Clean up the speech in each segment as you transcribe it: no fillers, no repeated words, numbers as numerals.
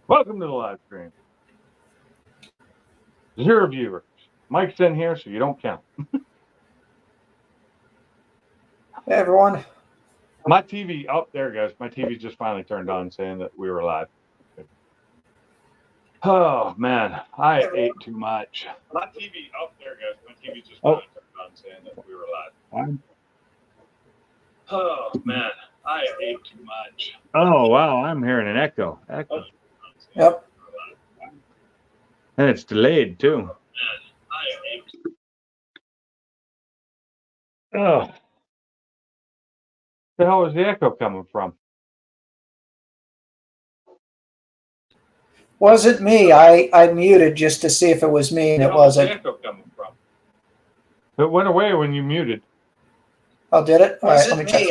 Welcome to the live stream. 0 viewers. Mike's in here, so you don't count. Hey, everyone. My TV, oh, there it goes. My TV just finally turned on saying that we were live. Oh, man, I ate too much. My TV, oh, there it goes. My TV just finally turned on saying that we were live. Oh, man, I ate too much. Oh, wow, I'm hearing an echo. Yep. And it's delayed, too. Oh. The hell is the echo coming from? Wasn't me. I muted just to see if it was me, and it wasn't. Where's the echo coming from? It went away when you muted. Oh, did it? All right, let me check.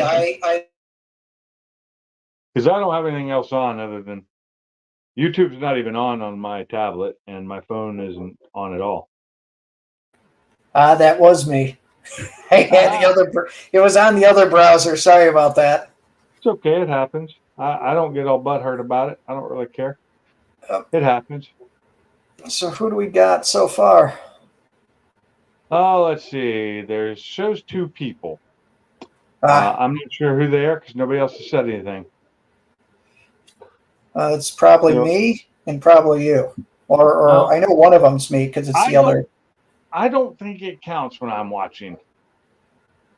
Because I don't have anything else on other than YouTube's not even on my tablet, and my phone isn't on at all. That was me. I had the other. It was on the other browser. Sorry about that. It's okay. It happens. I don't get all butthurt about it. I don't really care. It happens. So who do we got so far? Oh, let's see. Shows 2 people. I'm not sure who they are because nobody else has said anything. It's probably me and probably you. Or I know one of them's me because it's the other. I don't think it counts when I'm watching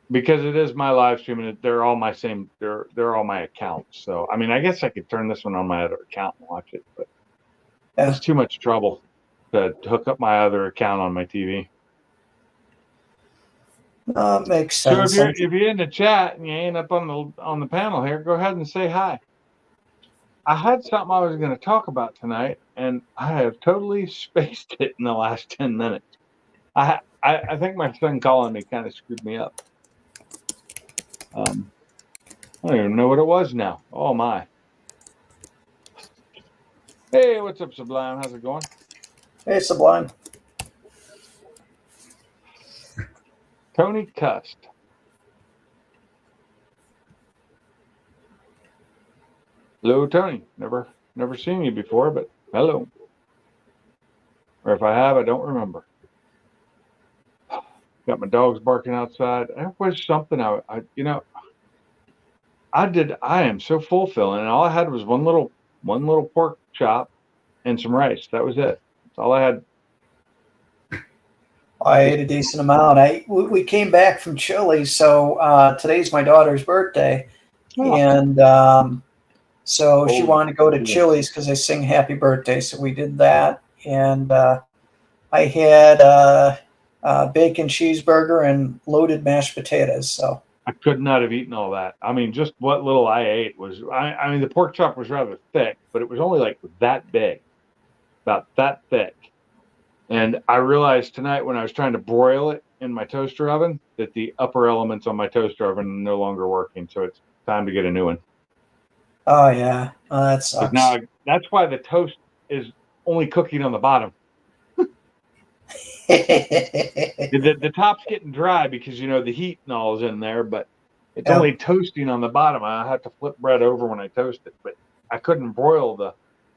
because it is my live stream and they're all my same. They're all my accounts. So I mean, I guess I could turn this one on my other account and watch it, but it's too much trouble to hook up my other account on my TV. Makes sense. So if you're in the chat and you ain't up on the panel here, go ahead and say hi. I had something I was going to talk about tonight, and I have totally spaced it in the last 10 minutes. I think my son calling me kind of screwed me up. I don't even know what it was now. Oh, my. Hey, what's up, Sublime? How's it going? Hey, Sublime. Tony Cust. Hello, Tony. Never seen you before, but hello. Or if I have, I don't remember. Got my dogs barking outside. There was something I am so fulfilling, and all I had was one little pork chop and some rice. That was it. That's all I had. I ate a decent amount. We came back from Chile, so today's my daughter's birthday, and so she wanted to go to Chili's because they sing "Happy Birthday." So we did that, and I had bacon cheeseburger and loaded mashed potatoes. So I could not have eaten all that. I mean, just what little I ate was. I mean, the pork chop was rather thick, but it was only like that big, about that thick. And I realized tonight when I was trying to broil it in my toaster oven that the upper elements on my toaster oven are no longer working. So it's time to get a new one. Oh, yeah. That sucks. Now, that's why the toast is only cooking on the bottom. the top's getting dry because, the heat and all is in there, but it's only toasting on the bottom. I have to flip bread over when I toast it, but I couldn't broil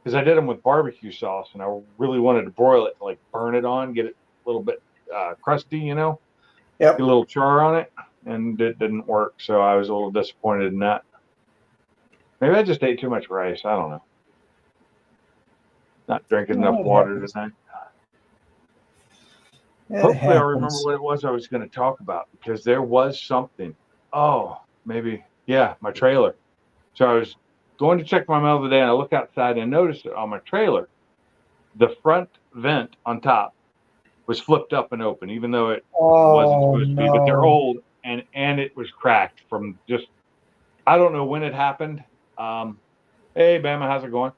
because I did them with barbecue sauce, and I really wanted to broil it, like burn it on, get it a little bit crusty, get a little char on it, and it didn't work, so I was a little disappointed in that. Maybe I just ate too much rice. I don't know. Not drinking enough water tonight. Hopefully I'll remember what it was I was going to talk about, because there was something. Oh, maybe, my trailer. So I was going to check my mail today, and I look outside and I noticed that on my trailer, the front vent on top was flipped up and open, even though it wasn't supposed to be. But they're old, and it was cracked from just, I don't know when it happened. Hey, Bama, how's it going?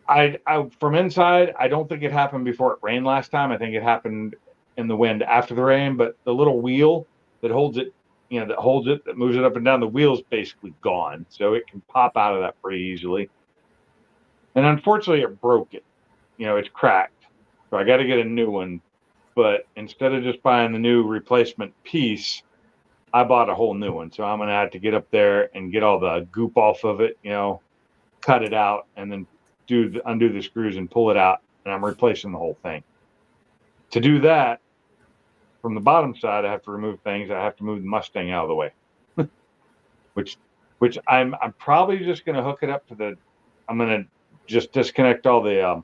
I from inside, I don't think it happened before it rained last time. I think it happened in the wind after the rain, but the little wheel that holds it, that moves it up and down, the wheel's basically gone. So it can pop out of that pretty easily. And unfortunately, it broke it. It's cracked. So I got to get a new one. But instead of just buying the new replacement piece, I bought a whole new one. So I'm going to have to get up there and get all the goop off of it, cut it out and then undo the screws and pull it out, and I'm replacing the whole thing. To do that, from the bottom side, I have to remove things. I have to move the Mustang out of the way, which I'm probably just going to hook it up to I'm going to just disconnect all the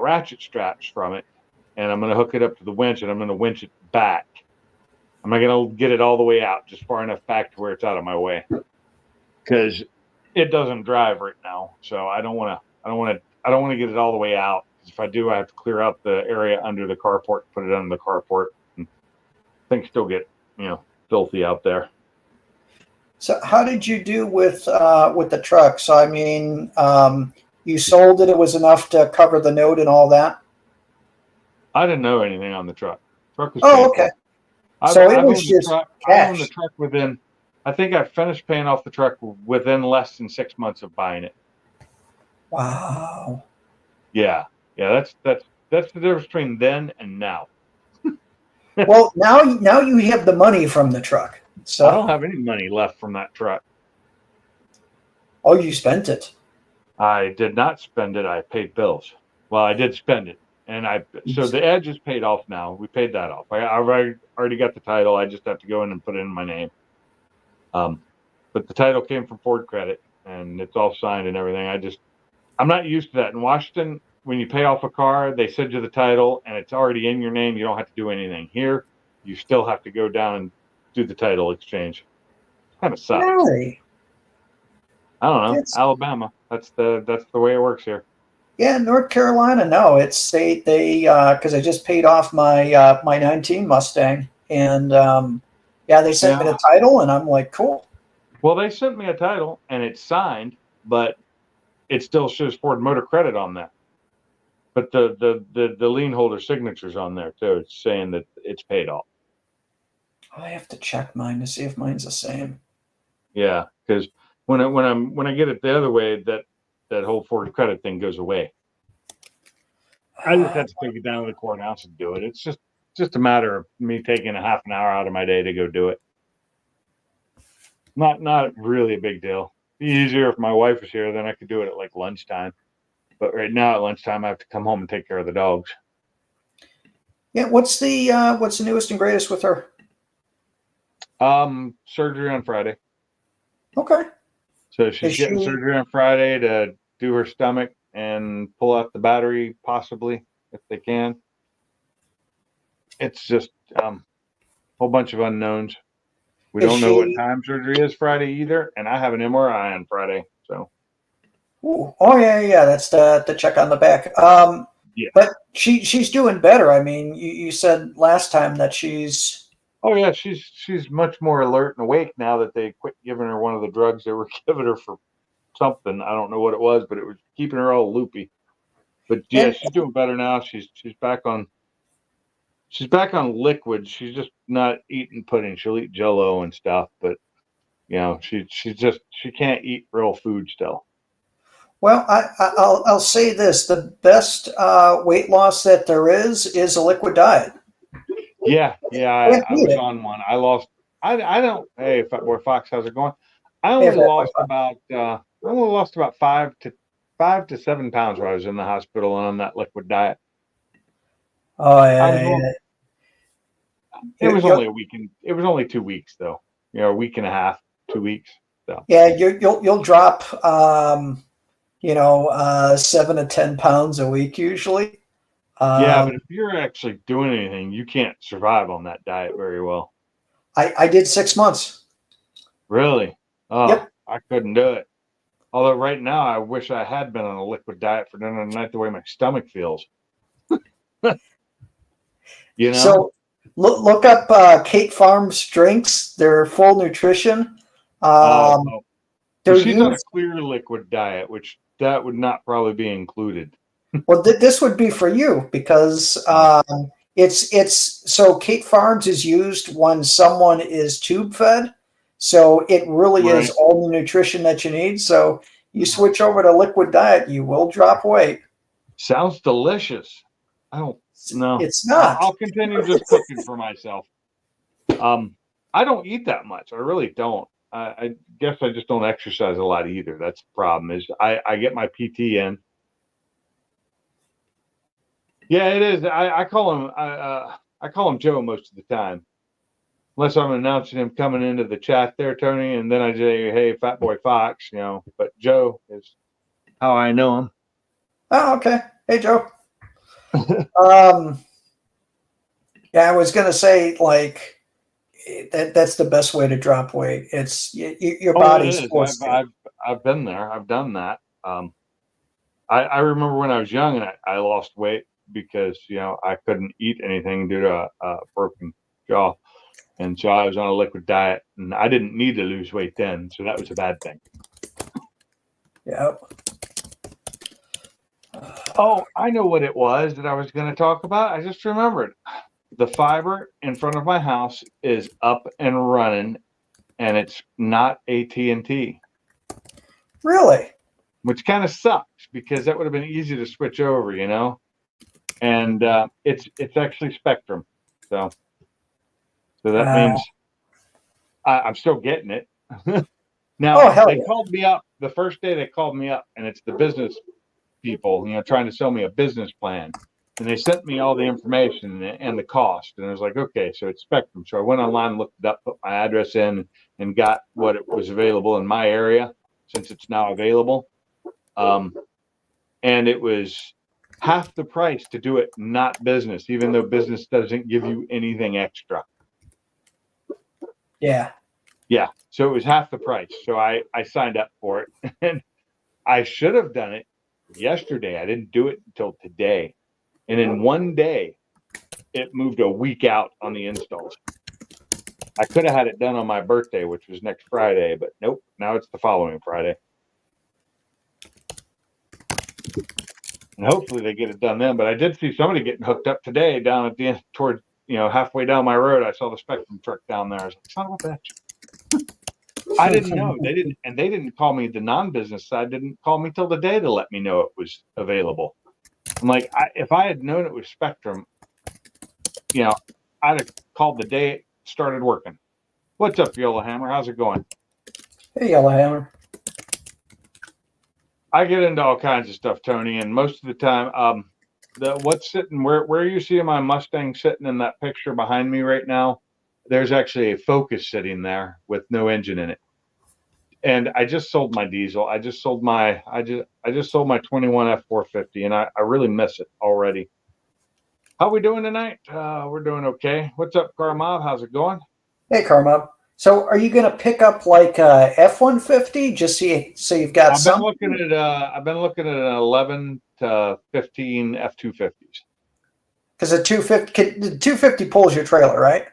ratchet straps from it, and I'm going to hook it up to the winch, and I'm going to winch it back. I'm not going to get it all the way out, just far enough back to where it's out of my way, because it doesn't drive right now. So I don't want to get it all the way out. If I do, I have to clear out the area under the carport, put it under the carport, and things still get, filthy out there. So how did you do with the truck? So I mean, you sold it. It was enough to cover the note and all that. I didn't know anything on the truck. Truck was okay. So it was just cash. I owned the truck within. I think I finished paying off the truck within less than 6 months of buying it. Wow. Yeah. That's the difference between then and now. Well, now you have the money from the truck. So I don't have any money left from that truck. Oh, you spent it. I did not spend it. I paid bills. Well, I did spend it, and so the Edge is paid off now. We paid that off. I've already got the title. I just have to go in and put it in my name. But the title came from Ford Credit, and it's all signed and everything. I'm not used to that in Washington. When you pay off a car, they send you the title, and it's already in your name. You don't have to do anything. Here, you still have to go down and do the title exchange. Kind of sucks. Really? I don't know. Alabama. That's the way it works here. Yeah, North Carolina. No, it's they because I just paid off my my 19 Mustang, and they sent me the title, and I'm like, cool. Well, they sent me a title, and it's signed, but it still shows Ford Motor Credit on that. But the lien holder signature's on there too. It's saying that it's paid off. I have to check mine to see if mine's the same. Yeah, because when I get it the other way, that whole Ford Credit thing goes away. I just have to take it down to the courthouse and do it. It's just a matter of me taking a half an hour out of my day to go do it. Not really a big deal. It'd be easier if my wife was here, then I could do it at like lunchtime. But right now at lunchtime, I have to come home and take care of the dogs. Yeah, what's the newest and greatest with her? Surgery on Friday. Okay. So she's getting surgery on Friday to do her stomach and pull out the battery, possibly, if they can. It's just a whole bunch of unknowns. We don't know what time surgery is Friday either, and I have an MRI on Friday, so. Ooh. Oh yeah, that's the check on the back. Yeah. But she's doing better. I mean, you said last time that she's. Oh yeah, she's much more alert and awake now that they quit giving her one of the drugs they were giving her for something. I don't know what it was, but it was keeping her all loopy. But yeah, she's doing better now. She's back on liquid. She's just not eating pudding. She'll eat Jell-O and stuff, but she can't eat real food still. Well, I'll say this: the best weight loss that there is a liquid diet. Yeah, I was on one. I lost. I don't. Hey, where Fox, how's it going? I only lost about 5 to 7 pounds while I was in the hospital and on that liquid diet. Oh yeah. It was only a week. It was only 2 weeks though. A week and a half, 2 weeks. So yeah, you'll drop 7 to 10 pounds a week usually. Yeah, but if you're actually doing anything, you can't survive on that diet very well. I did 6 months. Really? Oh, yep. I couldn't do it. Although right now, I wish I had been on a liquid diet for dinner tonight the way my stomach feels. So look up Kate Farms drinks. They're full nutrition. She's on a clear liquid diet, which that would not probably be included. Well, this would be for you because it's so Kate Farms is used when someone is tube fed. So it really is all the nutrition that you need. So you switch over to liquid diet, you will drop weight. Sounds delicious. I don't know. It's not. I'll continue just cooking for myself. I don't eat that much. I really don't. I guess I just don't exercise a lot either. That's the problem. Is I get my PT in. Yeah, it is. I call him I call him Joe most of the time, unless I'm announcing him coming into the chat there, Tony, and then I say, "Hey, Fat Boy Fox," you know. But Joe is how I know him. Oh, okay. Hey, Joe. Yeah, I was gonna say like that's the best way to drop weight. It's your body's forced to. I've been there. I've done that. I remember when I was young and I lost weight because I couldn't eat anything due to a broken jaw, and so I was on a liquid diet, and I didn't need to lose weight then, so that was a bad thing. Yep. Oh, I know what it was that I was going to talk about. I just remembered. The fiber in front of my house is up and running, and it's not AT&T. Really? Which kind of sucks because that would have been easy to switch over, and it's actually Spectrum, so that means I'm still getting it. Now they called me up the first day. They called me up, and it's the business people, trying to sell me a business plan, and they sent me all the information and the cost, and I was like, okay, so it's Spectrum. So I went online, looked it up, put my address in, and got what it was available in my area since it's now available. And it was half the price to do it, not business, even though business doesn't give you anything extra. Yeah. Yeah. So it was half the price. So I signed up for it, and I should have done it yesterday. I didn't do it until today. And in one day, it moved a week out on the installs. I could have had it done on my birthday, which was next Friday, but nope. Now it's the following Friday. And hopefully they get it done then. But I did see somebody getting hooked up today down at the end, toward halfway down my road. I saw the Spectrum truck down there. I was like, son of a bitch. I didn't know. They didn't call me. The non-business side didn't call me till the day to let me know it was available. I'm like, if I had known it was Spectrum, I'd have called the day it started working. What's up, Yellowhammer? How's it going? Hey, Yellowhammer. I get into all kinds of stuff, Tony, and most of the time, what's sitting where you see my Mustang sitting in that picture behind me right now, there's actually a Focus sitting there with no engine in it. And I just sold my diesel. I just sold my 21 F450, and I really miss it already. How we doing tonight? We're doing okay. What's up, Carmob? How's it going? Hey, Carmob. So are you going to pick up like a F-150 just so you've got some? I've been looking at an 11 to 15 F-250s. Because the 250 pulls your trailer, right?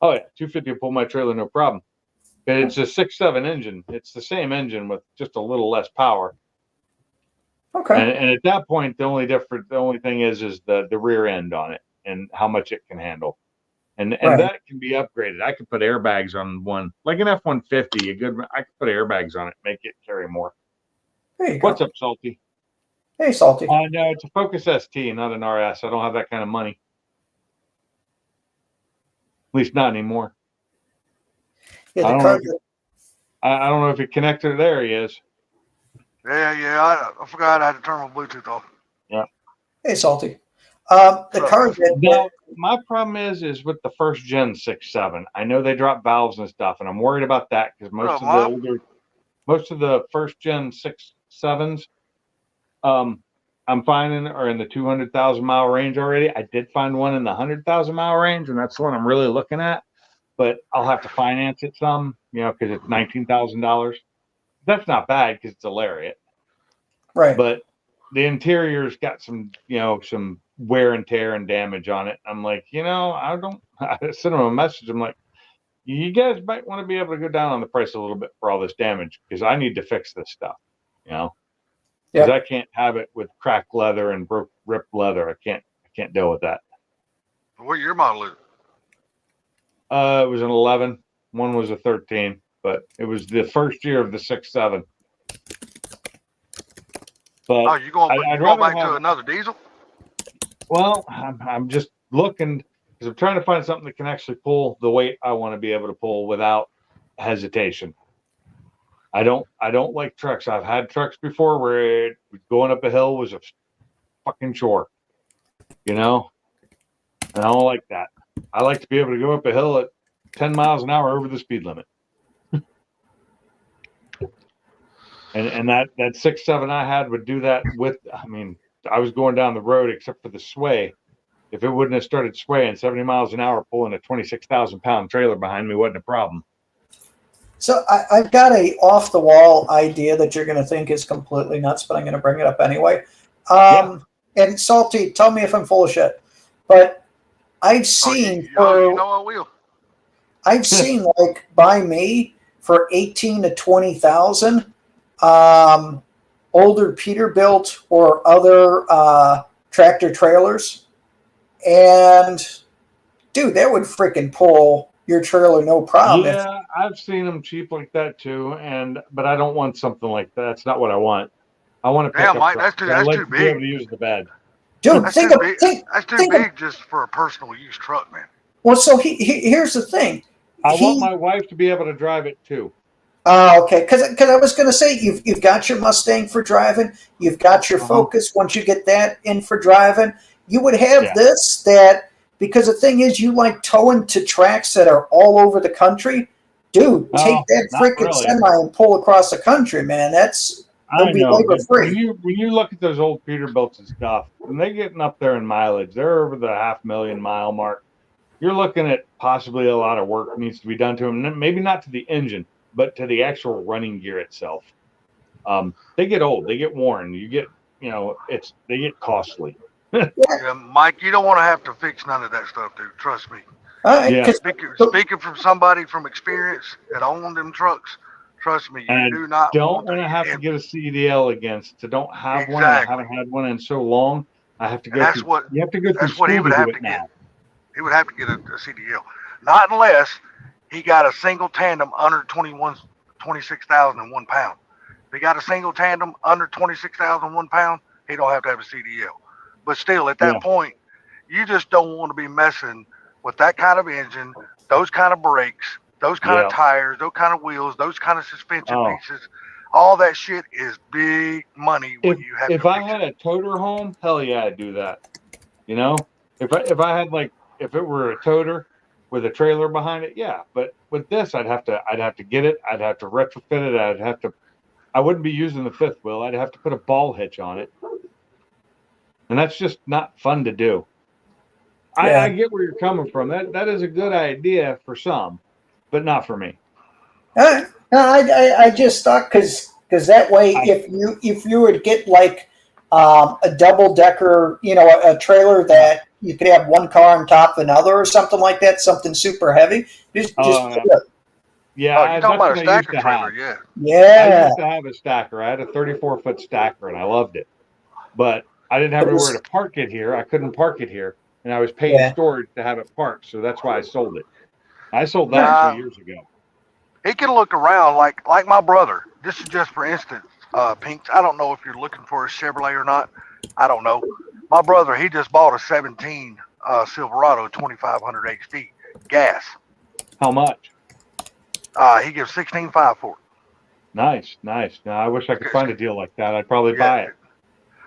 Oh yeah, 250 will pull my trailer, no problem. But it's a 6.7 engine. It's the same engine with just a little less power. Okay. And at that point, the only thing is the rear end on it and how much it can handle. And that can be upgraded. I could put airbags on one, like an F-150. I could put airbags on it, make it carry more. There you go. What's up, Salty? Hey, Salty. No, it's a Focus ST, not an RS. I don't have that kind of money. At least not anymore. Yeah, I don't know if it connected. There he is. Yeah. I forgot I had to turn my Bluetooth off. Yeah. Hey, Salty. The car. Now, my problem is with the first gen 6.7. I know they drop valves and stuff, and I'm worried about that because most of the first gen 6.7s, I'm finding are in the 200,000 mile range already. I did find one in the 100,000 mile range, and that's the one I'm really looking at. But I'll have to finance it some, because it's $19,000. That's not bad because it's a Lariat, right? But the interior's got some wear and tear and damage on it. I'm like, I sent them a message. I'm like, you guys might want to be able to go down on the price a little bit for all this damage because I need to fix this stuff, because I can't have it with cracked leather and ripped leather. I can't deal with that. What year model is it? It was an 11. One was a 13, but it was the first year of the 6.7. But you going back to another diesel? Well, I'm just looking because I'm trying to find something that can actually pull the weight I want to be able to pull without hesitation. I don't like trucks. I've had trucks before where going up a hill was a fucking chore, and I don't like that. I like to be able to go up a hill at 10 miles an hour over the speed limit. and that 6.7 I had would do that with, I was going down the road except for the sway. If it wouldn't have started swaying 70 miles an hour, pulling a 26,000 pound trailer behind me wasn't a problem. So I've got a off the wall idea that you're going to think is completely nuts, but I'm going to bring it up anyway. And Salty, tell me if I'm full of shit, but I've seen I will. I've seen like by me for 18 to 20,000, older Peterbilt or other tractor trailers, and dude, that would freaking pull your trailer no problem. Yeah, I've seen them cheap like that too, but I don't want something like that. That's not what I want. I want to pick up Mike, truck. that's too Be big. able to use the bed. Dude, That's think too big just for a personal use truck, man. Well, so here's the thing. I want my wife to be able to drive it too. Oh, okay. Because I was going to say you've got your Mustang for driving, you've got your Focus. Once you get that in for driving, you would have this. That because the thing is, you like towing to tracks that are all over the country, dude. Take that freaking semi and pull across the country, man. It'll be labor free. When you look at those old Peterbilts and stuff, when they're getting up there in mileage, they're over the 500,000 mile mark. You're looking at possibly a lot of work needs to be done to them. Maybe not to the engine, but to the actual running gear itself. They get old, they get worn. They get costly. Yeah, Mike, you don't want to have to fix none of that stuff, dude. Trust me. Speaking from somebody from experience that owned them trucks, trust me, you do not want to have to get a CDL against. To don't have one. I haven't had one in so long. I have to go. You have to go through school to do it now. He would have to get a CDL, not unless he got a single tandem under 26,001 pound. If he got a single tandem under 26,001 pound, he don't have to have a CDL. But still, at that point, you just don't want to be messing with that kind of engine, those kind of brakes, those kind of tires, those kind of wheels, those kind of suspension pieces. All that shit is big money when you have. If I had a toter home, hell yeah, I'd do that. If I had if it were a toter with a trailer behind it, yeah. But with this, I'd have to get it. I'd have to retrofit it. I wouldn't be using the fifth wheel. I'd have to put a ball hitch on it, and that's just not fun to do. Yeah. I get where you're coming from. That is a good idea for some, but not for me. I just thought because that way, if you were to get like a double decker, a trailer that you could have one car on top of another or something like that, something super heavy. Just yeah, you're talking about a stacker trailer, yeah. I used to have a stacker. I had a 34-foot stacker, and I loved it. But I didn't have anywhere to park it here. I couldn't park it here, and I was paying storage to have it parked, so that's why I sold it. I sold that 2 years ago. He can look around like my brother. This is just for instance, Pinks. I don't know if you're looking for a Chevrolet or not. I don't know. My brother, he just bought a 17 Silverado 2500 HD gas. How much? He gives $16,500 for it. Nice. Now I wish I could find a deal like that. I'd probably buy it.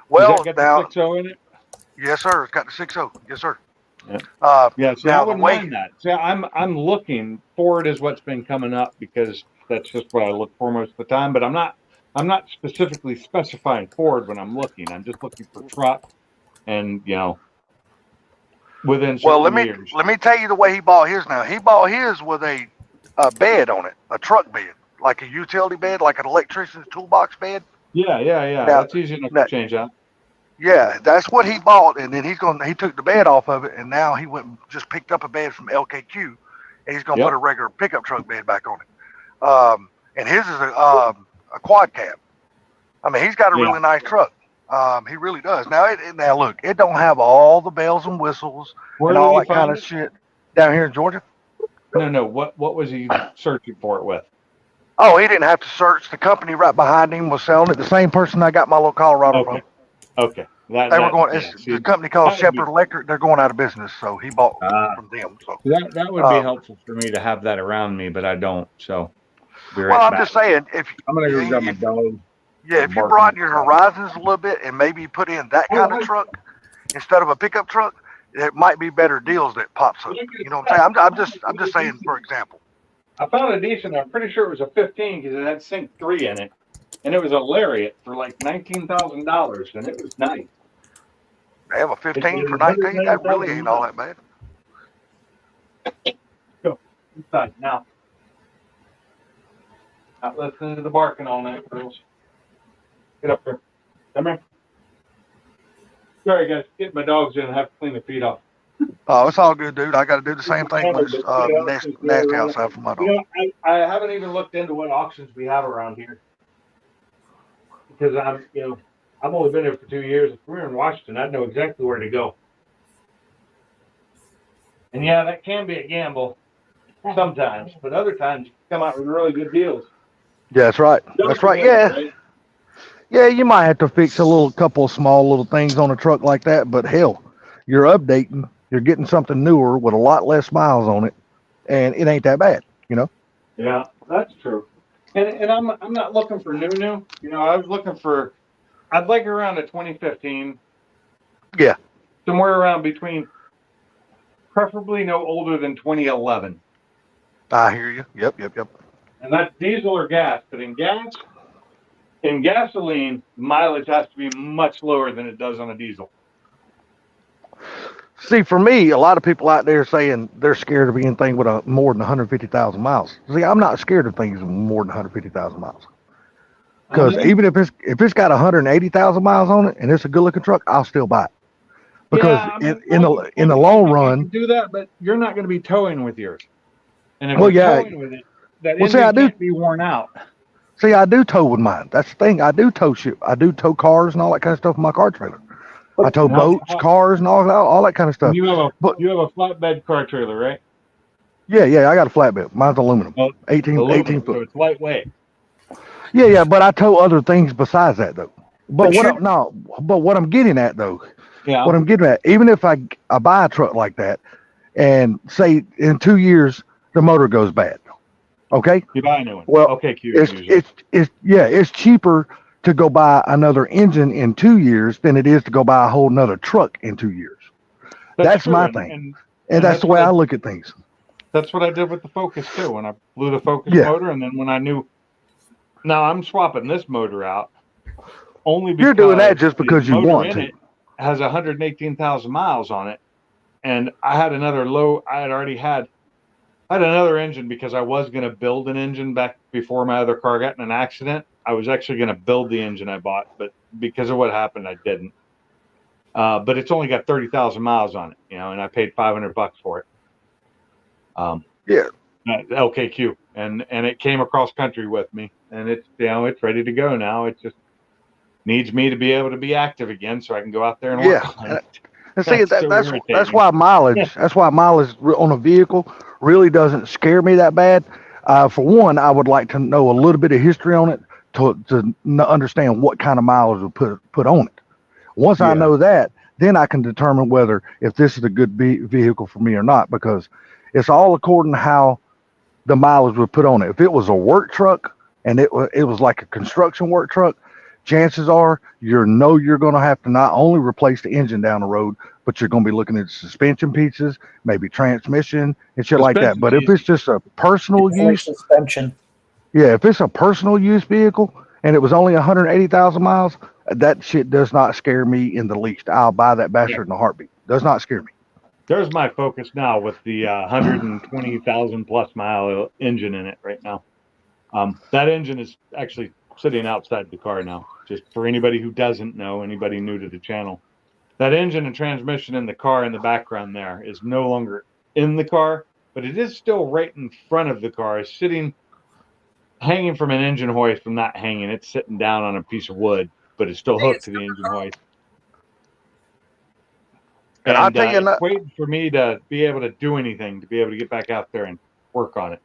Well, does that get the 6.0 in it? Yes, sir. It's got the 6.0. Yes, sir. Yeah. So I wouldn't mind that. So I'm looking. Ford is what's been coming up because that's just what I look for most of the time. But I'm not specifically specifying Ford when I'm looking. I'm just looking for truck, and within certain years. Let me tell you the way he bought his. Now he bought his with a bed on it, a truck bed, like a utility bed, like an electrician's toolbox bed. Yeah. Now, that's easy enough to change out. Yeah, that's what he bought, and then he took the bed off of it, and now he went and just picked up a bed from LKQ, and he's gonna put a regular pickup truck bed back on it. And his is a quad cab. I mean, he's got a really nice truck. He really does. Now look, it don't have all the bells and whistles and all that kind of shit down here in Georgia. No. What was he searching for it with? Oh, he didn't have to search. The company right behind him was selling it. The same person I got my little Colorado from. Okay. The company called Shepherd Electric. They're going out of business, so he bought from them. So that would be helpful for me to have that around me, but I don't. So Be Well, right I'm back. just saying, if I'm gonna go grab my if, dog. yeah, if you Barking. broaden your horizons a little bit and maybe you put in that kind of truck instead of a pickup truck, it might be better deals that pops up. You know what I'm saying? I'm just saying, for example. I found a decent. I'm pretty sure it was a 15 because it had Sync 3 in it, and it was a Lariat for like $19,000, and it was nice. They have a 15 for It was 19. That really 190,000 ain't all that bad. Go inside now. Not listening to the barking all night, girls. Get up here. Come here. Sorry, guys. Get my dogs in and have to clean the feet off. Oh, it's all good, dude. I got to do the same thing when it's nasty outside for my dog. You know, I haven't even looked into what auctions we have around here because I've only been here for 2 years. If we were in Washington, I'd know exactly where to go. And yeah, that can be a gamble sometimes, but other times you come out with really good deals. Yeah, that's right. That's right. Yeah. Yeah, you might have to fix a couple of small little things on a truck like that, but hell, you're updating, you're getting something newer with a lot less miles on it, and it ain't that bad, you know? Yeah, that's true. And I'm not looking for new. You know, I was looking for, I'd like around a 2015. Yeah. Somewhere around between, preferably no older than 2011. I hear you. Yep. And that's diesel or gas. But in gasoline, mileage has to be much lower than it does on a diesel. See, for me, a lot of people out there saying they're scared of anything with more than 150,000 miles. See, I'm not scared of things with more than 150,000 miles. Because even if it's got 180,000 miles on it and it's a good looking truck, I'll still buy it. Because in the long run, do that, but you're not going to be towing with yours. And if Well, you're yeah. towing with it, that Well, see, engine I do- can't be worn out. see, I do tow with mine. That's the thing. I do tow shit. I do tow cars and all that kind of stuff in my car trailer. I tow Now, boats, cars, and all that kind of stuff. You have But- a flatbed car trailer, right? Yeah, I got a flatbed. Mine's aluminum. Well, 18 Aluminum, foot. so it's lightweight. Yeah, but I tow other things besides that though. But But what I'm getting at though, Yeah. what I'm getting at, even if I buy a truck like that, and say in 2 years the motor goes bad, okay, You buy a new one. Well, okay, Q. it's cheaper to go buy another engine in 2 years than it is to go buy a whole nother truck in 2 years. That's true, my and- thing. And And that's the way I look at things. that's what I did with the Focus too. When I blew the Focus Yeah. motor, and then when I knew, now I'm swapping this motor out. Only because You're doing that just the because you motor want in to. It has 118,000 miles on it, and I had another low. I had another engine because I was going to build an engine back before my other car got in an accident. I was actually going to build the engine I bought, but because of what happened, I didn't. But it's only got 30,000 miles on it, and I paid $500 for it. Yeah. LKQ, and it came across country with me, and it's ready to go now. It just needs me to be able to be active again, so I can go out there and work on it. And see, That's so that's irritating. why mileage. That's why mileage on a vehicle really doesn't scare me that bad. For one, I would like to know a little bit of history on it to understand what kind of mileage to put on it. Once I know that, then I can determine whether if this is a good vehicle for me or not, because it's all according to how the mileage was put on it. If it was a work truck and it was like a construction work truck, chances are you're going to have to not only replace the engine down the road, but you're going to be looking at suspension pieces, maybe transmission and shit like that. But if it's just a personal use, suspension. yeah, if it's a personal use vehicle and it was only 180,000 miles, that shit does not scare me in the least. I'll buy that bastard in a heartbeat. Does not scare me. There's my Focus now with the 120,000 plus mile engine in it right now. That engine is actually sitting outside the car now. Just for anybody who doesn't know, anybody new to the channel, that engine and transmission in the car in the background there is no longer in the car, but it is still right in front of the car. It's hanging from an engine hoist. From not hanging, it's sitting down on a piece of wood, but it's still hooked to the engine hoist. And I'll tell you, it's waiting for me to be able to do anything, to be able to get back out there and work on it.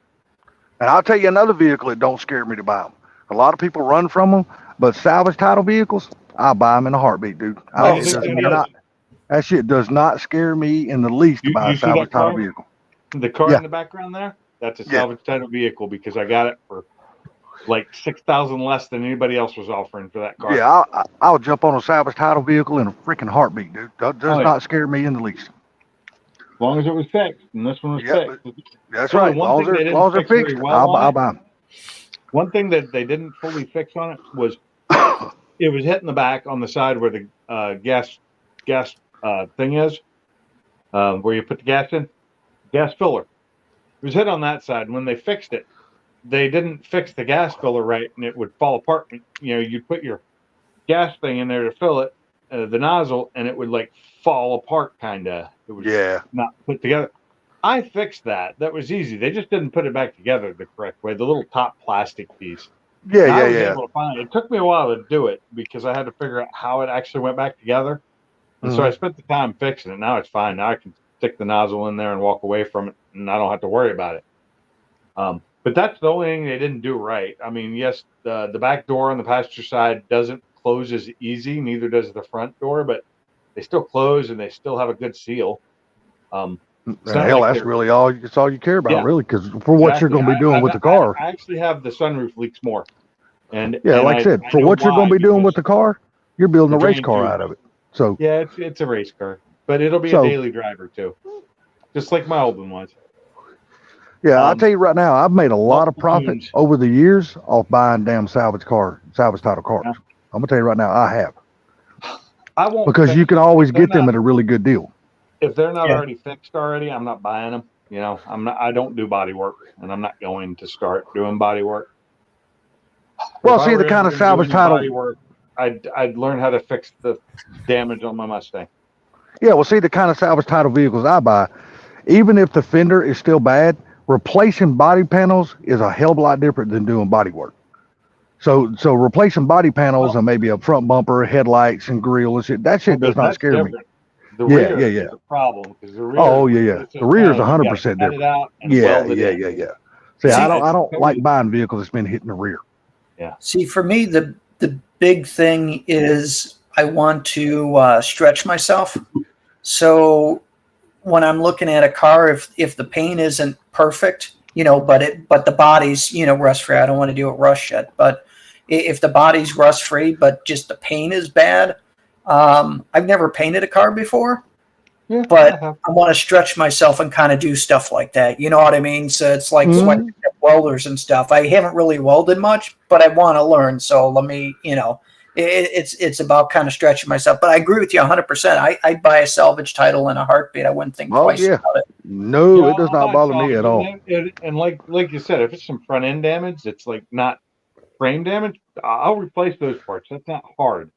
And I'll tell you another vehicle that don't scare me to buy them. A lot of people run from them, but salvage title vehicles, I'll buy them in a heartbeat, dude. That shit does not scare me in the least to buy a salvage title vehicle. The car in the background there, that's a salvage title vehicle because I got it for like 6,000 less than anybody else was offering for that car. Yeah, I'll jump on a salvage title vehicle in a freaking heartbeat, dude. That does Oh, yeah. not scare me in the least. As long as it was fixed, and this one was Yeah, fixed. that's Really, right. As one long thing they as didn't they're fix very fixed, well I'll on buy it, 'em. one thing that they didn't fully fix on it was it was hitting the back on the side where the gas thing is, where you put the gas in, gas filler. It was hit on that side. When they fixed it, they didn't fix the gas filler right, and it would fall apart. You know, you'd put your gas thing in there to fill it, the nozzle, and it would like fall apart, kind of. It was Yeah. not put together. I fixed that. That was easy. They just didn't put it back together the correct way. The little top plastic piece. Yeah, I yeah, was yeah. able to find it. It took me a while to do it because I had to figure out how it actually went back together. And so I spent the time fixing it. Now it's fine. Now I can stick the nozzle in there and walk away from it, and I don't have to worry about it. But that's the only thing they didn't do right. I mean, yes, the back door on the passenger side doesn't close as easy. Neither does the front door, but they still close and they still have a good seal. It's not Hell, like that's really all. It's all you care about, Yeah. really, because for what you're Exactly. going to be doing with the car. I actually have the sunroof leaks more. And Yeah, like I said, for know what you're going why, to be doing with because- the car, you're building a The race drain car tube. out of it. So Yeah, it's a race car, but it'll be So- a daily driver too, just like my old one was. yeah, I'll tell you right now, I've made a lot of multiple profit tunes. over the years off buying damn salvage title cars. Yeah. I'm gonna tell you right now, I have, I won't because fix you can them. always If they're get them not- at a really good deal. If they're not Yeah. already fixed already, I'm not buying them. You know, I don't do body work, and I'm not going to start doing body work. Well, If I see, were the ever kind of gonna do salvage any title. body work, I'd learn how to fix the damage on my Mustang. Yeah, well, see, the kind of salvage title vehicles I buy, even if the fender is still bad, replacing body panels is a hell of a lot different than doing body work. So replacing body panels and maybe a front bumper, headlights, and grill and shit, that shit does not That's scare me. different. The Yeah, rear yeah, is yeah. the problem because the rear. Oh, yeah, yeah. it's a The rear is panel, you 100% gotta cut it different. out and Yeah, weld it yeah, in. yeah. See, See, I don't totally- like buying vehicles that's been hitting the rear. See, for me, the big thing is I want to stretch myself. So when I'm looking at a car, if the paint isn't perfect, but the body's rust free, I don't want to do it rust yet. But if the body's rust free, but just the paint is bad, I've never painted a car before. Yeah, But I have. I want to stretch myself and kind of do stuff like that. You know what I mean? So it's like sweating at welders and stuff. I haven't really welded much, but I want to learn. So let me, it's about kind of stretching myself. But I agree with you 100%. I'd buy a salvage title in a heartbeat. I wouldn't think twice yeah. about it. No, Yeah, it does I'll not buy bother me salvage, at all. And like you said, if it's some front end damage, it's like not frame damage. I'll replace those parts. That's not hard.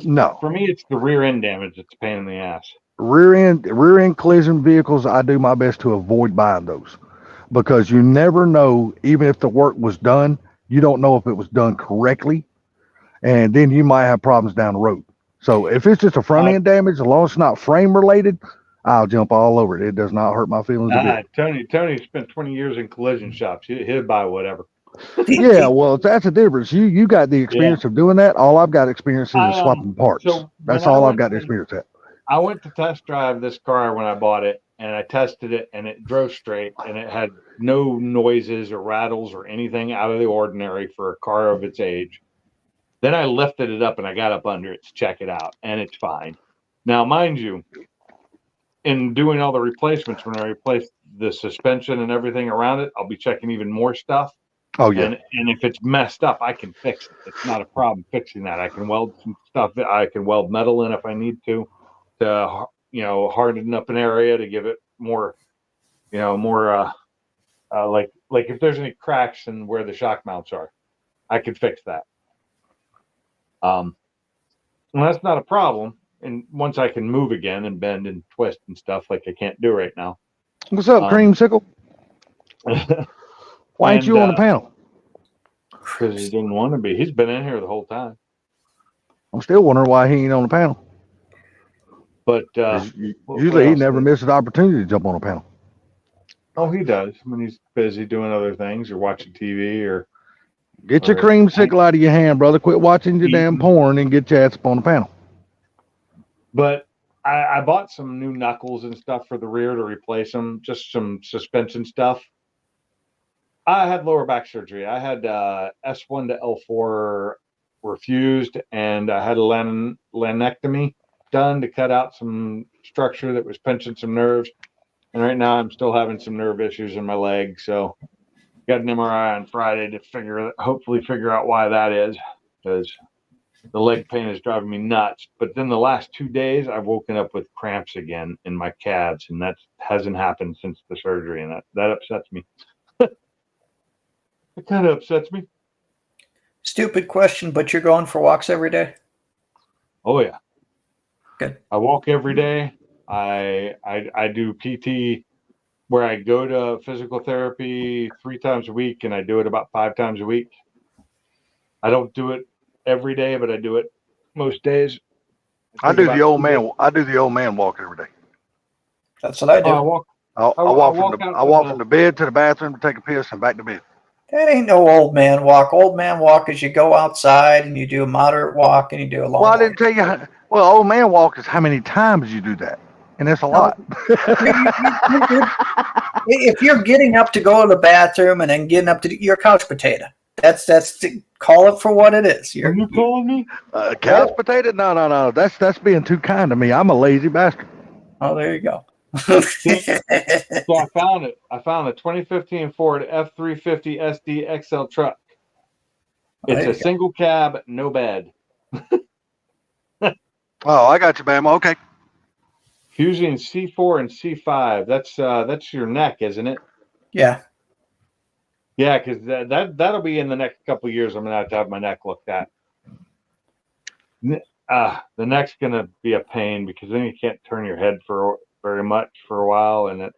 No. For me, it's the rear end damage that's a pain in the ass. Rear end collision vehicles, I do my best to avoid buying those, because you never know. Even if the work was done, you don't know if it was done correctly, and then you might have problems down the road. So if it's just a front end damage, as long as it's not frame related, I'll jump all over it. It does not hurt my feelings a bit. Tony spent 20 years in collision shops. He'll buy whatever. Yeah, well, that's a difference. You got the experience of doing that. All I've got experience is swapping parts. So That's when I all I've went got to- experience at. I went to test drive this car when I bought it, and I tested it, and it drove straight, and it had no noises or rattles or anything out of the ordinary for a car of its age. Then I lifted it up, and I got up under it to check it out, and it's fine. Now, mind you, in doing all the replacements, when I replace the suspension and everything around it, I'll be checking even more stuff. Oh yeah. And if it's messed up, I can fix it. It's not a problem fixing that. I can weld some stuff. I can weld metal in if I need to harden up an area to give it more, like if there's any cracks in where the shock mounts are, I could fix that. And that's not a problem. And once I can move again and bend and twist and stuff like I can't do right now. What's up, Creamsicle? Why ain't you on the panel? Because he didn't want to be. He's been in here the whole time. I'm still wondering why he ain't on the panel. But Usually he never misses an opportunity to jump on a panel. Oh, he does when he's busy doing other things or watching TV or. Get your creamsicle out of your hand, brother. Quit watching your damn porn and get your ass up on the panel. But I bought some new knuckles and stuff for the rear to replace them, just some suspension stuff. I had lower back surgery. I had S1 to L4 refused, and I had a laminectomy done to cut out some structure that was pinching some nerves. And right now I'm still having some nerve issues in my leg. So got an MRI on Friday to hopefully figure out why that is, because the leg pain is driving me nuts. But then the last 2 days I've woken up with cramps again in my calves, and that hasn't happened since the surgery, and that upsets me. It kind of upsets me. Stupid question, but you're going for walks every day? Oh yeah. Good. I walk every day. I do PT where I go to physical therapy 3 times a week, and I do it about 5 times a week. I don't do it every day, but I do it most days. I do the old man walk every day. That's what I do. I walk from the bed to the bathroom to take a piss and back to bed. That ain't no old man walk. Old man walk is you go outside and you do a moderate walk and you do a long Well, I walk. didn't tell you. Well, old man walk is how many times you do that, and it's a lot. If you're getting up to go to the bathroom and then getting up to your couch potato, that's to call it for what it is. Are you calling me? Couch potato? No. That's being too kind to me. I'm a lazy bastard. Oh, there you go. So I found it. I found the 2015 Ford F350 SD XL truck. It's a single cab, no bed. Oh, I got you, Bama. Okay. Fusion C4 and C5. That's your neck, isn't it? Yeah. Yeah, because that'll be in the next couple of years. I'm gonna have to have my neck looked at. The neck's gonna be a pain because then you can't turn your head for very much for a while, and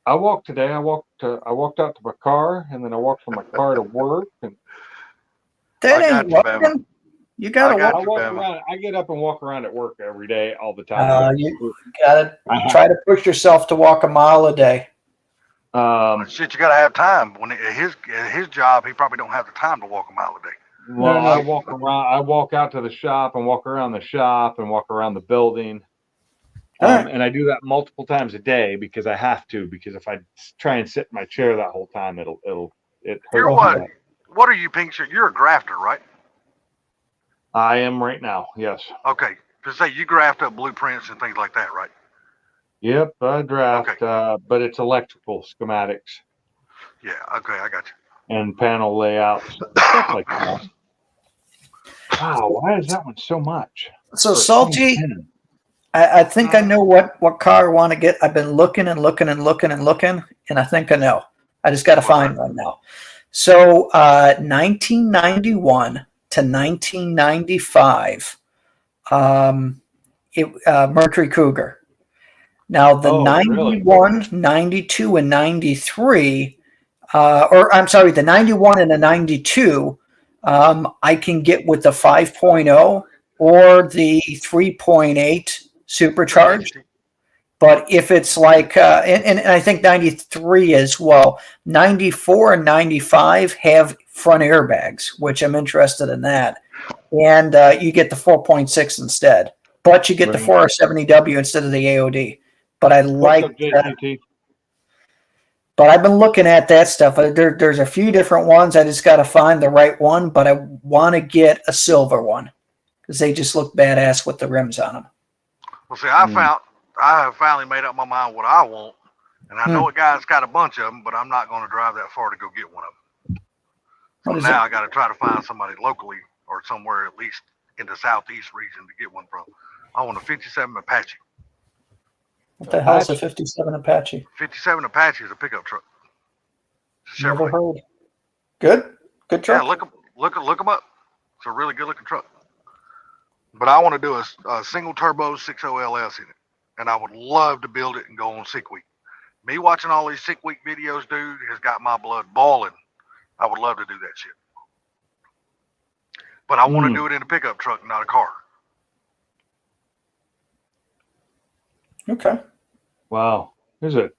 I walked today. I walked out to my car, and then I walked from my car to work. And that ain't walking. You gotta walk. I get up and walk around at work every day, all the time. You gotta try to push yourself to walk a mile a day. Shit, you gotta have time. When his job, he probably don't have the time to walk a mile a day. Well, I walk around. I walk out to the shop and walk around the shop and walk around the building. And I do that multiple times a day because I have to. Because if I try and sit in my chair that whole time, it hurts. You're what? What are you, Pink Shirt? You're a grafter, right? I am right now. Yes. Okay. To say you graft up blueprints and things like that, right? Yep, I draft, but it's electrical schematics. Yeah. Okay, I got you. And panel layouts, stuff like that. Wow, why is that one so much? So Salty, I think I know what car I want to get. I've been looking, and I think I know. I just got to find one now. So 1991 to 1995, Mercury Cougar. Now the 91, really? 92, and 93, the 91 and the 92, I can get with the 5.0 or the 3.8 supercharged. But if it's like, and I think 93 as well, 94 and 95 have front airbags, which I'm interested in that. And you get the 4.6 instead. But you get the 470W instead of the AOD. But I like that. But I've been looking at that stuff. There's a few different ones. I just got to find the right one. But I want to get a silver one because they just look badass with the rims on them. Well, see, I have finally made up my mind what I want. And I know a guy's got a bunch of them, but I'm not going to drive that far to go get one of them. So now I got to try to find somebody locally or somewhere at least in the southeast region to get one from. I want a 57 Apache. What the hell is a 57 Apache? 57 Apache is a pickup truck. Never heard. Good truck. Yeah, look them up. It's a really good looking truck. But I want to do a single turbo 6.0 LS in it, and I would love to build it and go on Sick Week. Me watching all these Sick Week videos, dude, has got my blood boiling. I would love to do that shit. But I want to do it in a pickup truck, not a car. Okay. Wow. Is it?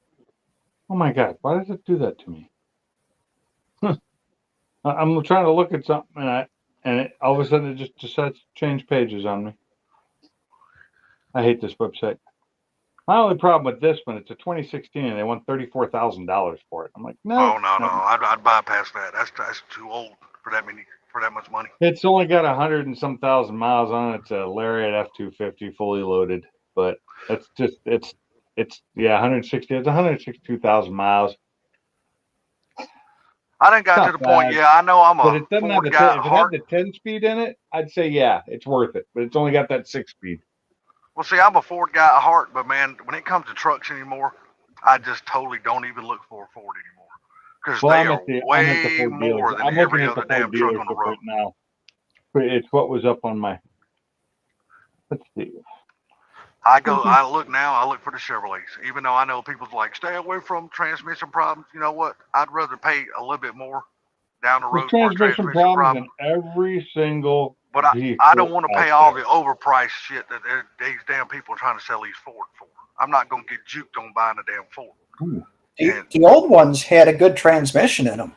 Oh my God. Why does it do that to me? I'm trying to look at something and all of a sudden it just decides to change pages on me. I hate this website. My only problem with this one, it's a 2016, and they want $34,000 for it. I'm like, no, Oh no, I'd bypass that. That's too old for that much money. It's only got 100 and some thousand miles on it. It's a Lariat F-250 fully loaded, but it's 160. It's 162,000 miles. I didn't got to Not the point. bad. Yeah, I know I'm But a it doesn't have Ford the guy if at it heart. had the 10-speed in it, I'd say yeah, it's worth it. But it's only got that 6-speed. Well, see, I'm a Ford guy at heart, but man, when it comes to trucks anymore, I just totally don't even look for a Ford anymore because Well, they I'm are at the way Ford more dealers. than I'm looking every at the other Ford damn truck on the dealership road. right now. It's what was up on my. Let's see. I look now, I look for the Chevrolets, even though I know people's like, stay away from transmission problems. You know what? I'd rather pay a little bit more down the There's road for a transmission transmission problems problem. in every single But vehicle I don't want to out pay all there. the overpriced shit that these damn people are trying to sell these Ford for. I'm not going to get juked on buying a damn Ford. The old ones had a good transmission in them.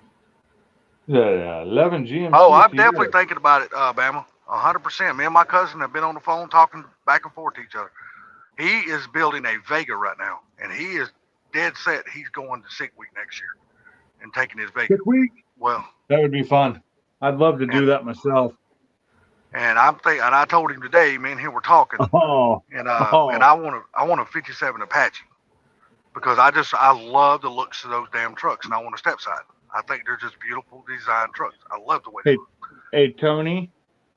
The 11 GMC. Oh, I'm definitely thinking about it, Bama. 100%. Me and my cousin have been on the phone talking back and forth to each other. He is building a Vega right now, and he is dead set he's going to Sick Week next year and taking his Vega. Sick Week? Well, that would be fun. I'd love to do that myself. And I told him today, me and him were talking, and I want a 57 Apache because I love the looks of those damn trucks, and I want a step side. I think they're just beautiful design trucks. I love the way they look. Hey, Tony,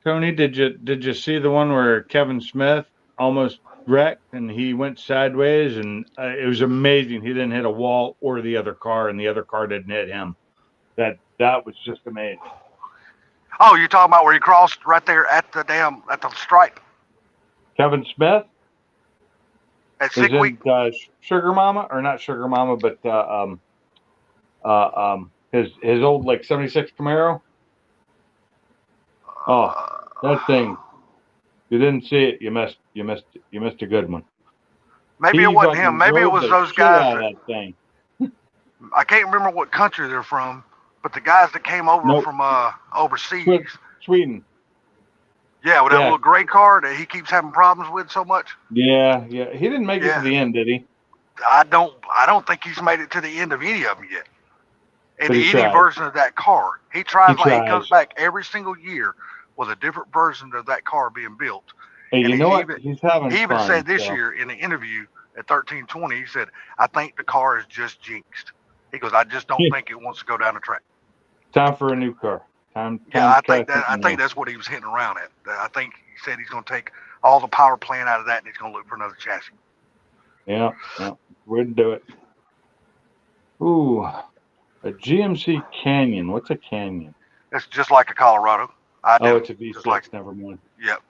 did you see the one where Kevin Smith almost wrecked and he went sideways, and it was amazing. He didn't hit a wall or the other car, and the other car didn't hit him. That was just amazing. Oh, you're talking about where he crossed right there at the stripe? Kevin Smith? At Sick Week? Sugar Mama, or not Sugar Mama, but his old like 76 Camaro. Oh, that thing! You didn't see it. You missed a good one. Maybe it wasn't him. Maybe it was those guys. That thing. I can't remember what country they're from, but the guys that came over from overseas. Sweden. Yeah, with that little gray car that he keeps having problems with so much. Yeah. He didn't make it to the end, did he? I don't think he's made it to the end of any of them yet. In any version of that car. He tries. He comes back every single year with a different version of that car being built. Hey, you know what? He's having He even said this year in the interview at 1320, he said, I think the car is just jinxed. He goes, I just don't think it wants to go down the track. Time for a new car. I think that's what he was hitting around at. I think he said he's going to take all the power plant out of that and he's going to look for another chassis. Yeah. We'd do it. Ooh, a GMC Canyon. What's a Canyon? It's just like a Colorado. It's a V6. Never mind. Yep.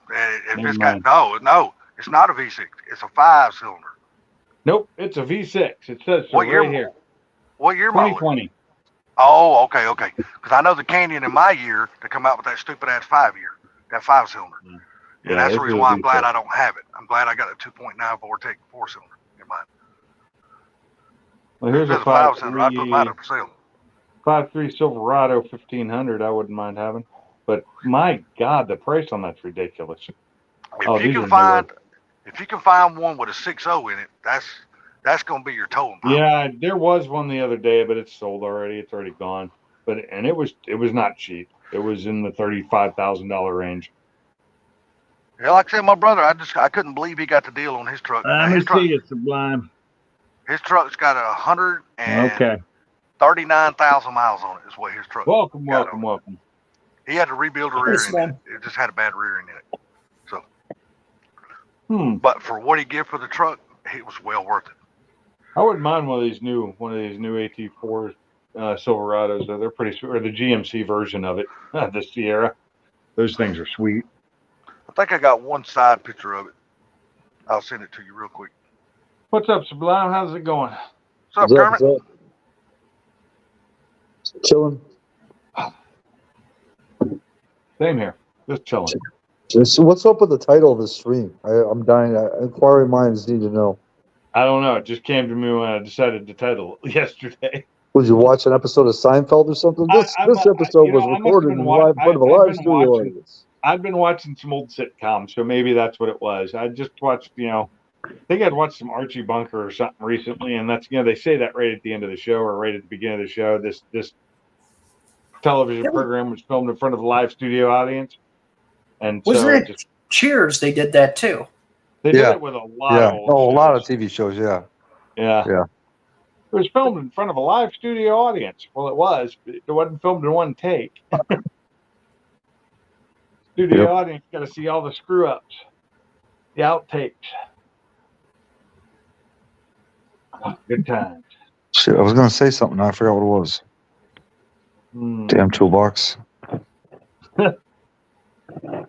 No, it's not a V6. It's a 5-cylinder. Nope, it's a V6. It says so right here. What year model? 2020. Oh, okay. Because I know the Canyon in my year to come out with that stupid ass 5-cylinder. Yeah, that's the reason why I'm glad I don't have it. I'm glad I got a 2.9 Vortec 4-cylinder in mine. Well, here's a 5-cylinder. I put mine up for sale. 5.3 Silverado 1500. I wouldn't mind having, but my God, the price on that's ridiculous. If you can find one with a 6.0 in it, that's going to be your towing power. Yeah, there was one the other day, but it's sold already. It's already gone. And it was not cheap. It was in the $35,000 range. Yeah, like I said, my brother, I couldn't believe he got the deal on his truck. Let me see it, Sublime. His truck's got 139,000 miles on it. Is what his truck. Welcome. He had to rebuild a rear end. It just had a bad rear end in it. So. But for what he gave for the truck, it was well worth it. I wouldn't mind one of these new AT4 Silverados. They're pretty sweet. Or the GMC version of it, the Sierra. Those things are sweet. I think I got one side picture of it. I'll send it to you real quick. What's up, Sublime? How's it going? What's up, Kermit? What's up? Chilling. Same here. Just chilling. So what's up with the title of the stream? I'm dying. Inquiring minds need to know. I don't know. It just came to me when I decided to title it yesterday. Would you watch an episode of Seinfeld or something? This episode was recorded in front of a live studio audience. I've been watching some old sitcoms, so maybe that's what it was. I just watched, I think I'd watched some Archie Bunker or something recently, and that's they say that right at the end of the show or right at the beginning of the show. This television program was filmed in front of a live studio audience, and Wasn't so it Cheers? They did that too. they did it with a lot of old a lot of shows. TV shows. Yeah. Yeah. Yeah. It was filmed in front of a live studio audience. Well, it was. But it wasn't filmed in one take. Studio audience got to see all the screw ups, the outtakes. Good times. Shit, I was gonna say something. I forgot what it was. Damn toolbox.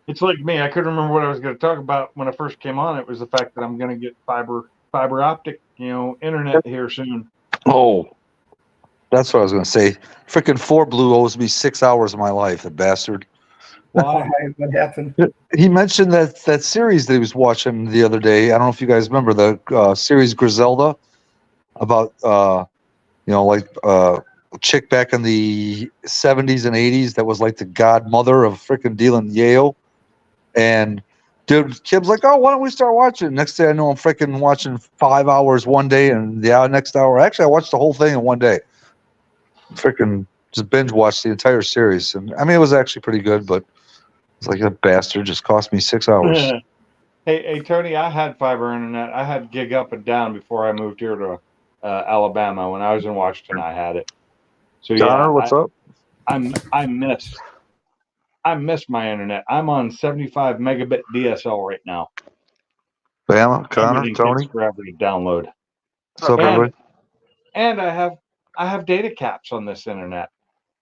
It's like me. I couldn't remember what I was going to talk about when I first came on. It was the fact that I'm going to get fiber optic, internet here soon. Oh, that's what I was gonna say. Freaking 4Blue owes me 6 hours of my life, the bastard. Why? What happened? He mentioned that series that he was watching the other day. I don't know if you guys remember the series Griselda about a chick back in the 70s and 80s that was like the godmother of freaking Dylan Yale. And dude, Kib's like, oh, why don't we start watching? Next day I know I'm freaking watching 5 hours one day, and the next hour. Actually, I watched the whole thing in one day. Freaking just binge watched the entire series. And I mean, it was actually pretty good, but it's like that bastard just cost me 6 hours. Hey, Tony, I had fiber internet. I had gig up and down before I moved here to Alabama. When I was in Washington, I had it. So Connor, what's up? I miss my internet. I'm on 75 megabit DSL right now. Bama, Connor, Everything Tony. takes forever to download. What's up, everybody? And I have data caps on this internet.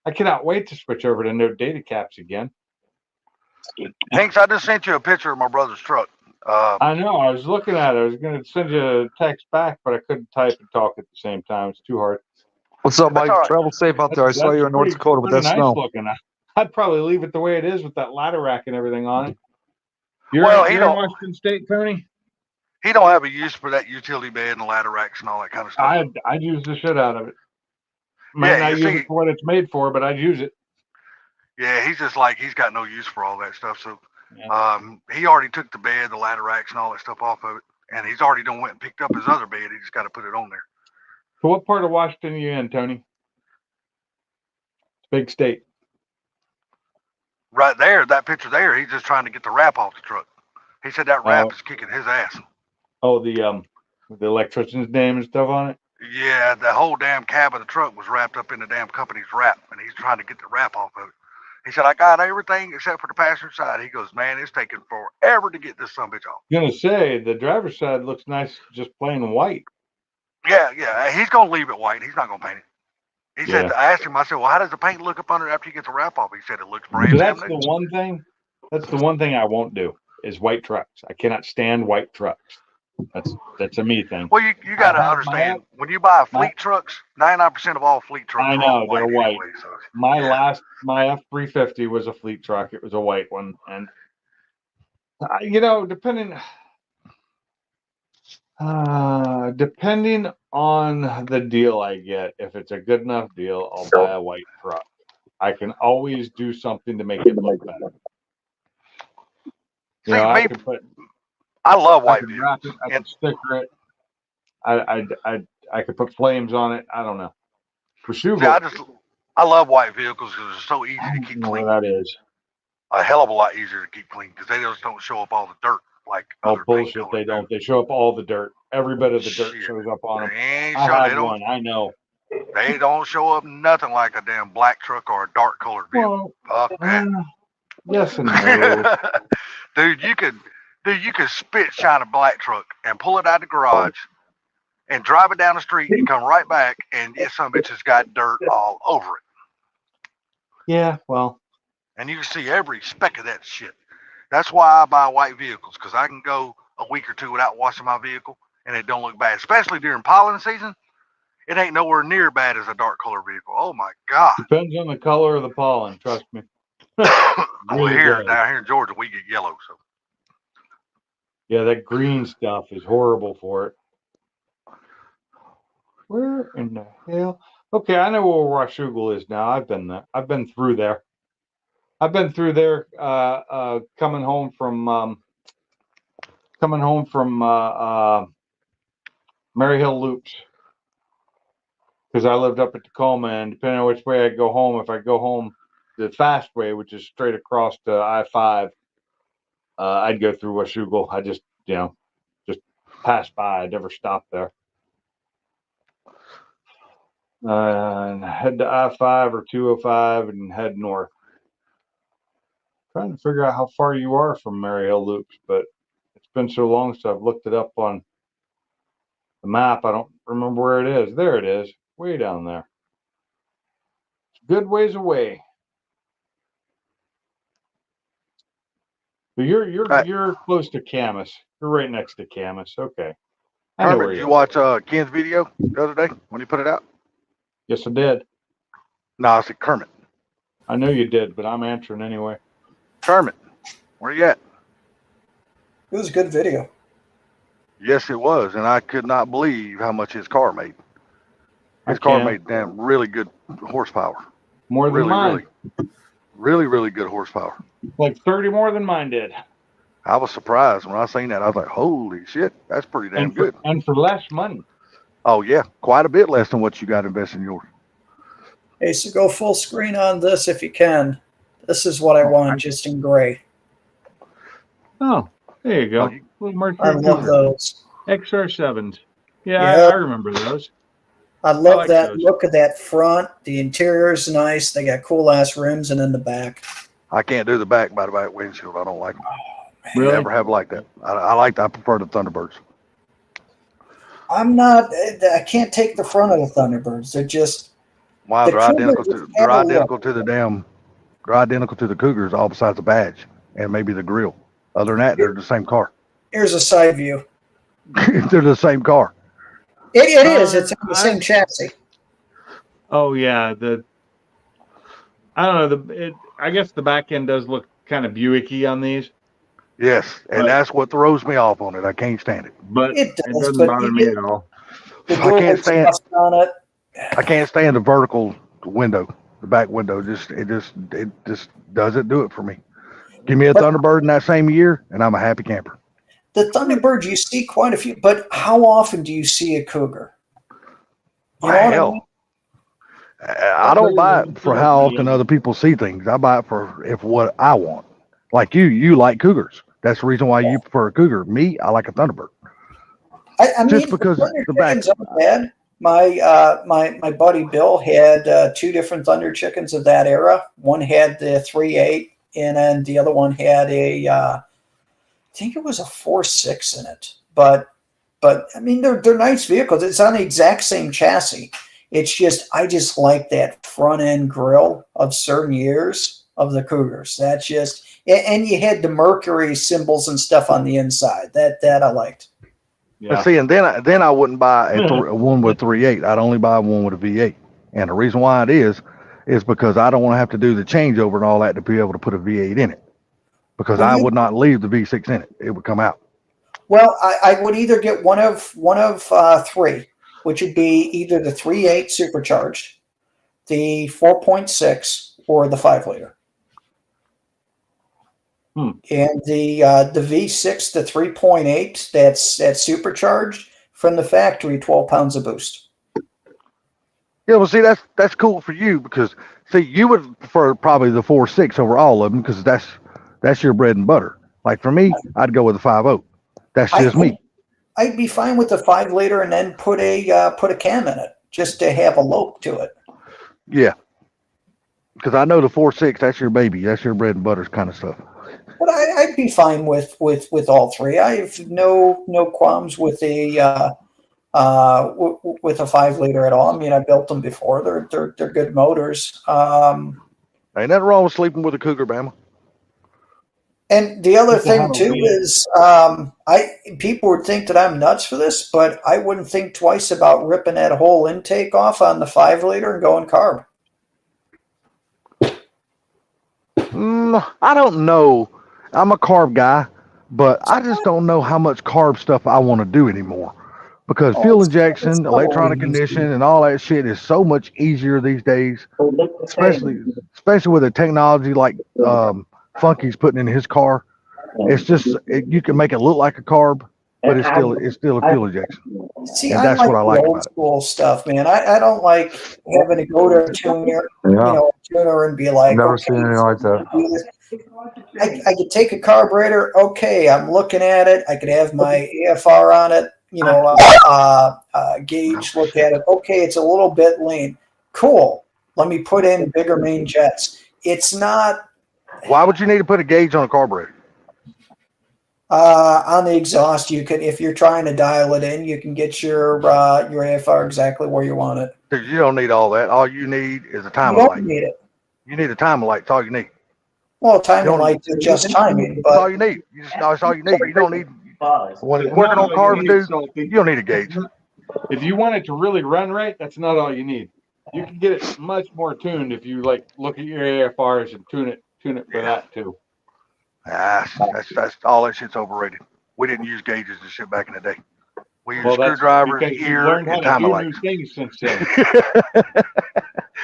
I cannot wait to switch over to no data caps again. Hanks, I just sent you a picture of my brother's truck. I know. I was looking at it. I was going to send you a text back, but I couldn't type and talk at the same time. It's too hard. What's up, Mike? Right. Travel safe out there. I saw you in North Dakota with that nice snow. Looking. I'd probably leave it the way it is with that ladder rack and everything on it. You're in Washington State, Tony? He don't have a use for that utility bed and the ladder racks and all that kind of stuff. I'd use the shit out of it. Might not use it for what it's made for, but I'd use it. Yeah, he's just like, he's got no use for all that stuff. So he already took the bed, the ladder racks and all that stuff off of it. And he's already went and picked up his other bed. He just got to put it on there. So what part of Washington are you in, Tony? It's a big state. Right there, that picture there, he's just trying to get the wrap off the truck. He said that wrap is kicking his ass. Oh, the electrician's name and stuff on it? Yeah, the whole damn cab of the truck was wrapped up in the damn company's wrap, and he's trying to get the wrap off of it. He said, I got everything except for the passenger side. He goes, man, it's taking forever to get this sumbitch off. I'm going to say, the driver's side looks nice just plain white. Yeah, he's going to leave it white. He's not going to paint it. He said, I asked him, I said, well, how does the paint look up under after you get the wrap off? He said, it looks brand new. That's the one thing I won't do is white trucks. I cannot stand white trucks. That's a me thing. Well, you got to understand, when you buy fleet trucks, 99% of all fleet trucks are white. They're white. Anyway, so, my F-350 was a fleet truck. It was a white one. And, depending on the deal I get, if it's a good enough deal, I'll buy a white truck. I can always do something to make it look better. I love white vehicles. I can sticker it. I could put flames on it. I don't know. I love white vehicles because they're so easy to keep clean. That is a hell of a lot easier to keep clean because they just don't show up all the dirt like other bullshit. They don't. They show up all the dirt. Every bit of the dirt shows up on them. I know. They don't show up nothing like a damn black truck or a dark colored vehicle. Yes and no. Dude, you could spit shine a black truck and pull it out of the garage and drive it down the street and come right back and some bitch has got dirt all over it. Yeah, well. And you can see every speck of that shit. That's why I buy white vehicles, because I can go a week or two without washing my vehicle and it don't look bad. Especially during pollen season, it ain't nowhere near bad as a dark color vehicle. Oh my God. Depends on the color of the pollen, trust me. Down here in Georgia, we get yellow. So. Yeah, that green stuff is horrible for it. Where in the hell? Okay, I know where Washougal is now. I've been there. I've been through there. Coming home from coming home from Mary Hill Loops because I lived up at Tacoma, and depending on which way I go home, if I go home the fast way, which is straight across to I-5, I'd go through Washougal. I just pass by. I'd never stop there. And head to I-5 or 205 and head north. Trying to figure out how far you are from Mary Hill Loops, but it's been so long since I've looked it up on the map. I don't remember where it is. There it is, way down there. It's a good ways away. But you're close to Camas. You're right next to Camas. Okay. I know Kermit, where did you you watch Ken's video the other day when he put it out? Yes, I did. No, I said Kermit. I know you did, but I'm answering anyway. Kermit, where you at? It was a good video. Yes, it was, and I could not believe how much his car made. His car made damn really good horsepower. More than mine. Really good horsepower. Like 30 more than mine did. I was surprised when I seen that. I was like, holy shit, that's pretty damn good. And for less money. Oh, yeah, quite a bit less than what you got invested in yours. Hey, so go full screen on this if you can. This is what I want, just in gray. Oh, there you go. Oh, Little Mercury I love Cougar. those. XR7s. Yeah, Yep. I remember those. I love like that those. look of that front. The interior is nice. They got cool ass rims, and then the back. I can't do the back by the back windshield. I don't like them. Really? Never have liked that. I prefer the Thunderbirds. I'm not. I can't take the front of the Thunderbirds. They're just. Wow, The they're Cougars identical to just they're have a identical to the damn. They're identical to the Cougars, all besides the badge and maybe the grill. Other than that, they're the same car. Here's a side view. They're the same car. It is. It's on the same chassis. Oh yeah, I don't know. I guess the back end does look kind of Buick-y on these, Yes, and Right. that's what throws me off on it. I can't stand it. but It it does, doesn't but bother you me get- at all. The I can't dual stand- exhaust on it. I can't stand the vertical window, the back window. It just doesn't do it for me. Give me a But- Thunderbird in that same year, and I'm a happy camper. The Thunderbird, you see quite a few, but how often do you see a Cougar? You know what I Hell, mean? I don't buy it for how often other people see things. I buy it for what I want. Like you like Cougars. That's the reason why you prefer a Cougar. Me, I like a Thunderbird. I mean, Just because Thunder the back- chickens aren't bad. My buddy Bill had two different Thunder chickens of that era. One had the 3.8, and then the other one had I think it was a 4.6 in it. But I mean, they're nice vehicles. It's on the exact same chassis. It's just I just like that front end grille of certain years of the Cougars. That's just, and you had the Mercury symbols and stuff on the inside. That I liked. Yeah. And see, and then I wouldn't buy a one with 3.8. I'd only buy one with a V8. And the reason why it is because I don't want to have to do the changeover and all that to be able to put a V8 in it. Because I would not leave the V6 in it. It would come out. Well, I would either get one of three, which would be either the 3.8 supercharged, the 4.6, or the 5-liter. And the V6, the 3.8, that's supercharged from the factory, 12 pounds of boost. Yeah, well, see, that's cool for you because, see, you would prefer probably the 4.6 over all of them because that's your bread and butter. Like for me, I'd go with the 5.0. That's just me. I'd be fine with the 5-liter and then put a cam in it just to have a lope to it. Yeah. Because I know the 4.6, that's your baby. That's your bread and butter kind of stuff. But I'd be fine with all three. I have no qualms with a 5-liter at all. I mean, I built them before. They're good motors. Ain't nothing wrong with sleeping with a Cougar, Bama. And the other It's a thing Halloween. too is, people would think that I'm nuts for this, but I wouldn't think twice about ripping that whole intake off on the 5-liter and going carb. I don't know. I'm a carb guy, but I just don't know how much carb stuff I want to do anymore. Because fuel it's injection, so electronic easy. conditioning, and all that shit is so much easier these days. Especially with the technology like Funky's putting in his car. It's just you can make it look like a carb, but it's still a fuel injection. See, And I that's like what I the like old about it. school stuff, man. I don't like having to go to a tuner, Yeah. tuner and be like, Never okay, seen anything like that. do this. I could take a carburetor. Okay, I'm looking at it. I could have my AFR on it, gauge, look at it. Okay, it's a little bit lean. Cool. Let me put in bigger main jets. It's not Why would you need to put a gauge on a carburetor? on the exhaust. You can, if you're trying to dial it in, you can get your AFR exactly where you want it. Because you don't need all that. All you need is a You timing don't light. need it. You need a timing light. That's all you need. Well, timing You don't- lights are just timing, That's all but you need. That's all you need. You don't need. When it's It's working not on all you carbs, need, dude, Salty. you don't need a gauge. If you want it to really run right, that's not all you need. You can get it much more tuned if you like look at your AFRs and tune it for that too. That's all that shit's overrated. We didn't use gauges and shit back in the day. We used Well, that's screwdrivers, because you've ear, learned how and to timing do lights. new things since then.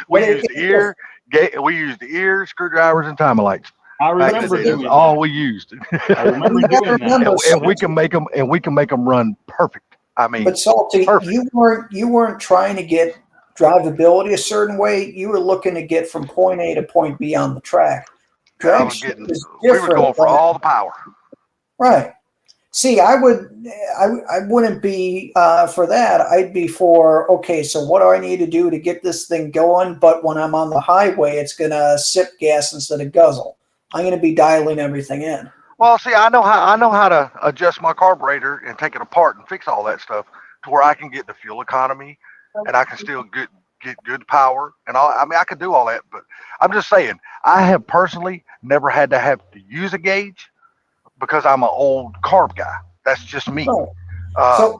We used the ear, we used the ear, screwdrivers, and timing lights. I Back in the remember day, doing that's all that. we used. I remember doing that. and we can make them run perfect. I mean, But Salty, perfect. you weren't trying to get drivability a certain way. You were looking to get from point A to point B on the track. I Drag was strip getting, is we were different. going for all the power. Right. See, I wouldn't be for that. I'd be for, okay, so what do I need to do to get this thing going? But when I'm on the highway, it's going to sip gas instead of guzzle. I'm going to be dialing everything in. Well, see, I know how to adjust my carburetor and take it apart and fix all that stuff to where I can get the fuel economy and I can still get good power and all. I mean, I could do all that, but I'm just saying, I have personally never had to have to use a gauge because I'm an old carb guy. That's just me. Right.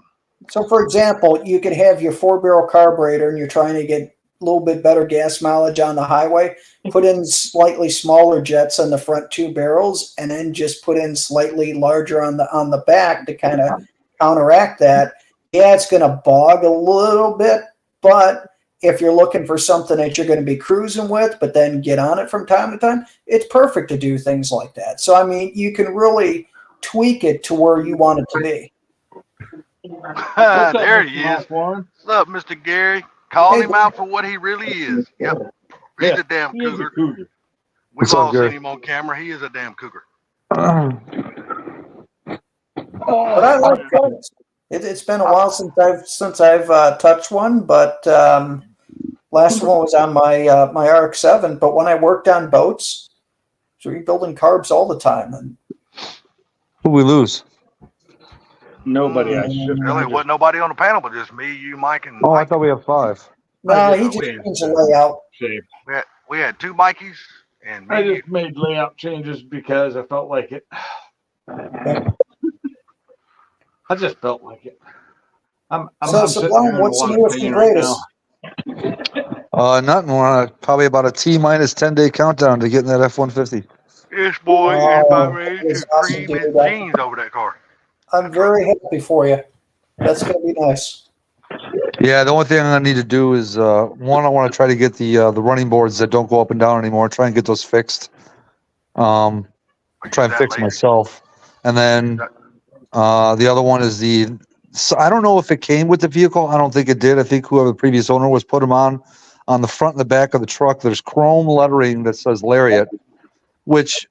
So for example, you could have your 4-barrel carburetor and you're trying to get a little bit better gas mileage on the highway, put in slightly smaller jets on the front 2 barrels, and then just put in slightly larger on the back to kind of counteract that. Yeah, it's going to bog a little bit, but if you're looking for something that you're going to be cruising with, but then get on it from time to time, it's perfect to do things like that. So, I mean, you can really tweak it to where you want it to be. There he is. Warren? What's up, Mr. Gary? Calling Hey, him out for what he really is. Yep. He's a damn He is a cougar. cougar. We've What's up, all Gary? seen him on camera. He is a damn cougar. But I like boats. It's been a while since I've touched one, but last one was on my my RX-7. But when I worked on boats, I was rebuilding carbs all the time. And Who we lose? Nobody. I should Really, wasn't nobody on the panel but just me, you, Mike, and Oh, I Mike. thought we have 5. no, he just changed the layout. We had 2 Mikeys and I me. just made layout changes because I felt like it. I just felt like it. I'm So, sitting Sublime, here in what's the a lot of newest pain and right greatest? now. Nothing. We're on probably about a T-minus 10-day countdown to getting that F-150. This boy Oh, is about ready it's to awesome, cream his dude. jeans over that car. I'm very happy for you. That's going to be nice. Yeah, the only thing I'm gonna need to do is one, I want to try to get the running boards that don't go up and down anymore. Try and get those fixed. Try and That fix later. myself, and then the other one is So I don't know if it came with the vehicle. I don't think it did. I think whoever the previous owner was put them on the front and the back of the truck. There's chrome lettering that says Lariat, which,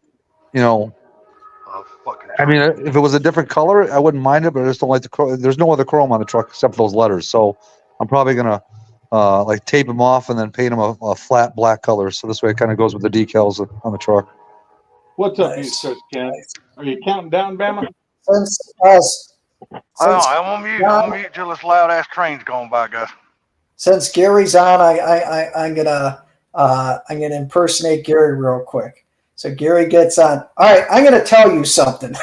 Fucking I mean, if it was a different color, I wouldn't mind it, but I just don't like the chrome. There's no other chrome on the truck except for those letters. So I'm probably going to like tape them off and then paint them a flat black color. So this way it kind of goes with the decals on the truck. What's up, Nice. East Coast Ken? Are you counting down, Bama? I'm on mute. I'm on mute till this loud ass train's going by, guys. Since Gary's on, I'm gonna impersonate Gary real quick. So Gary gets on. All right, I'm gonna tell you something.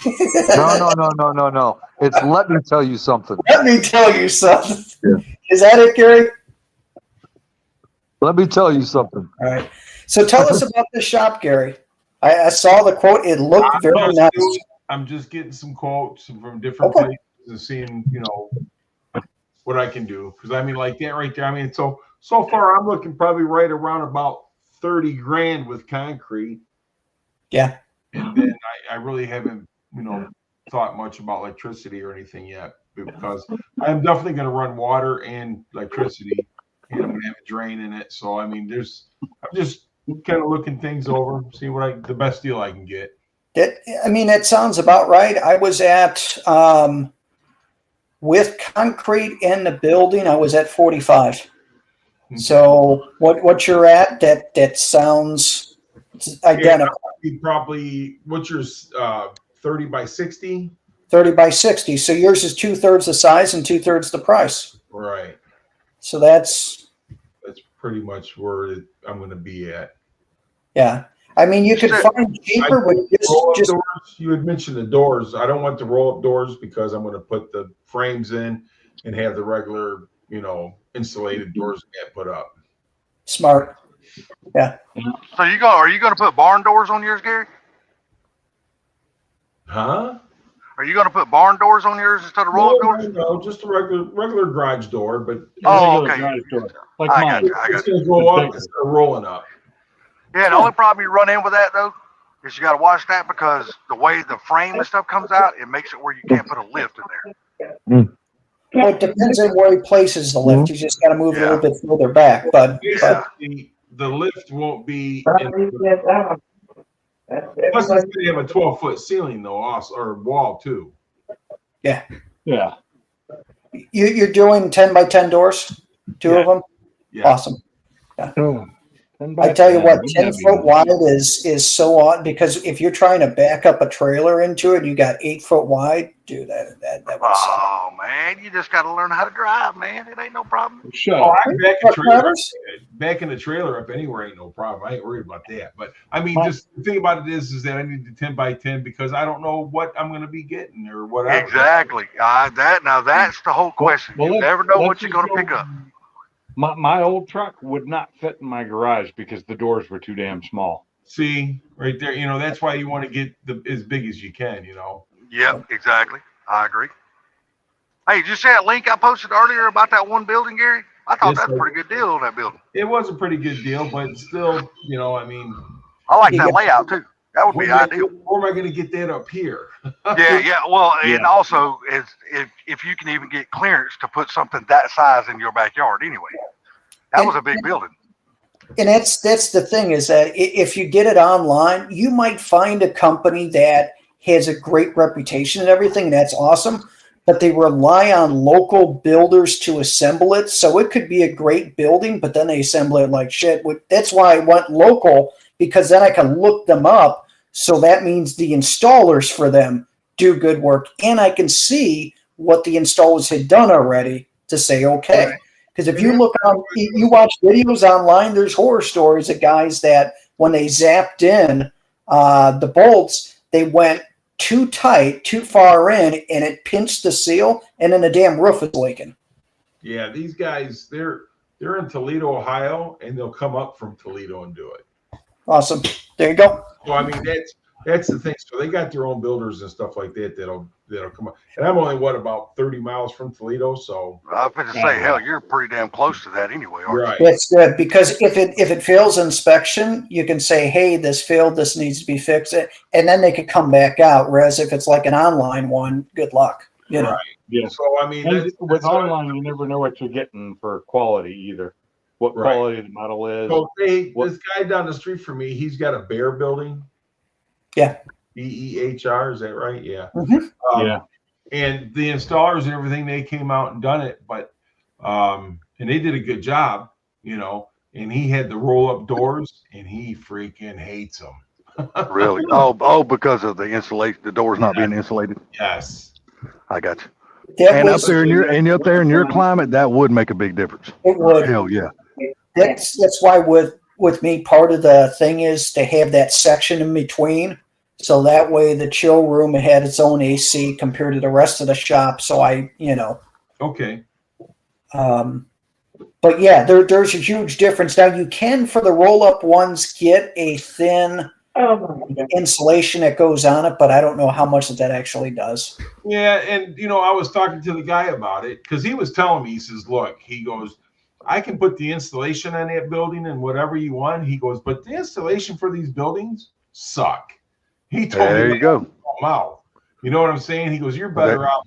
No. It's let me tell you something. Let me tell you something. Yeah. Is that it, Gary? Let me tell you something. All right. So tell us about the shop, Gary. I saw the quote. It looked very nice. I'm just getting some quotes from different Okay. places and seeing, what I can do. Because I mean, like that right there. I mean, so far I'm looking probably right around about 30 grand with concrete. Yeah. And then I really haven't, thought much about electricity or anything yet, because I'm definitely going to run water and electricity, and I'm going to have a drain in it. So, I mean, I'm just kind of looking things over, see the best deal I can get. That sounds about right. I was at, with concrete in the building, I was at 45. So what you're at, that sounds identical. Probably, what's yours, 30 by 60? 30 by 60. So yours is 2/3 the size and 2/3 the price. Right. So that's pretty much where I'm going to be at. Yeah. I mean, you could find cheaper with just doors. You had mentioned the doors. I don't want the roll-up doors because I'm going to put the frames in and have the regular, insulated doors get put up. Smart. Yeah. So are you going to put barn doors on yours, Gary? Huh? Are you going to put barn doors on yours instead of roll-up doors? No, just a regular garage door, but okay. Like I mine. got it's you. going to go up instead of rolling up. Yeah, the only problem you run in with that though is you got to watch that, because the way the frame and stuff comes out, it makes it where you can't put a lift in there. Well, it depends on where he places the lift. You just got to move it a little bit further back. But The lift won't be. Plus, it's going to have a 12-foot ceiling though, also, or wall too. Yeah. You're doing 10 by 10 doors, two of them. Yeah. Awesome. Yeah. I tell you what, 10 foot wide is so odd, because if you're trying to back up a trailer into it, you got 8 foot wide. Dude, that would suck. Oh man, you just got to learn how to drive, man. It ain't no problem. I'm backing the trailer up anywhere ain't no problem. I ain't worried about that. But I mean, just the thing about it is that I need the 10 by 10 because I don't know what I'm going to be getting or whatever. Exactly. That's the whole question. You never know what you're going to pick up. My old truck would not fit in my garage because the doors were too damn small. See, right there, that's why you want to get as big as you can, Yep, exactly. I agree. Hey, did you see that link I posted earlier about that one building, Gary? I thought that was a pretty good deal on that building. It was a pretty good deal, but still, I mean. I like that layout too. That would be ideal. Where am I going to get that up here? Yeah. Well, and also, if you can even get clearance to put something that size in your backyard anyway. That was a big building. And that's the thing, is that if you get it online, you might find a company that has a great reputation and everything. That's awesome. But they rely on local builders to assemble it. So it could be a great building, but then they assemble it like shit. That's why I went local, because then I can look them up. So that means the installers for them do good work. And I can see what the installers had done already to say, okay. Because if you look on, you watch videos online, there's horror stories of guys that when they zapped in the bolts, they went too tight, too far in, and it pinched the seal, and then the damn roof is leaking. Yeah, these guys, they're in Toledo, Ohio, and they'll come up from Toledo and do it. Awesome. There you go. Well, I mean, that's the thing. So they got their own builders and stuff like that that'll come up. And I'm only about 30 miles from Toledo, so I was going to say, hell, you're pretty damn close to that anyway, aren't you? right. That's good, because if it fails inspection, you can say, hey, this failed, this needs to be fixed, and then they could come back out. Whereas if it's like an online one, good luck. Right. Yeah. So I mean, with online, you never know what you're getting for quality either. What quality the model is. So this guy down the street from me, he's got a Behr building. Yeah. BEHR, is that right? Yeah. Mm-hmm. Yeah. And the installers and everything, they came out and done it, but and they did a good job, and he had the roll-up doors, and he freaking hates them. Really? Oh, because of the insulation, the doors not being insulated. Yes. I got you. And up there in your climate, that would make a big difference. It would. Hell yeah. That's why with me, part of the thing is to have that section in between. So that way the chill room had its own AC compared to the rest of the shop. So Okay. But yeah, there's a huge difference. Now you can, for the roll-up ones, get a thin insulation that goes on it, but I don't know how much that actually does. Yeah, and I was talking to the guy about it because he was telling me, he says, look, he goes, I can put the installation on that building and whatever you want. He goes, but the installation for these buildings suck. He told There me you go. mouth. You know what I'm saying? He goes, you're better out,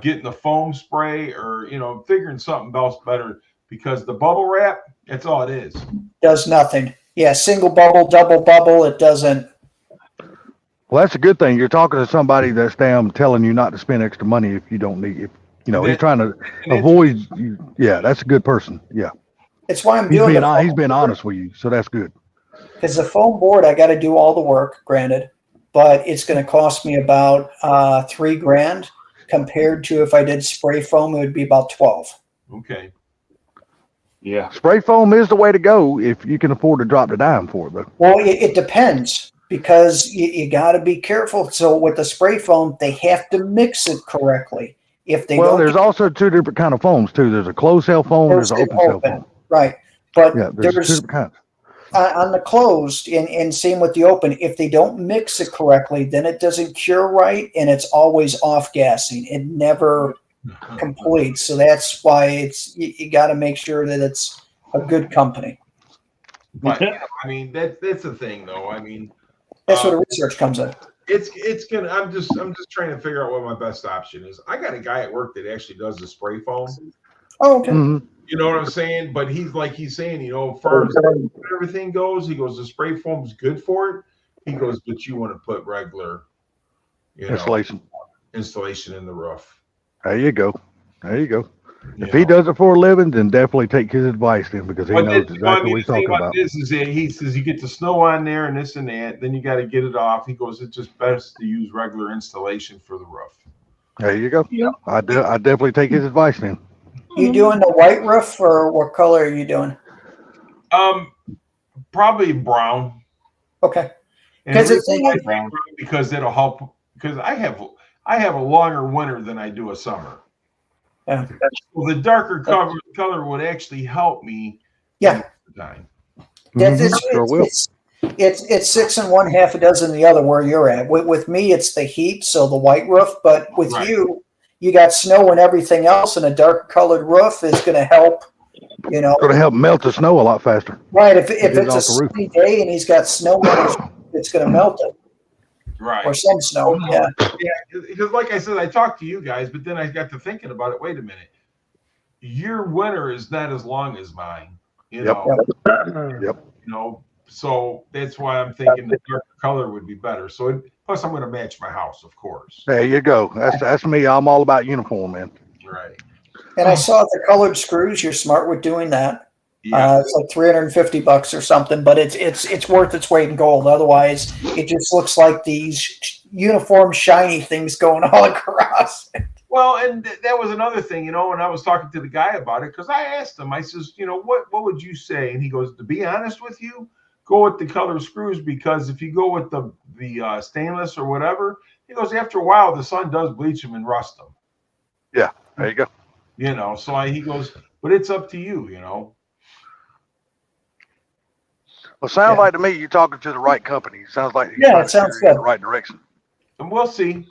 getting the foam spray or, figuring something else better because the bubble wrap, that's all it is. Does nothing. Yeah, single bubble, double bubble, it doesn't. Well, that's a good thing. You're talking to somebody that's damn telling you not to spend extra money if you don't need it. He's trying to avoid. Yeah, that's a good person. Yeah, It's why I'm he's doing been honest with you, so that's good. because the foam board, I got to do all the work, granted, but it's going to cost me about $3,000 compared to if I did spray foam, it would be about 12. Okay. Yeah. Spray foam is the way to go if you can afford to drop the dime for it, though. Well, it depends because you got to be careful. So with the spray foam, they have to mix it correctly. If they Well, don't, there's also two different kind of foams too. There's a closed cell foam, there's an open cell foam. right? But Yeah, there's two there's different kinds. on the closed and same with the open. If they don't mix it correctly, then it doesn't cure right, and it's always off gassing. It never completes. So that's why you got to make sure that it's a good company. But I mean, that's the thing, though. I mean, That's where the research comes in. it's gonna. I'm just trying to figure out what my best option is. I got a guy at work that actually does the spray foam. Oh, okay. Mhm. You know what I'm saying? But he's saying, far as everything goes, he goes, the spray foam's good for it. He goes, but you want to put regular, Installation. installation in the roof. There you go. There you go. You If he know? does it for a living, then definitely take his advice then because he But knows then, exactly what he's the thing talking about. this is that he says you get the snow on there and this and that, then you got to get it off. He goes, it's just best to use regular installation for the roof. There you go. Yeah. I definitely take his advice then. You doing the white roof or what color are you doing? Probably brown. Okay. And 'Cause the it's reason I like- say brown because it'll help because I have a longer winter than I do a summer. Yeah. Well, the darker color would actually help me. Yeah. Time. That's Mhm, sure will. it's 6 and 1, half a dozen the other where you're at. With me, it's the heat, so the white roof. But with Right. you got snow and everything else, and a dark colored roof is going to help. Going to help melt the snow a lot faster. Right? If Get it it's a off the roof. sunny day and he's got snow on his, it's going to melt it Right. or some snow. Yeah. Yeah, because like I said, I talked to you guys, but then I got to thinking about it. Wait a minute, your winter is not as long as mine. Yep. So that's why I'm thinking the darker color would be better. So plus, I'm going to match my house, of course. There you go. That's me. I'm all about uniform, man. Right. And I saw the colored screws. You're smart with doing that. Yeah. It's like $350 or something, but it's worth its weight in gold. Otherwise, it just looks like these uniform shiny things going all across. Well, and that was another thing, when I was talking to the guy about it, because I asked him, I says, what would you say? And he goes, to be honest with you, go with the color screws, because if you go with the stainless or whatever, he goes, after a while, the sun does bleach them and rust them. Yeah, there you go. So he goes, but it's up to you, Well, sounds Yeah. like to me you're talking to the right company. It sounds like Yeah, it sounds you're in good. the right direction. And we'll see.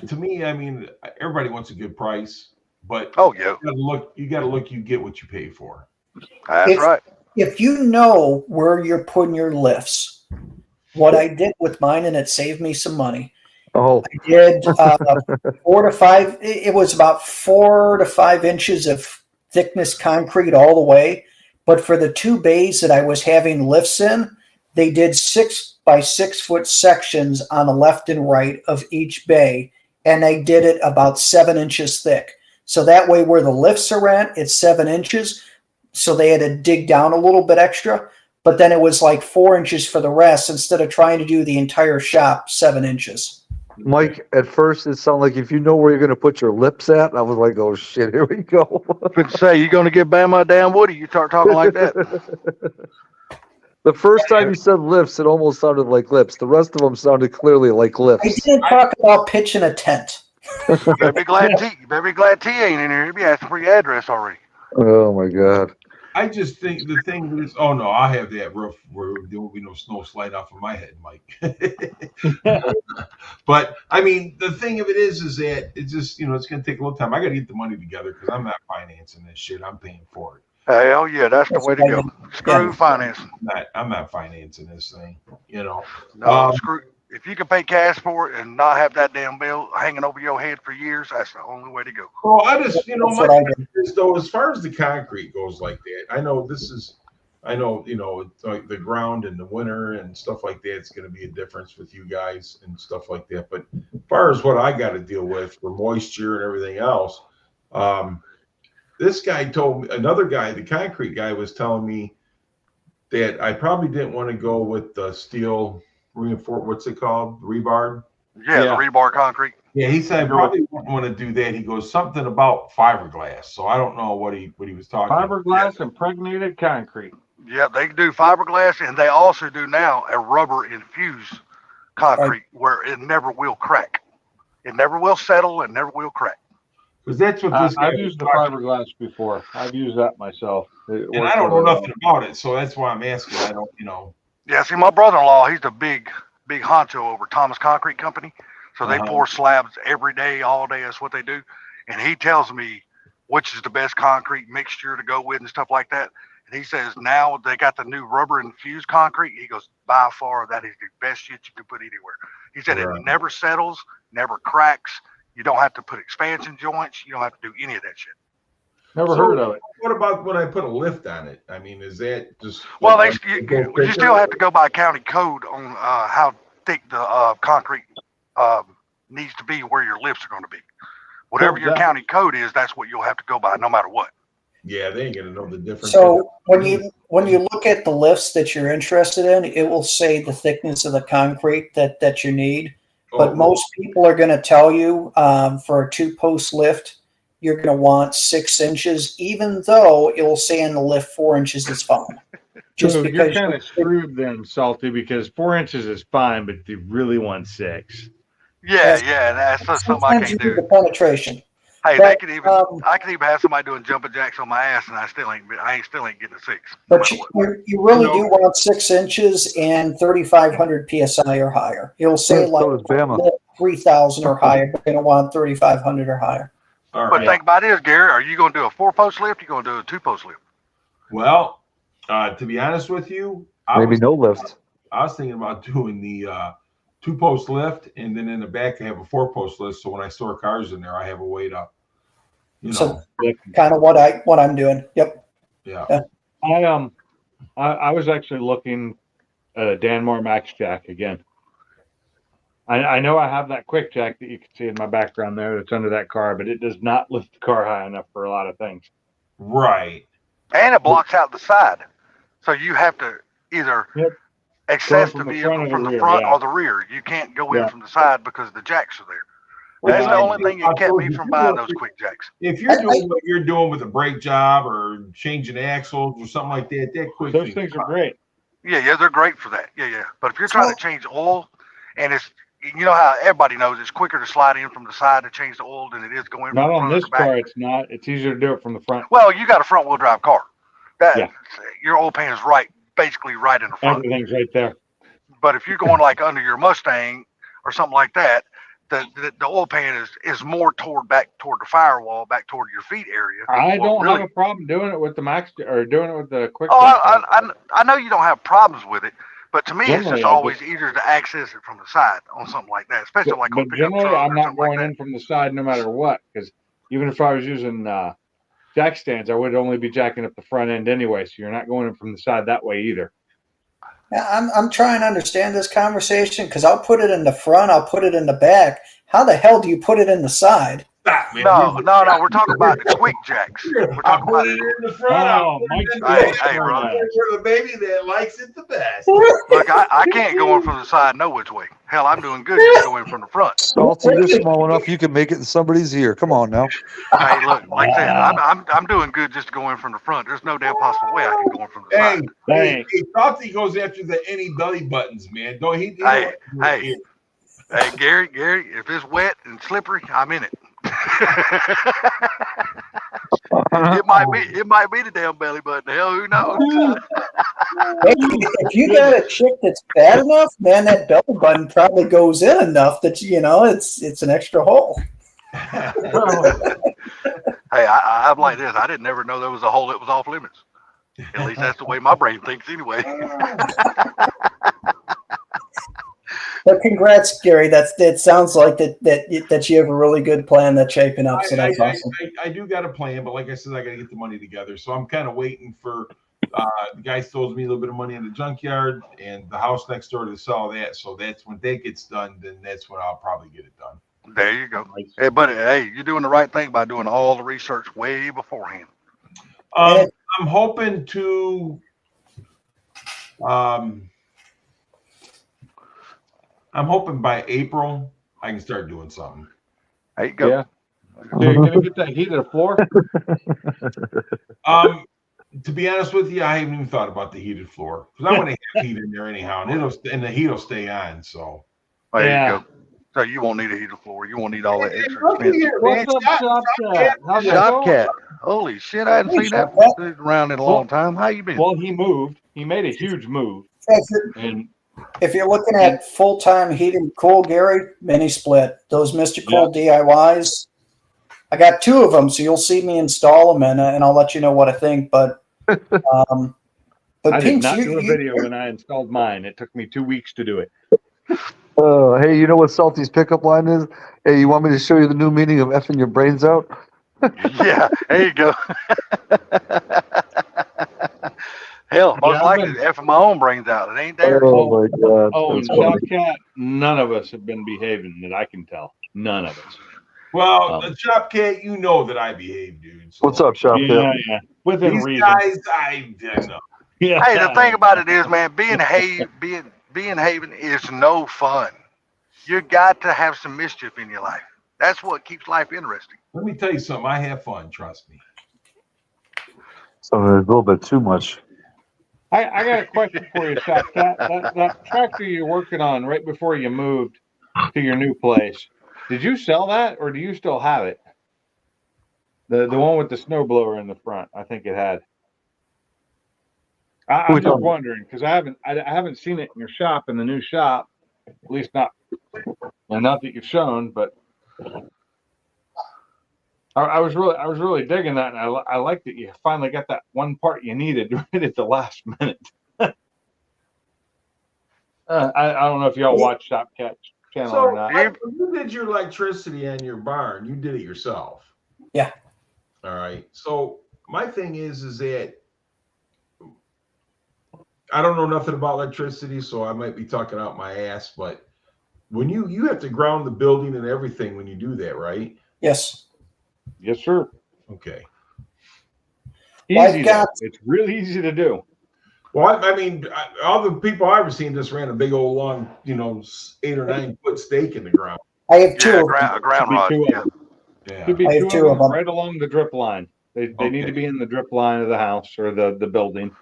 To me, everybody wants a good price, but Oh yeah, you got to look. You get what you pay for. that's If- right. If you know where you're putting your lifts, what I did with mine, and it saved me some money. Oh, I did 4 to 5. It was about 4 to 5 inches of thickness concrete all the way. But for the 2 bays that I was having lifts in, they did 6 by 6 foot sections on the left and right of each bay. And they did it about 7 inches thick. So that way where the lifts are at, it's 7 inches. So they had to dig down a little bit extra. But then it was like 4 inches for the rest instead of trying to do the entire shop 7 inches. Mike, at first it sounded like if you know where you're going to put your lips at, I was like, oh shit, here we go. Could say you're going to get Bama damn Woody. You start talking like that. The first time you said lips, it almost sounded like lips. The rest of them sounded clearly like I lips. didn't talk about pitching a tent. You better be glad T ain't in here. He'll be asking for your address already. Oh my god. I just think the thing is, oh no, I have that roof where there will be no snow slide off of my head, Mike. But the thing of it is that it's just, it's going to take a little time. I got to get the money together because I'm not financing this shit. I'm paying for it. Hell yeah, that's the That's way to what I go. did. Screw Yeah. financing. I'm not financing this thing. You know. No, screw. If you can pay cash for it and not have that damn bill hanging over your head for years, that's the only way to go. Well, I just, you know, That's my what I thing is, though, as far as the concrete goes like that, I know, you know, it's like the ground in the winter and stuff like that, it's going to be a difference with you guys and stuff like that. But as far as what I got to deal with for moisture and everything else, this guy told me, another guy, the concrete guy was telling me that I probably didn't want to go with the steel reinforced, what's it called? Rebar? Yeah, Yeah. the rebar concrete. Yeah, he said I probably wouldn't want to do that. He goes something about fiberglass. So I don't know what he was talking about. Fiberglass impregnated concrete. Yeah, they do fiberglass, and they also do now a rubber infused concrete where it never will crack. It never will settle. It never will crack. Because that's what this guy I've was used the talking fiberglass before. I've used that myself. and I don't know nothing about it, so that's why I'm asking. I don't, you know. Yeah, see, my brother-in-law, he's the big honcho over Thomas Concrete Company. So they pour slabs every day, all day. That's what they do. And he tells me which is the best concrete mixture to go with and stuff like that. And he says now they got the new rubber infused concrete. He goes, by far, that is the best shit you can put anywhere. He said Right. it never settles, never cracks. You don't have to put expansion joints. You don't have to do any of that shit. Never heard of it. What about when I put a lift on it? I mean, is that just Well, like, you still have to go by county code on how thick the concrete needs to be where your lifts are going to be. Whatever your county code is, that's what you'll have to go by, no matter what. Yeah, they ain't gonna know the difference. So when you look at the lifts that you're interested in, it will say the thickness of the concrete that you need. But most people are going to tell you for a 2-post lift, you're going to want 6 inches, even though it will say in the lift 4 inches is fine. Just So because you're kind of screwed then, Salty, because 4 inches is fine, but you really want 6. Yeah, that's something I can't do. The penetration. Hey, But, I can even have somebody doing jumping jacks on my ass, and I still ain't getting a 6. But you really do want 6 inches and 3,500 psi or higher. It'll say So like does Bama. 3,000 or higher, but you're going to want 3,500 or higher. All right. But think about this, Gary. Are you going to do a 4-post lift? Or you going to do a 2-post lift? Well, to be honest with you, I Maybe no lift. was thinking about doing the 2-post lift, and then in the back I have a 4-post lift. So when I store cars in there, I have a way to, you know. So kind of what I'm doing. Yep. Yeah. I was actually looking at a Danmore Max Jack again. I know I have that quick jack that you can see in my background there that's under that car, but it does not lift the car high enough for a lot of things. Right. And it blocks out the side, so you have to either access the vehicle from the front or the rear. You can't go in from the side because the jacks are there. That's the only thing that kept me from buying those quick jacks. If you're doing what you're doing with a brake job or changing axles or something like that, that quick Those things are great. Yeah, they're great for that. Yeah. But if you're trying to change oil, and it's, you know how everybody knows it's quicker to slide in from the side to change the oil than it is going Not from the on front this or the back. car, it's not. It's easier to do it from the front. Well, you got a front wheel drive car. Your oil pan is basically right in the front. Everything's right there. But if you're going like under your Mustang or something like that, the oil pan is more back toward the firewall, back toward your feet area. I don't have a problem doing it with the Max or doing it with the quick. I know you don't have problems with it, but to me, it's Generally, just always easier to access it from the side on something like that, especially like on a But pickup generally, truck I'm or not something like going that. in from the side no matter what, because even if I was using jack stands, I would only be jacking up the front end anyway. So you're not going in from the side that way either. Yeah, I'm trying to understand this conversation because I'll put it in the front, I'll put it in the back. How the hell do you put it in the side? Stop, man. No, we're talking about the quick jacks. We're I talking put about it in the front. Oh, Mike's Hey, bro. For the baby that likes it the best. Look, I can't go in from the side no which way. Hell, I'm doing good just going from the front. Salty, you're small enough you can make it in somebody's ear. Come on now. Hey, look, like I said, I'm doing good just going from the front. There's no damn possible way I can go in from the side. Hey, Salty goes after the any belly buttons, man. Don't he? Hey, Gary, if it's wet and slippery, I'm in it. It might be the damn belly button. Hell, who knows? Hey, if you got a chick that's bad enough, man, that belly button probably goes in enough that it's an extra hole. Hey, Hey, I'm like this. I didn't never know there was a hole that was off limits. At least that's the way my brain thinks anyway. But congrats, Gary. It sounds like that you have a really good plan that's shaping up. So that's awesome. I do got a plan, but like I said, I got to get the money together. So I'm kind of waiting for the guy throws me a little bit of money in the junkyard and the house next door to sell that. So that's when that gets done. Then that's when I'll probably get it done. There you go. Hey, buddy. Hey, you're doing the right thing by doing all the research way beforehand. I'm hoping to. I'm hoping by April I can start doing something. There you go. Yeah. You're gonna get that heated floor? To be honest with you, I haven't even thought about the heated floor because I want to have heat in there anyhow, and the heat will stay on. So There Yeah. you go. So you won't need a heated floor. You won't need all that extra Look expense. here, man. What's up, Shop Cat? How's it Shop going? Cat. Holy shit, I hadn't Hey, seen that Shop dude around in a long time. How you been? Well, he moved. He made a huge move, and If you're looking at full-time heat and cool, Gary, mini split, those Mr. Cool DIYs, I got 2 of them, so you'll see me install them, and I'll let you know what I think. But I did Pinks, not do a video when I installed mine. It took me 2 weeks to do it. Hey, you know what Salty's pickup line is? Hey, you want me to show you the new meaning of effing your brains out? Yeah, there you go. Hell, most Yeah, I've likely been- effing my own brains out. It ain't there. Oh my god. Oh, and That's Shop funny. Cat, none of us have been behaving that I can tell. None of us. well, the Shop Cat, you know that I behave, dude. So What's up, Shop Cat? Yeah. Within These reason. guys, I know. Yeah. Hey, the thing about it is, man, being Haven is no fun. You got to have some mischief in your life. That's what keeps life interesting. Let me tell you something. I have fun. Trust me. So there's a little bit too much. I got a question for you, Shop Cat. That tractor you're working on right before you moved to your new place, did you sell that or do you still have it? The one with the snowblower in the front, I think it had. I'm Which just one? wondering because I haven't seen it in your shop, in the new shop, at least not, well, not that you've shown, but I was really digging that, and I like that you finally got that one part you needed right at the last minute. I don't know if y'all watch Shop Cat channel or So not. when you did your electricity on your barn, you did it yourself. Yeah. All right. So my thing is that I don't know nothing about electricity, so I might be talking out my ass, but when you have to ground the building and everything when you do that, right? yes. Yes, sir. Okay. Easy. It's really easy to do. Well, I mean, all the people I've ever seen just ran a big old long, 8 or 9 foot stake in the ground. I have 2 Yeah, of them. a ground rod. Two of Yeah. them. Yeah. Could be I have 2 two of of them them. right along the drip line. They need to Okay. be in the drip line of the house or the building.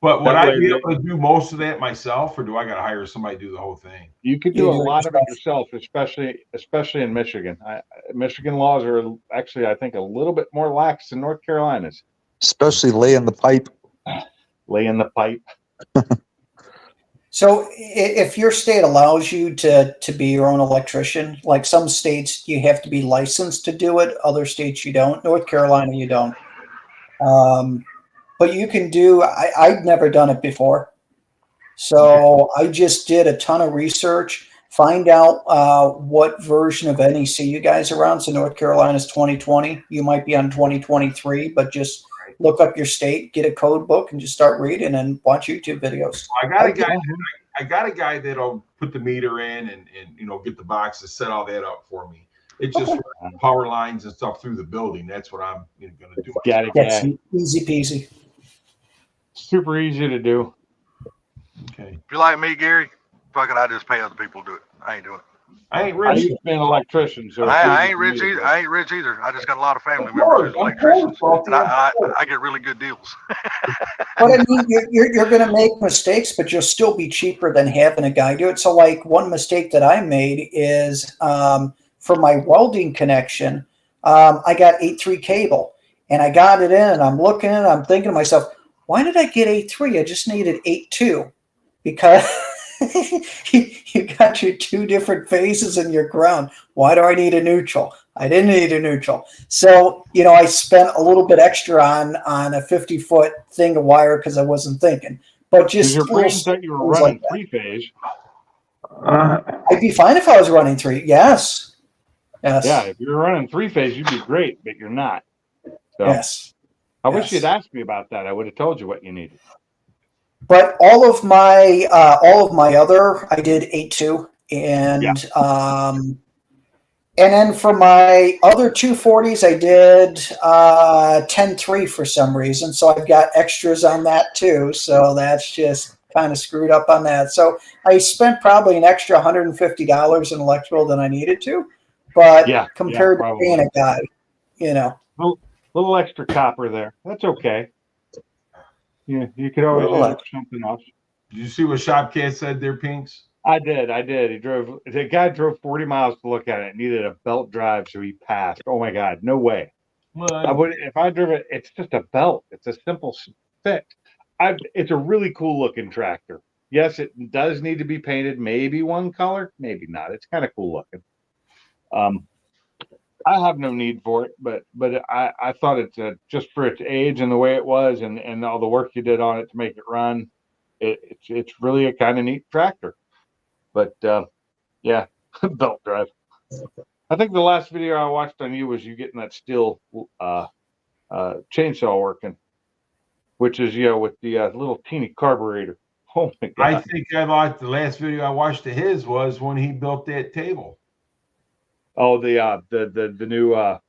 But would That I way be they- able to do most of that myself, or do I got to hire somebody to do the whole thing? You could You do a do it lot of it yourself, especially in Michigan. Michigan laws are actually, I think, a little bit more lax than North Carolina's. Especially laying the pipe. Laying the pipe. So if your state allows you to be your own electrician, like some states you have to be licensed to do it, other states you don't. North Carolina you don't. But you can do. I'd never done it before, so I just did a ton of research. Find out what version of NEC you guys are on. So North Carolina's 2020. You might be on 2023, but just look up your state, get a code book, and just start reading and watch YouTube videos. I got a guy. I got a guy that'll put the meter in and get the boxes, set all that up for me. It's just power lines and stuff through the building. That's what I'm going to do. Got it. Yes, Yeah. easy peasy. Super easy to do. Okay. If you're like me, Gary, fucking, I just pay other people to do it. I ain't doing it. I ain't I rich. used to be an electrician, so I ain't rich either. I ain't rich either. I just got a lot of family Of members who's course, of course, electricians, Salty, and of course. I get really good deals. But I mean, you're going to make mistakes, but you'll still be cheaper than having a guy do it. So, like, one mistake that I made is for my welding connection, I got 8.3 cable, and I got it in, and I'm looking, and I'm thinking to myself, why did I get 8.3? I just needed 8.2 because you got your 2 different phases in your ground. Why do I need a neutral? I didn't need a neutral. So, I spent a little bit extra on a 50-foot thing of wire because I wasn't thinking. But Because just your little brain thought you were things running like that. three-phase. I'd be fine if I was running 3. Yes. Yes. Yeah, if you were running three-phase, you'd be great, but you're not. So Yes. I wish Yes. you'd asked me about that. I would have told you what you needed. But all of my other, I did 8.2, and then for my other 240s, I did 10.3 for some reason. So I've got extras on that too. So that's just kind of screwed up on that. So I spent probably an extra $150 in electrical than I needed to, but compared to paying a guy, Little extra copper there. That's okay. Yeah, you could always use it for something else. Did you see what Shopcat said there, Pinks? I did. The guy drove 40 miles to look at it. Needed a belt drive, so he passed. Oh my God, no way. Well, If I drove it, it's just a belt. It's a simple fix. It's a really cool looking tractor. Yes, it does need to be painted. Maybe one color, maybe not. It's kind of cool looking. I have no need for it, but I thought it's just for its age and the way it was, and all the work you did on it to make it run. It's really a kind of neat tractor. But yeah, belt drive. I think the last video I watched on you was you getting that steel chainsaw working, which is with the little teeny carburetor. Oh my God! I think the last video I watched of his was when he built that table. Oh, the new the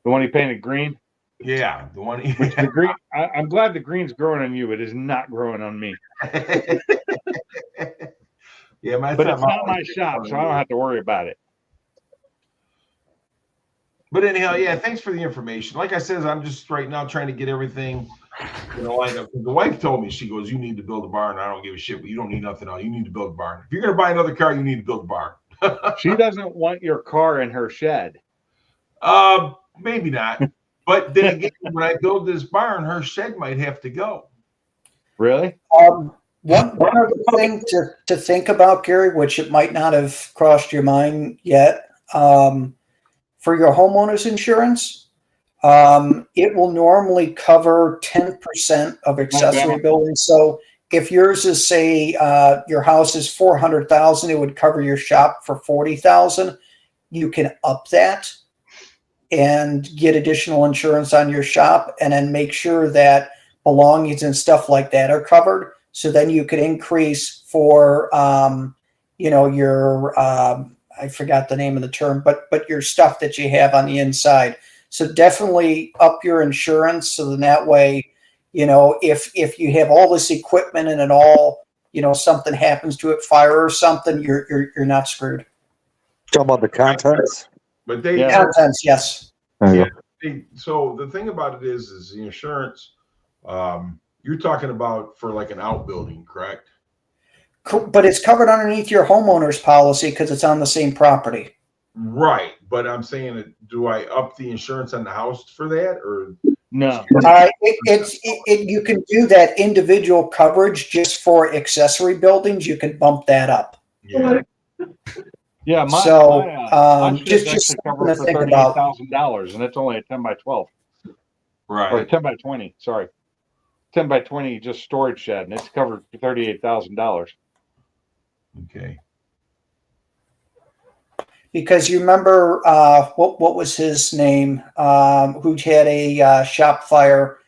one he painted green. Yeah, the one. The green. I'm glad the green's growing on you. It is not growing on me. Yeah, but it's not my shop, so I don't have to worry about it. But anyhow, yeah, thanks for the information. Like I said, I'm just right now trying to get everything, like the wife told me, she goes, you need to build a barn. I don't give a shit, but you don't need nothing else. You need to build a barn. If you're going to buy another car, you need to build a barn. She doesn't want your car in her shed. Maybe not. But then again, when I build this barn, her shed might have to go. Really? One other thing to think about, Gary, which it might not have crossed your mind yet, for your homeowner's insurance, it will normally cover 10% of accessory buildings. So if yours is, say, your house is $400,000, it would cover your shop for $40,000. You can up that and get additional insurance on your shop, and then make sure that belongings and stuff like that are covered. So then you could increase for, your, I forgot the name of the term, but your stuff that you have on the inside. So definitely up your insurance. So then that way, if you have all this equipment and it all, something happens to it, fire or something, you're not screwed. Talk about the contents. But contents, yes. So the thing about it is the insurance. You're talking about for like an outbuilding, correct? But it's covered underneath your homeowner's policy because it's on the same property. Right, but I'm saying, do I up the insurance on the house for that, or no? You can do that individual coverage just for accessory buildings. You can bump that up. Yeah. Yeah, my just something to think about. $38,000, and it's only a 10 by 12. Right. Or 10 by 20. Sorry, 10 by 20 just storage shed, and it's covered for $38,000. Okay. Because you remember what was his name? Who had a shop fire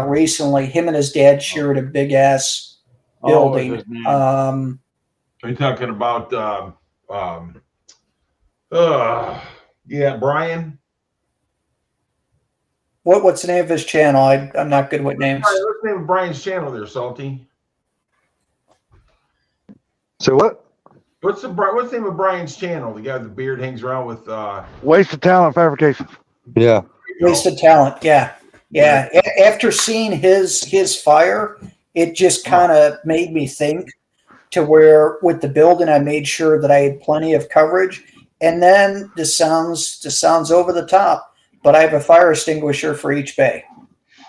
recently? Him and his dad shared a big ass building. Are you talking about? Brian. What's the name of his channel? I'm not good with names. What's the name of Brian's channel there, Salty? So what? What's the name of Brian's channel? The guy with the beard hangs around with Wasted Talent Fabrications. Yeah. Wasted Talent. Yeah. After seeing his fire, it just kind of made me think to where with the building, I made sure that I had plenty of coverage. And then this sounds over the top, but I have a fire extinguisher for each bay.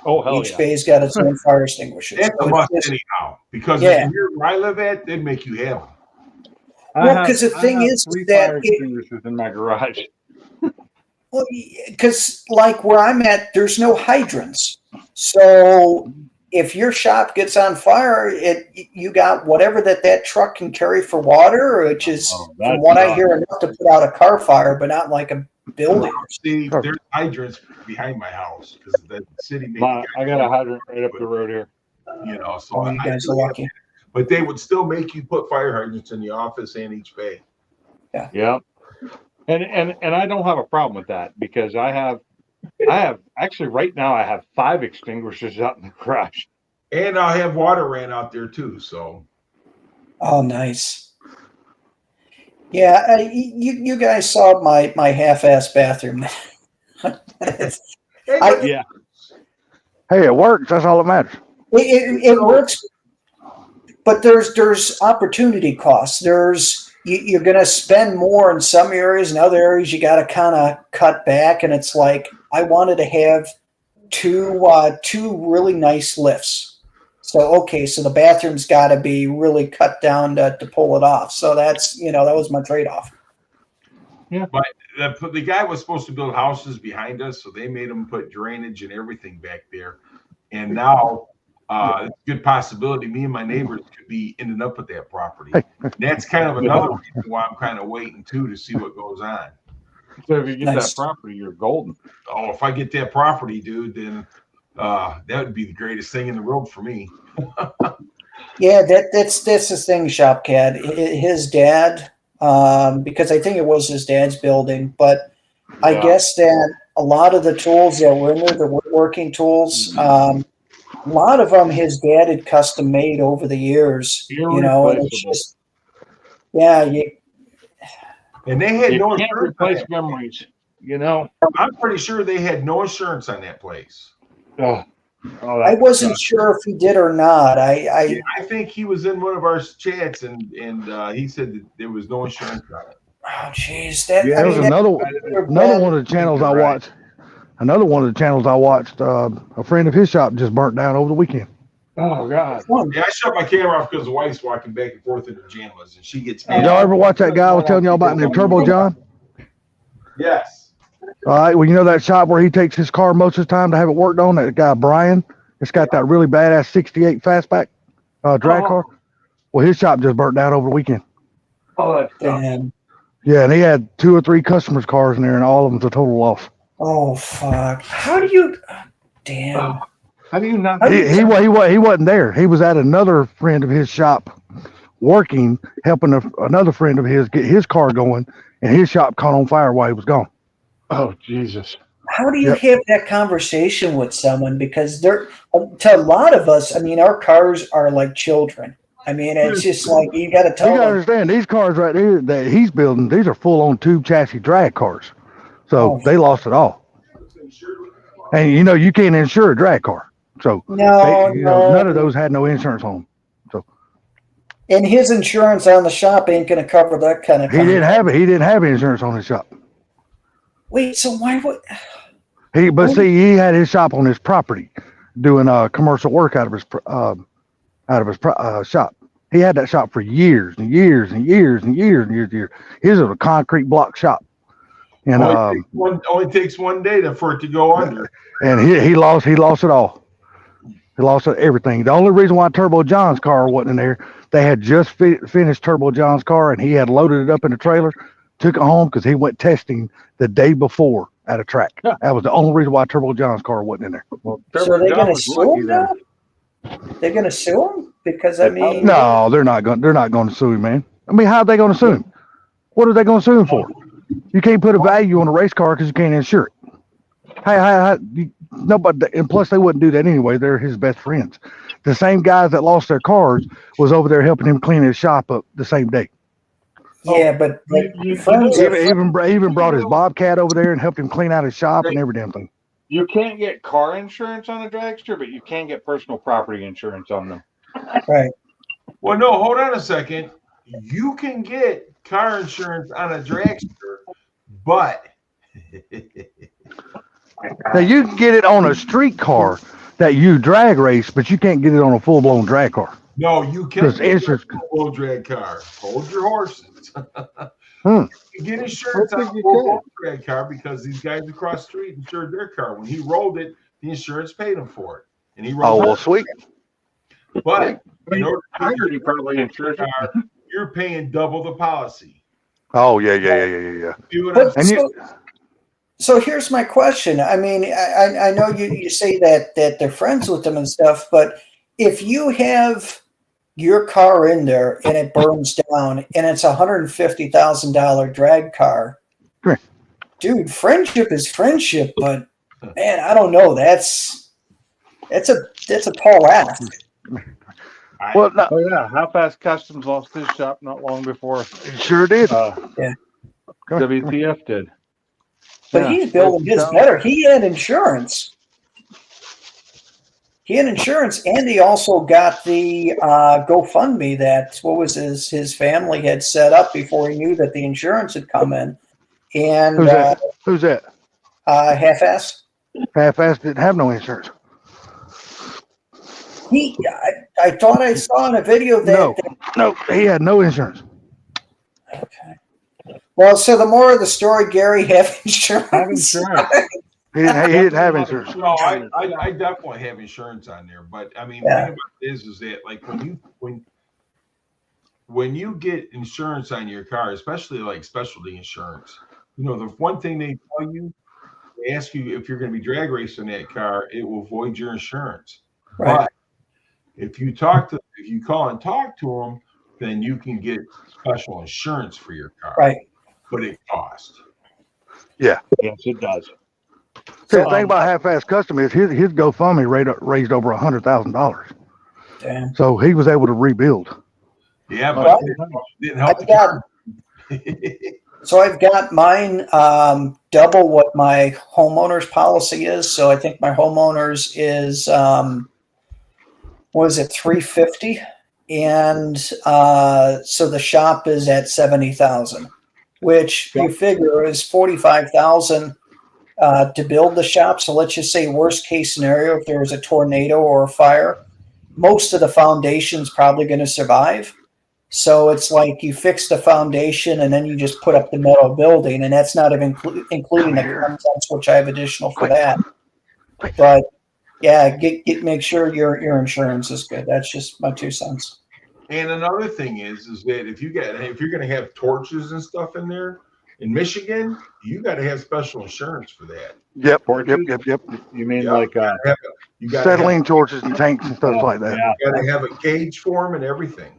Oh, hell each bay's got its own fire extinguisher. That's a must anyhow, because here where I live at, they'd make you have them. Well, because the thing is three that fire extinguishers in my garage. Well, because like where I'm at, there's no hydrants. So if your shop gets on fire, you got whatever that truck can carry for water, which is, from what I hear, enough to put out a car fire, but not like a building. See, there's hydrants behind my house because the city made. I got a hydrant right up the road here. You know, so Oh, you guys are lucky. But they would still make you put fire hydrants in the office and each bay. Yeah. And I don't have a problem with that because I have actually right now I have 5 extinguishers out in the garage. And I have water ran out there too. So. Oh, nice. Yeah, you guys saw my half-ass bathroom. Yeah. Hey, it works. That's all that matters. It works, but there's opportunity costs. You're going to spend more in some areas, in other areas you got to kind of cut back. And it's like I wanted to have two really nice lifts. So so the bathroom's got to be really cut down to pull it off. So that's that was my trade-off. Yeah, but the guy was supposed to build houses behind us, so they made him put drainage and everything back there. And now it's a good possibility me and my neighbors could be ending up with that property. And that's kind of another reason why I'm kind of waiting too to see what goes on. So if you get that property, you're golden. Oh, if I get that property, dude, then that would be the greatest thing in the world for me. Yeah, that's the thing, Shopcat. His dad, because I think it was his dad's building, but I guess that a lot of the tools that were in there, the woodworking tools, a lot of them his dad had custom made over the years. And it's just, and they had no can't insurance. replace memories. I'm pretty sure they had no insurance on that place. I wasn't sure if he did or not. I think he was in one of our chats, and he said that there was no insurance on it. Oh, jeez. There was another one of the channels I watched. Another one of the channels I watched. A friend of his shop just burnt down over the weekend. Oh God! Yeah, I shut my camera off because the wife's walking back and forth in her pajamas, and she gets mad. Did y'all ever watch that guy I was telling y'all about named Turbo John? Yes. All right. Well, you know that shop where he takes his car most of the time to have it worked on? That guy Brian. It's got that really badass '68 fastback drag car. Well, his shop just burnt down over the weekend. Oh, that's damn. Yeah, and he had 2 or 3 customers' cars in there, and all of them's a total loss. Oh fuck! How do you? Damn. How do you not? He wasn't there. He was at another friend of his shop, working, helping another friend of his get his car going, and his shop caught on fire while he was gone. Oh Jesus! How do you have that conversation with someone? Because to a lot of us, I mean, our cars are like children. I mean, it's just like you got to tell. You got to them. understand these cars right here that he's building. These are full-on tube chassis drag cars, so they lost it all. And you can't insure a drag car, so none of those had no insurance on them. So, and his insurance on the shop ain't going to cover that kind of. He didn't have insurance on his shop. Wait, so why would he had his shop on his property, doing commercial work out of his shop. He had that shop for years and years and years and years and years. His was a concrete block shop, and only takes one day for it to go under. And he lost it all. He lost everything. The only reason why Turbo John's car wasn't in there, they had just finished Turbo John's car, and he had loaded it up in the trailer, took it home because he went testing the day before at a track. That was the only reason why Turbo John's car wasn't in there. So are they going to sue him now? They're going to sue him because I mean, no, they're not going to sue him, man. I mean, how are they going to sue him? What are they going to sue him for? You can't put a value on a race car because you can't insure it. Nobody, and plus they wouldn't do that anyway. They're his best friends. The same guys that lost their cars was over there helping him clean his shop up the same day. Yeah, but even brought his Bobcat over there and helped him clean out his shop and every damn thing. You can't get car insurance on a dragster, but you can get personal property insurance on them. Right. Well, no, hold on a second. You can get car insurance on a dragster, but now you can get it on a street car that you drag race, but you can't get it on a full-blown drag car. No, you can't get a full drag car. Hold your horses. You get insurance I on think you the Volkswagen car because these guys across the street insured their car. When he rolled it, the insurance paid him for it, and he Oh rolled well, it. sweet. But in order to I get heard he probably insured it. car, you're paying double the policy. Oh yeah. See what I'm But And so, so here's my question. I mean, I know you say that they're friends with them and stuff, but if you have your car in there and it burns down and it's $150,000 drag car, Sure. dude, friendship is friendship, but man, I don't know. That's a tall ask. well, no, Oh yeah, How Fast Customs lost his shop not long before it sure did. Yeah. WTF did. But Yeah. he's building his better. He had insurance. And he also got the GoFundMe that his family had set up before he knew that the insurance had come in. And Who's that? Who's that? half-ass. Half-ass didn't have no insurance. I thought I saw in a video that. No, he had no insurance. Okay. Well, so the more of the story, Gary, have insurance. Have insurance. He didn't have insurance. No, I definitely have insurance on there, but I mean, the thing about it is that like when you get insurance on your car, especially like specialty insurance, you know, the one thing they tell you, they ask you if you're going to be drag racing that car, it will void your insurance. Right. But if you call and talk to them, then you can get special insurance for your car. Right. But it costs. Yes, it does. See, the thing about Half-Ass Custom is his GoFundMe raised over $100,000. Damn. So he was able to rebuild. Yeah, but Well, it didn't help. So I've got mine double what my homeowner's policy is. So I think my homeowner's is was it $350, and so the shop is at $70,000, which you figure is $45,000 to build the shop. So let's just say worst case scenario, if there was a tornado or a fire, most of the foundation's probably going to survive. So it's like you fix the foundation and then you just put up the metal building, and that's not even including the contents, which I have additional for that. But yeah, make sure your insurance is good. That's just my 2 cents. And another thing is that if you're going to have torches and stuff in there in Michigan, you got to have special insurance for that. Yep. You mean Yeah. like You got Settling torches and tanks and stuff like that. yeah. You got to have a gauge form and everything.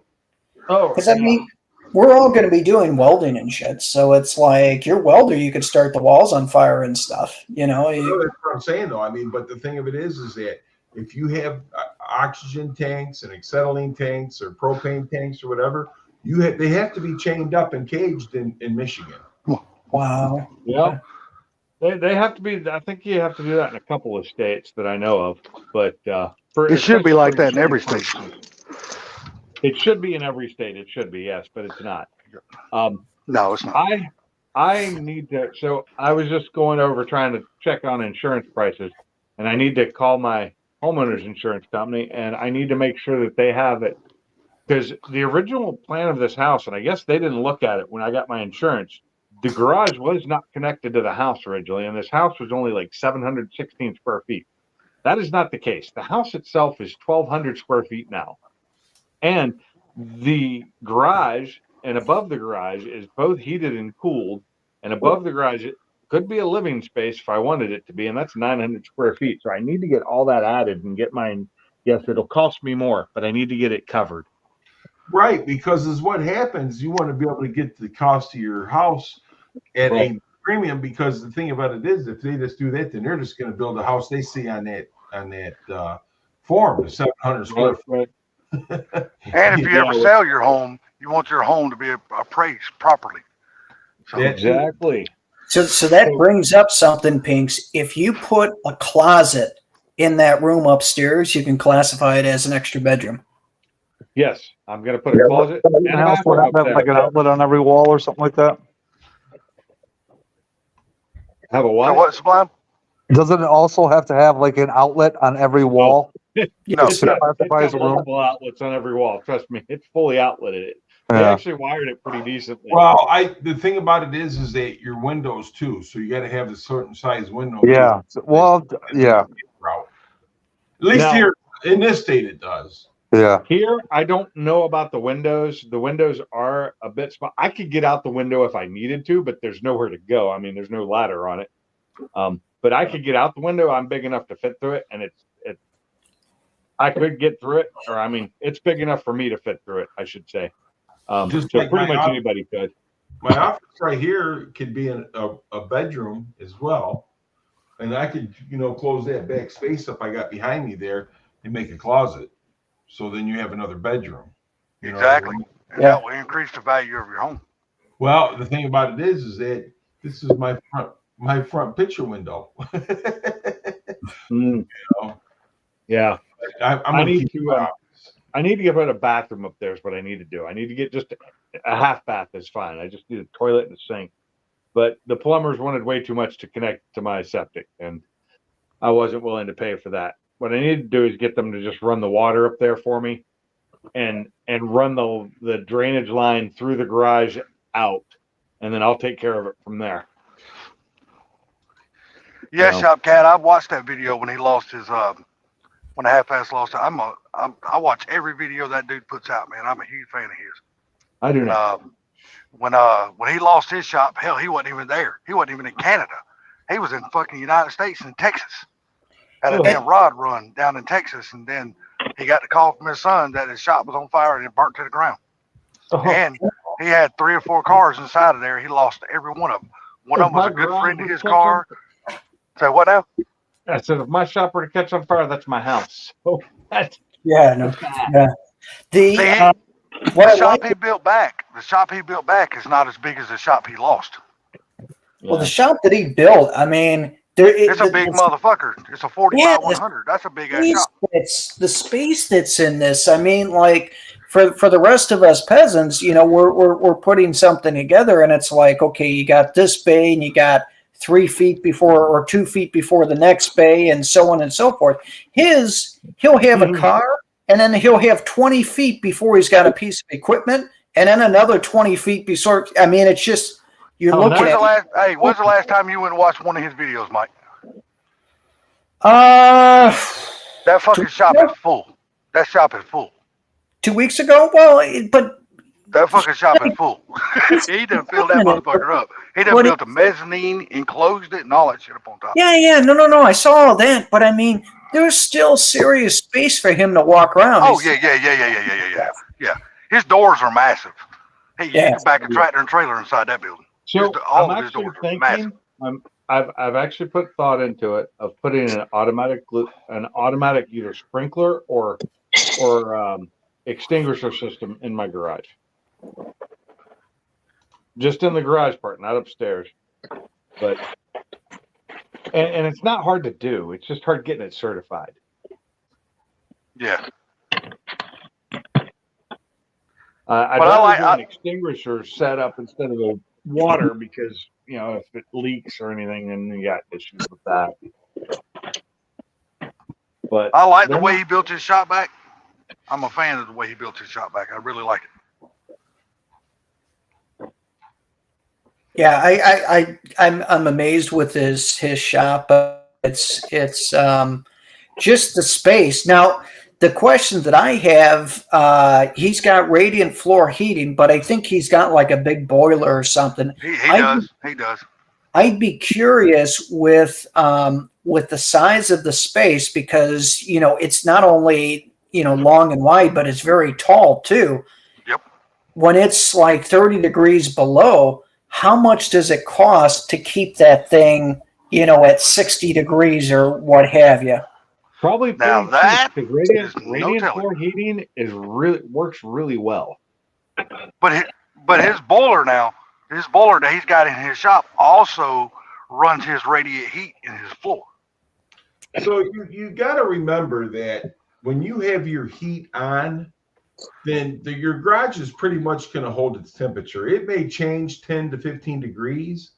Oh, Because I mean, we're all going to be doing welding and shit. So it's like your welder, you could start the walls on fire and stuff. You know. Well, that's what I'm saying, though. I mean, but the thing of it is that if you have oxygen tanks and acetylene tanks or propane tanks or whatever, they have to be chained up and caged in Michigan. Wow. yeah. They have to be. I think you have to do that in a couple of states that I know of. But It should be like that in every state. It should be in every state. It should be, yes, but it's not. No, it's not. I need to. So I was just going over trying to check on insurance prices, and I need to call my homeowner's insurance company, and I need to make sure that they have it, because the original plan of this house, and I guess they didn't look at it when I got my insurance. The garage was not connected to the house originally, and this house was only like 716 square feet. That is not the case. The house itself is 1,200 square feet now. And the garage and above the garage is both heated and cooled. And above the garage, it could be a living space if I wanted it to be. And that's 900 square feet. So I need to get all that added and get mine. Yes, it'll cost me more, but I need to get it covered. Right, because is what happens. You want to be able to get the cost of your house at a premium, because the thing about it is, if they just do that, then they're just going to build a house they see on that form, the 700 square feet. Right. And if you ever sell your home, you want your home to be appraised properly. So Exactly. So that brings up something, Pinks. If you put a closet in that room upstairs, you can classify it as an extra bedroom. Yes, I'm going to put a closet and a House would bathroom have up like an there. outlet on every wall or something like that. Have a So what? what, Sublime? Doesn't it also have to have like an outlet on every wall? No. It's got Classifies a room. multiple outlets on every wall. Trust me, it's fully outletted. They Yeah. actually wired it pretty decently. Well, the thing about it is that your windows too. So you got to have a certain size window. Yeah. Well, yeah. At least Now- here in this state, it does. Yeah. Here, I don't know about the windows. The windows are a bit small. I could get out the window if I needed to, but there's nowhere to go. I mean, there's no ladder on it. But I could get out the window. I'm big enough to fit through it, and I could get through it. Or I mean, it's big enough for me to fit through it, I should say. Just So like pretty my much office. anybody could. My office right here could be a bedroom as well, and I could close that back space up I got behind me there and make a closet. So then you have another bedroom. You know what I Exactly. mean? And that will increase the value of your home. Well, the thing about it is that this is my front picture window. Mm, know? yeah. I'm I gonna need keep to, my office. I need to get rid of a bathroom up there is what I need to do. I need to get just a half bath is fine. I just need a toilet and a sink. But the plumbers wanted way too much to connect to my septic, and I wasn't willing to pay for that. What I need to do is get them to just run the water up there for me and run the drainage line through the garage out, and then I'll take care of it from there. Yeah, No. Shop Cat. I watched that video when he lost his when the half pass lost. I watch every video that dude puts out, man. I'm a huge fan of his. I do not. When he lost his shop, hell, he wasn't even there. He wasn't even in Canada. He was in fucking United States and Texas. Had a Oh. damn rod run down in Texas, and then he got the call from his son that his shop was on fire and it burnt to the ground. Oh, And he had 3 or 4 cars inside of there. He lost every one of them. One of them was a good friend of his car. So what now? I said, if my shop were to catch on fire, that's my house. So that's Yeah, no, bad. yeah. The See, what the I shop like, he built back, is not as big as the shop he lost. well, the shop that he built, I mean, It's a big motherfucker. It's a 40 Yeah, by 100. That's a big ass space shop. the space that's in this. I mean, like for the rest of us peasants, we're putting something together, and it's like, okay, you got this bay, and you got 3 feet before or 2 feet before the next bay, and so on and so forth. He'll have a car, and then he'll have 20 feet before he's got a piece of equipment, and then another 20 feet before. I mean, it's just you're Oh, looking When's the last time you went and watched one of his videos, Mike? at. That fucking shop is full. That shop is full. 2 weeks ago. Well, but That fucking shop is full. He done filled that motherfucker up. He done What built a mezzanine, enclosed it, and all that shit up on top. yeah, no. I saw all that, but I mean, there's still serious space for him to walk around. Oh He's- yeah. His doors are massive. Hey, you Yeah. can back a tractor and trailer inside that building. So All I'm of his actually doors are thinking, massive. I've actually put thought into it of putting an automatic either sprinkler or extinguisher system in my garage. Just in the garage part, not upstairs. But and it's not hard to do. It's just hard getting it certified. Yeah. I'd But I rather like- do an extinguisher set up instead of the water because if it leaks or anything, then you got issues with that. But I like the they're way not- he built his shop back. I'm a fan of the way he built his shop back. I really like it. Yeah, I'm amazed with his shop. It's just the space. Now, the question that I have, he's got radiant floor heating, but I think he's got like a big boiler or something. He I- does. He does. I'd be curious with the size of the space because it's not only long and wide, but it's very tall too. Yep. When it's like 30 degrees below, how much does it cost to keep that thing at 60 degrees or what have you? Probably Now pretty that cheap, 'cause radiant, is no radiant telling. floor heating works really well. But his boiler that he's got in his shop also runs his radiant heat in his floor. So you got to remember that when you have your heat on, then your garage is pretty much going to hold its temperature. It may change 10 to 15 degrees,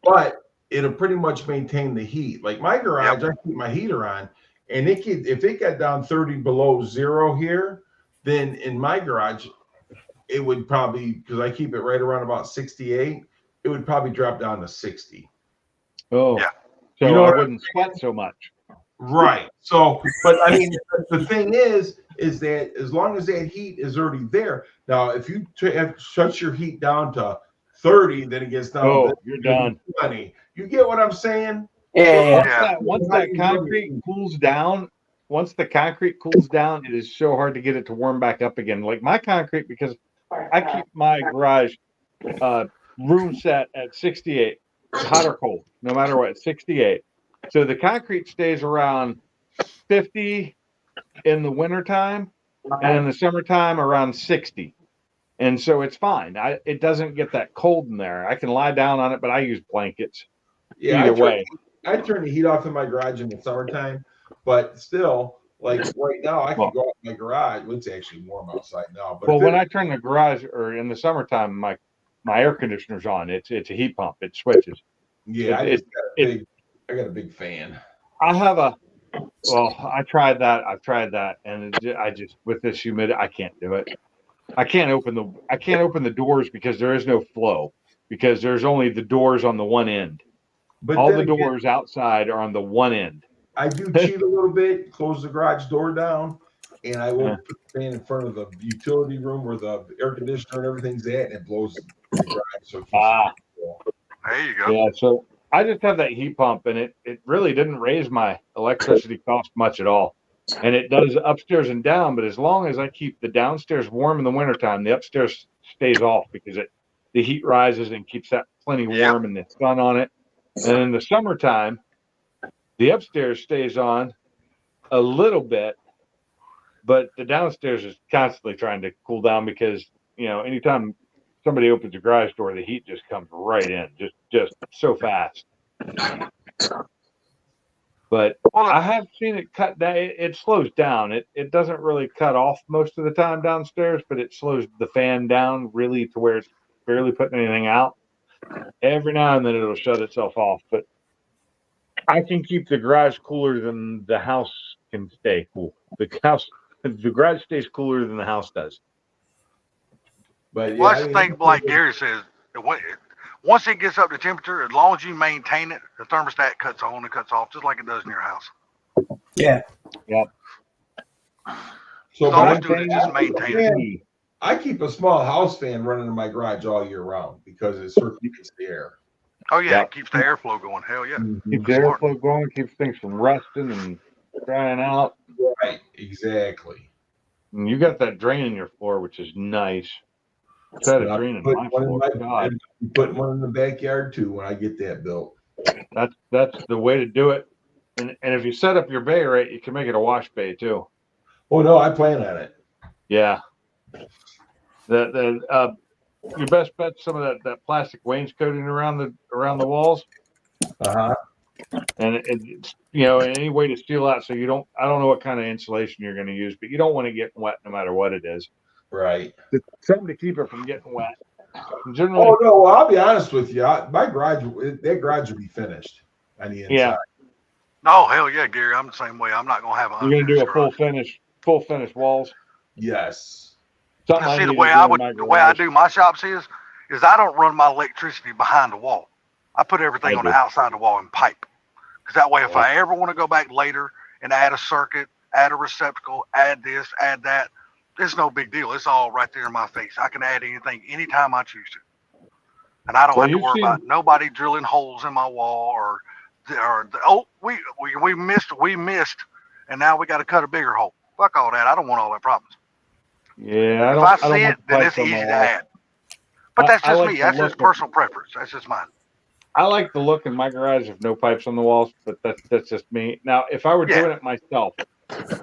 but it'll pretty much maintain the heat. Like my garage, I keep my heater on, and if it got down 30 below zero here, then in my garage, it would probably, because I keep it right around about 68, it would probably drop down to 60. Oh, Yeah. so You know I what wouldn't sweat so much. Right. So, but I mean, the thing is that as long as that heat is already there, now if you shut your heat down to 30, then it gets down Oh, to you're done. 20. You get what I'm saying? Yeah. Once that concrete cools down, it is so hard to get it to warm back up again. Like my concrete, because I keep my garage room set at 68, hot or cold, no matter what, 68. So the concrete stays around 50 in the wintertime, and in the summertime around 60. And so it's fine. It doesn't get that cold in there. I can lie down on it, but I use blankets. Yeah, Either way. I turn the heat off in my garage in the summertime, but still, like right now, I can go out in my garage. Well, it's actually warm outside now. But Well, when I turn the garage, or in the summertime, my air conditioner's on. It's a heat pump. It switches. yeah, I got a big fan. I have I tried that. I've tried that, and I just, with this humidity, I can't do it. I can't open the doors because there is no flow, because there's only the doors on the one end. But all then the again, doors outside are on the one end. I do cheat a little bit, close the garage door down, and I will put the fan in front of the utility room where the air conditioner and everything's at, and it blows the garage. So There you go. Yeah, so I just have that heat pump, and it really didn't raise my electricity cost much at all. And it does upstairs and down, but as long as I keep the downstairs warm in the wintertime, the upstairs stays off, because the heat rises and keeps that plenty warm and the sun on it. And in the summertime, the upstairs stays on a little bit, but the downstairs is constantly trying to cool down, because, anytime somebody opens a garage door, the heat just comes right in, just so fast. But I have seen it cut down. It slows down. It doesn't really cut off most of the time downstairs, but it slows the fan down really to where it's barely putting anything out. Every now and then it'll shut itself off, but I can keep the garage cooler than the house can stay cool. The garage stays cooler than the house does. But Well, that's the thing, like Gary says, once it gets up to temperature, as long as you maintain it, the thermostat cuts on and cuts off, just like it does in your house. Yeah. Yep. So All it's doing is just maintain it. I keep a small house fan running in my garage all year round because it circulates the air. Oh yeah, it keeps the airflow going. Hell yeah. Keeps the airflow going, keeps things from rusting and drying out. Right, exactly. And you got that drain in your floor, which is nice. Instead of drain in my floor, God. Put one in the backyard too when I get that built. That's the way to do it. And if you set up your bay right, you can make it a wash bay too. Oh no, I plan on it. Yeah. Your best bet's some of that plastic wainscoting around the walls. Uh-huh. And it's any way to seal out, so I don't know what kind of insulation you're going to use, but you don't want to get wet no matter what it is. Right. It's something to keep it from getting wet. Generally, Oh no, well, I'll be honest with you. That garage will be finished on the inside. Yeah. No, hell yeah, Gary. I'm the same way. I'm not gonna have a. You're going to do a full finish walls. Yes. See, the way I do my shops is I don't run my electricity behind the wall. I put everything on the outside of the wall in pipe. Because that way, if I ever want to go back later and add a circuit, add a receptacle, add this, add that, it's no big deal. It's all right there in my face. I can add anything anytime I choose to. And I don't have to worry about nobody drilling holes in my wall we missed, and now we got to cut a bigger hole. Fuck all that. I don't want all that problems. Yeah, if I see it, then it's easy to add. But that's just me. That's just personal preference. That's just mine. I like the look in my garage of no pipes on the walls, but that's just me. Now, if I were doing it myself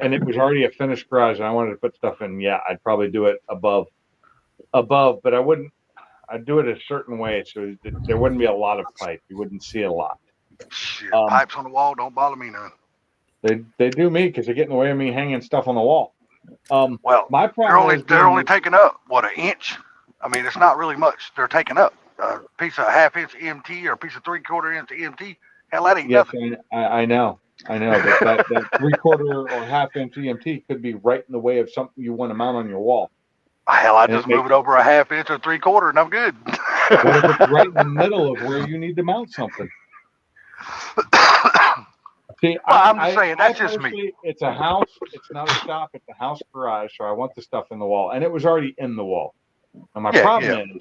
and it was already a finished garage and I wanted to put stuff in, I'd probably do it above, but I wouldn't. I'd do it a certain way so that there wouldn't be a lot of pipe. You wouldn't see a lot. Shit, pipes on the wall don't bother me none. They do me because they get in the way of me hanging stuff on the wall. Well, my problem they're only taking up what, an inch? I mean, it's not really much. They're taking up. piece of half-inch EMT or a piece of 3/4 inch EMT, hell, that ain't Yes, nothing. I know. I know, but that 3/4 or half-inch EMT could be right in the way of something you want to mount on your wall. Hell, I And just move it over a half-inch or 3/4 and I'm good. What if it's right in the middle of where you need to mount something? See, I'm just saying, that's just me. personally, it's a house. It's not a shop. It's a house garage. So I want the stuff in the wall, and it was already in the wall. And my problem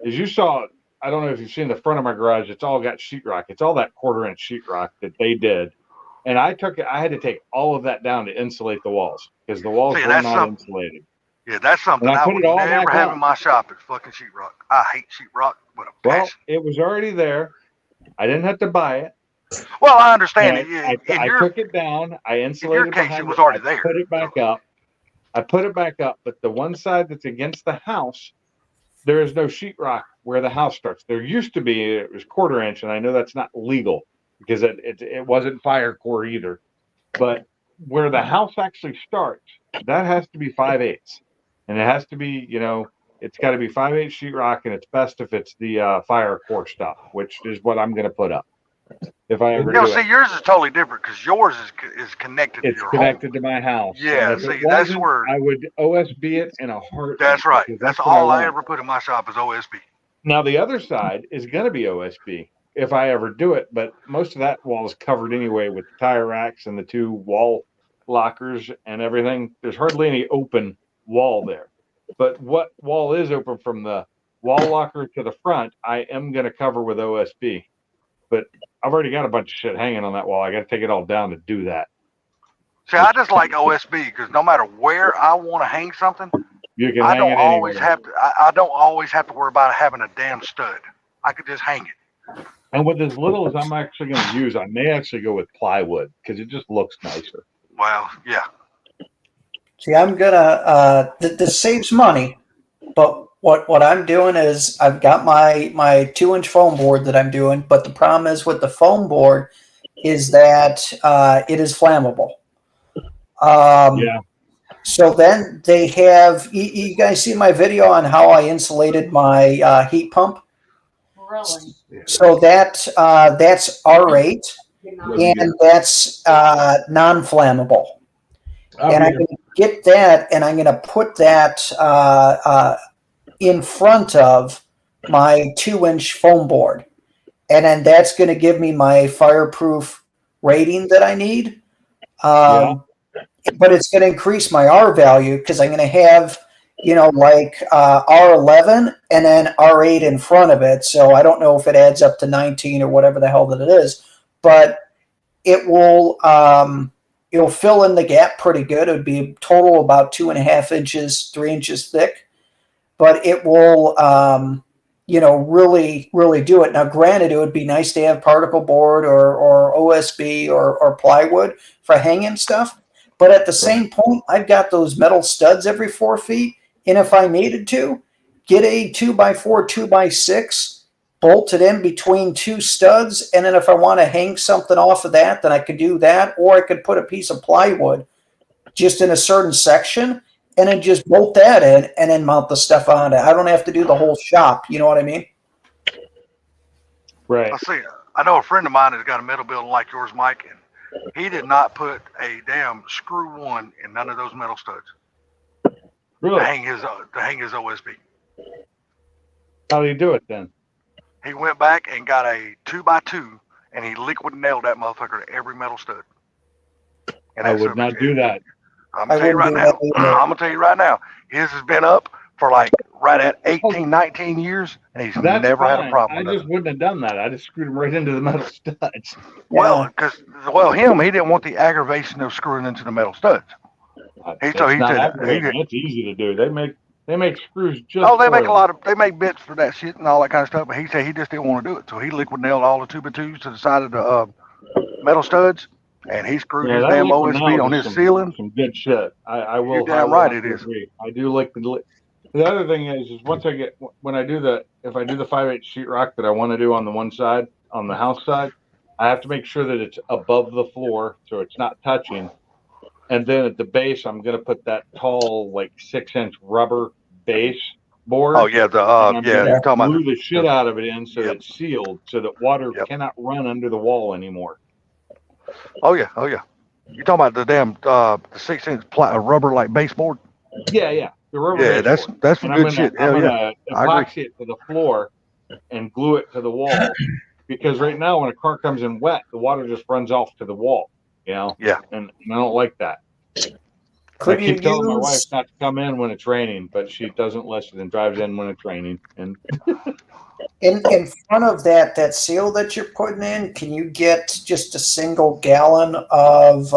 is you saw. I don't know if you've seen the front of my garage. It's all got sheetrock. It's all that 1/4 inch sheetrock that they did, and I had to take all of that down to insulate the walls because the walls were not insulated. Yeah, that's something And I I put would it all never back have up. in my shop is fucking sheetrock. I hate sheetrock with a Well, passion. it was already there. I didn't have to buy it. Well, I understand it. I took it down. I insulated case, behind it was already I there. Put it back up. I put it back up, but the one side that's against the house, there is no sheetrock where the house starts. There used to be. It was 1/4 inch, and I know that's not legal because it wasn't fire core either. But where the house actually starts, that has to be 5/8, and it has to be, it's got to be 5/8 sheetrock, and it's best if it's the fire core stuff, which is what I'm going to put up. If I ever do see, it. yours is totally different because yours is connected to It's your connected home. to my house. Yeah, And if see, it that's wasn't, where I would OSB it in a heartbeat. That's right. because That's what all I want. ever put in my shop is OSB. Now the other side is going to be OSB if I ever do it, but most of that wall is covered anyway with the tire racks and the 2 wall lockers and everything. There's hardly any open wall there. But what wall is open from the wall locker to the front, I am going to cover with OSB. But I've already got a bunch of shit hanging on that wall. I got to take it all down to do that. See, I just like OSB because no matter where I want to hang something, You can I hang don't it always anywhere. have to. I don't always have to worry about having a damn stud. I could just hang it. And with as little as I'm actually going to use, I may actually go with plywood because it just looks nicer. Well, yeah. See, I'm gonna. This saves money, but what I'm doing is I've got my 2-inch foam board that I'm doing, but the problem is with the foam board is that it is flammable. Yeah. So then they have. You guys see my video on how I insulated my heat pump? Really? So that's R8 and that's non-flammable. And I'm going to get that, and I'm going to put that in front of my 2-inch foam board, and then that's going to give me my fireproof rating that I need. But it's going to increase my R value because I'm going to have, like R11 and then R8 in front of it. So I don't know if it adds up to 19 or whatever the hell that it is, but it will. It'll fill in the gap pretty good. It would be a total about 2.5 inches, 3 inches thick, but it will, really, really do it. Now, granted, it would be nice to have particle board or OSB or plywood for hanging stuff. But at the same point, I've got those metal studs every 4 feet. And if I needed to, get a 2x4, 2x6, bolt it in between 2 studs. And then if I want to hang something off of that, then I could do that. Or I could put a piece of plywood just in a certain section and then just bolt that in and then mount the stuff on it. I don't have to do the whole shop. You know what I mean? Right. I know a friend of mine has got a metal building like yours, Mike, and he did not put a damn screw one in none of those metal studs Really? to hang his OSB. How do you do it then? He went back and got a 2x2 and he liquid nailed that motherfucker to every metal stud. And I would not do that. I'm gonna tell you right now. I'm gonna tell you right now. His has been up for like right at 18, 19 years, and he's That's never had a fine. problem I with just wouldn't have done that. I just screwed him right into the metal studs. Well, because he didn't want the aggravation of screwing into the metal studs. It's easy to do. They make screws just. Oh, they make bits for that shit and all that kind of stuff. But he said he just didn't want to do it, so he liquid nailed all the 2x2s to the side of the metal studs, and he screwed his damn OSB on his ceiling. Some good shit. I will. You're damn right it is. Agree. I do like the other thing is if I do the 5/8 sheetrock that I want to do on the one side, on the house side, I have to make sure that it's above the floor so it's not touching. And then at the base, I'm going to put that tall, like 6-inch rubber base board. Oh yeah, And I'm yeah. gonna You're talking glue about the shit out of it in so Yep. it's sealed, so that water Yep. cannot run under the wall anymore. oh yeah. You're talking about the damn the 6-inch rubber like baseboard. Yeah. The rubber Yeah, baseboard. that's some And good shit. I'm Hell yeah. gonna I agree. epoxy it to the floor and glue it to the wall. Because right now, when a car comes in wet, the water just runs off to the wall. Yeah. And I don't like that. I Could you keep telling my wife use not to come in when it's raining, but she doesn't listen and drives in when it's raining. And in front of that seal that you're putting in? Can you get just a single gallon of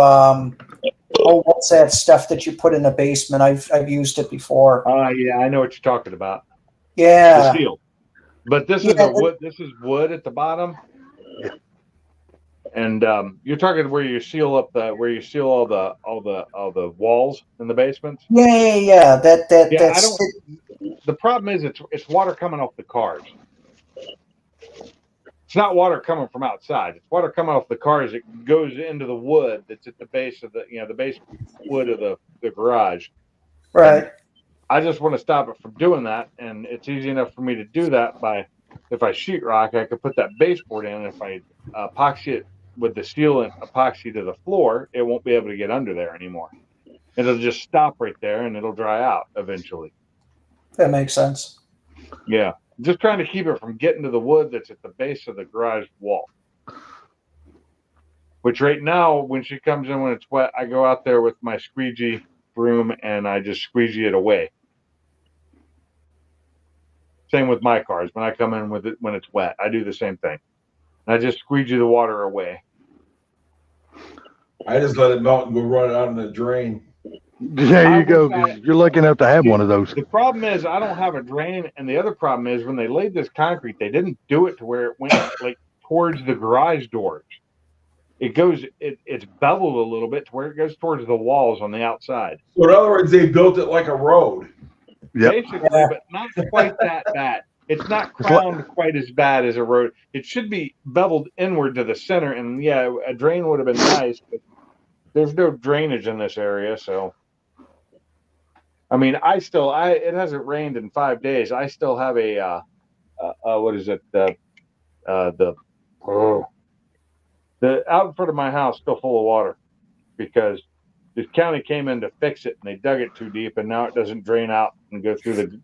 what's that stuff that you put in the basement? I've used it before. yeah, I know what you're talking about. The Yeah, seal. But this is a wood. This is wood at the bottom. And you're talking where you seal up all the walls in the basement. yeah. Yeah, I don't. The problem is it's water coming off the cars. It's not water coming from outside. It's water coming off the cars. It goes into the wood that's at the base of the base wood of the garage. Right. I just want to stop it from doing that, and it's easy enough for me to do that if I sheetrock, I could put that baseboard in. If I epoxy it with the seal and epoxy to the floor, it won't be able to get under there anymore. It'll just stop right there, and it'll dry out eventually. That makes sense. Yeah, just trying to keep it from getting to the wood that's at the base of the garage wall. Which right now, when she comes in when it's wet, I go out there with my squeegee broom and I just squeegee it away. Same with my cars. When I come in with it when it's wet, I do the same thing. I just squeegee the water away. I just let it melt and go run it out in the drain. There you go. 'Cause you're lucky enough to have one of those. The problem is I don't have a drain, and the other problem is when they laid this concrete, they didn't do it to where it went like towards the garage doors. It's beveled a little bit to where it goes towards the walls on the outside. So in other words, they built it like a road. Yep. Basically, but not quite that bad. It's not crowned quite as bad as a road. It should be beveled inward to the center, and yeah, a drain would have been nice, but there's no drainage in this area, so. I mean, it hasn't rained in 5 days. I still have what is it? The out in front of my house still full of water because the county came in to fix it and they dug it too deep and now it doesn't drain out and go through the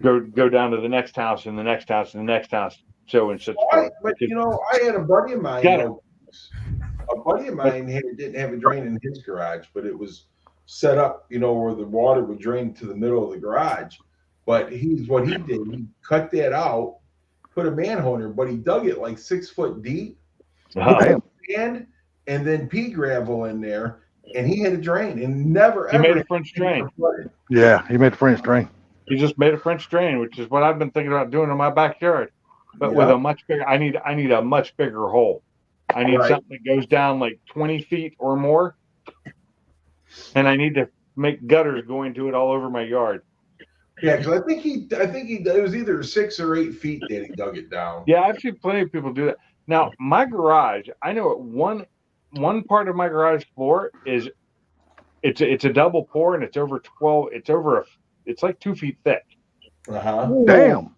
go down to the next house and the next house and the next house. So and such. But I had a buddy of mine. Didn't have a drain in his garage, but it was set up, where the water would drain to the middle of the garage. But he cut that out, put a manhole in there, but he dug it like 6 foot deep, and then pea gravel in there, and he had a drain and never. He made a French drain. Yeah, he made a French drain. He just made a French drain, which is what I've been thinking about doing in my backyard, but with a much bigger. I need a much bigger hole. I need something that goes down like 20 feet or more, and I need to make gutters go into it all over my yard. Yeah, because I think it was either 6 or 8 feet that he dug it down. Yeah, I've seen plenty of people do that. Now, my garage, I know one part of my garage floor is it's a double pour and it's over 12. It's like 2 feet thick. Damn.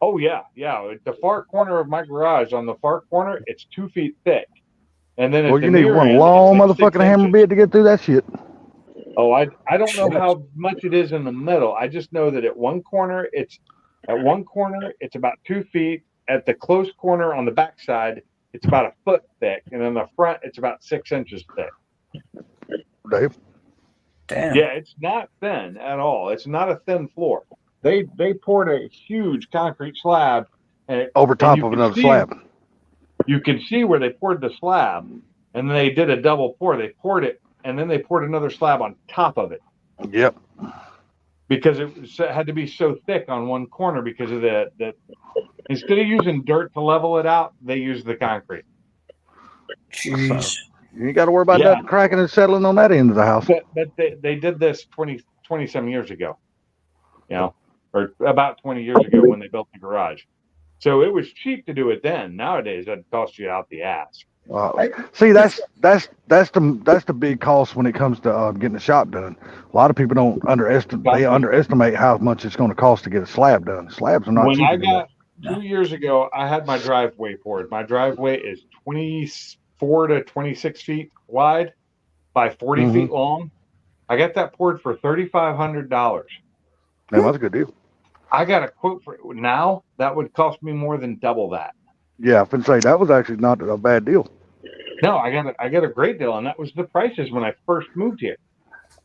Oh yeah. At the far corner of my garage, on the far corner, it's 2 feet thick. And then Well, you need one long motherfucking hammer bit to get through that shit. Oh, I don't know how much it is in the middle. I just know that at one corner it's about 2 feet. At the close corner on the back side, it's about a foot thick, and in the front it's about 6 inches thick. Damn. Yeah, it's not thin at all. It's not a thin floor. They poured a huge concrete slab over top of another slab. You can see where they poured the slab, and then they did a double pour. They poured it, and then they poured another slab on top of it. Yep. Because it had to be so thick on one corner because of that. Instead of using dirt to level it out, they used the concrete. Jeez. You ain't got to worry about nothing cracking and settling on that end of the house. But they did this 20 some years ago, or about 20 years ago when they built the garage. So it was cheap to do it then. Nowadays, that'd cost you out the ass. See, that's the big cost when it comes to getting the shop done. A lot of people don't underestimate. They underestimate how much it's going to cost to get a slab done. Slabs are not When cheap I anymore. got 2 years ago, I had my driveway poured. My driveway is 24 to 26 feet wide by 40 Mhm. feet long. I got that poured for $3,500. Man, that's a good deal. I got a quote for it now. That would cost me more than double that. Yeah, I can say that was actually not a bad deal. No, I got a great deal, and that was the prices when I first moved here,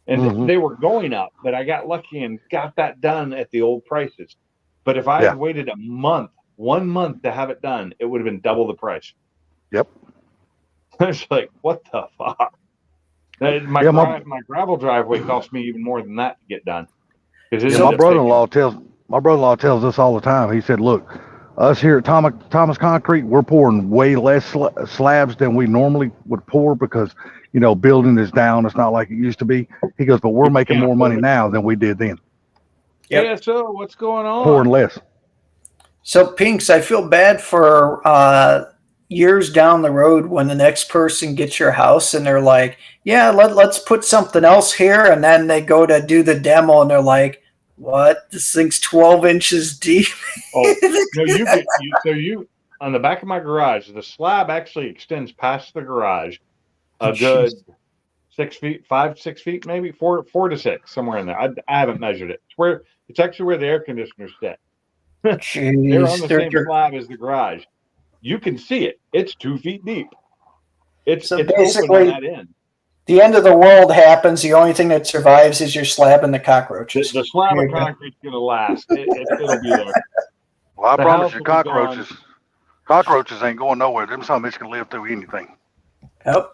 and Mhm. they were going up. But I got lucky and got that done at the old prices. But if I had waited a month, 1 month to have it done, it would have been double the price. Yep. It's like, what the fuck? My gravel driveway cost me even more than that to get done. Yeah, my brother-in-law tells us all the time. He said, "Look, us here at Thomas Concrete, we're pouring way less slabs than we normally would pour because, building is down. It's not like it used to be." He goes, "But we're making more money now than we did then." Yep. Yeah, so what's going on? Pouring less. So, Pinks, I feel bad for years down the road when the next person gets your house and they're like, yeah, let's put something else here. And then they go to do the demo and they're like, what? This thing's 12 inches deep. Oh, no, you on the back of my garage, the slab actually extends past the garage a good 6 feet, 6 feet, maybe 4 to 6, somewhere in there. I haven't measured it. It's actually where the air conditioner's set. Jeez, They're on the same slab as the garage. You can see it. It's 2 feet deep. It's basically open on that end. The end of the world happens. The only thing that survives is your slab and the cockroaches. The slab of concrete's going to last. It'll be there. Well, I promise you, cockroaches ain't going nowhere. Them some bitches can live through anything. Yep.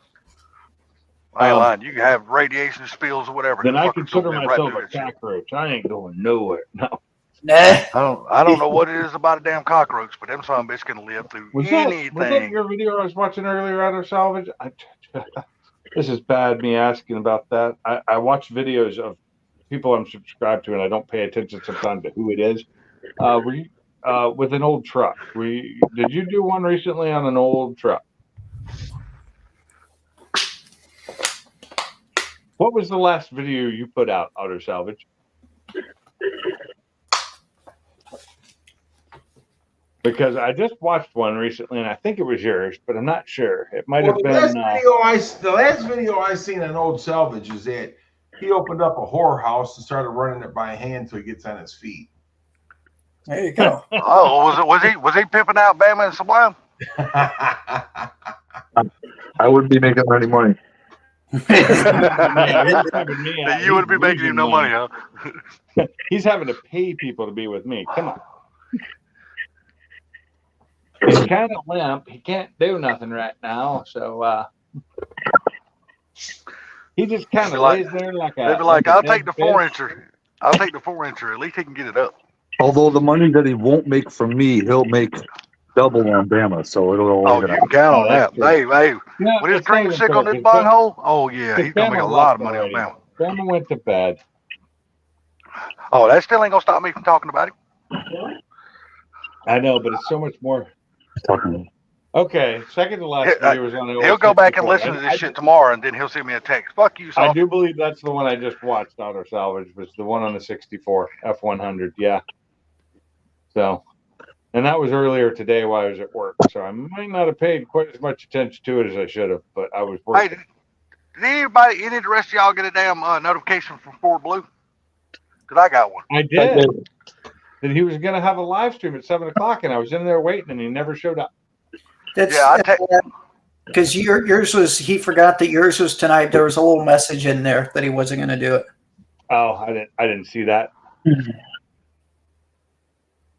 I ain't lying. You can have radiation spills or whatever. Then I consider myself a cockroach. I ain't going nowhere. No. Nah. I don't know what it is about a damn cockroach, but them some bitch can live through anything. Was that your video I was watching earlier out of salvage? This is bad, me asking about that. I watch videos of people I'm subscribed to, and I don't pay attention sometimes to who it is. With an old truck. Did you do one recently on an old truck? What was the last video you put out, Auto Salvage? Because I just watched one recently, and I think it was yours, but I'm not sure. It might have been. The last video I seen on Old Salvage is that he opened up a whorehouse and started running it by hand till he gets on his feet. There you go. Oh, was he pimping out Bama and Sublime? I wouldn't be making any money. You wouldn't be making him no money, huh? He's having to pay people to be with me. Come on. He's kind of limp. He can't do nothing right now, so he just kind of lays there like a. They'd be like, "I'll take the 4-incher. I'll take the 4-incher. At least he can get it up." Although the money that he won't make from me, he'll make double on Bama, so it'll all Oh, work you out. can count on that. That's Hey, Yeah, when his it's cream not sick even on fair, this 'cause bunghole, oh yeah, he's gonna make a Bama lot of left money on already. Bama. Bama went to bed. Oh, that still ain't gonna stop me from talking about him. I know, but it's so much more. Okay, second to last video was on the. He'll go back and listen to this shit tomorrow, and then he'll send me a text. Fuck you, I son. do believe that's the one I just watched, Auto Salvage, was the one on the 64 F100. Yeah. So, and that was earlier today while I was at work. So I might not have paid quite as much attention to it as I should have, but I was Hey, working. did any of the rest of y'all get a damn notification from Ford Blue? Because I got one. I did. That he was going to have a live stream at 7 o'clock, and I was in there waiting, and he never showed up. That's Yeah, because yours was. He forgot that yours was tonight. There was a little message in there that he wasn't going to do it. Oh, I didn't see that.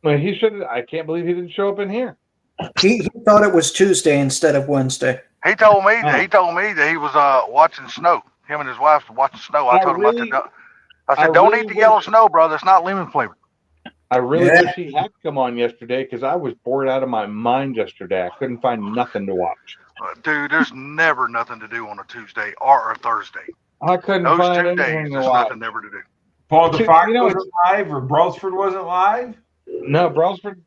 Well, he should. I can't believe he didn't show up in here. He thought it was Tuesday instead of Wednesday. He told me that he was watching snow. Him and his wife were watching snow. I told him, I said, don't eat the yellow snow, brother. It's not lemon flavored. I really wish he had come on yesterday because I was bored out of my mind yesterday. I couldn't find nothing to watch. Dude, there's never nothing to do on a Tuesday or a Thursday. I couldn't Those find 2 anything days, to there's watch. nothing never to do. Paul the You Fox know, wasn't live, or Brelsford wasn't live. No, Brelsford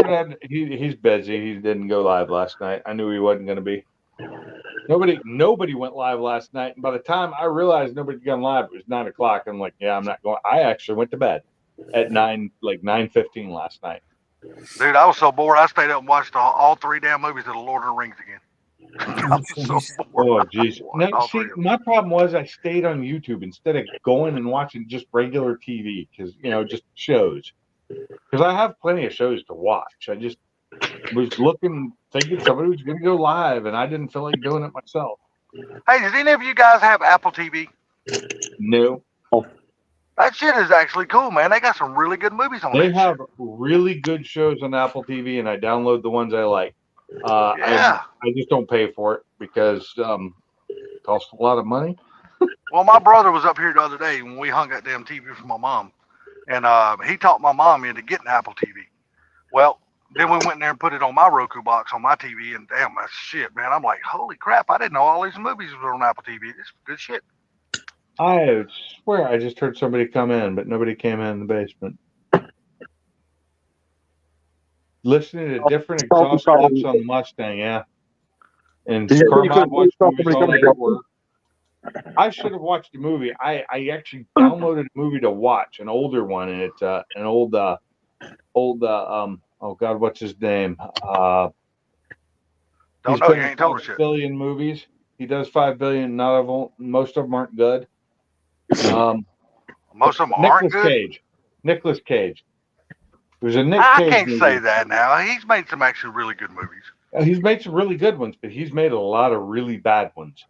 had. He's busy. He didn't go live last night. I knew he wasn't going to be. Nobody went live last night. And by the time I realized nobody'd gone live, it was 9 o'clock. I'm like, yeah, I'm not going. I actually went to bed at 9:15 last night. Dude, I was so bored. I stayed up and watched all 3 damn movies of the Lord of the Rings again. I was so bored. Oh, jeez. Watched Now, all see, 3 of them. my problem was I stayed on YouTube instead of going and watching just regular TV because, just shows. Because I have plenty of shows to watch. I just was looking, thinking somebody was going to go live, and I didn't feel like doing it myself. Hey, does any of you guys have Apple TV? No. That shit is actually cool, man. They got some really good movies on They that have shit. really good shows on Apple TV, and I download the ones I like. Yeah. I just don't pay for it because it costs a lot of money. Well, my brother was up here the other day when we hung that damn TV for my mom, and he talked my mom into getting Apple TV. Well, then we went in there and put it on my Roku box on my TV, and damn, that's shit, man. I'm like, holy crap, I didn't know all these movies were on Apple TV. This is good shit. I swear I just heard somebody come in, but nobody came in the basement. Listening to different exhaust clips on the Mustang, yeah. And Carmine watched movies all day at work. I should have watched a movie. I actually downloaded a movie to watch, an older one, and it's an old oh God, what's his name? Don't He's know, been you in ain't told 5 us yet. billion movies. He does 5 billion. Most of them aren't good. Most of them aren't Nicolas good. Cage. Nicolas Cage. There's a Nick I Cage can't movie. say that now. He's made some actually really good movies. He's made some really good ones, but he's made a lot of really bad ones.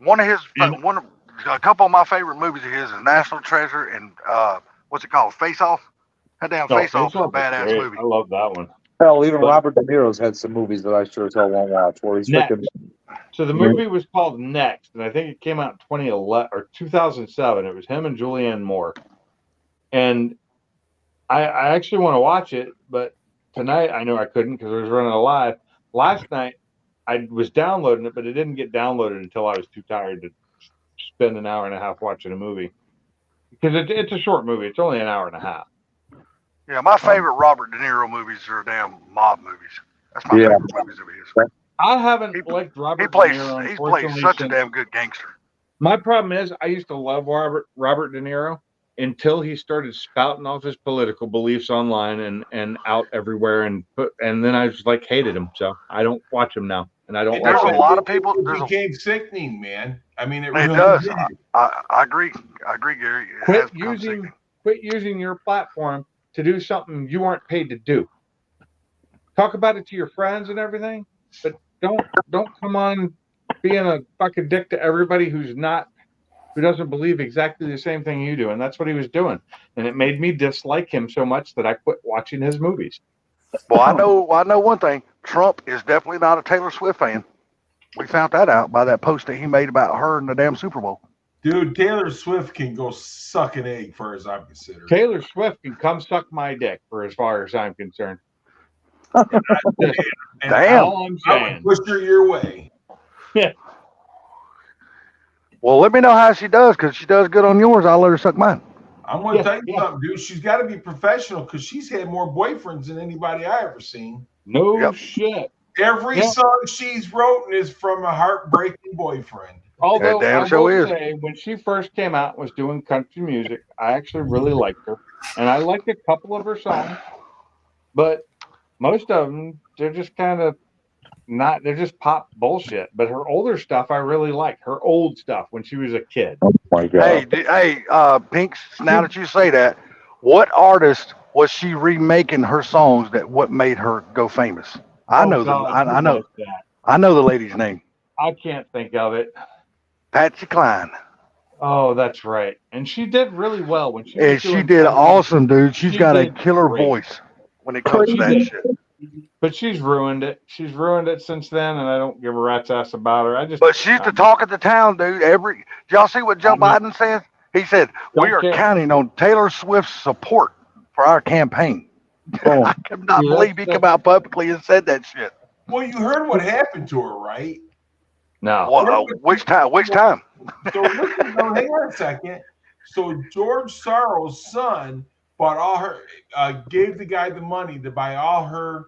A couple of my favorite movies of his is National Treasure and what's it called? Face Off. That damn Face Off is a badass great. movie. I love that one. Hell, even But- Robert De Niro's had some movies that I sure as hell won't watch. Where he's Next. freaking. So the movie was called Next, and I think it came out in 2011 or 2007. It was him and Julianne Moore. And I actually want to watch it, but tonight I know I couldn't because I was running a live. Last night I was downloading it, but it didn't get downloaded until I was too tired to spend an hour and a half watching a movie. Because it's a short movie. It's only an hour and a half. Yeah, my favorite Robert De Niro movies are damn mob movies. That's my favorite movies of his. I haven't He- liked Robert He plays De Niro. he plays Unfortunately, such a since- damn good gangster. My problem is I used to love Robert De Niro until he started spouting off his political beliefs online and out everywhere and then I just like hated him. So I don't watch him now. And I don't There's watch a him. lot of people. It There's a, became sickening, man. I mean, it it really does. did. I agree. I agree, Gary. It has become sickening. Quit using your platform to do something you aren't paid to do. Talk about it to your friends and everything, but don't come on being a fucking dick to everybody who doesn't believe exactly the same thing you do. And that's what he was doing. And it made me dislike him so much that I quit watching his movies. Well, I know one thing. Trump is definitely not a Taylor Swift fan. We found that out by that post that he made about her in the damn Super Bowl. Dude, Taylor Swift can go suck an egg, far as I'm concerned. Taylor Swift can come suck my dick for as far as I'm concerned. And Damn. All I'm I saying. would push her your way. Well, let me know how she does, because she does good on yours. I'll let her suck mine. I'm going to Yeah, tell you yeah. something, dude. She's got to be professional because she's had more boyfriends than anybody I ever seen. No Yep. shit. Every Yeah. song she's wrote is from a heartbreaking boyfriend. Although That damn I show will is. say, when she first came out and was doing country music, I actually really liked her, and I liked a couple of her songs, but most of them they're just kind of not. They're just pop bullshit. But her older stuff, I really like. Her old stuff when she was a kid. Oh my God. Hey, Pinks. Now that you say that, what artist was she remaking her songs? What made her go famous? I know the lady's name. I can't think of it. Patsy Cline. Oh, that's right. And she did really well when she. And was she doing did country. awesome, dude. She's She got a did killer great. voice when it comes to that She shit. But she's ruined it. She's ruined it since then, and I don't give a rat's ass about her. I just. But she's the talk of the town, dude. Did y'all see what Joe I mean- Biden said? He said, we are Don't care. counting on Taylor Swift's support for our campaign. Oh, I cannot Yeah, believe he that's- come out publicly and said that shit. Well, you heard what happened to her, right? No. Well, which time? Which time? So listen, no, hang on a second. So George Soros' son bought all her, gave the guy the money to buy all her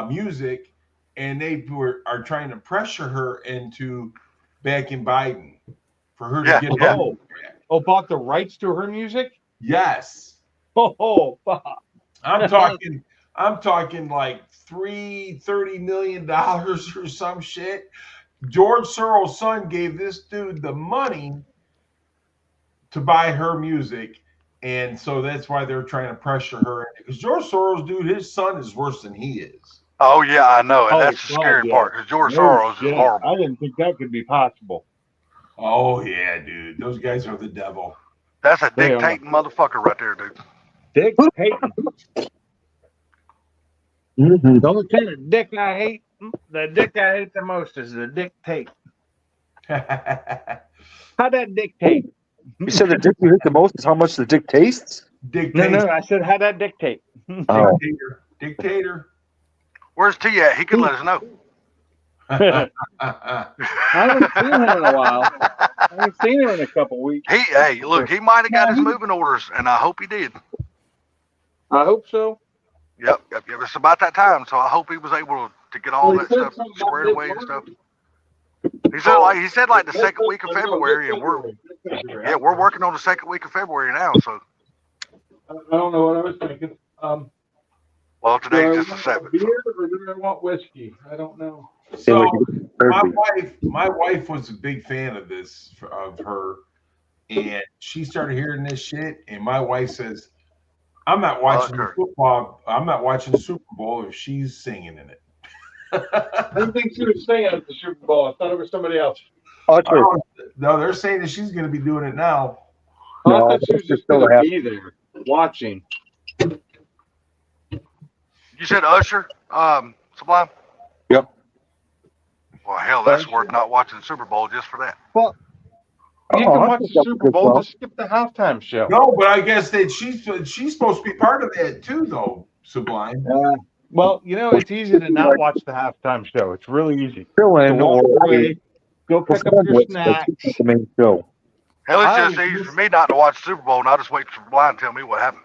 music, and they are trying to pressure her into backing Biden for her to Yeah, get yeah. Bought the rights to her music. Yes, Oh, fuck. I'm talking like $30 million or some shit. George Soros' son gave this dude the money to buy her music, and so that's why they're trying to pressure her. Because George Soros, dude, his son is worse than he is. Oh yeah, I know, and Oh, that's the God, scary yeah. part because George No Soros shit. is horrible. I didn't think that could be possible. Oh yeah, dude, those guys are the devil. That's a They are. dictating motherfucker right there, dude. Dick Payton. Mhm. The only kind of dick I hate, the dick I hate the most is the dictate. How that dictate? You said the dick you hate the most is how much the dick tastes? No, I said how that dictate. Oh. Dictator. Where's T at? He could let us know. I haven't seen him in a while. I haven't seen him in a couple weeks. Hey, look, he might have got his moving orders, and I hope he did. I hope so. Yep. It's about that time, so I hope he was able to get all Well, he that said stuff something about squared this away and morning. stuff. He said like the second week of February, and we're working on the second week of February now. So I don't know what I was thinking. well, Do I today's just the want seventh. beer or do I want whiskey? I don't know. So Perfect. my wife was a big fan of her, and she started hearing this shit. And my wife says, "I'm not watching the football. I'm not watching the Super Bowl if she's singing in it." I didn't think she was singing at the Super Bowl. I thought it was somebody else. Usher. No, they're saying that she's going to be doing it now. I No, thought she was just still going to happy. be there watching. You said Usher, Sublime. Yep. Well, hell, that's worth not watching the Super Bowl just for that. You can watch the Super Bowl. Just skip the halftime show. No, but I guess that she's supposed to be part of that too, though. Sublime. Well, it's easy to not watch the halftime show. It's really easy. Fill So in walk or away, go pick up your snacks. That's the main show. Hell, I it's just easy for me not to watch the Super Bowl, and I'll just wait for Sublime to tell me what happened.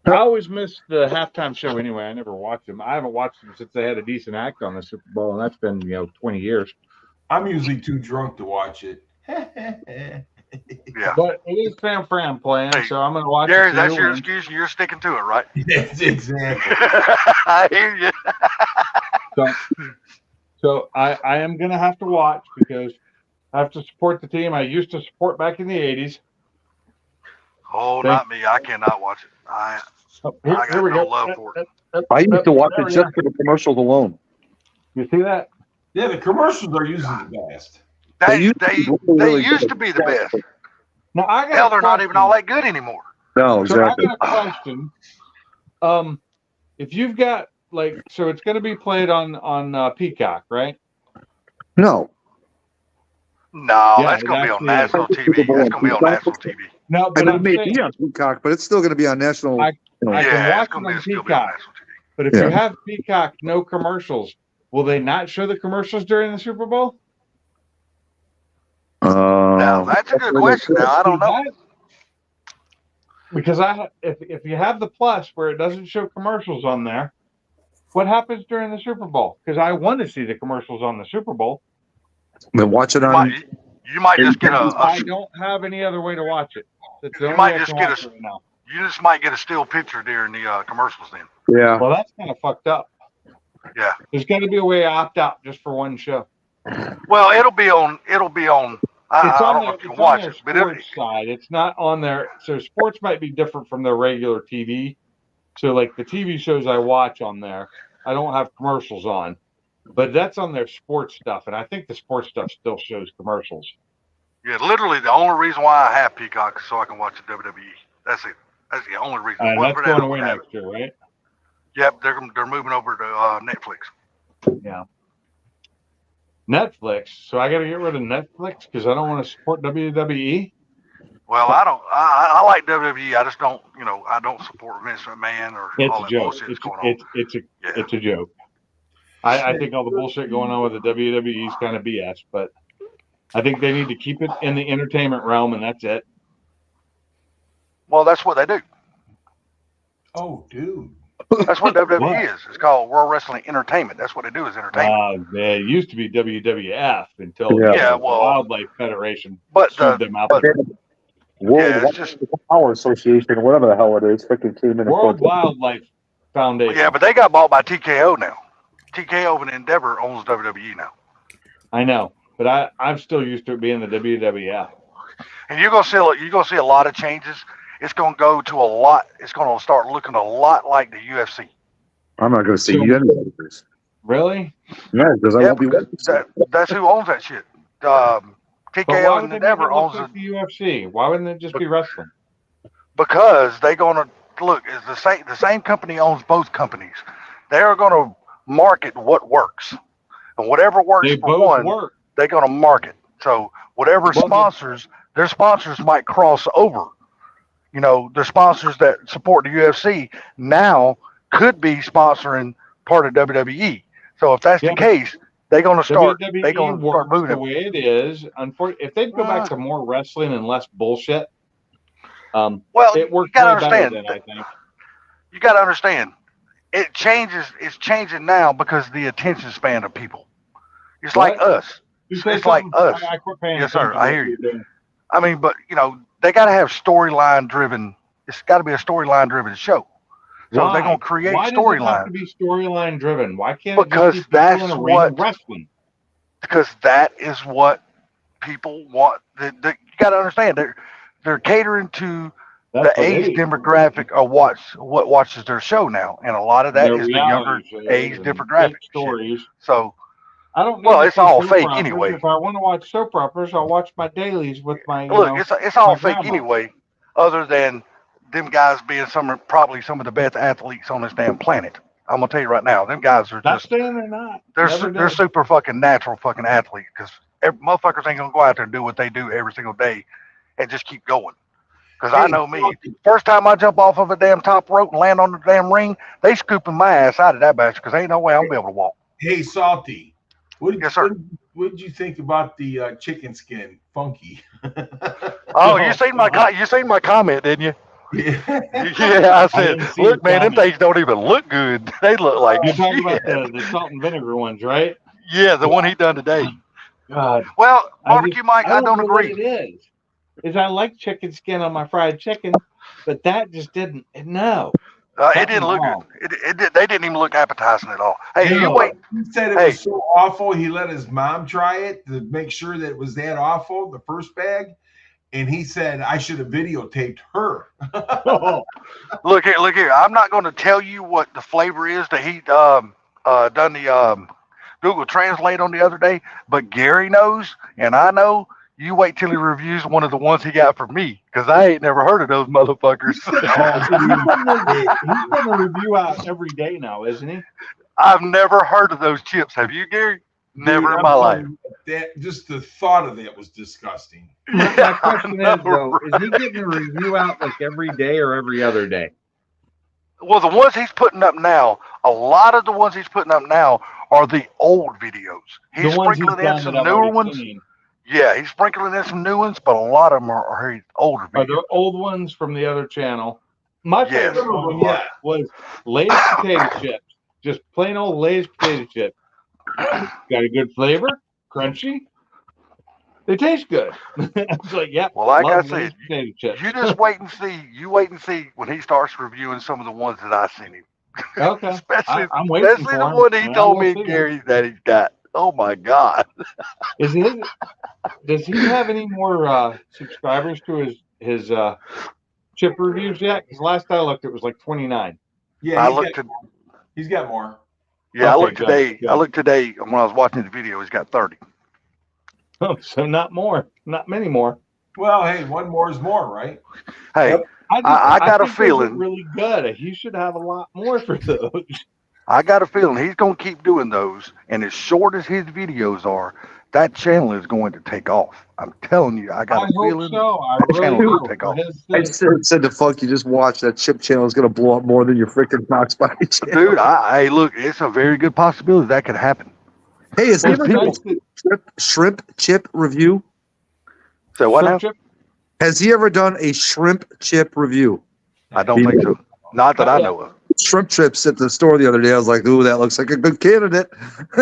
I always miss the halftime show anyway. I never watched them. I haven't watched them since they had a decent act on the Super Bowl, and that's been 20 years. I'm usually too drunk to watch it. Yeah. But it is San Fran playing, Hey, so I'm going to watch Gary, it. that's your excuse, and you're sticking to it, right? Yes, exactly. I hear you. So I am going to have to watch because I have to support the team I used to support back in the 80s. Oh, not me. I cannot watch it. I got Here we no go. love for it. I used to watch There it we just are. for the commercials alone. You see that? Yeah, the commercials are usually the best. They used to be really used good. to be the best. Now I got Hell, a they're not even all question. that good anymore. No, So exactly. I got a question. If you've got so it's going to be played on Peacock, right? No. No, Yeah, that's going to be on actually national TV. That's going to be on national TV. No, I but mean, it I'm may saying, be on Peacock, but it's still going to be on national. I can Yeah, watch it's going it to on still be on Peacock. national TV. But if Yeah. you have Peacock, no commercials, will they not show the commercials during the Super Bowl? Now, that's a good question. Now, I don't know. Because if you have the plus where it doesn't show commercials on there, what happens during the Super Bowl? Because I want to see the commercials on the Super Bowl. Then watch it You on. might just get I don't have any other way to watch it. That's the You only might way I just can get watch a- it right now. you just might get a still picture during the commercials then. Yeah. Well, that's kind of fucked up. Yeah. There's got to be a way to opt out just for one show. Well, it'll be on. I It's on don't know their, if you it's can on watch their it, but it'll, sports side. It's not on their. So sports might be different from their regular TV. So like the TV shows I watch on there, I don't have commercials on, but that's on their sports stuff, and I think the sports stuff still shows commercials. yeah, literally the only reason why I have Peacock is so I can watch the WWE. That's it. That's the only reason. And Wasn't that's for that, I going away wouldn't have next year, right? it. Yep, they're moving over to Netflix. Yeah. Netflix. So I got to get rid of Netflix because I don't want to support WWE. Well, I don't. I like WWE. I just don't. I don't support Vince McMahon or It's all a that joke. bullshit that's going on. It's a joke. I think all the bullshit going on with the WWE is kind of BS, but I think they need to keep it in the entertainment realm, and that's it. Well, that's what they do. Oh, dude. That's what WWE is. It's called World Wrestling Entertainment. That's what they do is entertainment. It used to be WWF until Yeah. the Wildlife Federation But sued them out. but World it's just Power Association or whatever the hell it is, freaking came in. World Wildlife Foundation. yeah, but they got bought by TKO now. TKO and Endeavor owns WWE now. I know, but I'm still used to it being the WWF. And you're gonna see a lot of changes. It's gonna go to a lot. It's gonna start looking a lot like the UFC. I'm not going to see So- you anyways. Really? Yeah, because I Yeah, won't be. because that's who owns that shit. But why TKO would and they Endeavor make it look owns it like the UFC? Why wouldn't it just be wrestling? because they're gonna look. It's the same company owns both companies. They're gonna market what works, and whatever works They for both one, work. they're gonna market. So whatever Well, sponsors, their sponsors might cross over. You know, the sponsors that support the UFC now could be sponsoring part of WWE. So if that's Yeah, the case, they're gonna start. They're WWE gonna start works moving the it. way it is. Unfortunately, if they'd go back to more wrestling and less bullshit, Well, it you worked gotta way better understand. than I think. You gotta understand. It changes. It's changing now because of the attention span of people. It's like What? us. You say It's like something, us. I quit paying Yes, sir. attention I to hear what you. you're doing. I mean, but you know, they got to have storyline driven. It's got to be a storyline driven show. So Why? they're gonna create Why does it have storyline to be storyline driven? Why can't Because it just be that's people in a what- ring wrestling? because that is what people want. You got to understand. They're catering to That's the what age it is. demographic of what watches their show now, and a lot of that Their is the younger reality shows age and demographic fake shit. stories. So I don't. Well, need to it's see all soap fake operas. anyway. If I want to watch soap operas, I'll watch my dailies with my. look, it's all my fake grandma. anyway. Other than them guys being probably some of the best athletes on this damn planet. I'm gonna tell you right now, them guys are Not just saying they're not. they're Never they're did. super fucking natural fucking athletes because motherfuckers ain't gonna go out there and do what they do every single day and just keep going. Because I know me. First time I jump off of a damn top rope and land on the damn ring, they scooping my ass out of that bastard because ain't no way I'm gonna be able to walk. Hey, Salty. Yes, sir. What did you think about the chicken skin, Funky? Oh, you seen my comment, didn't you? Yeah. Yeah, I said, didn't see look, the man, them comment. things don't even look good. They look like You're talking shit. about the salt and vinegar ones, right? Yeah, the one he done today. God, Well, Barbecue Mike, I don't know what agree. it is I like chicken skin on my fried chicken, but that just didn't. No. It didn't look wrong. good. They didn't even look appetizing at all. Hey, you No, wait. He said it Hey. was so awful. He let his mom try it to make sure that it was that awful, the first bag. And he said, I should have videotaped her. Look here. I'm not going to tell you what the flavor is that he done the Google Translate on the other day, but Gary knows, and I know. You wait till he reviews one of the ones he got for me, because I ain't never heard of those motherfuckers. He's putting a review out every day now, isn't he? I've never heard of those chips. Have you, Gary? Never Dude, in my I'm life. telling you, that just the thought of that was disgusting. My Yeah, question I is, though, know, is he getting a review out like every day or every other day? Well, the ones he's putting up now, a lot of the ones he's putting up now are the old videos. He's The ones he's sprinkling in done some that I've newer already ones. seen. Yeah, he's sprinkling in some new ones, but a lot of them are his older Are videos. the old ones from the other channel? My Yes. favorite one Yeah. was Lay's potato chips. Just plain old Lay's potato chips. Got a good flavor, crunchy. They taste good. I was like, yep. Well, like I love said, Lay's potato chips. You just wait and see. You wait and see when he starts reviewing some of the ones that I sent him. Okay. Especially, I'm waiting especially for the him, one he and I told will me, see him. Gary, that he's got. Oh my God! Does he have any more subscribers to his chip reviews yet? Because last I looked, it was like 29. Yeah, I looked. he's got more. Yeah, I Okay, looked good, today. good. I looked today when I was watching the video. He's got 30. Oh, so not more, not many more. Well, hey, one more is more, right? Hey, Yep. I got a think those look feeling- really good. He should have a lot more for those. I got a feeling he's gonna keep doing those. And as short as his videos are, that channel is going to take off. I'm telling you, I got I a hope feeling. so. I that really channel will do. take For off. his I sake. said to Funk, you just watch that chip channel is going to blow up more than your freaking Knox Body channel. Dude, hey, look, it's a very good possibility that could happen. Hey, has he Well, ever done nice that- a shrimp chip review? So what now? Shrimp chip? Has he ever done a shrimp chip review? I don't think so. Not that I know of. shrimp chips at the store the other day. I was like, "Ooh, that looks like a good candidate."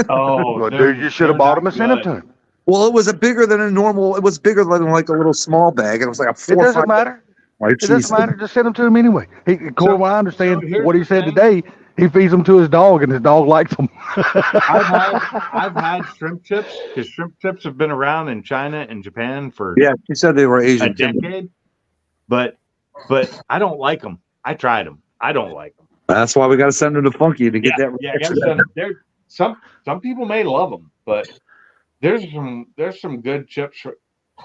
Oh, Well, they're- dude, you should have they're bought not him and sent him good. to him. Well, it was a bigger than a normal. It was bigger than like a little small bag. It was like a It 4 or 5. doesn't matter. Like, It doesn't geez. matter. Just send him to him anyway. According to what I understand, so here's what he the said thing. today, he feeds them to his dog, and his dog likes them. I've had shrimp chips because shrimp chips have been around in China and Japan for Yeah, she said they were a Asian. decade, but I don't like them. I tried them. I don't like them. That's why we got to send her to Funky to get that. Yeah, reaction. some people may love them, but there's some good chips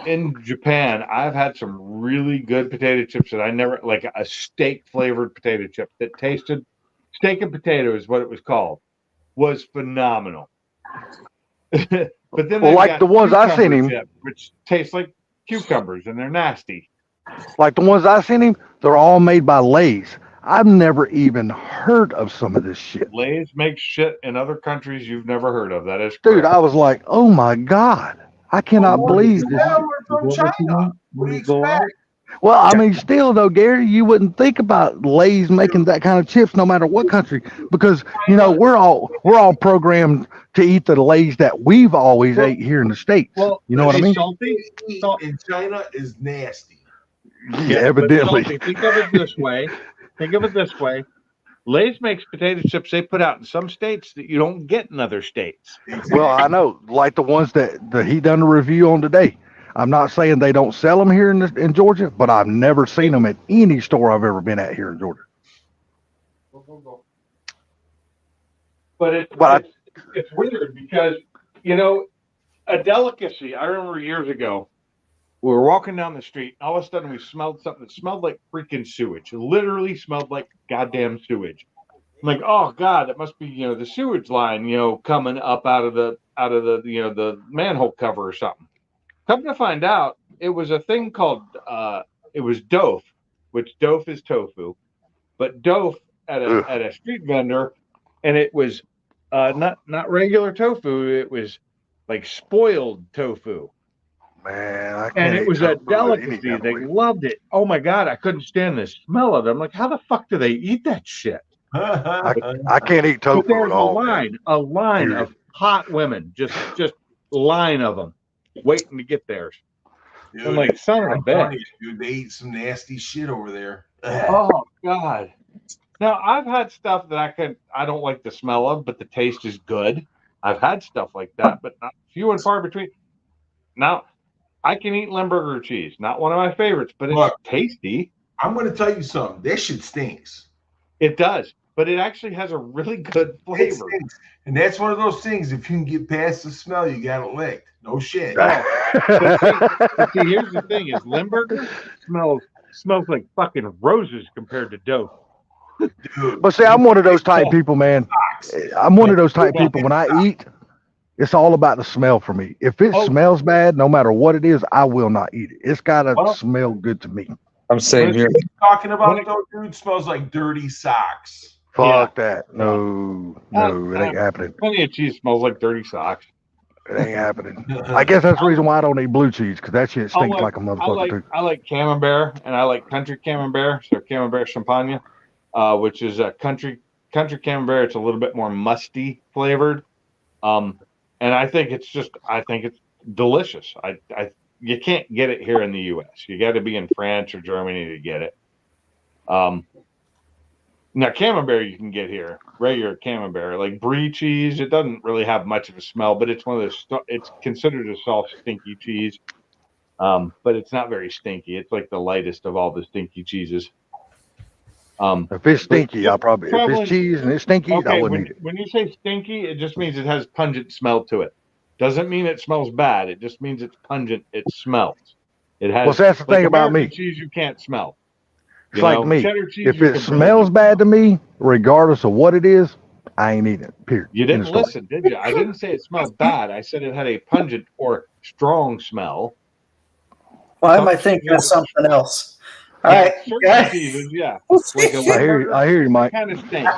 in Japan. I've had some really good potato chips that I never like a steak flavored potato chip that tasted steak and potato is what it was called, was phenomenal. But then Well, they've like got the ones I sent cucumber him- chip, which taste like cucumbers and they're nasty. Like the ones I sent him, they're all made by Lay's. I've never even heard of some of this shit. Lay's makes shit in other countries you've never heard of. That is Dude, correct. I was like, oh my God. I cannot believe this. Yeah, we're from China. What do you expect? Well, I mean, still though, Gary, you wouldn't think about Lay's making that kind of chips no matter what country, because you know we're all programmed to eat the Lay's that we've always ate here in the States. Well, You know what I it's mean? salty. In China is nasty. Yeah, evidently. But salty. Think of it this way. Lay's makes potato chips they put out in some states that you don't get in other states. Well, I know, like the ones that he done a review on today. I'm not saying they don't sell them here in Georgia, but I've never seen them at any store I've ever been at here in Georgia. But But it's weird because, you know, a delicacy. I remember years ago, we were walking down the street. All of a sudden, we smelled something that smelled like freaking sewage. It literally smelled like goddamn sewage. I'm like, oh God, it must be, you know, the sewage line, you know, coming up out of the, you know, the manhole cover or something. Come to find out, it was a thing called, it was dough, which dough is tofu, but dough at a street vendor, and it was not regular tofu. It was like spoiled tofu. Man, I can't And it eat was a tofu any delicacy. kind of They way. loved it. Oh my God, I couldn't stand the smell of it. I'm like, how the fuck do they eat that shit? I can't eat But tofu there's at all. a line of hot women, just line of them, waiting to get theirs. Dude, I'm like, son of a I'm telling bitch. you, dude, they eat some nasty shit over there. Oh God. Now I've had stuff that I don't like the smell of, but the taste is good. I've had stuff like that, but not few and far between. Now I can eat Limburger cheese, not one of my favorites, but it's Look. tasty. I'm going to tell you something. That shit stinks. It does, but it actually has a really good It flavor. stinks. And that's one of those things. If you can get past the smell, you got it licked. No shit. But see, here's the thing: is Limburger smells like fucking roses compared to dough. Dude, But see, I'm one of those type people, man. I'm one of those type people. When I eat, it's all about the smell for me. If it Oh. smells bad, no matter what it is, I will not eat it. It's got to Well- smell good to me. I'm saying here. talking about though, dude, smells like dirty socks. Fuck that. No, it ain't happening. Plenty of cheese smells like dirty socks. It ain't happening. I guess that's the reason why I don't eat blue cheese, because that shit stinks like a I motherfucker too. like Camembert, and I like country Camembert, so Camembert Champagne, which is a country Camembert. It's a little bit more musty flavored, and I think it's delicious. You can't get it here in the U.S. You got to be in France or Germany to get it. Now Camembert you can get here, regular Camembert, like brie cheese. It doesn't really have much of a smell, but it's one of those. It's considered a soft, stinky cheese, but it's not very stinky. It's like the lightest of all the stinky cheeses. If it's stinky, If it's cheese and it's stinky, I Okay, wouldn't eat it. when you say stinky, it just means it has pungent smell to it. Doesn't mean it smells bad. It just means it's pungent. It smells. It has. Well, see, that's the like thing about American me. cheese you can't smell. It's like know, me. cheddar cheese If you it can smells bad to me, regardless of what it is, I ain't eating it. Period. You End of didn't story. listen, did you? I didn't say it smelled bad. I said it had a pungent or strong smell. Why am I thinking of something else? All right, Certain guys. cheeses, yeah. Like Like a I hear you, Mike. kind of stinks.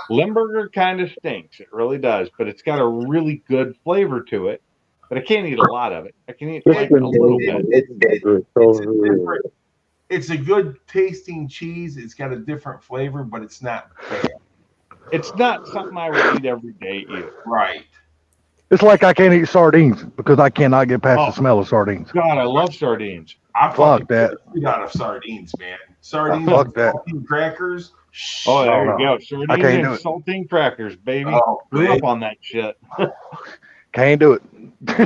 Limburger kind of stinks. It really does, but it's got a really good flavor to it. But I can't eat a lot of it. I can eat like a little bit. it's a good tasting cheese. It's got a different flavor, but it's not bad. It's not something I would eat every day either. Right. It's like I can't eat sardines because I cannot get past Oh. the smell of sardines. God, I love sardines. I Fuck fucking that. eat out of sardines, man. Sardines, Fuck that. saltine crackers. Oh, there No, you no. go. Sardines I can't and do it. saltine crackers, baby. Oh, Grew man. up on that shit. Can't do it.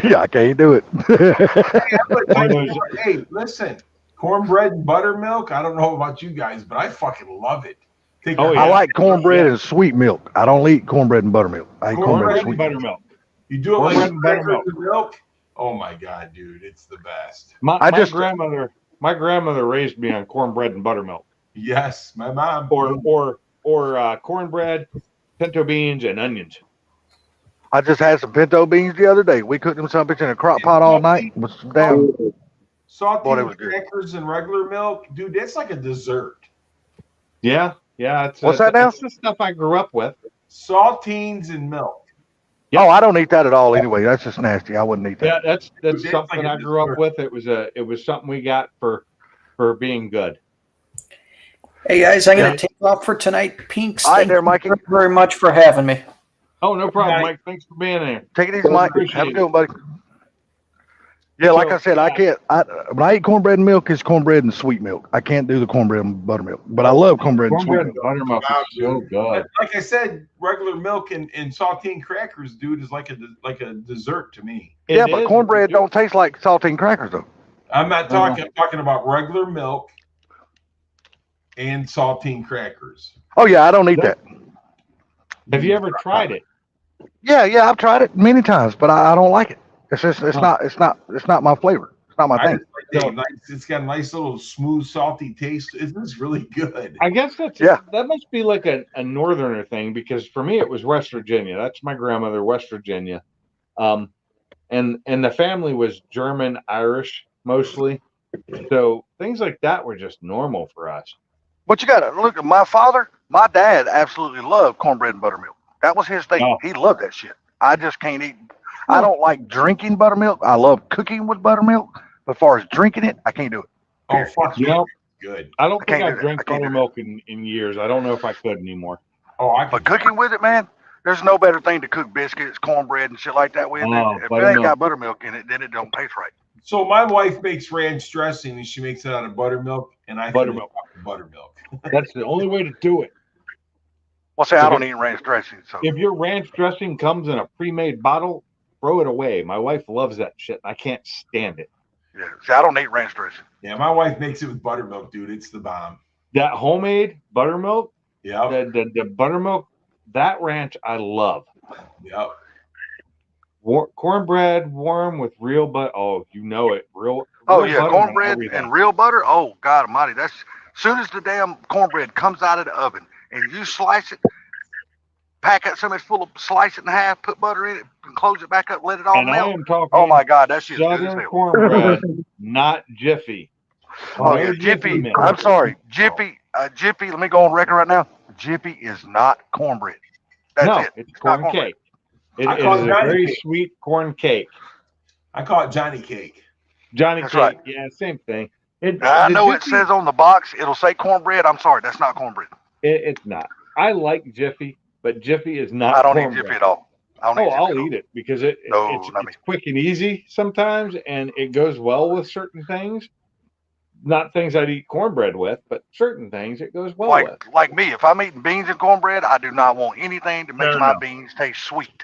Yeah, I can't do it. One of those- Hey, listen, cornbread and buttermilk. I don't know about you guys, but I fucking love it. Take Oh, a- I yeah. like cornbread and sweet milk. I don't eat cornbread and buttermilk. I eat cornbread Cornbread and and sweet milk. buttermilk. You do it like cornbread and crackers buttermilk. and milk. Oh my god, dude, it's the best. My grandmother raised me on cornbread and buttermilk, Yes, my mom. or cornbread, pinto beans, and onions. I just had some pinto beans the other day. We cooked them some bitch in a crock pot all night with some damn. Boy, Saltine that was good. crackers and regular milk, dude. That's like a dessert. Yeah. It's, What's that now? It's the stuff I grew up with. Saltines and milk. Yep. Oh, I don't eat that at all anyway. That's just nasty. I wouldn't eat Yeah, that. that's It's something like a I grew up dessert. with. It was something we got for being good. Hey guys, I'm going to take off for tonight. Pinks, All right thank there, you Mikey. very much for having me. Oh, no problem, Right. Mike. Thanks for being there. Take it easy, Mike. Appreciate Have a it. good one, buddy. Yeah, like So, I said, I can't. When I eat cornbread and milk, it's cornbread and sweet milk. I can't do the cornbread and buttermilk, but I love cornbread and sweet Cornbread and milk. buttermilk Wow, is so dude. good. Like I said, regular milk and saltine crackers, dude, is like a dessert to me. Yeah, It but is. cornbread don't taste like saltine crackers though. I'm not talking. I'm talking about regular milk and saltine crackers. Oh yeah, I don't eat that. Have you ever tried it? Yeah, I've tried it many times, but I don't like it. It's just it's Huh. not my flavor. It's not my I thing. just like that nice, it's got a nice little smooth, salty taste. It's really good. I guess Yeah. that must be like a northerner thing, because for me it was West Virginia. That's my grandmother, West Virginia. And the family was German, Irish mostly. So things like that were just normal for us. But you got to look at my father. My dad absolutely loved cornbread and buttermilk. That was his thing. Oh. He loved that shit. I just can't eat. I don't like drinking buttermilk. I love cooking with buttermilk. But as far as drinking it, I can't do it. Oh fuck You yeah, know, good. I don't I think can't I've do that. drank I can't do buttermilk in years. I don't know if I could anymore. Oh, I But can. cooking with it, man, there's no better thing to cook biscuits, cornbread, and shit like that with. Oh, If it buttermilk. ain't got buttermilk in it, then it don't taste right. So my wife makes ranch dressing, and she makes it out of buttermilk, and I Buttermilk. buttermilk. That's the only way to do it. Well, say I don't eat ranch dressing, so If your ranch dressing comes in a pre-made bottle, throw it away. My wife loves that shit. I can't stand it. yeah. See, I don't eat ranch dressing. Yeah, my wife makes it with buttermilk, dude. It's the bomb. That homemade buttermilk, Yep. the buttermilk, that ranch I love. Yep. Cornbread warm with real butter. Oh, you know it. Real. Oh real yeah, butter on cornbread everything. and real butter. Oh God Almighty, that's soon as the damn cornbread comes out of the oven and you slice it, pack it so much full of, slice it in half, put butter in it, and close it back up, let it all And I melt. am talking Oh my God, that shit's good as Southern hell. cornbread, not Jiffy. Oh No yeah, Jiffy. mix. I'm sorry, Jiffy. Jiffy. Let me go on record right now. Jiffy is not cornbread. That's No, it. it's not corn cornbread. cake. It I is call it a Johnny very cake. sweet corn cake. I call it Johnny cake. Johnny That's cake, right. yeah, same thing. I the know it Jiffy- says on the box it'll say cornbread. I'm sorry, that's not cornbread. it's not. I like Jiffy, but Jiffy is not. I don't eat cornbread. Jiffy at all. I don't eat Oh, Jiffy I'll at all. eat it because No, it's not me. quick and easy sometimes, and it goes well with certain things. Not things I'd eat cornbread with, but certain things it goes well with. Like me, if I'm eating beans and cornbread, I do not want anything to make No, my no. beans taste sweet.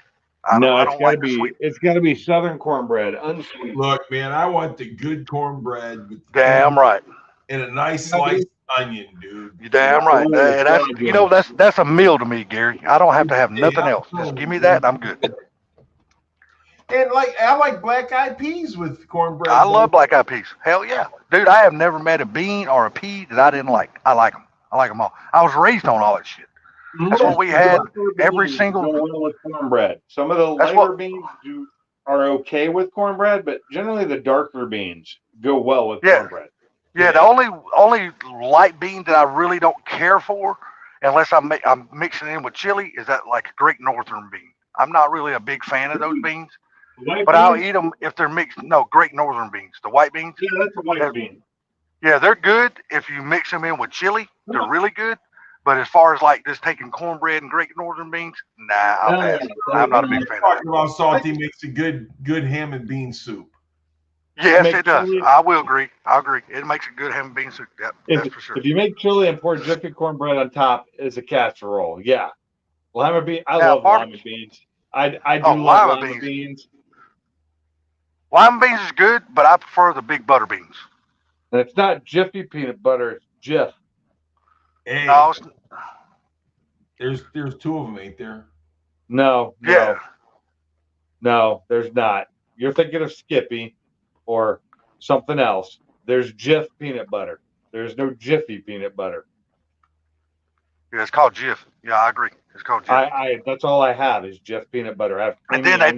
I No, it's don't gotta like the be sweet. it's gotta be Southern cornbread, unsweet. Look, man, I want the good cornbread with Damn right. and a nice Yeah, dude. sliced onion, dude. You damn right. Oh, And that's God, you know that's a meal to me, Gary. I don't have to have nothing Yeah. else. Just give me that and I'm good. And like I like black eyed peas with cornbread. I love black eyed peas. Hell yeah. Dude, I have never met a bean or a pea that I didn't like. I like them. I like them all. I was raised on all that shit. That's what we had every Beans single- go well with cornbread. Some of the That's lighter what- beans are okay with cornbread, but generally the darker beans go well with Yeah. cornbread. Yeah, the only light bean that I really don't care for, unless I'm mixing it in with chili, is that like a Great Northern bean. I'm not really a big fan of those beans, White but I'll beans? eat them if they're mixed. No, Great Northern beans, the white beans. Yeah, that's a white Yeah. bean. Yeah, they're good if you mix them in with chili. They're really good. But as far as like just taking cornbread and Great Northern beans, nah, I'll pass. I'm not a big fan of Talking that. about salty makes a good ham and bean soup. Yes, Make it does. chili- I will agree. I agree. It makes a good ham and bean soup. Yep, that's for sure. If you make chili and pour Jiffy cornbread on top as a casserole, yeah. Lima bean. I Now, love part- lima beans. I do Oh, love lima lima beans. Lima beans is good, but I prefer the big butter beans. And it's not Jiffy peanut butter. It's Jif. Hey, No, there's two of them, ain't there? No, yeah. no, there's not. You're thinking of Skippy or something else. There's Jif peanut butter. There's no Jiffy peanut butter. Yeah, it's called Jif. Yeah, I agree. It's called Jif. That's all I have is Jif peanut butter. I have And then creamy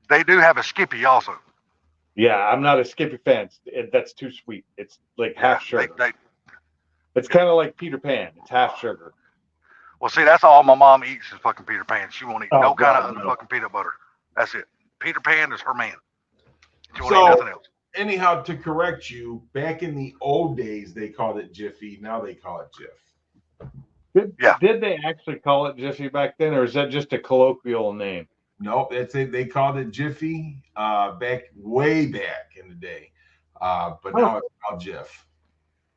they do have a Skippy also. Yeah, I'm not a Skippy fan. That's too sweet. It's like half sugar. It's kind of like Peter Pan. It's half sugar. Well, see, that's all my mom eats is fucking Peter Pan. She won't eat Oh, no kind God, of no. fucking peanut butter. That's it. Peter Pan is her man. She won't So- eat nothing else. Anyhow, to correct you, back in the old days they called it Jiffy. Now they call it Jif. Did they actually call it Jiffy back then, or is that just a colloquial name? Nope, that's it. They called it Jiffy way back in the day. But now it's called Jif.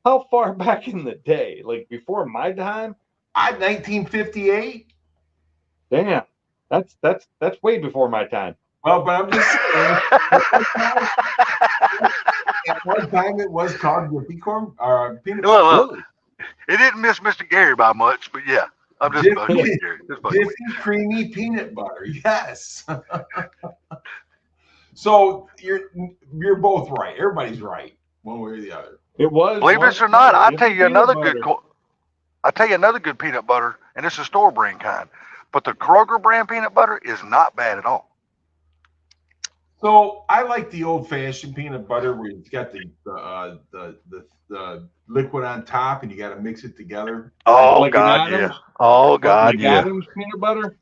How far back in the day? Like before my time? 1958. Damn, that's way before my time. Well, but I'm just saying. At one time it was called Jiffy corn or peanut butter. Look, it didn't miss Mr. Gary by much, but yeah, I'm just bugging you, Gary. Just bugging you. Jiffy creamy peanut butter. Yes. So you're both right. Everybody's right, one way or the other. It was. Believe once it or not, I'll Jiffy tell you peanut another butter. good. I'll tell you another good peanut butter, and it's a store brand kind. But the Kroger brand peanut butter is not bad at all. So I like the old fashioned peanut butter where it's got the liquid on top and you got to mix it together. Oh Like God, Adams? yeah. Oh Like God, yeah. Adams peanut butter.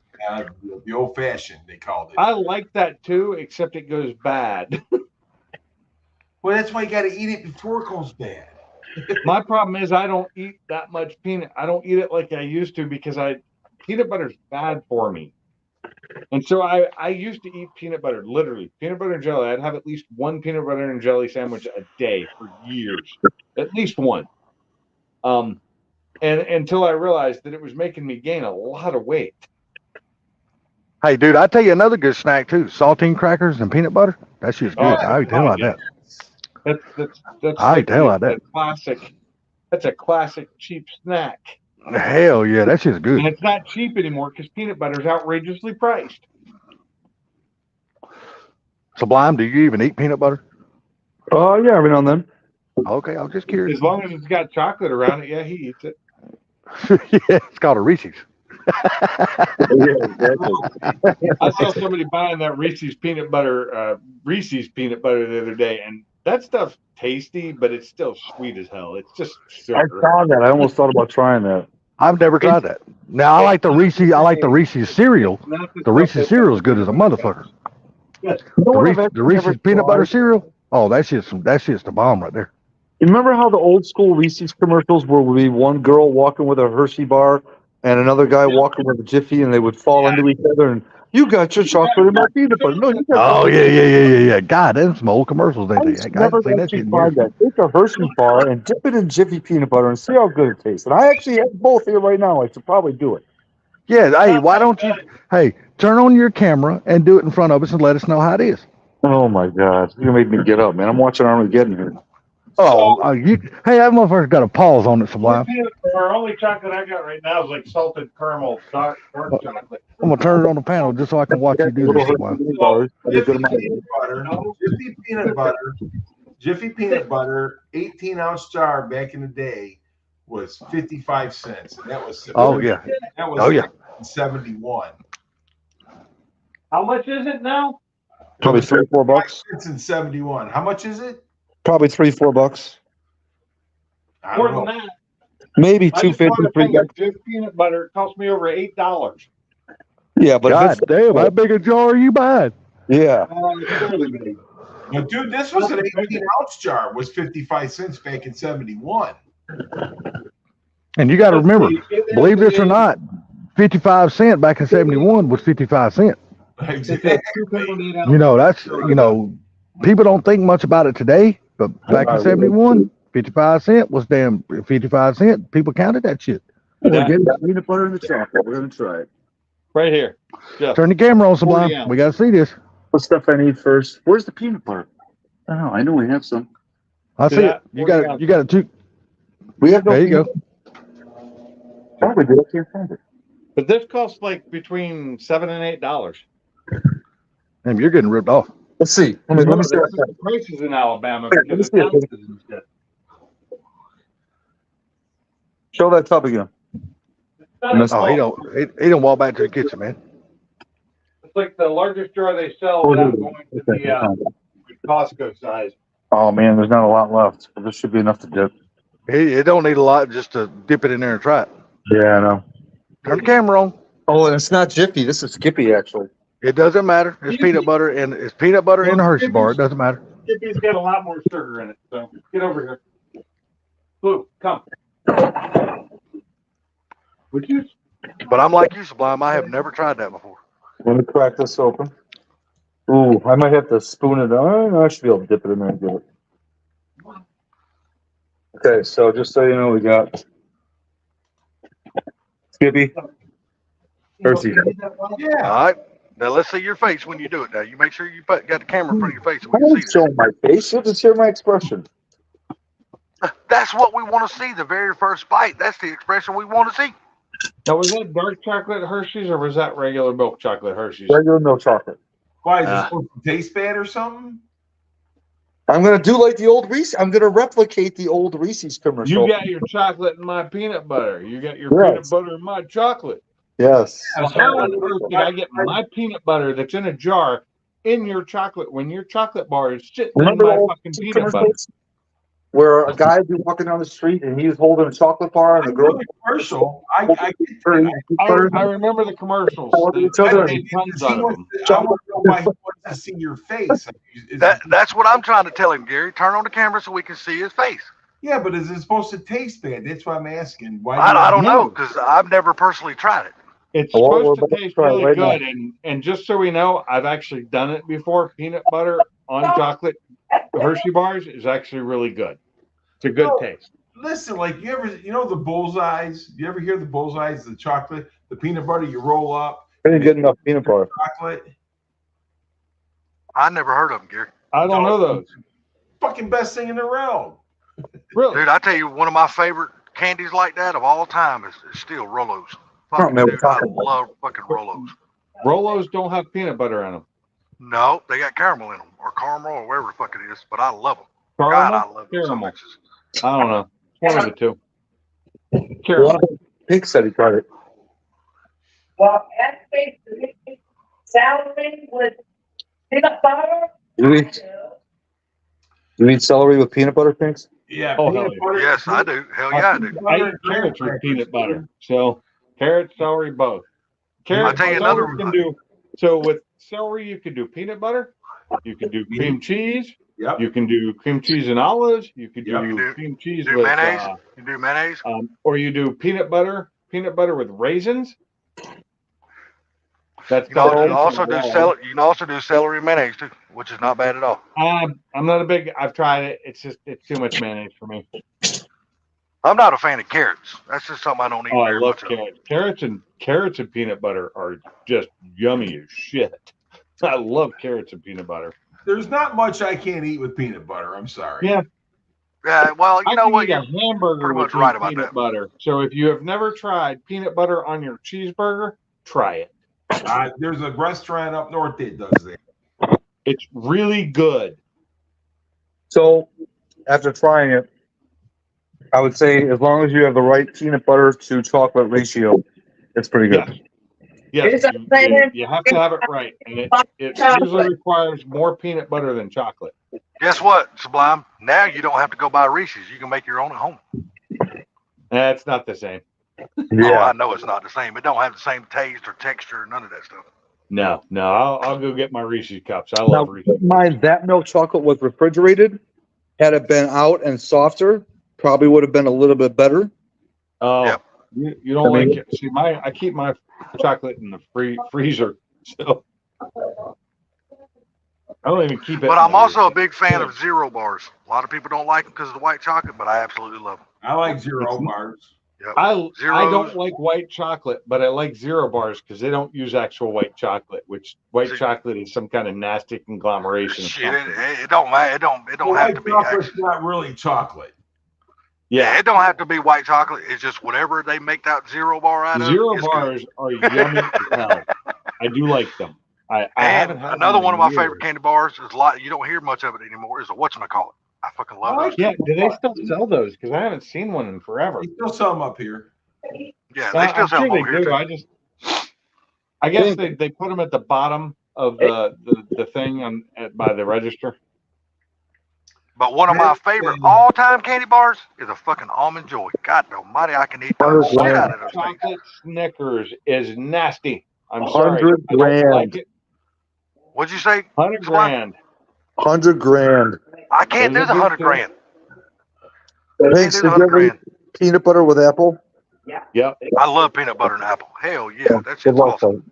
The old fashioned they called it. I like that too, except it goes bad. Well, that's why you got to eat it before it goes bad. My problem is I don't eat that much peanut. I don't eat it like I used to because peanut butter's bad for me. And so I used to eat peanut butter, literally peanut butter and jelly. I'd have at least one peanut butter and jelly sandwich a day for years, at least one. And until I realized that it was making me gain a lot of weight. Hey, dude, I tell you another good snack too: saltine crackers and peanut butter. That shit's good. Oh, I can tell about that. That's I can tell about that. classic. That's a classic cheap snack. Hell yeah, that shit's good. And it's not cheap anymore because peanut butter is outrageously priced. Sublime, do you even eat peanut butter? Oh yeah, every now and then. Okay, I was just curious. As long as it's got chocolate around it, yeah, he eats it. Yeah, it's called a Reese's. I saw somebody buying that Reese's peanut butter the other day, and that stuff's tasty, but it's still sweet as hell. It's just I sugar. saw that. I almost thought about trying that. I've never tried that. Now I like the Reese's. I like the Reese's cereal. The Reese's cereal is good as a motherfucker. The Reese's peanut butter cereal. Oh, that shit's the bomb right there. You remember how the old school Reese's commercials where would be one girl walking with a Hershey bar and another guy walking with a Jiffy, and they would fall into each other, and you got your chocolate and my peanut butter. No, you got Oh yeah. God, that's some old commercials. They I think. used to I never haven't seen that actually shit in find years. that. Take a Hershey bar and dip it in Jiffy peanut butter and see how good it tastes. And I actually have both here right now. I should probably do it. Yeah. Hey, why don't you? Hey, turn on your camera and do it in front of us and let us know how it is. Oh my God, you made me get up, man. I'm watching Armageddon here. Oh, hey, that motherfucker's got a pause on it, Sublime. Our only chocolate I got right now is like salted caramel dark chocolate. I'm gonna turn it on the panel just so I can watch you do this, Sublime. Jiffy peanut butter, 18-ounce jar back in the day was 55 cents. And that was Oh yeah. That was Oh, yeah. 71. How much is it now? Probably $3-4. It's in 71. How much is it? Probably $3-4. I More don't than know. that. Maybe I just bought a $2.50, thing of $3. Jif peanut butter. It cost me over $8. Yeah, but if God it's, damn, how big a jar are you buying? yeah. It's fairly big. But dude, this was an 18-ounce jar. Was 55 cents back in '71. And you got to remember, believe this or not, 55 cent back in 71 was 55 cent. Exactly. You know, that's, you know, people don't think much about it today, but back in 71, 55 cent was damn 55 cent. People counted that shit. Yeah. Get that peanut butter in the chocolate. We're gonna try it. Right here. Yeah. Turn the camera on, Sublime. 40 ounce. We got to see this. What stuff I need first? Where's the peanut butter? Oh, I know we have some. I see Yeah, it. You got it. You got it too. We have no. There you go. Probably did. I can't find it. But this costs like between $7 and $8. Damn, you're getting ripped off. Let's see. Let me That's see. the prices in Alabama Let me because see of it. taxes and shit. Show that tub again. Oh, he don't walk back to the kitchen, man. It's like the largest jar they sell Oh, without dude. going to the Costco size. Oh man, there's not a lot left, but this should be enough to dip. It don't need a lot just to dip it in there and try it. Yeah, I know. Turn the camera on. Oh, and it's not Jiffy. This is Skippy, actually. It doesn't matter. It's peanut butter and it's peanut butter in a Hershey bar. It doesn't matter. Skippy's got a lot more sugar in it, so get over here. Blue, come. Would you? But I'm like you, Sublime. I have never tried that before. Let me crack this open. Ooh, I might have to spoon it. Oh, I should be able to dip it in there and get it. Okay, so just so you know, we got Skippy, Hershey. Yeah. All right. Now let's see your face when you do it. Now you make sure you got the camera in front of your face so I we can don't see show my face. You have to share my expression. this. That's what we want to see. The very first bite. That's the expression we want to see. Now, was that dark chocolate Hershey's or was that regular milk chocolate Hershey's? Regular milk chocolate. Why is it supposed to taste bad or something? I'm gonna do like the old Reese. I'm gonna replicate the old Reese's commercial. You got your chocolate and my peanut butter. You got your Yes. peanut butter and my chocolate. Yes. Well, how on earth did I get my peanut butter that's in a jar in your chocolate when your chocolate bar is sitting Remember in the my old fucking Reese's peanut butter? commercials? Where a guy would be walking down the street and he was holding a chocolate bar and the girl Commercial. I get that. I remember the commercials. Followed each other. They made tons He out of wants them. to- I want to know why he wants to see your face. That's what I'm trying to tell him, Gary. Turn on the camera so we can see his face. Yeah, but is it supposed to taste bad? That's why I'm asking. Why? I don't know because I've never personally tried it. It's Well, supposed we're to about to taste try it really right good, and just so we know, I've actually done it before. Peanut butter on chocolate Hershey bars is actually really good. It's a good taste. Listen, like you know the bullseyes? You ever hear the bullseyes, the chocolate, the peanut butter you roll up, I didn't get enough peanut butter. chocolate? I never heard of them, Gary. I don't know those. Fucking best thing in the world. Really? Dude, I tell you, one of my favorite candies like that of all time is still Rolos. Fucking man, we're dude, I talking about- love fucking Rolos. Rolos don't have peanut butter in them. No, they got caramel in them or caramel or whatever the fuck it is, but I love them. God, I Caramel? love them so Caramel. much. I don't know. One of the two. Caramel. Pink said he tried it. Well, that basically salary with peanut butter. You eat celery with peanut butter, Pinks? Yeah. Oh, peanut hell butter. Yes, I do. Hell yeah, I do. I eat carrots with peanut butter. So carrot, celery, both. Carrot, I'll tell you celery another- can do. So with celery, you can do peanut butter. You can do cream cheese. Yep. You can do cream cheese and olives. You could do Yep. You do- cream cheese Do with, mayonnaise? You do mayonnaise? or you do peanut butter with raisins. That's You can the also raisins do wall. celery. You can also do celery and mayonnaise too, which is not bad at all. I'm not a big. I've tried it. It's too much mayonnaise for me. I'm not a fan of carrots. That's just something I don't eat Oh, I very love much of. carrots and peanut butter are just yummy as shit. I love carrots and peanut butter. There's not much I can't eat with peanut butter. I'm sorry. Yeah. Yeah, well, you I know can what? eat a hamburger pretty with much right about peanut that. butter. So if you have never tried peanut butter on your cheeseburger, try it. There's a restaurant up north that does that. It's really good. So, after trying it, I would say as long as you have the right peanut butter to chocolate ratio, it's pretty good. Yes, you have to have it right, and it usually requires more peanut butter than chocolate. Guess what, Sublime? Now you don't have to go buy Reese's. You can make your own at home. It's not the same. Oh, I know it's not the same. It don't have the same taste or texture, none of that stuff. No, I'll go get my Reese's cups. I Now, love Reese's. keep in mind that milk chocolate was refrigerated. Had it been out and softer, probably would have been a little bit better. Oh, Yep. you don't I mean- like it? See, I keep my chocolate in the freezer, so I don't even keep it. But in I'm the also a freezer. big fan of zero bars. A lot of people don't like them because of the white chocolate, but I absolutely love them. I like zero bars. Yep. I Zeros. don't like white chocolate, but I like zero bars because they don't use actual white chocolate, which white See- chocolate is some kind of nasty conglomeration. Of Shit, something. it don't matter. It don't Well, have white to be. chocolate's Actually. not really chocolate. Yeah, it don't have to be white chocolate. It's just whatever they make that zero bar out of. Zero is good. bars are yummy as hell. I do like them. I haven't And had another them one of in my years. favorite candy bars is a lot. You don't hear much of it anymore. Is a whatchamacallit. I fucking love those. Yeah, do they still sell those? Because I haven't seen one in forever. They still sell them up here. Yeah, they still I'm sell sure them over they here do. too. I guess they put them at the bottom of the thing by the register. But one of my favorite all-time candy bars is a fucking Almond Joy. God almighty, I can eat the shit out of those things. Chocolate Snickers is nasty. I'm sorry. 100 I don't grand. like it. What'd you say? 100 grand. 100 grand. I can't Those do are the good, 100 too. grand. I can't Thanks. do Did the you 100 ever eat grand. peanut butter with apple? Yep. I love peanut butter and apple. Hell yeah, that Good shit's luck, awesome.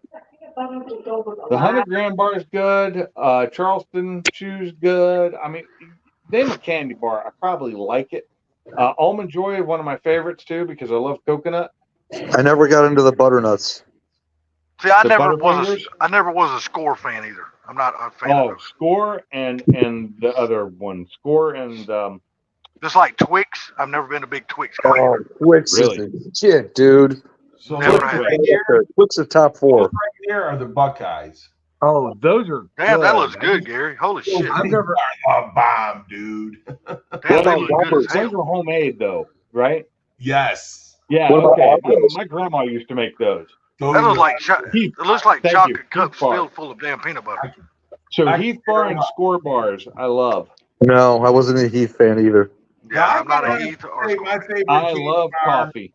The 100 grand bar is good. Charleston Chew's good. I mean, name a candy bar. I probably like it. Almond Joy is one of my favorites too because I love coconut. I never got into the butternuts. See, I The never was Butterfingers? a Score fan either. I'm not a fan of Oh, those. Score and the other one. Score and Just like Twix, I've never been a big Twix guy. Oh, Twix Really? is the shit, dude. So Never those had right it. here, Twix is top those four. right there are the Buckeyes. oh, those are Damn, that good. looks good, Gary. Holy shit. I've never. A bomb, dude. Damn, What they about look good Whoppers? as Those hell. are homemade though, right? Yes. Yeah. What about Okay. Whoppers? My grandma used to make those. Those That looks are- like Heath, it looks like thank chocolate you. cups Heath bar. filled full of damn peanut butter. So I- Heath Bar and Score bars, I love. No, I wasn't a Heath fan either. Yeah, I I'm not a gotta Heath or say Score. my favorite I candy love bar coffee.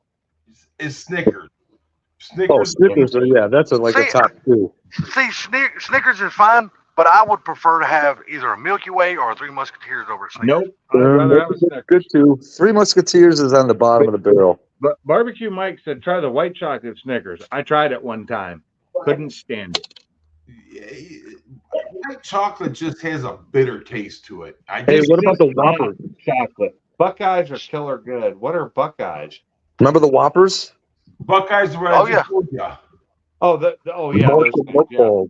is Snickers. Oh, Snickers. Snickers are, yeah, that's like a See, top two. See, Snickers is fine, but I would prefer to have either a Milky Way or a Three Musketeers over at Snickers. Nope. I'd rather have a Snickers. Good too. Three Musketeers is on the bottom of the barrel. But Barbecue Mike said try the white chocolate Snickers. I tried it one time. Couldn't stand it. White chocolate just has a bitter taste to it. Hey, what about the Whoppers? Chocolate. Buckeyes are killer good. What are Buckeyes? Remember the Whoppers? Buckeyes are what Oh, I yeah. just told you. Oh, yeah. Milk- Those things, milk yeah. balls.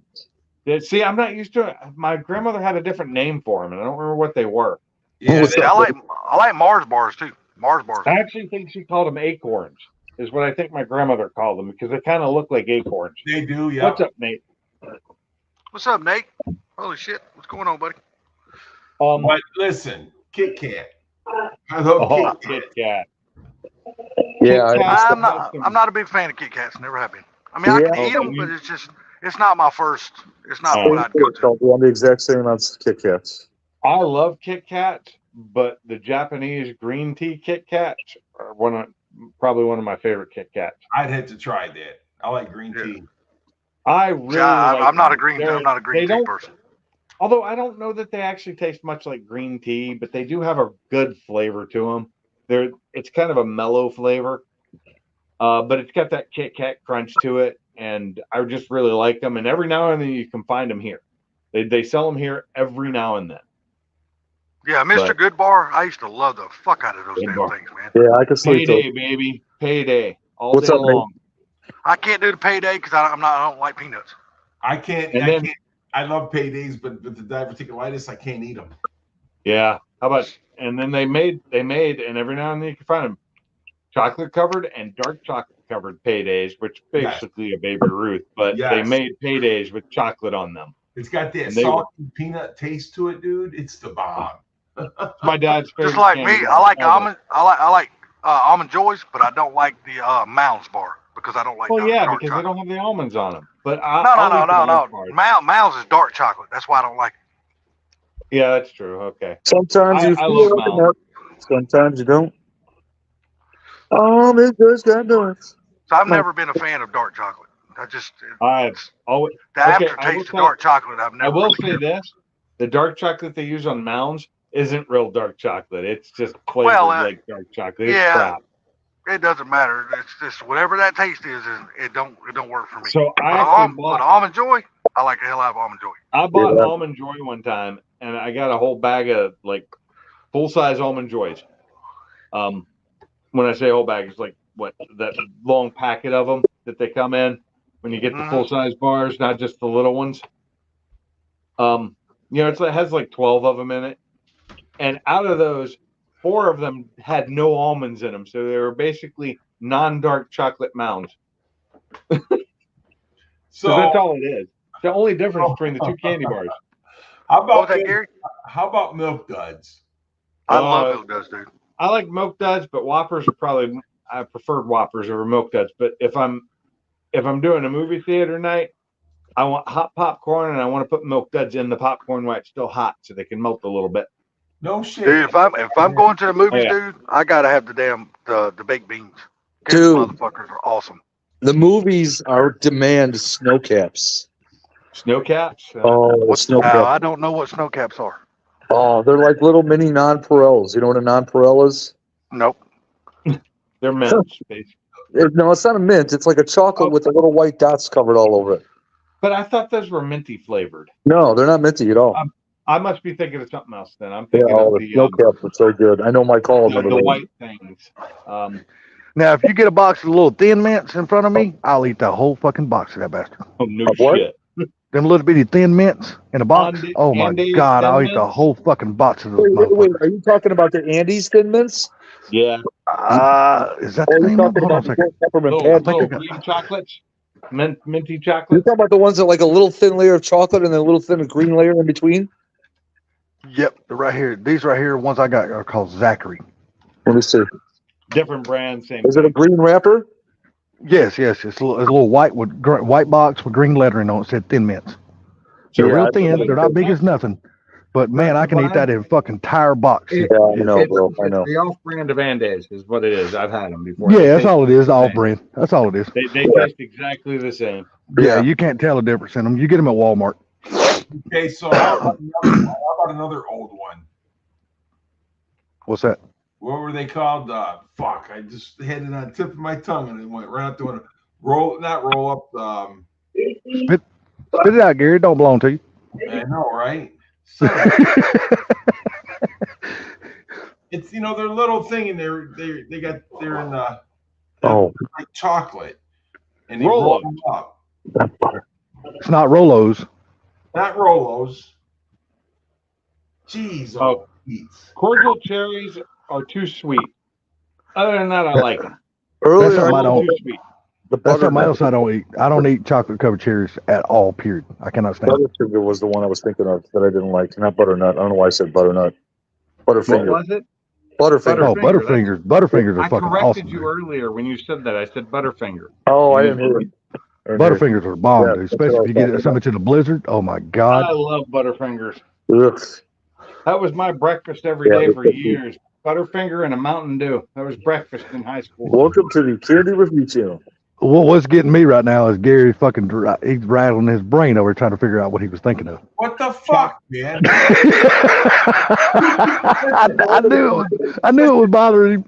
See, I'm not used to it. My grandmother had a different name for them, and I don't remember what they were. Yeah, What's they- I like Mars bars too. Mars bars. I actually think she called them acorns, is what I think my grandmother called them, because they kind of look like acorns. they do, yeah. What's up, Nate? What's up, Nate? Holy shit, what's going on, buddy? But listen, Kit Kat. I love Kit Kit Kat. Kat. Yeah, Kit Kat. I'm not a big fan of Kit Kats. Never have been. I mean, I Yeah. can eat them, but it's not my first. It's not what I'd go to. I'm the exact same on Kit Kats. I love Kit Kats, but the Japanese green tea Kit Kats are probably one of my favorite Kit Kats. I'd have to try that. I like green Yeah. tea. I really Yeah, like I'm not them. a green. They're- I'm not a green they tea don't- person. Although I don't know that they actually taste much like green tea, but they do have a good flavor to them. It's kind of a mellow flavor, but it's got that Kit Kat crunch to it, and I just really like them. And every now and then you can find them here. They sell them here every now and then. Yeah, Mr. But- Good Bar. I used to love the fuck out of those Good damn bar. things, man. Yeah, I can sleep Payday, till baby, payday, all What's day up, mate? long. I can't do the payday because I don't like peanuts. I can't. And I then- can't. I love paydays, but with the diverticulitis, I can't eat them. Yeah. How about? And then they made, and every now and then you can find them chocolate covered and dark chocolate covered paydays, which basically a Baby Ruth, but they Yes. made paydays with chocolate on them. It's got that And they salty peanut taste to it, dude. It's the bomb. It's my dad's favorite. Just like candy me, bar I like ever. almond. I like almond joys, but I don't like the Mounds bar because I don't like. Well, yeah, dark because they chocolate. don't have the almonds on them. But No. Mounds is dark chocolate. That's why I don't like it. Yeah, that's true. Okay. sometimes you I feel love like Mounds. enough, sometimes you don't. It just got nuts. So I've No. never been a fan of dark chocolate. I just I've always. the okay, I will aftertaste of tell- dark chocolate. I've never. I will really- say this: the dark chocolate they use on Mounds isn't real dark chocolate. It's just flavored Well, like dark chocolate. It's yeah. crap. It doesn't matter. It's just whatever that taste is it don't work for me. So I But actually bought. almond joy, I like the hell out of almond joy. I bought Yeah. almond joy one time, and I got a whole bag of like full size almond joys. When I say whole bag, it's like what that long packet of them that they come in when you get the Mhm. full size bars, not just the little ones. You know, it has like 12 of them in it, and out of those, 4 of them had no almonds in them, so they were basically non-dark chocolate Mounds. So that's So all it is. The only difference between the two candy bars. how What was about that, Gary? how about Milk Duds? I Uh, love Milk Duds, dude. I like Milk Duds, but Whoppers are probably I preferred Whoppers over Milk Duds. But if I'm doing a movie theater night, I want hot popcorn and I want to put Milk Duds in the popcorn while it's still hot so they can melt a little bit. No shit. Dude, if I'm going to the movies, Oh, yeah. dude, I gotta have the baked beans. Dude. These motherfuckers are awesome. The movies are demand snow caps. Snow caps. Oh, snow caps. I don't know what snow caps are. Oh, they're like little mini nonpareils. You know what a nonpareil is? Nope. They're mints, basically. No, it's not a mint. It's like a chocolate with the little white dots covered all over it. But I thought those were minty flavored. No, they're not minty at all. I must be thinking of something else then. I'm Yeah, thinking oh, of the snow caps are so good. I know my call them. the white things. Now, if you get a box of little thin mints in front of me, I'll eat the whole fucking box of that bastard. Oh, no What? shit. Them little bitty thin mints in a box. Andes- Oh my Andes God, I'll Thin eat the Mints? whole fucking box of those Wait, motherfuckers. are you talking about the Andes Thin Mints? Yeah. Is that Or the are you name of it? talking Hold on a about second. the peppermint Little, patty? little green chocolates. Minty You're chocolate. talking about the ones that like a little thin layer of chocolate and then a little thin green layer in between? Yep, they're right here. These right here, ones I got are called Zachary. Let me see. Different brand, same. Is it a green wrapper? Yes, it's a little white with white box with green lettering on it. Said Thin Mints. They're Yeah, real I thin. think They're not big as nothing. But man, I can eat that in a fucking entire box. It- Yeah, I know, bro. I It's know. the off-brand of Andes is what it is. I've had them before. Yeah, They that's taste all it is. the All same. brand. That's all it is. They taste exactly the same. Yeah, you can't tell the difference in them. You get them at Walmart. Okay, so how about another old one? What's that? What were they called? Fuck, I just had it on the tip of my tongue and it went right out to a not roll up. Spit it out, Gary. It don't belong to you. I know, right? So, it's they're a little thing and they're in Oh, like chocolate and they Roll roll them up. It's not Rolos. Not Rolos. Jeez, Oh. Pete's. Cordial cherries are too sweet. Other than that, I like them. earlier something I don't- Too sweet. the That's something butternut, else I don't eat. I don't eat chocolate covered cherries at all. Period. I cannot stand it. Butterfinger was the one I was thinking of that I didn't like. Not butternut. I don't know why I said butternut. What Butterfinger. was it? Butterfinger. Oh, Butterfinger, Butterfingers are I fucking corrected awesome. you Dude. earlier when you said that. I said Butterfinger. Oh, I didn't hear it. Butterfingers are bomb, Yeah, dude. that's Especially what if you I was get talking so much in a blizzard. Oh my God. I love Butterfingers. Ugh. That was my breakfast every Yeah, day they're for good. years. Butterfinger and a Mountain Dew. That was breakfast in high school. Welcome to the Candy Review Channel. Well, what's getting me right now is Gary fucking he's rattling his brain over trying to figure out what he was thinking of. What the fuck, man? I knew it was bothering him.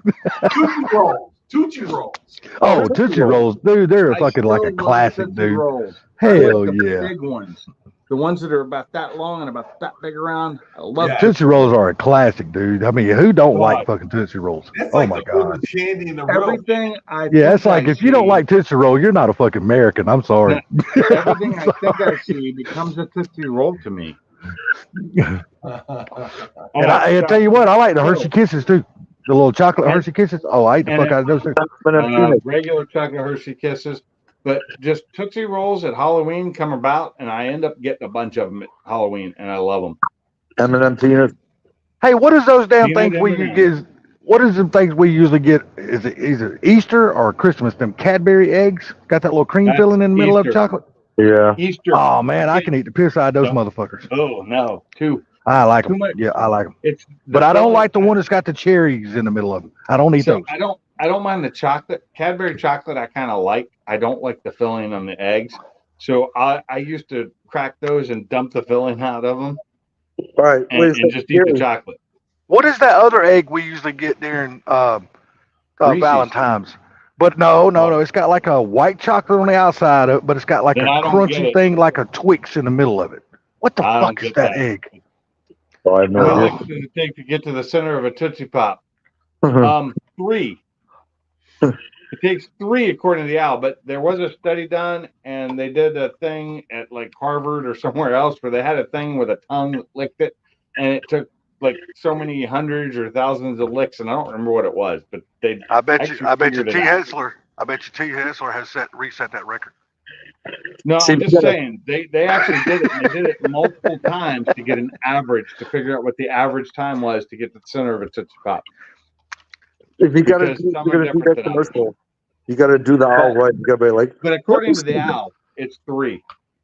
Tootsie Rolls. Tootsie Rolls. Oh, Tootsie Rolls, dude, they're I fucking like a still love classic, Tootsie dude. Rolls. Hell The yeah. big ones. The ones that are about that long and about that big around. I love Yeah. Tootsie Rolls are a classic, dude. I mean, who don't like God. fucking Tootsie Rolls? That's Oh like my the God. oldest candy in the world. everything. I Yeah, it's think like I if you don't see- like Tootsie Roll, you're not a fucking American. I'm sorry. everything I think I see becomes a Tootsie Roll to me. And I tell you what, I like the Hershey Kisses too. The little chocolate And- Hershey Kisses. Oh, I eat the and fuck out of those too. Regular chocolate Hershey Kisses, but just Tootsie Rolls at Halloween come about, and I end up getting a bunch of them at Halloween, and I love them. M&M peanut. Hey, what is those damn Peanut things we M&Ms. get? What is the things we usually get? Is it either Easter or Christmas? Them Cadbury eggs got that little cream That's filling in the middle Easter. of chocolate. Yeah. Easter. Oh man, I can eat the piss out of those Yeah. motherfuckers. Oh no, too I like too them. much. Yeah, I like them. It's But I don't like the one that's got the cherries in the middle of them. I don't eat So those. I don't mind the chocolate. Cadbury chocolate I kind of like. I don't like the filling on the eggs. So I used to crack those and dump the filling out of them All right, wait a and second. just eat the Gary, chocolate. What is that other egg we usually get during Reese's. Valentine's? But no. It's got like a white chocolate on the outside of it, but it's got like Then a I don't get crunchy it. thing like a Twix in the middle of it. What the I don't fuck is get that that. egg? Oh, I have no How many idea. licks does it take to get to the center of a Tootsie Pop? Uh-huh. 3. It takes 3 according to the owl, but there was a study done, and they did a thing at like Harvard or somewhere else where they had a thing with a tongue that licked it, and it took like so many hundreds or thousands of licks, and I don't remember what it was, but they I bet you actually figured T it out. Hessler. I bet you T Hessler has reset that record. No, See, I'm we just gotta- saying they actually did it, and they did it multiple times to get an average to figure out what the average time was to get to the center of a Tootsie Pop. If you gotta, Because do, some you are gotta do different that than others. commercial. You gotta do the owl right. You gotta be like But according to the owl, it's 3.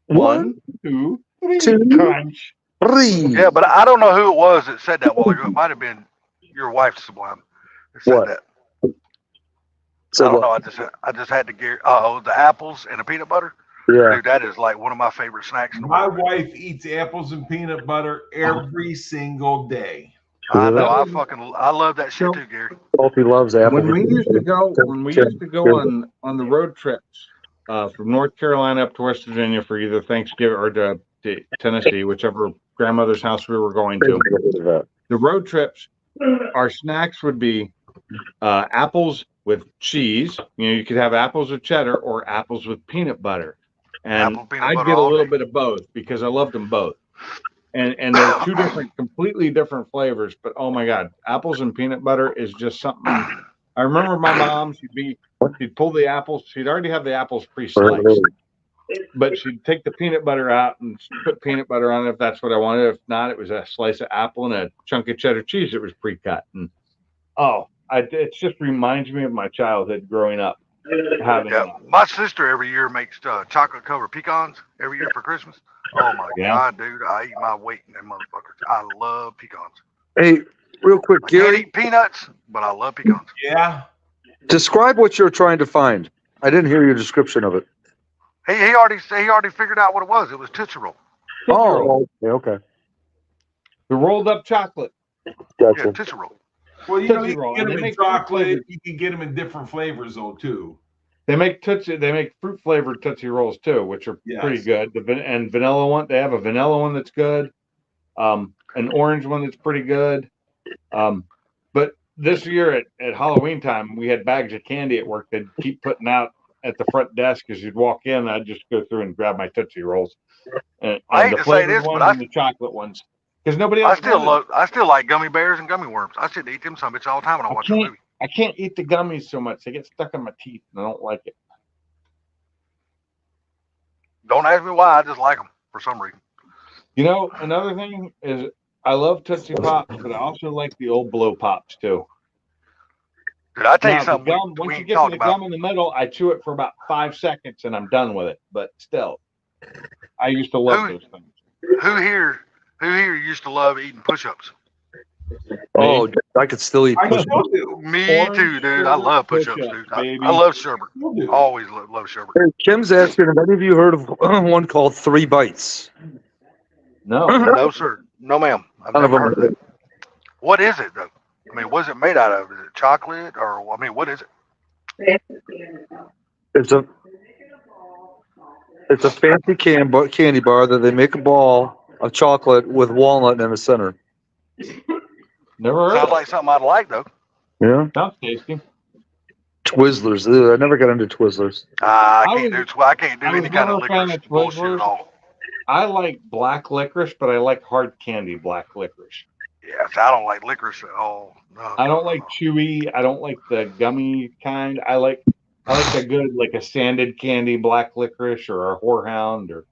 1, 2, 3. 2, Crunch. 3. Yeah, but I don't know who it was that said that while ago. It might have been your wife, Sublime, that said What? that. So I don't what? know. I just had to get the apples and the peanut butter. Yeah. Dude, that is like one of my favorite snacks in the My world. wife eats apples and peanut butter every single day. I know. Yeah. I love that shit too, Gary. Sophie loves apples. When we used to go on the road trips from North Carolina up to West Virginia for either Thanksgiving or to Tennessee, whichever grandmother's house we were going to, the road trips, our snacks would be apples with cheese. You know, you could have apples with cheddar or apples with peanut butter. And Apple, peanut I'd butter get a all little day. bit of both because I loved them both. And they're two completely different flavors. But oh my God, apples and peanut butter is just something. I remember my mom, she'd pull the apples. She'd already have the apples pre-sliced, but she'd take the peanut butter out and put peanut butter on it if that's what I wanted. If not, it was a slice of apple and a chunk of cheddar cheese that was pre-cut. And it just reminds me of my childhood growing up. Yeah, my sister every year makes chocolate covered pecans every year for Christmas. Oh my God, dude! I eat my weight in them motherfuckers. I love pecans. Hey, real quick, I can't Gary, eat peanuts, but I love pecans. Yeah. describe what you're trying to find. I didn't hear your description of it. He already figured out what it was. It was Tootsie Roll. Oh, okay. The rolled up chocolate. Yeah, Gotcha. Tootsie Roll. Well, you Tootsie can Roll, get and them they in make fruit chocolate. flavored- You can get them in different flavors though too. They make fruit flavored Tootsie Rolls too, which are Yes. pretty good. And vanilla one, they have a vanilla one that's good. An orange one that's pretty good. But this year at Halloween time, we had bags of candy at work that keep putting out at the front desk as you'd walk in. I'd just go through and grab my Tootsie Rolls. And I hate the to say flavored this, but ones and the chocolate ones. Because nobody I else still like gummy bears and gummy worms. I sit and eat them some bitch all the time when I watch a movie. I can't eat the gummies so much. They get stuck in my teeth and I don't like it. Don't ask me why. I just like them for some reason. You know, another thing is I love Tootsie Pops, but I also like the old blow pops too. Dude, I tell you Now, the something. gum, we once you ain't get to talked the about. gum in the middle, I chew it for about 5 seconds and I'm done with it. But still, I used to love those things. Who here used to love eating push-ups? Oh, I could still eat I push. still do. Me Orange too, dude. I love push-ups, push-ups, dude. baby. I love sherbet. Still do. Always love sherbet. Hey, Kim's asking, have any of you heard of one called 3 Bites? No, No, sir. No, ma'am. I've None of never them heard of it. What is it, though? I mean, what's it made out of? Is it chocolate or, I mean, what is it? It's a fancy candy bar that they make a ball of chocolate with walnut in the center. never heard Sounds of like something I'd like, though. Yeah. it. Sounds tasty. Twizzlers. Ugh, I never got into Twizzlers. I I can't do was any kind of never a fan licorice of bullshit Twizzlers. at all. I like black licorice, but I like hard candy black licorice. Yeah, so I don't like licorice at all. No, I no, don't no, like no. chewy. I don't like the gummy kind. I like the good, like a sanded candy black licorice or a horehound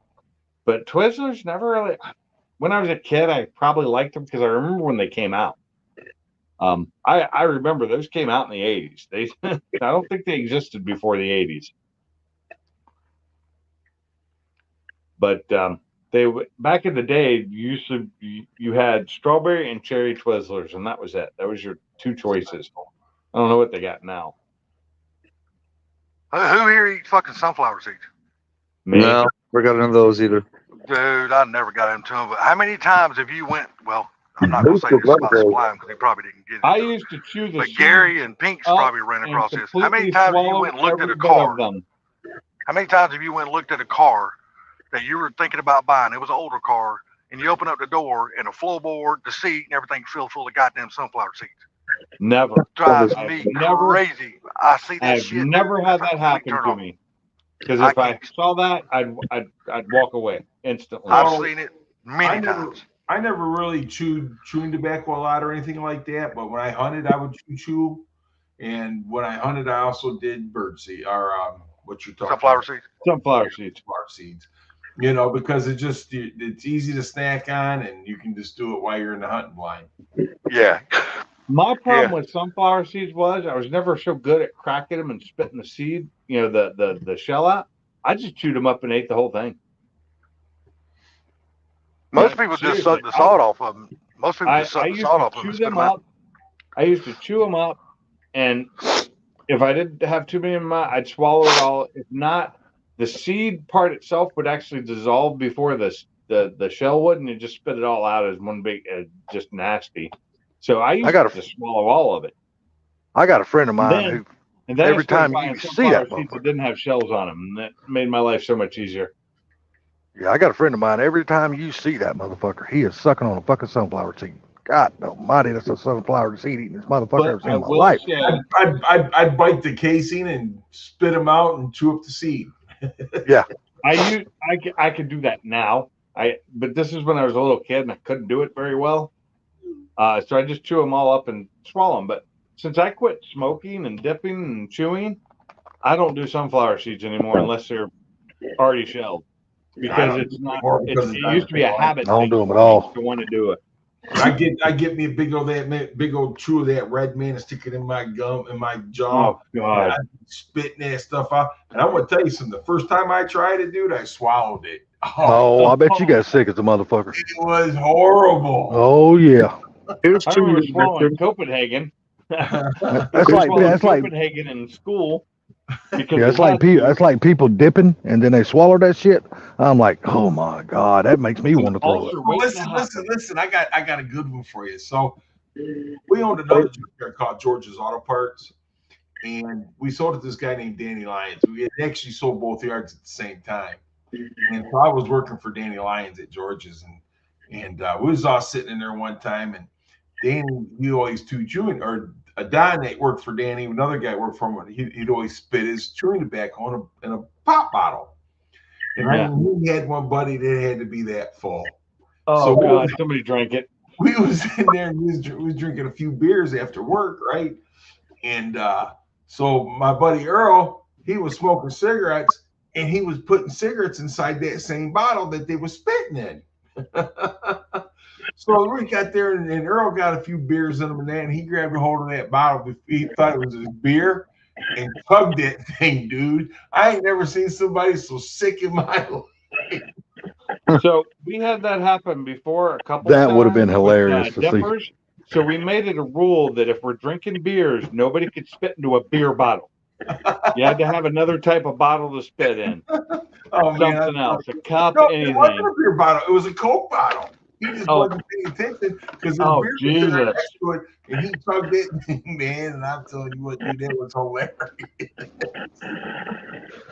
but Twizzlers never really. When I was a kid, I probably liked them because I remember when they came out. I remember those came out in the 80s. I don't think they existed before the 80s. But back in the day, you had strawberry and cherry Twizzlers, and that was it. That was your two choices. I don't know what they got now. Who here eats fucking sunflower seeds? Me. No, never got into those either. Dude, I never got into them. But how many times have you went? Well, I'm not gonna say this about Sublime because he probably didn't get it. I used to chew the But seeds Gary and Pink's up probably ran and across this. How many completely times have you swallow went and looked at every a bit of car? them. How many times have you went and looked at a car that you were thinking about buying? It was an older car, and you open up the door, and the floorboard, the seat, and everything filled full of goddamn sunflower seeds. Never. Drives I've me never- crazy. I see that I've shit. never had That's a that complete happen turn to off. me. Because I if I can't- saw that, I'd walk away instantly. I've Well, seen it many times. I never really chewing tobacco a lot or anything like that. But when I hunted, I would chew. And when I hunted, I also did birdseed or what you're talking Sunflower about. seeds. Sunflower seeds. Sunflower seeds. You know, because it's easy to snack on, and you can just do it while you're in the hunting blind. Yeah. My problem with sunflower seeds was I was never so good at cracking them and spitting the seed, the shell out. I just chewed them up and ate the whole thing. Most Yeah, people just seriously. suck the salt off of them. Most people I just suck the used salt to off of them chew and spit them them out. up. I used to chew them up, and if I didn't have too many in my, I'd swallow it all. If not, the seed part itself would actually dissolve before the shell would, and you just spit it all out as one big, just nasty. So I used got to swallow all of it. I got a friend of mine Then- who And then Every I started time buying you see sunflower that seeds that motherfucker. didn't have shells on them, and that made my life so much easier. Yeah, I got a friend of mine. Every time you see that motherfucker, he is sucking on a fucking sunflower seed. God almighty, that's a sunflower seed eating this motherfucker I've But seen I in my will life. say, I'd bite the casing and spit them out and chew up the seed. I could do that now. But this is when I was a little kid and I couldn't do it very well. So I just chew them all up and swallow them. But since I quit smoking and dipping and chewing, I don't do sunflower seeds anymore unless they're already shelled. Because it's not. Because It used to be a habit. I don't thing do 'em for at me all. to want to do it. I get me a big old chew of that red man and stick it in my gum in my jaw. Oh God! And spitting that stuff out. And I'm gonna tell you something. The first time I tried it, dude, I swallowed it. Oh, I bet you got sick as a motherfucker. It was horrible. Oh yeah. I remember swallowing Copenhagen. That's like Copenhagen in school. Because yeah, that's like people dipping and then they swallow that shit. I'm like, oh my god, that makes me want to throw it. Well, listen. I got a good one for you. So we owned another junkyard called George's Auto Parts, and we sold it to this guy named Danny Lyons. We had actually sold both yards at the same time. And so I was working for Danny Lyons at George's, and we was all sitting in there one time, and Danny, he always chewing, or Don that worked for Danny, another guy worked for him, he'd always spit his chewing tobacco in a pop bottle. And I knew he had one buddy that had to be that full. Oh So God! Somebody drank it. We was in there and we was drinking a few beers after work, right? And so my buddy Earl, he was smoking cigarettes, and he was putting cigarettes inside that same bottle that they were spitting in. So we got there, and Earl got a few beers in him, and he grabbed a hold of that bottle. He thought it was his beer, and tugged that thing, dude. I ain't never seen somebody so sick in my life. So we had that happen before a couple. That would have been times hilarious with, to see. dippers. So we made it a rule that if we're drinking beers, nobody could spit into a beer bottle. You had to have another type of bottle to spit in. Oh, man. Something else, a cup, No, it anything. wasn't a beer bottle. It was a Coke bottle. He just wasn't paying attention because Oh, beer was sitting Jesus. next to it, and he tugged it, man. And I'm telling you what, dude, that was hilarious.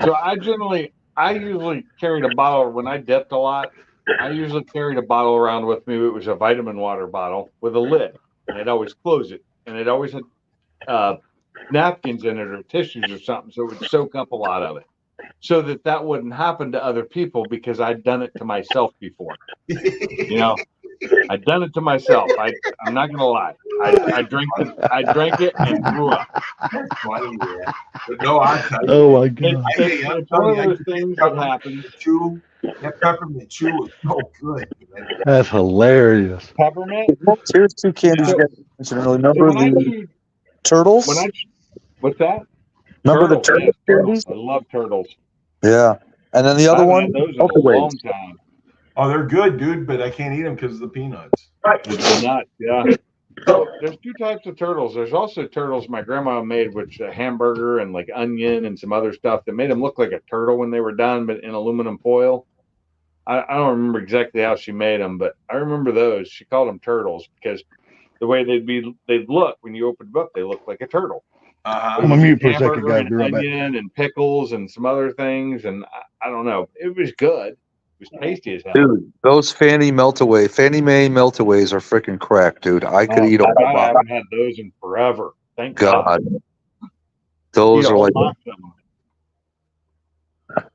So I usually carried a bottle when I dipped a lot. I usually carried a bottle around with me. It was a vitamin water bottle with a lid, and I'd always close it, and it always had napkins in it or tissues or something, so it would soak up a lot of it, so that wouldn't happen to other people because I'd done it to myself before. You know, I'd done it to myself. I'm not gonna lie. I drank it and threw up. That's funny, man. But no, I tell you, Oh my god. It's one of those things that happens. that peppermint chew was so good, man. That's hilarious. Peppermint. Here's two candies you guys mentioned earlier. Remember When I the chewed- turtles? what's that? Remember the Turtles, turtle yes, turtles. candies? I love turtles. Yeah. And then the I other haven't one, had those in Milky a long Ways. time. Oh, they're good, dude, but I can't eat them because of the peanuts. With the nuts, yeah. So there's two types of turtles. There's also turtles my grandma made, which a hamburger and like onion and some other stuff that made them look like a turtle when they were done, but in aluminum foil. I don't remember exactly how she made them, but I remember those. She called them turtles because the way they'd look when you opened them up, they looked like a turtle. I'm gonna mute for a second, Hamburger guys. and Be right back. onion and pickles and some other things, and I don't know. It was good. It was tasty as hell. Dude, those Fannie Mae meltaways are freaking crack, dude. I could eat a whole God, I box. haven't had those in forever. Thank God. God, those Eat a are whole like box of them.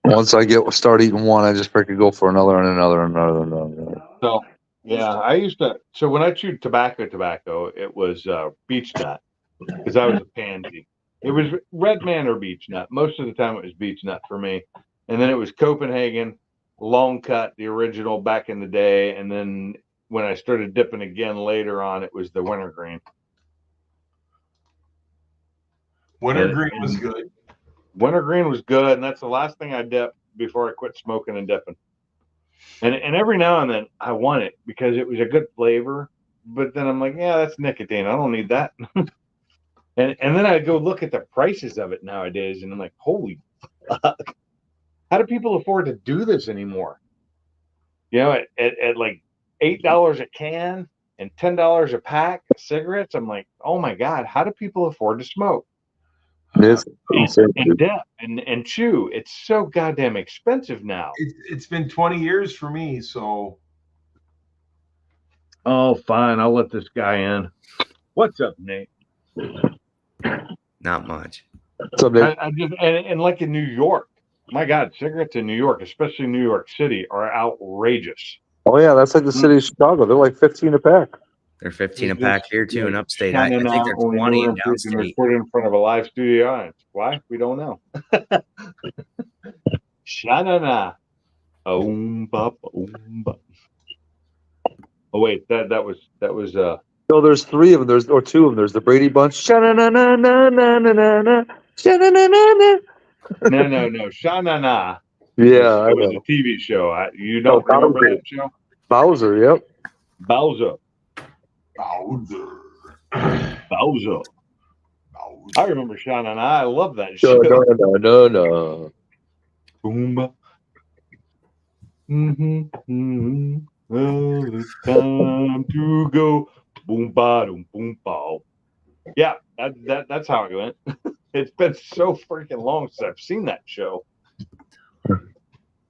once I start eating one, I just freaking go for another and another and another and another. So yeah, I used to. So when I chewed tobacco, it was beech nut because I was a pansy. It was Red Man or beech nut. Most of the time, it was beech nut for me, and then it was Copenhagen, long cut, the original back in the day, and then when I started dipping again later on, it was the wintergreen. Wintergreen was good. Wintergreen was good, and that's the last thing I dipped before I quit smoking and dipping. And every now and then I want it because it was a good flavor, but then I'm like, yeah, that's nicotine. I don't need that. and then I go look at the prices of it nowadays, and I'm like, holy fuck. How do people afford to do this anymore? You know, at like $8 a can and $10 a pack of cigarettes, I'm like, oh my God, how do people afford to smoke? It's insane, And dude. dip and chew. It's so goddamn expensive now. It's been 20 years for me, so Oh, fine. I'll let this guy in. What's up, Nate? Not much. What's up, Dave? I just and like in New York, my God, cigarettes in New York, especially New York City, are outrageous. Oh yeah, that's like the city of Chicago. They're like 15 a pack. They're 15 a It's pack just here too in like upstate. I think Shannon they're when we 20 were in in prison, downstate. recorded in front of a live studio audience. Why? We don't know. Shanana. Oh wait, that was No, there's three of them. Or two of them. There's the Brady Bunch. Sha-na-na-na-na-na-na-na-na. Sha-na-na-na-na. no. Shanana Yeah, I was know. a TV show. You No, don't remember Bowser. that show? Bowser, yep. Bowser. I remember Shanana. I love that show. No. Boomba. Well, it's time to go. Boom ba doom boom bow. Yeah, that's how it went. It's been so freaking long since I've seen that show.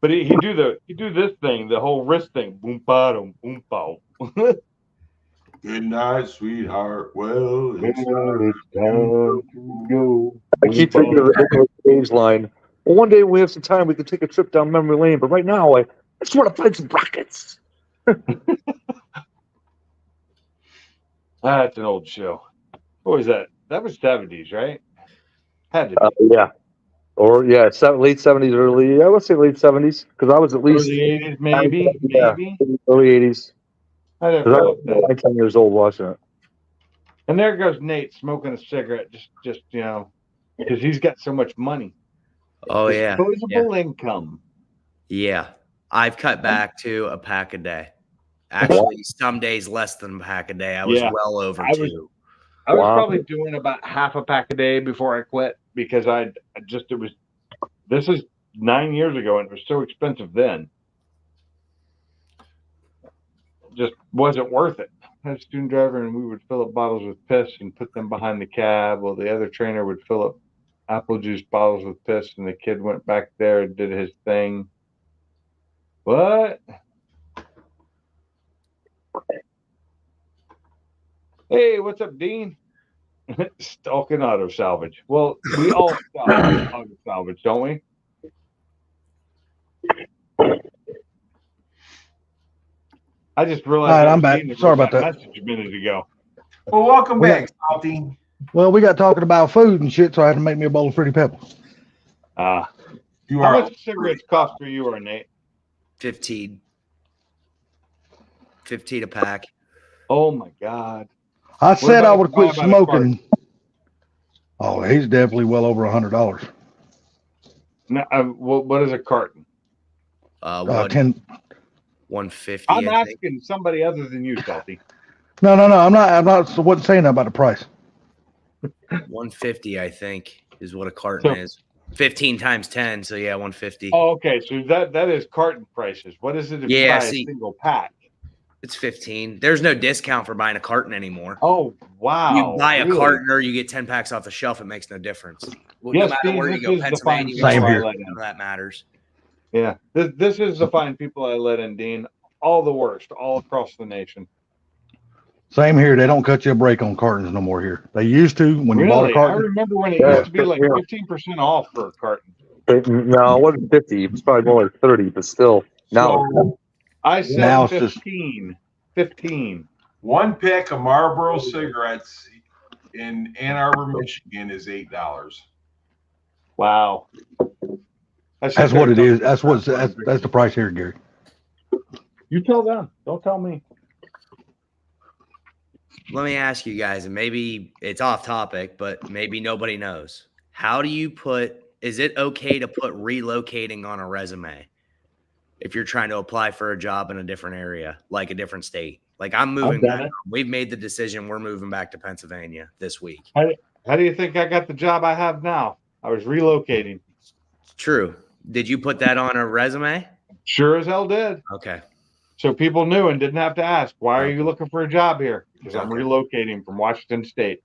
But he do this thing, the whole wrist thing. Boom ba doom boom bow. good night, sweetheart. Well, it's Time to go. I keep thinking of the Nicolas Cage line. Well, one day when we have some time, we can take a trip down memory lane. But right now, I just want to find some rockets. That's an old show. What was that? That was 70s, right? Had to be. Yeah. Or, yeah, late 70s, I would say late 70s, because I was at least Early 80s, maybe. yeah, Maybe. early 80s. I'd have to Because I look that up. was 10 years old watching it. And there goes Nate smoking a cigarette, just because he's got so much money. Oh yeah. Disposable income. Yeah. I've cut back to a pack a day. Actually, some days less than a pack a day. I was Yeah. well over I was- 2. I was Wow. probably doing about half a pack a day before I quit because this is 9 years ago and it was so expensive then. Just wasn't worth it. I had a student driver and we would fill up bottles with piss and put them behind the cab while the other trainer would fill up apple juice bottles with piss and the kid went back there and did his thing. What? Hey, what's up, Dean? Stalking auto salvage. Well, we all stalk auto salvage, don't we? I just realized. All right, that I'm was back. Dean that Sorry wrote about that. Message a minute ago. well, welcome We back, Salty. Well, we got talking about food and shit, so I had to make me a bowl of Fruity Pebbles. You How are much cigarettes cost for you, or Nate? 15 a pack. Oh my God! I said I about would if you quit buy about a smoking. Oh, he's definitely well over $100. No, what is a carton? One, 10. 150. I'm I think. asking somebody other than you, Salty. No. I'm not. Wasn't saying that about the price. 150, I think, is what a carton is. 15 times 10, so yeah, 150. Oh, okay. So that is carton prices. What is it if you buy a single pack? It's 15. There's no discount for buying a carton anymore. Oh, wow. You buy a really? carton or you get 10 packs off the shelf, it makes no difference. Well, Yes, no matter where you go, Pennsylvania, Same here. that matters. Yeah, this is the fine people I let in, Dean. All the worst, all across the nation. Same here. They don't cut you a break on cartons no more here. They used to when you bought a Really? I carton. remember when it used to be like 15% off for a carton. No, it wasn't 50. It was probably more like 30, but still. Now, So I said Now it's 15. 15. One pack of Marlboro cigarettes in Ann Arbor, Michigan is $8. Wow. That's what it is. That's the price here, Gary. You tell them. Don't tell me. Let me ask you guys, and maybe it's off topic, but maybe nobody knows. How do you is it okay to put relocating on a resume if you're trying to apply for a job in a different area, like a different state? Like I'm moving back. We've made the decision. We're moving back to Pennsylvania this week. How do you think I got the job I have now? I was relocating. True. Did you put that on a resume? Sure as hell did. Okay. So people knew and didn't have to ask, why are you looking for a job here? Because I'm Okay. relocating from Washington State.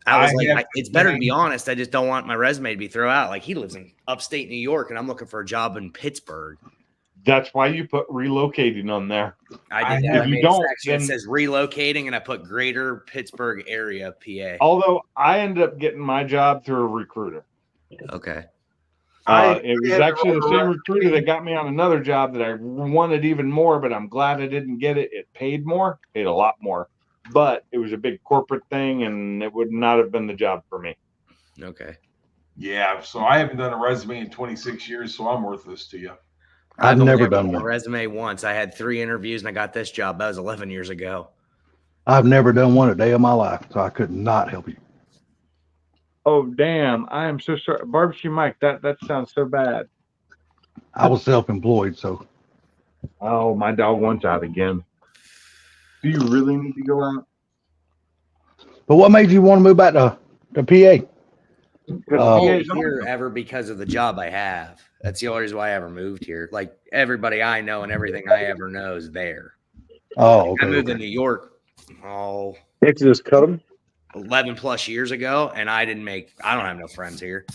It's better to be honest. I just don't want my resume to be thrown out. Like he lives in upstate New York and I'm looking for a job in Pittsburgh. That's why you put relocating on there. I did that. If I you made a don't, section that then- says relocating and I put greater Pittsburgh area, PA. Although I ended up getting my job through a recruiter. Okay. It was actually the same recruiter that got me on another job that I wanted even more, but I'm glad I didn't get it. It paid a lot more, but it was a big corporate thing and it would not have been the job for me. Okay. Yeah, so I haven't done a resume in 26 years, so I'm worthless to you. I've only never ever done a one. resume once. I had 3 interviews and I got this job. That was 11 years ago. I've never done one a day of my life, so I could not help you. Oh, damn. I am so sorry. Barbecue Mike, that sounds so bad. I was self-employed, so Oh, my dog wants out again. Do you really need to go out? But what made you want to move back to PA? Because I PA moved is here awesome. ever because of the job I have. That's the only reason why I ever moved here. Like everybody I know and everything I ever know is there. Oh, I moved to okay. New York, can't you just cut them? 11 plus years ago, and I don't have no friends here.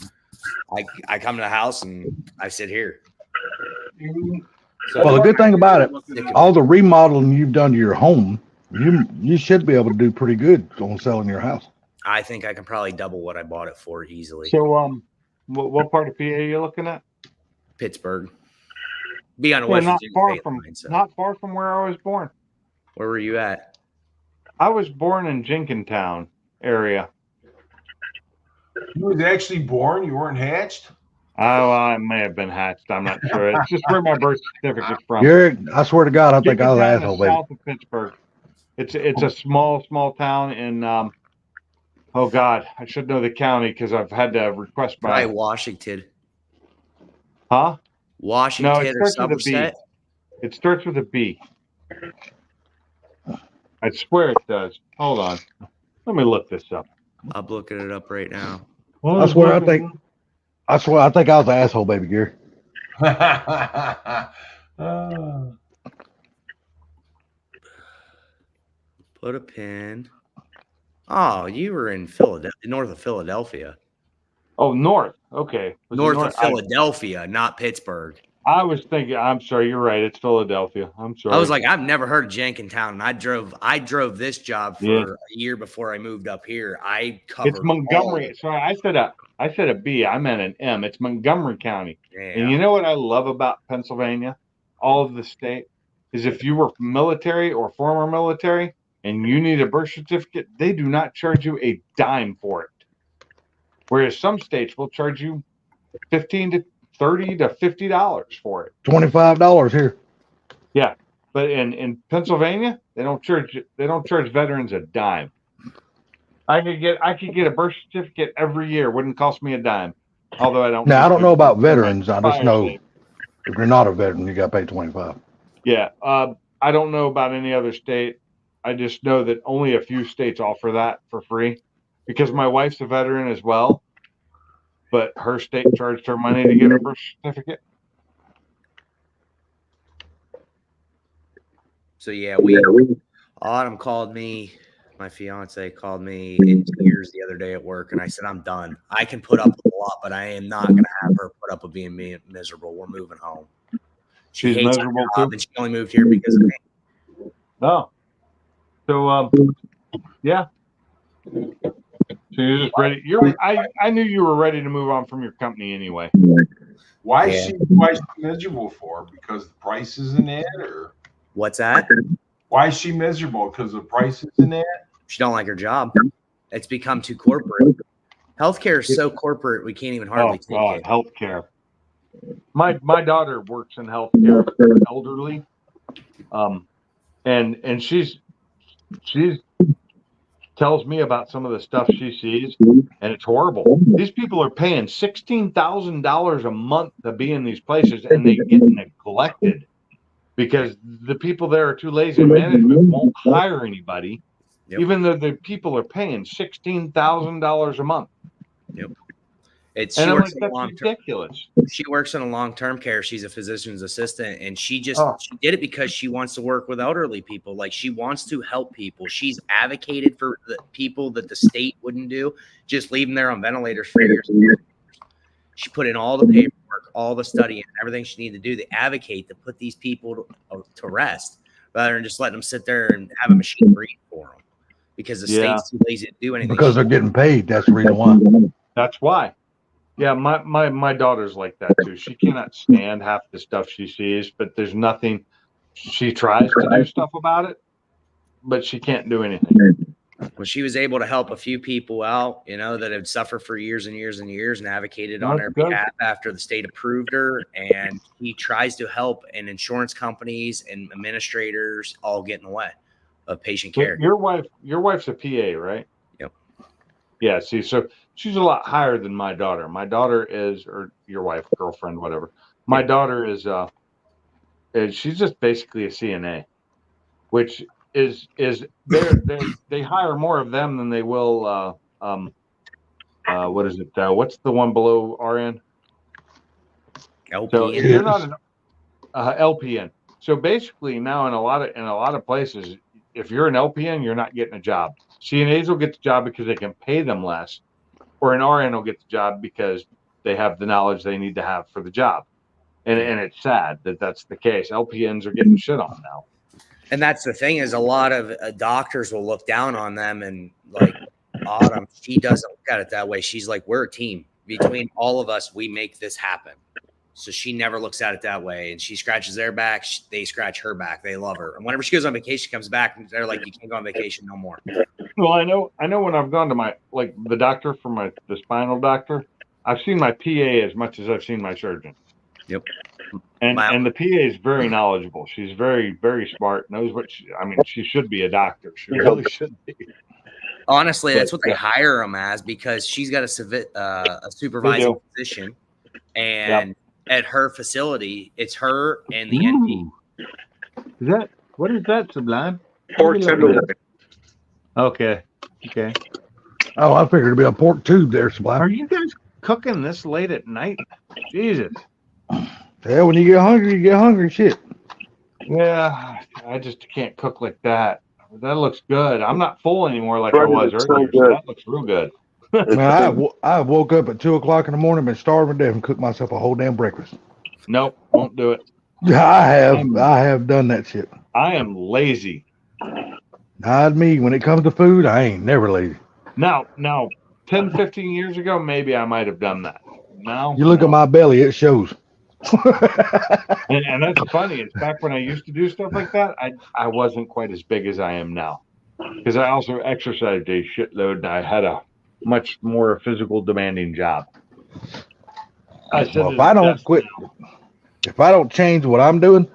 I come to the house and I sit here. So Well, the good thing about it, sick of all the remodeling you've done to your home, you should be able to do pretty good on selling your house. I think I can probably double what I bought it for easily. So, what part of PA are you looking at? Pittsburgh. Be on a Yeah, West not Virginia far state from line, so. not far from where I was born. Where were you at? I was born in Jenkintown area. You was actually born? You weren't hatched? Oh, I may have been hatched. I'm not sure. It's just where my birth certificate's from. Gary, I swear to God, I think I was an Jenkintown asshole, is baby. south of Pittsburgh. It's a small town in oh God, I should know the county because I've had to request Probably my Washington. huh? No, Washington it or starts with a B. Somerset? It starts with a B. I swear it does. Hold on. Let me look this up. I'm looking it up right now. I swear, I think I was an asshole, baby, Gary. Put a pin. Oh, you were in Philadelphia, north of Philadelphia. Oh, north. Okay. Was it North of I- Philadelphia, not Pittsburgh. I was thinking. I'm sorry. You're right. It's Philadelphia. I'm sorry. I was like, I've never heard of Jenkintown. And I drove this job for Yeah. a year before I moved up here. I covered it's Montgomery. all- Sorry, I said a B. I meant an M. It's Montgomery County. And Yeah. you know what I love about Pennsylvania, all of the state, is if you were military or former military and you need a birth certificate, they do not charge you a dime for it. Whereas some states will charge you $15 to $30 to $50 for it. $25 here. But in Pennsylvania, they don't charge veterans a dime. I could get a birth certificate every year. Wouldn't cost me a dime. Although I don't. Now I don't know about veterans. I just Fire know state. if you're not a veteran, you got to pay $25. Yeah. I don't know about any other state. I just know that only a few states offer that for free because my wife's a veteran as well, but her state charged her money to get a birth certificate. So yeah, Autumn called me. My fiance called me in tears the other day at work, and I said, "I'm done. I can put up with a lot, but I am not going to have her put up with being miserable. We're moving home." She She's hates her miserable job, too. and she only moved here because of me. Oh, so yeah. So you're just ready. I knew you were ready to move on from your company anyway. Why is she miserable for? Because the price isn't it, or What's that? why is she miserable? Because the price isn't it? She don't like her job. It's become too corporate. Healthcare is so corporate, we can't even hardly take it. Healthcare. My daughter works in healthcare for elderly, and she's tells me about some of the stuff she sees, and it's horrible. These people are paying $16,000 a month to be in these places, and they get neglected because the people there are too lazy. Management won't hire anybody, even though the people are paying $16,000 a month. Yep. And I'm like, that's ridiculous. She works in a long-term care. She's a physician's assistant, and she did it because she wants to work with elderly people. Like, she wants to help people. She's advocated for the people that the state wouldn't do, just leave them there on ventilators for years. She put in all the paperwork, all the study, and everything she needed to do. They advocate to put these people to rest rather than just letting them sit there and have a machine breathe for them because the state's too lazy to do anything. Because they're getting paid. That's the reason why. That's why. Yeah, my daughter's like that too. She cannot stand half the stuff she sees, but there's nothing. She tries to do stuff about it, but she can't do anything. Well, she was able to help a few people out, that had suffered for years and years and years and advocated on their behalf after the state approved her. And he tries to help, and insurance companies and administrators all get in the way of patient care. Your wife's a PA, right? Yep. Yeah. See, so she's a lot higher than my daughter. My daughter is, or your wife, girlfriend, whatever. My daughter is she's just basically a CNA, which is they hire more of them than they will. What is it? What's the one below RN? LPN. So if you're not an LPN. So basically now in a lot of places, if you're an LPN, you're not getting a job. CNAs will get the job because they can pay them less, or an RN will get the job because they have the knowledge they need to have for the job. And it's sad that that's the case. LPNs are getting shit on now. And that's the thing, is a lot of doctors will look down on them, and like Autumn, she doesn't look at it that way. She's like, we're a team. Between all of us, we make this happen. So she never looks at it that way. And she scratches their back. They scratch her back. They love her. And whenever she goes on vacation, she comes back and they're like, you can't go on vacation no more. Well, I know when I've gone to the doctor for the spinal doctor, I've seen my PA as much as I've seen my surgeon. Yep. And the PA is very knowledgeable. She's very, very smart, knows what she should be a doctor. She really should be. Honestly, that's what they hire them as, because she's got a supervising position, and at her facility, it's her and the NP. What is that, Sublime? Pork tenderloin. Okay. Oh, I figured it'd be a pork tube there, Sublime. Are you guys cooking this late at night? Jesus. Yeah, when you get hungry, shit. Yeah, I just can't cook like that. That looks good. I'm not full anymore like I was earlier. So that looks real good. Man, I woke up at 2:00 in the morning, been starving to death, and cooked myself a whole damn breakfast. Nope, won't do it. Yeah, I have done that shit. I am lazy. Not me. When it comes to food, I ain't never lazy. Now, 10, 15 years ago, maybe I might have done that. Now you look at my belly, it shows. and that's funny. It's back when I used to do stuff like that. I wasn't quite as big as I am now, because I also exercised a shitload, and I had a much more physical demanding job. If I don't quit, if I don't change what I'm doing,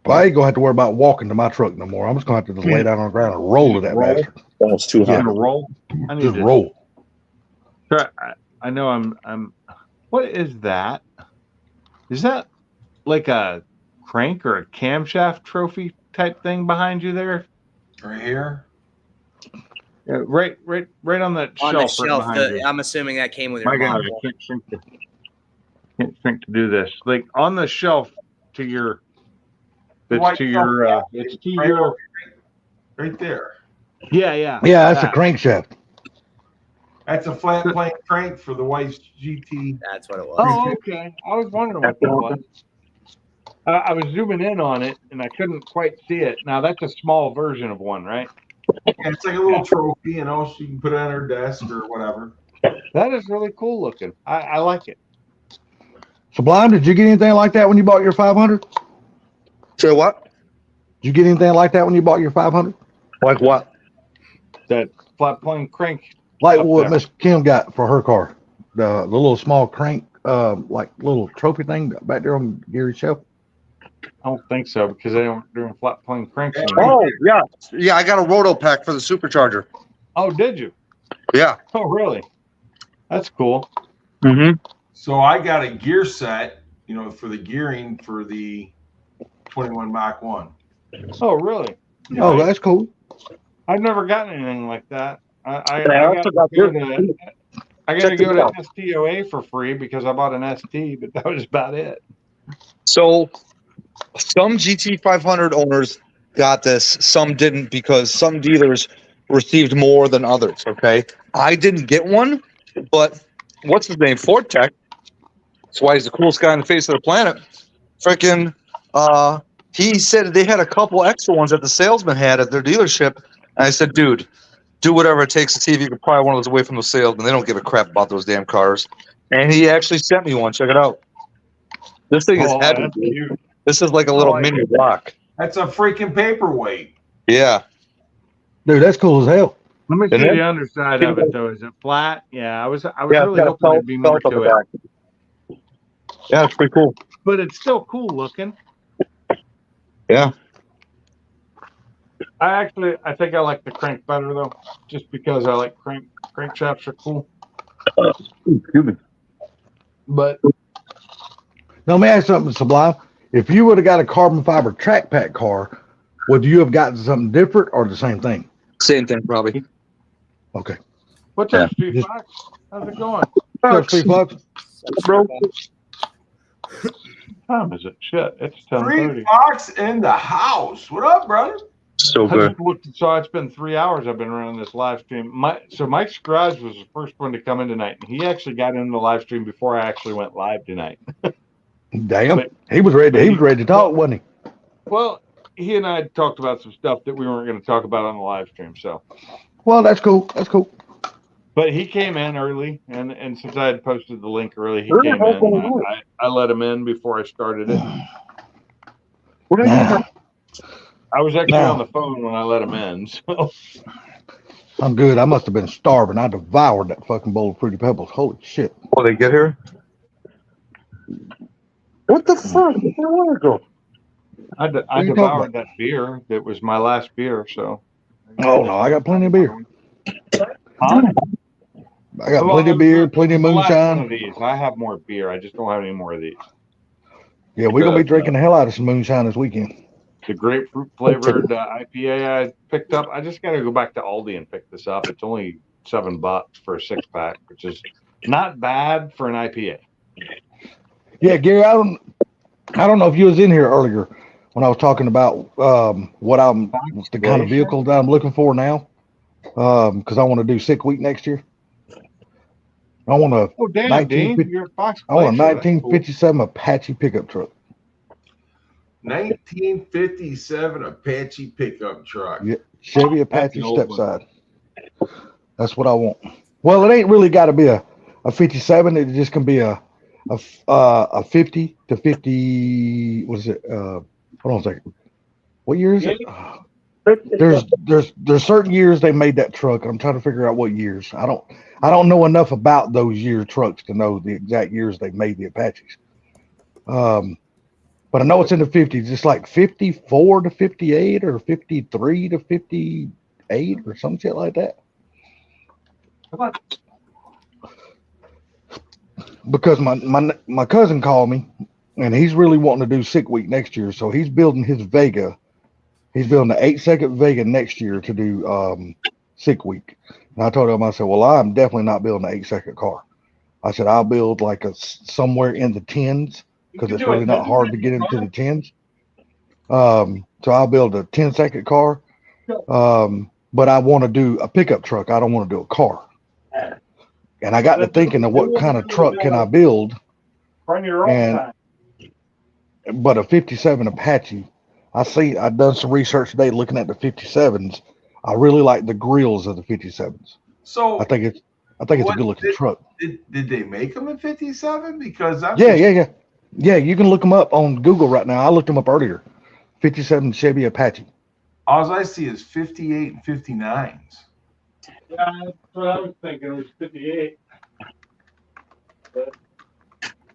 I ain't gonna have to worry about walking to my truck no more. I'm just gonna have to just lay down on the ground and roll to that bastard. Almost too high. Roll. I need just roll. I know I'm. What is that? Is that like a crank or a camshaft trophy type thing behind you there? Right here. Yeah, right on that On shelf. the shelf, right behind you. I'm assuming that came with your My God, mom. I can't think to do this. Like on the shelf to your. It's to your. It's to your. Right there. Yeah. Yeah, that's a crankshaft. That's a flat plane crank for the wife's GT. That's what it was. Oh, okay. I was wondering what that was. I was zooming in on it and I couldn't quite see it. Now that's a small version of one, right? Yeah, it's like a little trophy, you know, she can put it on her desk or whatever. That is really cool looking. I like it. Sublime, did you get anything like that when you bought your 500? Say what? Did you get anything like that when you bought your 500? Like what? That flat plane crank. Like Up what there. Miss Kim got for her car, the little small crank, like little trophy thing back there on Gary's shelf. I don't think so because they aren't doing flat plane cranks anymore. Oh yeah. I got a roto pack for the supercharger. Oh, did you? Yeah. Oh, really? That's cool. Mm-hmm. So I got a gear set, you know, for the gearing for the 21 Mach 1. Oh, really? Oh, that's cool. I've never gotten anything like that. I also got got this. to Check go this to out. STOA for free because I bought an ST, but that was about it. So some GT 500 owners got this, some didn't because some dealers received more than others. Okay, I didn't get one, but what's his name? Ford Tech. That's why he's the coolest guy on the face of the planet. Freaking, he said they had a couple extra ones that the salesman had at their dealership. And I said, dude, do whatever it takes to see if you can pry one of those away from the salesman. They don't give a crap about those damn cars. And he actually sent me one. Check it out. This thing is Oh, heavy. that's Dude. cute. This is like a little Oh, mini rock. That's a freaking paperweight. Yeah. Dude, that's cool as hell. Let me see And then- the underside of it though. Is it flat? Yeah, I was Yeah, really it's got a hoping there'd be more felt on to the it, back. Yeah, it's pretty cool. but it's still cool looking. Yeah. I think I like the crank better though, just because I like crankshafts are cool. Excuse me. But Now, let me ask you something, Sublime. If you would have got a carbon fiber track pack car, would you have gotten something different or the same thing? Same thing, probably. Okay. what's Yeah. up, Street Fox? How's it going? What's up, Steve Fox? Bro. What time is it? Shit, it's Three 10:30. Fox in the house. What up, brother? So I good. just looked and saw it's been 3 hours I've been running this live stream. Mike's Garage was the first one to come in tonight, and he actually got into the live stream before I actually went live tonight. Damn. But- He was ready. He was ready to talk, wasn't he? Well, he and I had talked about some stuff that we weren't going to talk about on the live stream. So, Well, that's cool. That's cool. but he came in early, and since I had posted the link early, he Where the came hell's in. going on? I let him in before I started it. What are you I was actually Now. on the phone when I let him in. So, I'm good. I must have been starving. I devoured that fucking bowl of Fruity Pebbles. Holy shit. Oh, they get here? What the fuck? Where want to go? I are you talking devoured that beer. That was my last beer. So, Oh, no. I got plenty of beer. Huh? I got Well, plenty of beer, plenty of the last one moonshine. of these. I have more beer. I just don't have any more of these. Yeah, we're going to be drinking the hell out of some moonshine this weekend. The grapefruit flavored IPA I picked up. I just got to go back to Aldi and pick this up. It's only $7 for a 6-pack, which is not bad for an IPA. Yeah, Gary, I don't know if you was in here earlier when I was talking about the kind of vehicle that I'm looking for now. Because I want to do Sick Week next year. I want a Oh, damn, 1950 Dean. You're a Fox I want a Glacier. That's cool. 1957 Apache pickup truck. 1957 Apache pickup truck. Yeah, Chevy Apache an old one. stepside. That's what I want. Well, it ain't really got to be a 57. It just can be a 50 to 50. What is it? Hold on a second. What year is it? There's certain years they made that truck. I'm trying to figure out what years. I don't know enough about those year trucks to know the exact years they made the Apaches. But I know it's in the 50s. It's like 54 to 58 or 53 to 58 or some shit like that. Because my cousin called me and he's really wanting to do Sick Week next year. So he's building his Vega He's building an 8-second Vega next year to do sick week. And I told him, I said, well, I'm definitely not building an 8-second car. I said, I'll build like somewhere in the 10s because it's really not hard to get into the 10s. So I'll build a 10-second car. But I want to do a pickup truck. I don't want to do a car. And I got to thinking of what kind of truck can I build. And but a 57 Apache. I've done some research today looking at the 57s. I really like the grills of the 57s. So I think it's a good looking truck. Did they make them in 57? Because yeah. You can look them up on Google right now. I looked them up earlier. 57 Chevy Apache. All I see is 58 and 59s. Yeah, that's what I was thinking. It was 58. But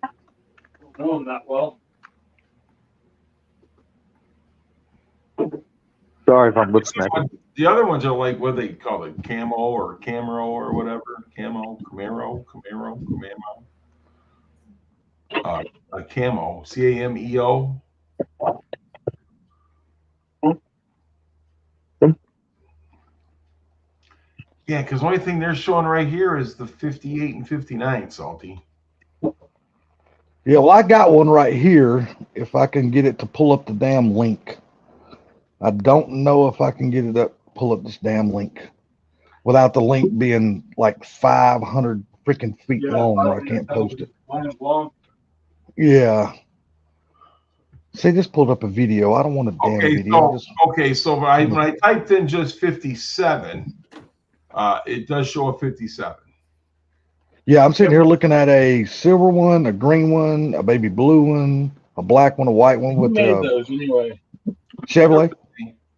I don't know them that well. Sorry if I'm listening. The other ones are like what they call it, camo or Camaro or whatever. Camaro. A camo, CAMEO. Yeah, because the only thing they're showing right here is the 58 and 59, Salty. Yeah, well, I got one right here. If I can get it to pull up the damn link. I don't know if I can get it up, pull up this damn link without the link being like 500 freaking feet long where I can't post it. Yeah. See, this pulled up a video. I don't want a damn video. So when I typed in just 57, it does show a 57. Yeah, I'm sitting here looking at a silver one, a green one, a baby blue one, a black one, a white one with those anyway? Chevrolet.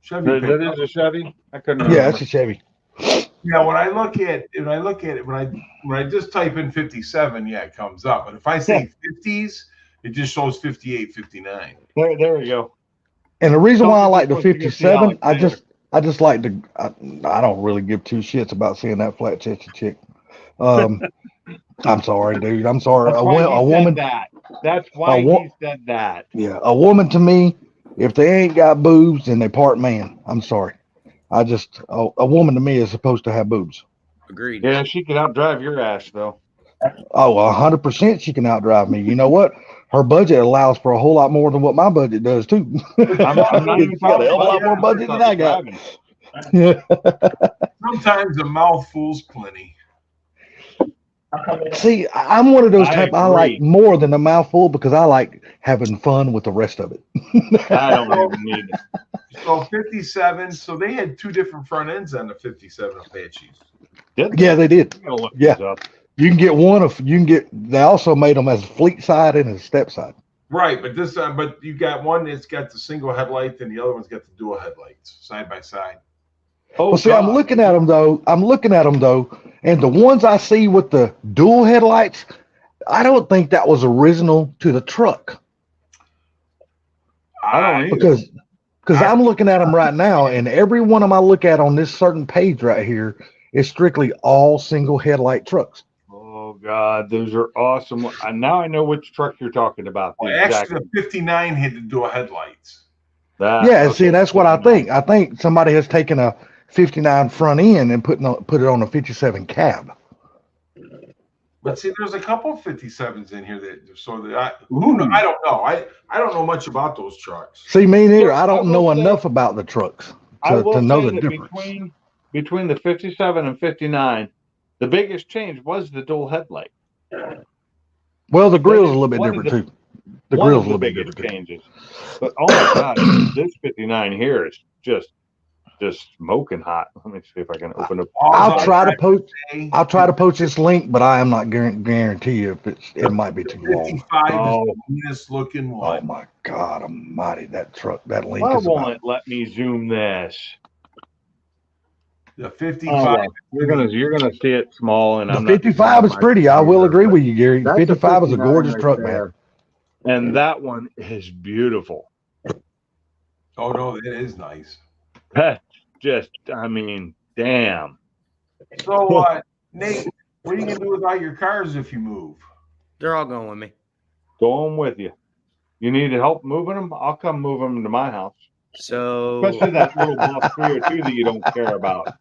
That is a Chevy. I couldn't remember. Yeah, that's a Chevy. Yeah, when I just type in 57, yeah, it comes up. But if I say 50s, it just shows 58, 59. There we go. And the reason why I like the 57, I just like the. I don't really give two shits about seeing that flat chested chick. I'm sorry, dude. I'm sorry. That's A woman. That's why he said that. Yeah, a woman to me, if they ain't got boobs, then they part man. I'm sorry. A woman to me is supposed to have boobs. Agreed. Yeah, she can outdrive your ass though. Oh, 100% she can outdrive me. You know what? Her budget allows for a whole lot more than what my budget does too. I'm not even got a hell of a lot more budget than I got. Sometimes a mouthful's plenty. See, I'm one of those type. I like more than a mouthful because I like having fun with the rest of it. I don't even need it. So 57. So they had two different front ends on the 57 Apaches. Yeah, they did. Yeah, you can get one of. You can get. They also made them as fleet side and as step side. Right, but but you got one that's got the single headlight, and the other one's got the dual headlights side by side. Oh, well, see, I'm looking at them though, and the ones I see with the dual headlights, I don't think that was original to the truck. I don't because I'm looking at them right now, and every one of them I look at on this certain page right here is strictly all single headlight trucks. Oh God, those are awesome! Now I know which truck you're talking about. Well, actually, the 59 had the dual headlights. See, that's what I think. I think somebody has taken a 59 front end and put it on a 57 cab. But see, there's a couple of 57s in here I don't know. I don't know much about those trucks. See, me neither. I don't know enough about the trucks to know the difference. Between the 57 and 59, the biggest change was the dual headlight. Well, the grill's a little bit different too. The grill's a little bit different. Changes. But oh my God, this 59 here is just smoking hot. Let me see if I can open up. I'll try to poach this link, but I am not guarantee you if it might be too long. 55 is this looking one. Oh my God almighty, that link Why is won't let me zoom this? The 55. You're gonna see it small, and the 55 is pretty. I will agree with you, Gary. The 55 is a gorgeous truck, man. And that one is beautiful. Oh no, it is nice. That's I mean, damn. So, Nate, what are you gonna do without your cars if you move? They're all going with me. Going with you. You need help moving them? I'll come move them to my house. So Especially that little Boss 302 that you don't care about.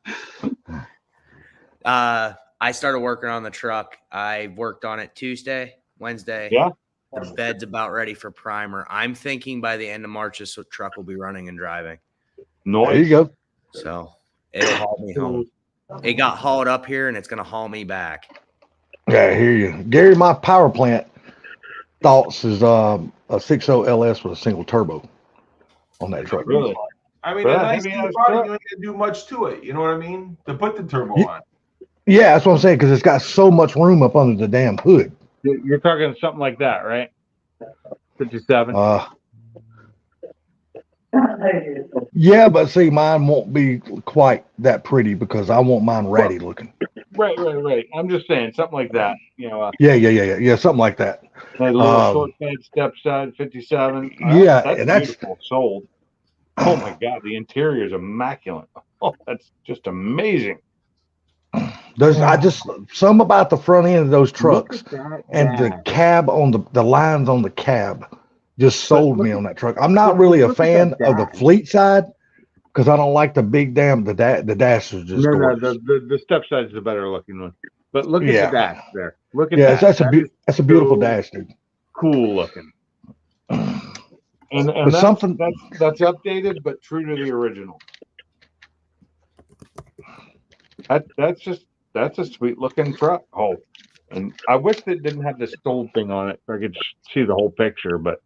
I started working on the truck. I worked on it Tuesday, Wednesday. Yeah. The bed's about ready for primer. I'm thinking by the end of March, this truck will be running and driving. There you go. So it'll haul me home. It got hauled up here, and it's going to haul me back. Yeah, I hear you. Gary, my power plant thoughts is a 6.0 LS with a single turbo on that truck. Really? I mean, Well, the nice heavy thing ass about it, truck. you ain't gonna do much to it. You know what I mean? To put the turbo Yeah. on. Yeah, that's what I'm saying, because it's got so much room up under the damn hood. You're talking something like that, right? 57. Yeah, but see, mine won't be quite that pretty because I want mine ratty looking. Right. I'm just saying something like that. You know, Yeah, something like that. a little short bed, step side, 57. Yeah, that's and that's beautiful. Sold. Oh my God, the interior is immaculate. Oh, that's just amazing. there's some about the front end of those trucks Look at that and the dash. cab on the lines on the cab just sold look me at- on that truck. I'm not really a look at fan that of the dash. fleet side because I don't like the big damn the dash is just No, gorgeous. the step side is the better looking one. But look at Yeah. the dash there. Look at Yeah, that. that's a beautiful so dash, dude. Cool looking. And But that's, something that's updated but true to the original. That's a sweet looking truck. Oh, and I wish it didn't have this gold thing on it so I could see the whole picture. But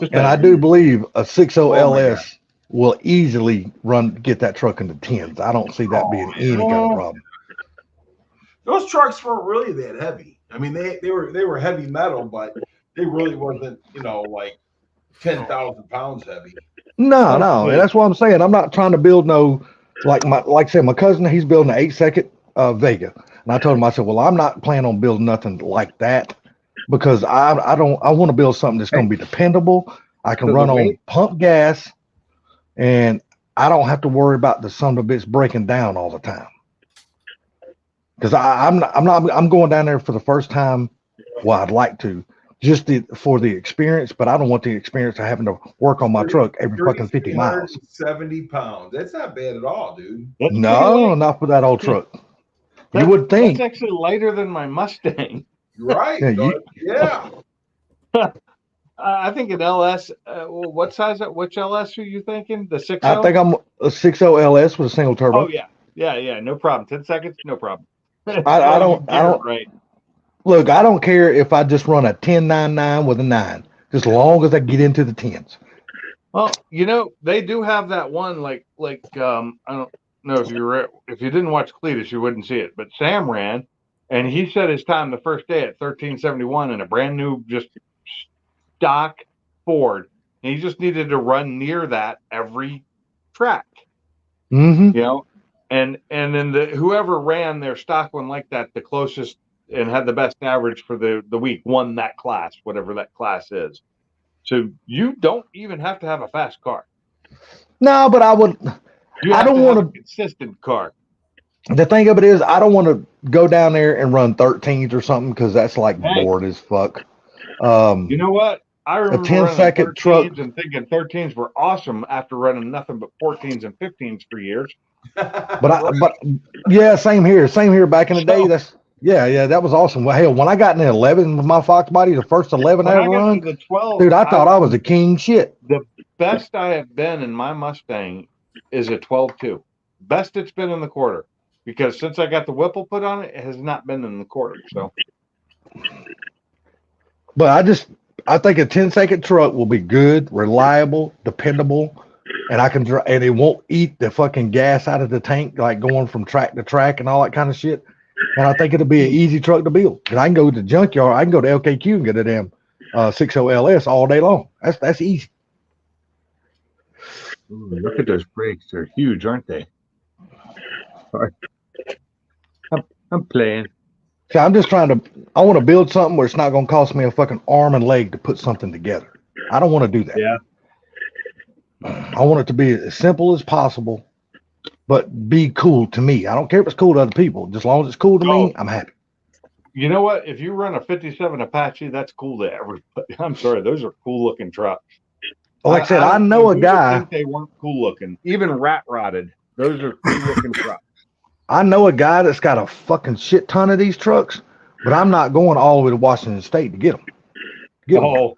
and I do believe a 6.0 Oh my LS will easily get that truck into tens. I don't see that being any kind of problem. Those trucks weren't really that heavy. I mean, they were heavy metal, but they really wasn't, like 10,000 pounds heavy. No, and that's what I'm saying. I'm not trying to build like I said, my cousin, he's building an 8-second Vega. And I told him, I said, well, I'm not planning on building nothing like that because I want to build something that's going to be dependable. I can run on pump gas and I don't have to worry about the son of a bitch breaking down all the time. Because I'm going down there for the first time. Well, I'd like to just for the experience, but I don't want the experience of having to work on my truck every fucking 50 miles. 70 pounds. That's not bad at all, dude. No, not for that old truck. You would think. That's actually lighter than my Mustang. Right. Yeah, I think an LS. What size? Which LS are you thinking? The 6.0? I think I'm a 6.0 LS with a single turbo. Oh yeah. No problem. 10 seconds, no problem. I don't. Right. Look, I don't care if I just run a 10.99 with a 9, just as long as I get into the 10s. Well, they do have that one like I don't know if you didn't watch Cletus, you wouldn't see it, but Sam ran, and he set his time the first day at 13:71 in a brand new just stock Ford. And he just needed to run near that every track. Mm-hmm. And then whoever ran their stock one like that the closest and had the best average for the week won that class, whatever that class is. So you don't even have to have a fast car. No, but I would. I don't want a consistent car. The thing of it is, I don't want to go down there and run 13s or something because that's like bored as fuck. You know what? I remember a 10-second truck and thinking 13s were awesome after running nothing but 14s and 15s for years. But yeah, same here. Back in the day, that was awesome. Well, hell, when I got in the 11 with my Fox body, the first 11 I ever run, the 12, dude, I thought I was a king shit. The best I have been in my Mustang is a 12.2. Best it's been in the quarter. Because since I got the Whipple put on it, it has not been in the quarter. So, but I think a 10-second truck will be good, reliable, dependable, and and it won't eat the fucking gas out of the tank, like going from track to track and all that kind of shit. And I think it'll be an easy truck to build. And I can go to the junkyard, I can go to LKQ and get a damn 6.0 LS all day long. That's easy. Ooh, look at those brakes; they're huge, aren't they? I'm playing. See, I'm just I want to build something where it's not going to cost me a fucking arm and leg to put something together. I don't want to do that. Yeah. I want it to be as simple as possible, but be cool to me. I don't care if it's cool to other people. Just as long as it's cool to me, I'm happy. You know what? If you run a 57 Apache, that's cool to everybody. I'm sorry. Those are cool looking trucks. Like I said, I don't know a who would guy. think they weren't cool looking, even rat rotted. Those are cool looking trucks. I know a guy that's got a fucking shit ton of these trucks, but I'm not going all the way to Washington State to get them. Oh,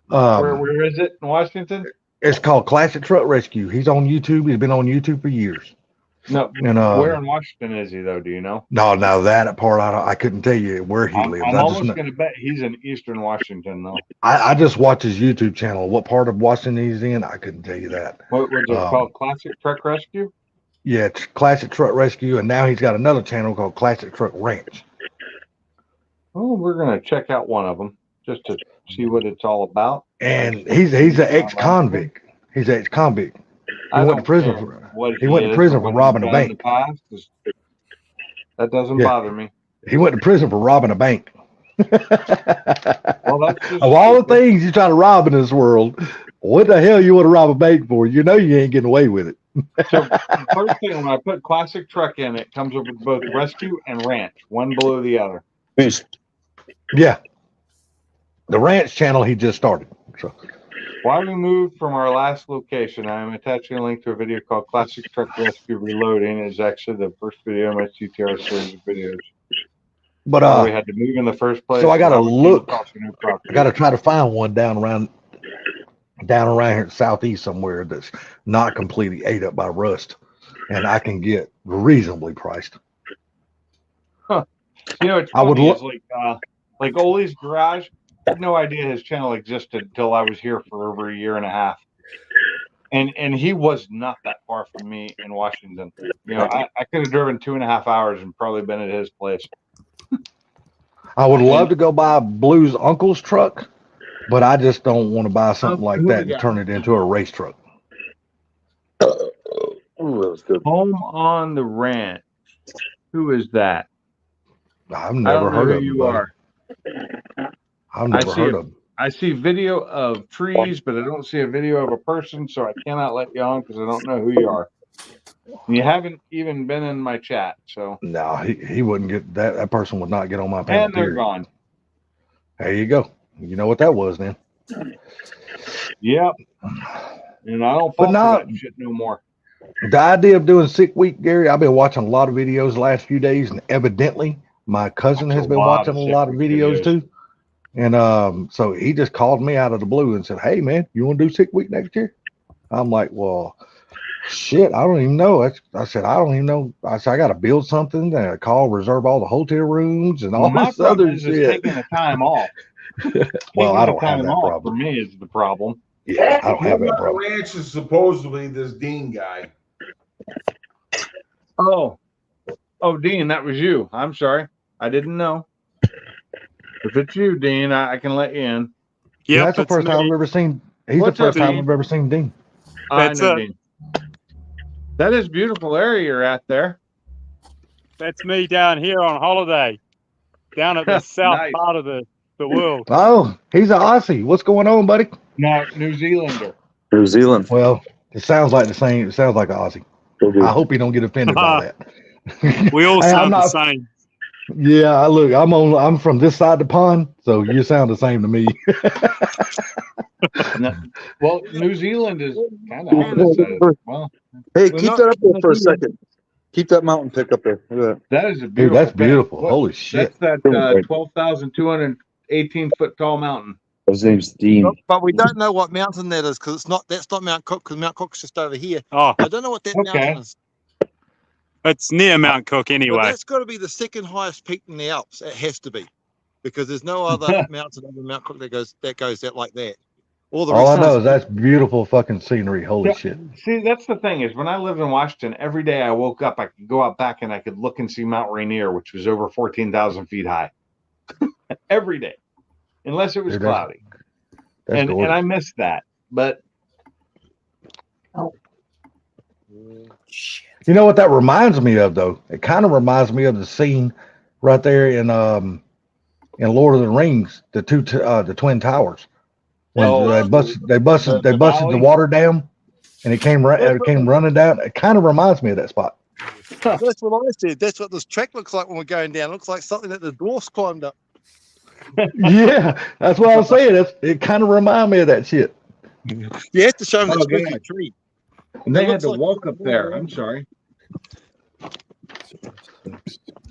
where is it in Washington? It's called Classic Truck Rescue. He's on YouTube. He's been on YouTube for years. No, And where in Washington is he though? Do you know? no, that part I couldn't tell you where he lives. I'm I just almost know, going to bet he's in Eastern Washington though. I just watch his YouTube channel. What part of Washington he's in, I couldn't tell you that. What's it called? Classic Truck Rescue? Yeah, it's Classic Truck Rescue, and now he's got another channel called Classic Truck Ranch. Oh, we're going to check out one of them just to see what it's all about. And he's an ex-convict. He's an ex-convict. He went to prison for robbing a bank. That doesn't Yeah. bother me. He went to prison for robbing a bank. Well, that's just Of all the things you try to rob in this world, what the hell you want to rob a bank for? You know you ain't getting away with it. So the first thing when I put classic truck in, it comes up with both rescue and ranch, one below the other. Yeah. The ranch channel he just started. So While we moved from our last location, I am attaching a link to a video called Classic Truck Rescue Reloading. It's actually the first video in my CTR series of videos. but we had to move in the first place. so I gotta look. Across a new property. I gotta try to find one down around here in southeast somewhere that's not completely ate up by rust, and I can get reasonably priced. You know, it's I would funny, look. is like Ole's Garage. I had no idea his channel existed until I was here for over a year and a half. And he was not that far from me in Washington. You know, I could have driven 2.5 hours and probably been at his place. I would love to go buy Blue's uncle's truck, but I just don't want to buy something like who that we and got? turn it into a race truck. Home on the Ranch. Who is that? I've I don't never know heard who of you him. are. I've never see heard it. of him. I see video of trees, but I don't see a video of a person, so I cannot let you on because I don't know who you are. And you haven't even been in my chat, so. No, he wouldn't get that. That person would not get on my panel. And they're Period. gone. There you go. You know what that was then. Yep. And I don't But fall now- for that shit no more. The idea of doing sick week, Gary, I've been watching a lot of videos the last few days, and evidently my cousin Watch has a been lot watching of a sick lot of week videos videos. too. And so he just called me out of the blue and said, "Hey man, you want to do sick week next year?" I'm like, "Well, shit, I don't even know." I said, "I don't even know." I said, "I got to build something, reserve all the hotel rooms and all My this problem other is shit." taking the time off. Well, Taking I the don't have time that off problem. For me is the problem. Yeah, I don't have that The problem. ranch is supposedly this Dean guy. Oh, Dean, that was you. I'm sorry. I didn't know. If it's you, Dean, I can let you in. Yeah, that's the first time I've ever seen. He's What's the up, first time Dean? I've ever seen Dean. I know, Dean. That is a beautiful area you're at there. That's me down here on holiday, down at the south Nice. part of the world. Oh, he's an Aussie. What's going on, buddy? No, New Zealander. New Zealand. Well, it sounds like the same. It sounds like an Aussie. I hope you don't get offended by that. We all Hey, I'm sound the not- same. Yeah, look, I'm from this side of the pond, so you sound the same to me. No. Well, New Zealand is kind of opposite. Well, Hey, Well, keep no, that up there for a no, second. Keep that mountain pick up there. Look at that. that is a Dude, beautiful. that's thing. beautiful. What- Holy shit. That's that 12,218 foot tall mountain. His name's Dean. But we don't know what mountain that is because that's not Mount Cook because Mount Cook's just over here. Oh, I don't know what that Okay. mountain is. it's near Mount Cook But anyway. that's got to be the second highest peak in the Alps. It has to be because there's no other mountain other than Mount Cook that goes out like that. All the All I rest know is is that's beautiful fucking scenery. Holy Yeah. shit. See, that's the thing is when I lived in Washington, every day I woke up, I could go out back and I could look and see Mount Rainier, which was over 14,000 feet high. Every day, unless it was Dude, that's- cloudy. That's And gorgeous. I missed that. But You know what that reminds me of, though? It kind of reminds me of the scene right there in Lord of the Rings, the Twin Towers, when Oh. they busted The the valley? water dam, and it came running down. It kind of reminds me of that spot. that's what I said. That's what this track looks like when we're going down. It looks like something that the dwarfs climbed up. Yeah, that's what I was saying. It kind of reminds me of that shit. You have to show them Oh, that spooky yeah. tree. And they It had looks to like- walk up there. I'm sorry.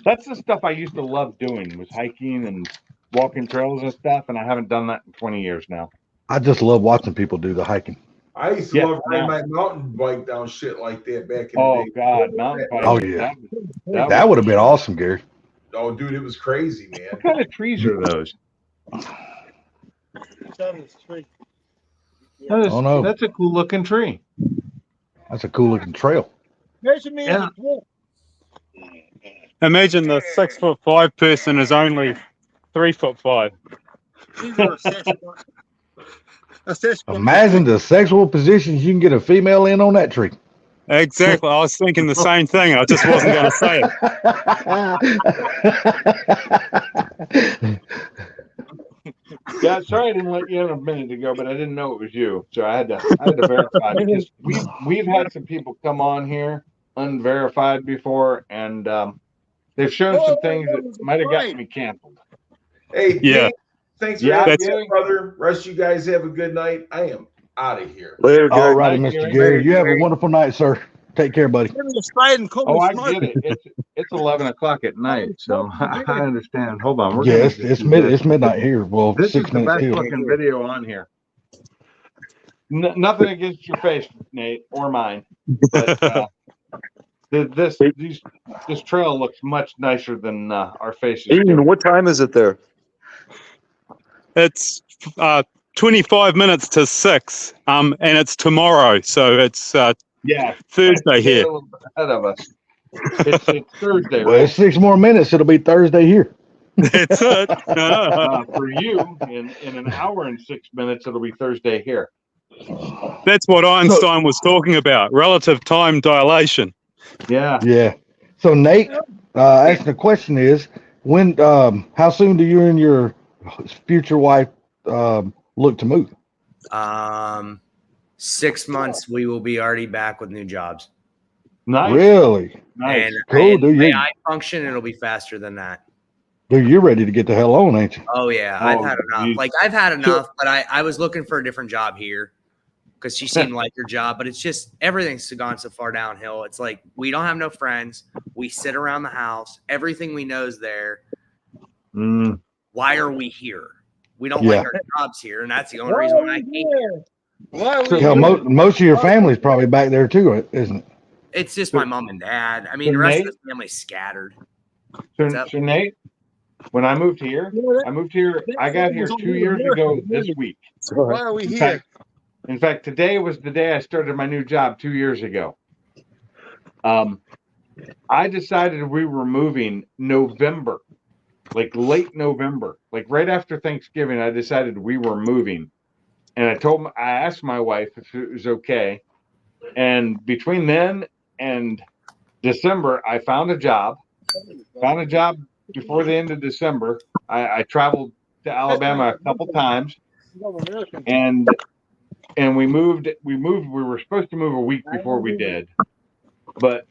That's the stuff I used to love doing, was hiking and walking trails and stuff, and I haven't done that in 20 years now. I just love watching people do the hiking. I used to Yeah, love riding now. my mountain bike down shit like that back in Oh the day. God, mountain biking. Oh, yeah. That That would have been awesome, Gary. Oh, dude, it was crazy, man. What kind of trees are those? I don't know. That's a cool looking tree. That's a cool looking trail. Measure me Yeah. as a dwarf. Imagine the 6'5" person is only 3'5". These are a Sasquatch. A Sasquatch. Imagine the sexual positions you can get a female in on that tree. Exactly. I was thinking the same thing. I just wasn't going to say it. Yeah, sorry I didn't let you in a minute ago, but I didn't know it was you, so I had to verify, because we've had some people come on here unverified before, and they've shown some things that might have gotten me canceled. Hey, Yeah. Dave, thanks for Yeah, having that's- me, brother. Rest you guys have a good night. I am out of here. Later, Gary. All righty, Thank you, Mr. Gary. You have a Gary. wonderful night, sir. Take care, buddy. Give me a spade and call Oh, me I smoking. get it. It's 11 o'clock at night, so I understand. Hold on, we're Yeah, gonna it's, just it's do mid this. it's midnight here. Well, This is 6 the minutes best till. looking video on here. Nothing against your face, Nate, or mine, but this trail looks much nicer than our faces. do. Ian, what time is it there? It's 25 minutes to 6, and it's tomorrow, so it's Yeah, Thursday a here. little bit ahead of us. It's Thursday, Well, right? it's 6 more minutes. It'll be Thursday here. That's it. For you, in an hour and 6 minutes, it'll be Thursday here. That's what Einstein was talking about, relative time dilation. Yeah. Yeah. So Nate, asking the question is, when, how soon do you and your future wife look to move? 6 months, we will be already back with new jobs. Nice. Really? Nice. And, Cool, and dude. the way You, I function, it'll be faster than that. dude, you're ready to get the hell on, ain't you? Oh yeah, Oh, I've had enough. geez. Like I've had enough, but I was looking for a different job here because she seemed like her job, but it's just everything's gone so far downhill. It's like we don't have no friends. We sit around the house. Everything we know is there. Mm. Why are we here? We don't Yeah. like our jobs here, and that's the only reason why I came here. Why are we Yeah, here? most of your family's probably back there too, isn't it? It's just my mom and dad. I mean, So the rest Nate- of the family's scattered. So, What's up? so Nate, when I moved here, I got here 2 years ago this week. Why are we In here? fact, in fact, today was the day I started my new job 2 years ago. I decided we were moving November, like late November, like right after Thanksgiving. I decided we were moving, and I asked my wife if it was okay. And between then and December, I found a job. Before the end of December. I traveled to Alabama a couple times, and we moved. We were supposed to move a week before we did, but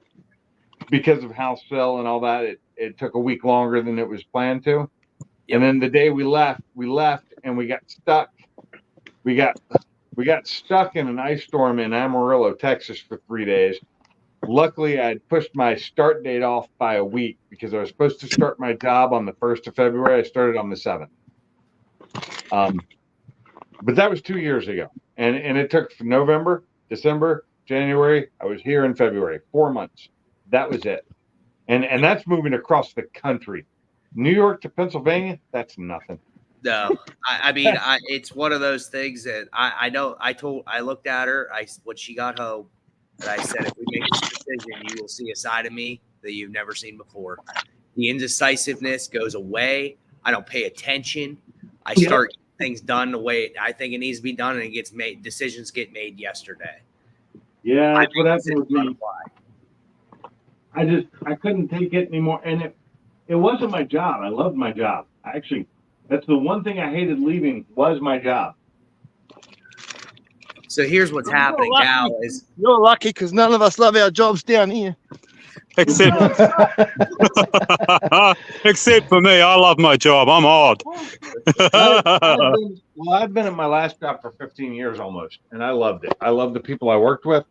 because of house sale and all that, it took a week longer than it was planned to. And then the day we left, and we got stuck. We got stuck in an ice storm in Amarillo, Texas for 3 days. Luckily, I had pushed my start date off by a week because I was supposed to start my job on the 1st of February. I started on the 7th. But that was 2 years ago. And it took from November, December, January. I was here in February, 4 months. That was it. And that's moving across the country. New York to Pennsylvania, that's nothing. No, I mean, it's one of those things that I looked at her, when she got home, and I said, if we make this decision, you will see a side of me that you've never seen before. The indecisiveness goes away. I don't pay attention. I start getting things done the way I think it needs to be done, and it gets made. Decisions get made yesterday. Yeah, that's what happened decisions with on me. the fly. I couldn't take it anymore. And it wasn't my job. I loved my job. Actually, that's the one thing I hated leaving was my job. So here's what's happening now is You're lucky because none of us love our jobs down here. Except except for me, I love my job. I'm odd. I've been at my last job for 15 years almost, and I loved it. I loved the people I worked with.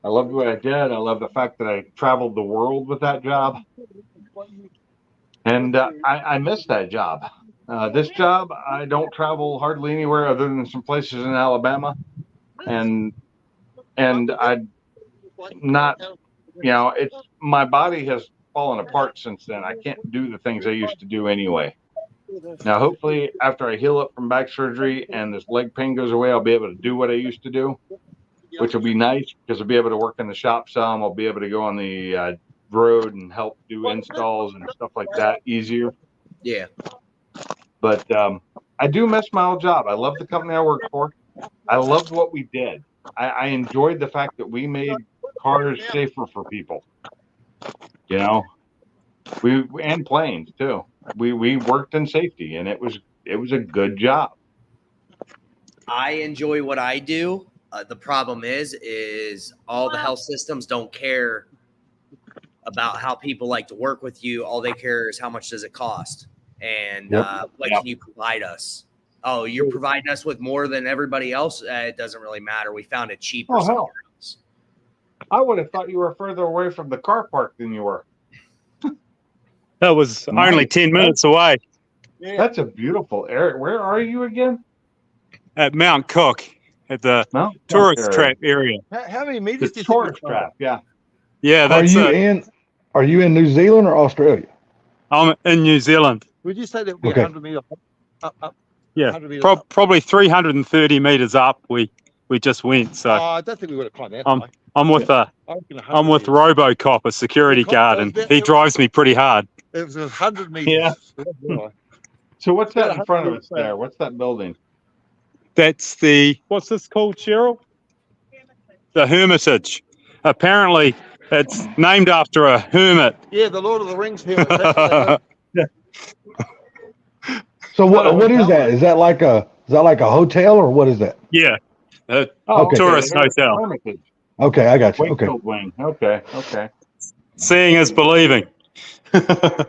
I loved what I did. I love the fact that I traveled the world with that job. And I miss that job. This job, I don't travel hardly anywhere other than some places in Alabama. And I not, it's my body has fallen apart since then. I can't do the things I used to do anyway. Now, hopefully, after I heal up from back surgery and this leg pain goes away, I'll be able to do what I used to do, which will be nice because I'll be able to work in the shop some. I'll be able to go on the road and help do installs and stuff like that easier. Yeah. But I do miss my old job. I love the company I worked for. I loved what we did. I enjoyed the fact that we made cars safer for people. We and planes too. We worked in safety, and it was a good job. I enjoy what I do. The problem is all the health systems don't care about how people like to work with you. All they care is how much does it cost, and what can you provide us. Oh, you're providing us with more than everybody else. It doesn't really matter. We found it cheaper. Oh, hell. I would have thought you were further away from the car park than you were. That was only 10 minutes away. That's a beautiful area. Where are you again? At Mount Cook, at the tourist trap area. How many meters? The tourist trap, yeah. Yeah, that's Are you in New Zealand or Australia? I'm in New Zealand. Would you say that would be 100 meters up? Yeah, 100 meters up? probably 330 meters up. We just went. So I don't think we would have climbed that high. I'm with RoboCop, a security guard, and he drives me pretty hard. It was 100 meters. Yeah. So what's that in front of us there? What's that building? That's what's this called, Cheryl? The Hermitage. Apparently, it's named after a hermit. Yeah, the Lord of the Rings hermit. So what is that? Is that like a hotel or what is that? Yeah, Okay. tourist hotel. Okay, I got you. Okay. Wakefield Wing. Okay. Seeing is believing. I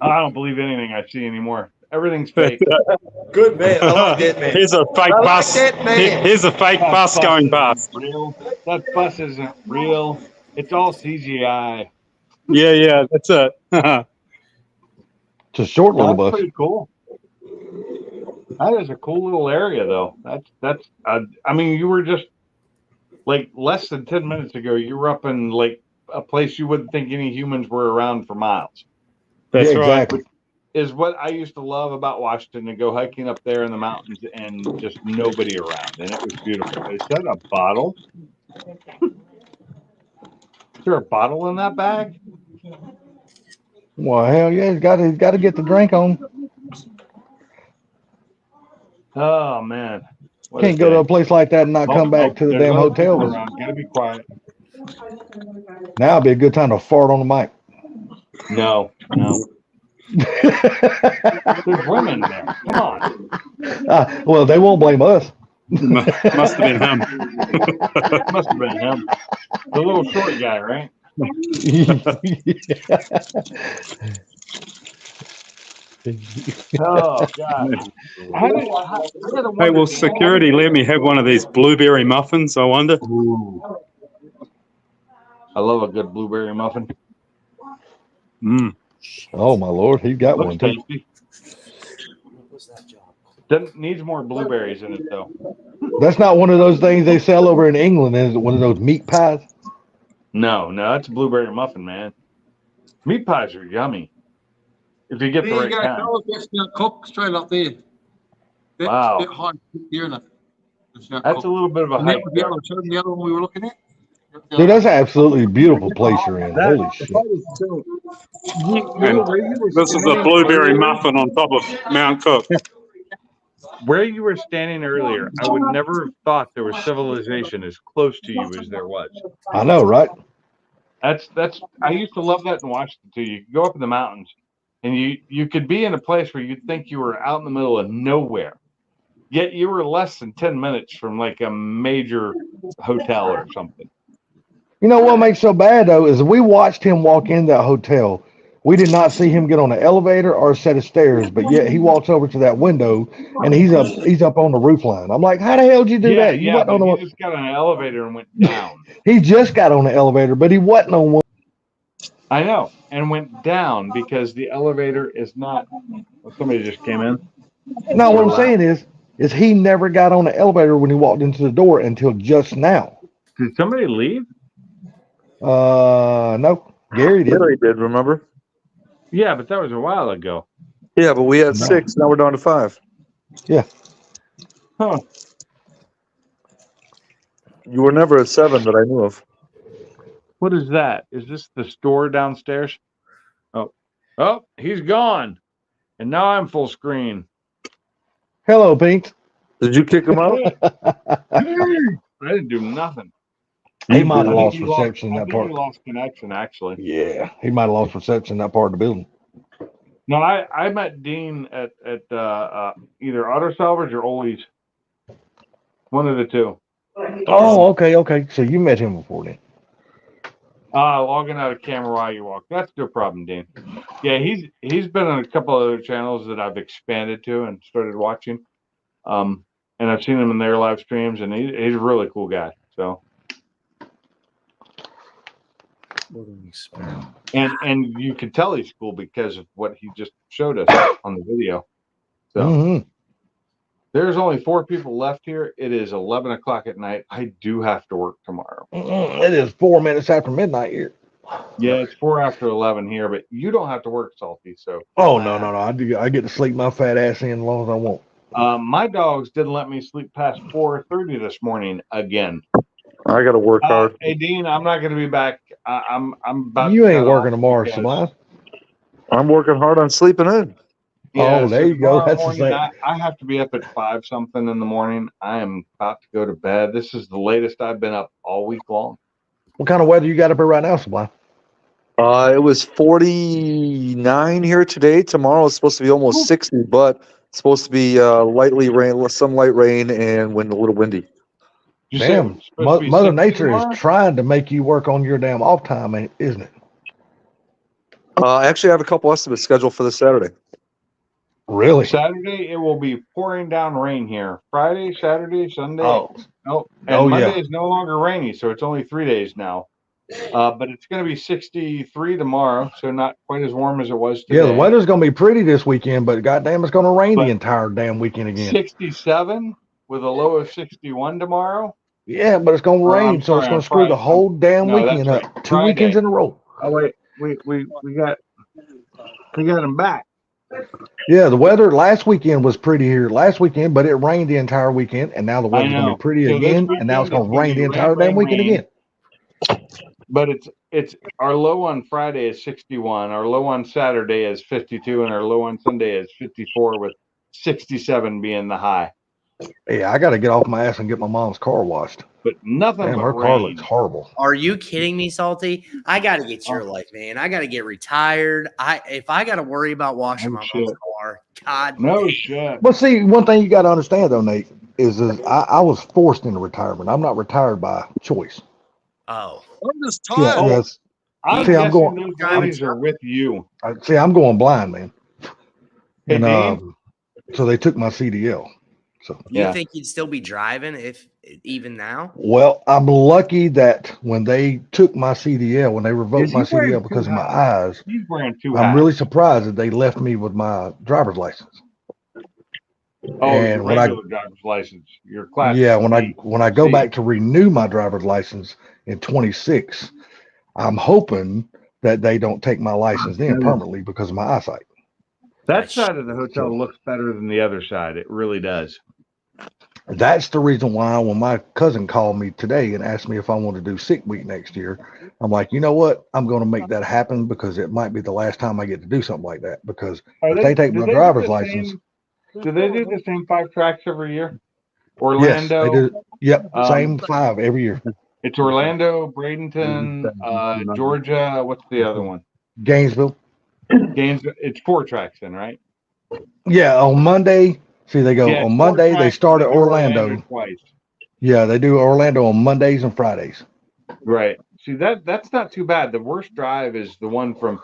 don't believe anything I see anymore. Everything's fake. Good man. I like that man. Here's a fake bus. Here's a fake bus going past. Real. That bus isn't real. It's all CGI. Yeah, that's it. It's a short little That's bus. pretty cool. That is a cool little area, though. That's. I mean, you were just like less than 10 minutes ago. You were up in like a place you wouldn't think any humans were around for miles. That's Yeah, right. exactly. Is what I used to love about Washington, to go hiking up there in the mountains and just nobody around, and it was beautiful. Is that a bottle? Is there a bottle in that bag? Well, hell yeah, he's got to get the drink on. Oh man, What Can't a go to day. a place like that and not come back to the There's damn other hotel. people around. Gotta be quiet. Now would be a good time to fart on the mic. No. There's women there. Come on. Well, they won't blame us. Must have been him. Must have been him. The little short guy, right? Oh God. Hey, will security let me have one of these blueberry muffins, I wonder? Ooh. I love a good blueberry muffin. Mm. Oh my Lord, he got Looks one too. tasty. Needs more blueberries in it though. That's not one of those things they sell over in England. Is it one of those meat pies? No, that's a blueberry muffin, man. Meat pies are yummy. If you get the right kind. That's Mount Cook, straight up there. That, Wow. That high there in it. That's a little bit of a hike. The other, show them the other one we were looking at. Dude, that's an absolutely beautiful place you're in. Holy shit. And this is the blueberry muffin on top of Mount Cook. Where you were standing earlier, I would never have thought there was civilization as close to you as there was. I know, right? That's I used to love that in Washington too. You could go up in the mountains and you could be in a place where you'd think you were out in the middle of nowhere. Yet you were less than 10 minutes from like a major hotel or something. You know what makes so bad though is we watched him walk in that hotel. We did not see him get on the elevator or a set of stairs, but yet he walks over to that window and he's up on the roof line. I'm like, how the hell did you do that? You wasn't but on the he just got on an elevator and went down. He just got on the elevator, but he wasn't on one. I know, and went down because the elevator is not. Somebody just came in. No, what I'm saying is he never got on the elevator when he walked into the door until just now. Did somebody leave? No, Gary did. Gary did, remember? Yeah, but that was a while ago. Yeah, but we had 6. Now we're down to 5. Yeah. Huh. You were never at 7 that I knew of. What is that? Is this the store downstairs? Oh, he's gone. And now I'm full screen. Hello, Pink. Did you kick him out? I didn't do nothing. He might have I lost think he reception in I that think part. he lost connection, actually. Yeah, he might have lost reception in that part of the building. No, I met Dean at either Auto Salvage or Ole's. One of the two. Oh, okay. So you met him before then. Logging out of camera while you walk. That's no problem, Dean. Yeah, he's been on a couple other channels that I've expanded to and started watching. And I've seen him in their live streams, and he's a really cool guy. So. And you can tell he's cool because of what he just showed us on the video. So there's only 4 people left here. It is 11 o'clock at night. I do have to work tomorrow. It is 4 minutes after midnight here. Yeah, it's 4 after 11 here, but you don't have to work, Salty. So. Oh no! I get to sleep my fat ass in as long as I want. My dogs didn't let me sleep past 4:30 this morning again. I got to work hard. Hey Dean, I'm not going to be back. I'm about. You ain't working tomorrow, Sublime. I'm working hard on sleeping in. Yeah, there you go. That's the morning, same. I have to be up at 5 something in the morning. I am about to go to bed. This is the latest I've been up all week long. What kind of weather you got up here right now, Sublime? It was 49 here today. Tomorrow it's supposed to be almost 60, but it's supposed to be lightly rain, some light rain, and wind, a little windy. Damn, Mother Nature is trying to make you work on your damn off time, isn't it? Actually, I have a couple estimates scheduled for this Saturday. Really? Saturday it will be pouring down rain here. Friday, Saturday, Sunday. Oh. No, and Monday is no longer rainy, so it's only 3 days now. But it's going to be 63 tomorrow, so not quite as warm as it was today. Yeah, the weather's going to be pretty this weekend, but goddamn, it's going to rain the entire damn weekend again. 67 with a low of 61 tomorrow. Yeah, but it's going to rain, so it's going to screw the whole damn weekend up. Right. 2 weekends in a row. Oh wait, we got them back. Yeah, the weather last weekend was pretty here last weekend, but it rained the entire weekend, and now the weather's going to be pretty again, and now it's going to rain the entire damn weekend again. But it's our low on Friday is 61, our low on Saturday is 52, and our low on Sunday is 54, with 67 being the high. Yeah, I got to get off my ass and get my mom's car washed. But nothing. Damn, but her rain. car looks horrible. Are you kidding me, Salty? I got to get your life, man. I got to get retired. If I got to worry about washing my mom's car, God. No shit. But see, one thing you got to understand though, Nate, is I was forced into retirement. I'm not retired by choice. Oh, I'm just tired. Yeah, that's, I'm see, I'm guessing going. those guys are with you. See, I'm going blind, man. Hey, And Dean? so they took my CDL. So you think you'd still be driving if even now? well, I'm lucky that when they took my CDL, when they revoked my CDL because of my eyes, He's wearing two I'm hats. really surprised that they left me with my driver's license. Oh, and your when I regular driver's license, your class. yeah, when I go C. back to renew my driver's license in 26, I'm hoping that they don't take my license then permanently because of my eyesight. That side of the hotel looks better than the other side. It really does. That's the reason why when my cousin called me today and asked me if I want to do sick week next year, I'm like, you know what? I'm going to make that happen because it might be the last time I get to do something like that. Because if they take my driver's license, do they do the same 5 tracks every year? yes, Orlando. they do. Yep, same 5 every year. It's Orlando, Bradenton, Georgia. What's the other one? Gainesville. Gainesville. It's 4 tracks then, right? Yeah, on Monday. See, they go Yeah, on 4 Monday. They tracks, start at they do Orlando. twice. Yeah, they do Orlando on Mondays and Fridays. Right. See that's not too bad. The worst drive is the one from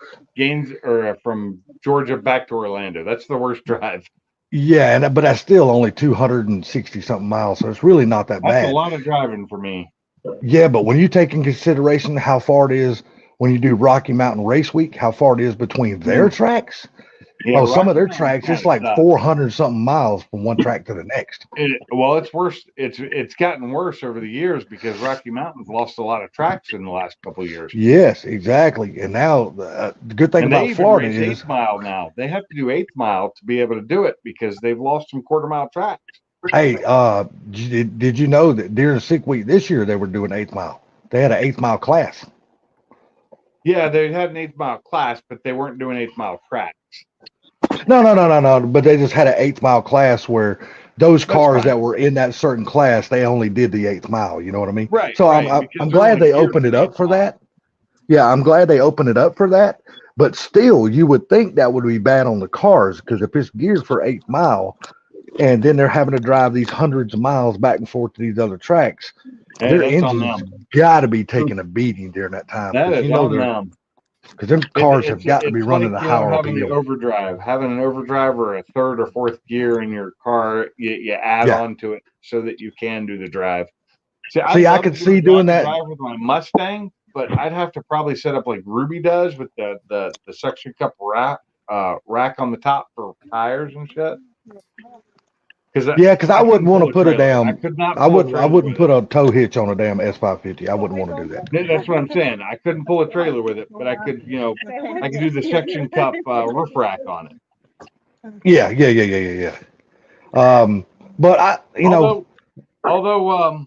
from Georgia back to Orlando. That's the worst drive. Yeah, but that's still only 260 something miles, so it's really not that That's bad. a lot of driving for me. Yeah, but when you take in consideration how far it is when you do Rocky Mountain Race Week, how far it is between their tracks. Yeah, Some of their Rocky tracks, Mountain it's like sucks. 400 something miles from one track to the next. Well, it's worse. It's gotten worse over the years because Rocky Mountain's lost a lot of tracks in the last couple of years. Yes, exactly. And now the good thing And they about even Florida race is, 8th mile now. They have to do 8th mile to be able to do it because they've lost some quarter-mile tracks. hey, did you know that during Sick Week this year they were doing 8th mile? They had an 8th mile class. Yeah, they had an 8th mile class, but they weren't doing 8th mile tracks. No. But they just had an 8th mile class where those That's cars fine. that were in that certain class, they only did the 8th mile. You know what I mean? Right. So right, I'm because glad they're they only opened geared it for up for 8th mile. that. Yeah, I'm glad they opened it up for that. But still, you would think that would be bad on the cars because if it's geared for 8th mile, and then they're having to drive these hundreds of miles back and forth to these other tracks, Hey, their that's on engines them. got to be taking a beating during that time. That Because is you know on they're them. because them cars have got to be It's running like, a higher having the RPM. overdrive. Having an overdrive or a third or fourth gear in your car, you add Yeah. on to it so that you can do the drive. See, I love could to do see a doing drive that. with my Mustang, but I'd have to probably set up like Ruby does with the suction cup rack on the top for tires and shit. Yeah, because I wouldn't want to put a I damn. could not. I wouldn't put a tow hitch on a damn S550. I wouldn't want to do that. That's what I'm saying. I couldn't pull a trailer with it, but I could, I could do the suction cup roof rack on it. Yeah. But although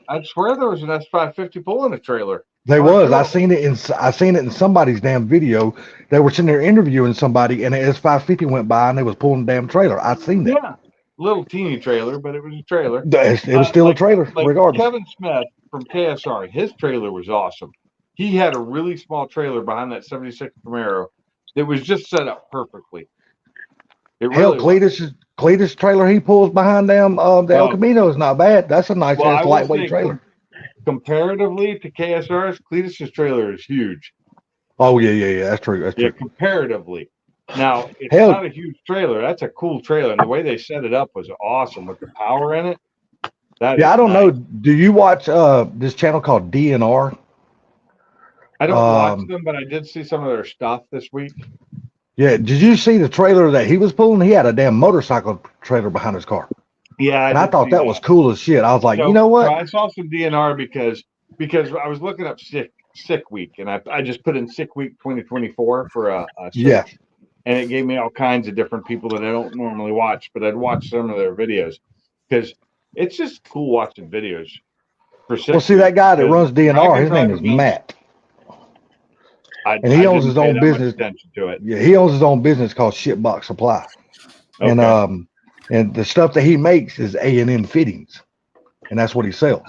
I swear there was an S550 pulling a trailer. there was. I seen it in somebody's damn video. They were sitting there interviewing somebody, and an S550 went by, and they was pulling a damn trailer. I seen that. Yeah, little teeny trailer, but it was a trailer. It was still a trailer, regardless. Kevin Smith from KSR, his trailer was awesome. He had a really small trailer behind that 76 Camaro that was just set up perfectly. Hell, Cletus trailer he pulls behind them the El Camino is not bad. That's a nice ass lightweight trailer. Comparatively to KSR's, Cletus's trailer is huge. Oh yeah. That's true. That's true. Comparatively. Now it's Hell, not a huge trailer. That's a cool trailer, and the way they set it up was awesome with the power in it. Yeah, I don't know. Do you watch this channel called DNR? I don't watch them, but I did see some of their stuff this week. Yeah, did you see the trailer that he was pulling? He had a damn motorcycle trailer behind his car. Yeah, and I thought that was cool as shit. I was like, So- you know what? so I saw some DNR because I was looking up sick week, and I just put in sick week 2024 for a search, Yeah. and it gave me all kinds of different people that I don't normally watch, but I'd watch some of their videos because it's just cool watching videos. For Well, see that guy that runs DNR, his name is driving- Matt, I and he owns didn't his pay own that much business. attention to it. Yeah, he owns his own business called Shitbox Supply, Okay. and the stuff that he makes is A&M fittings, and that's what he sells.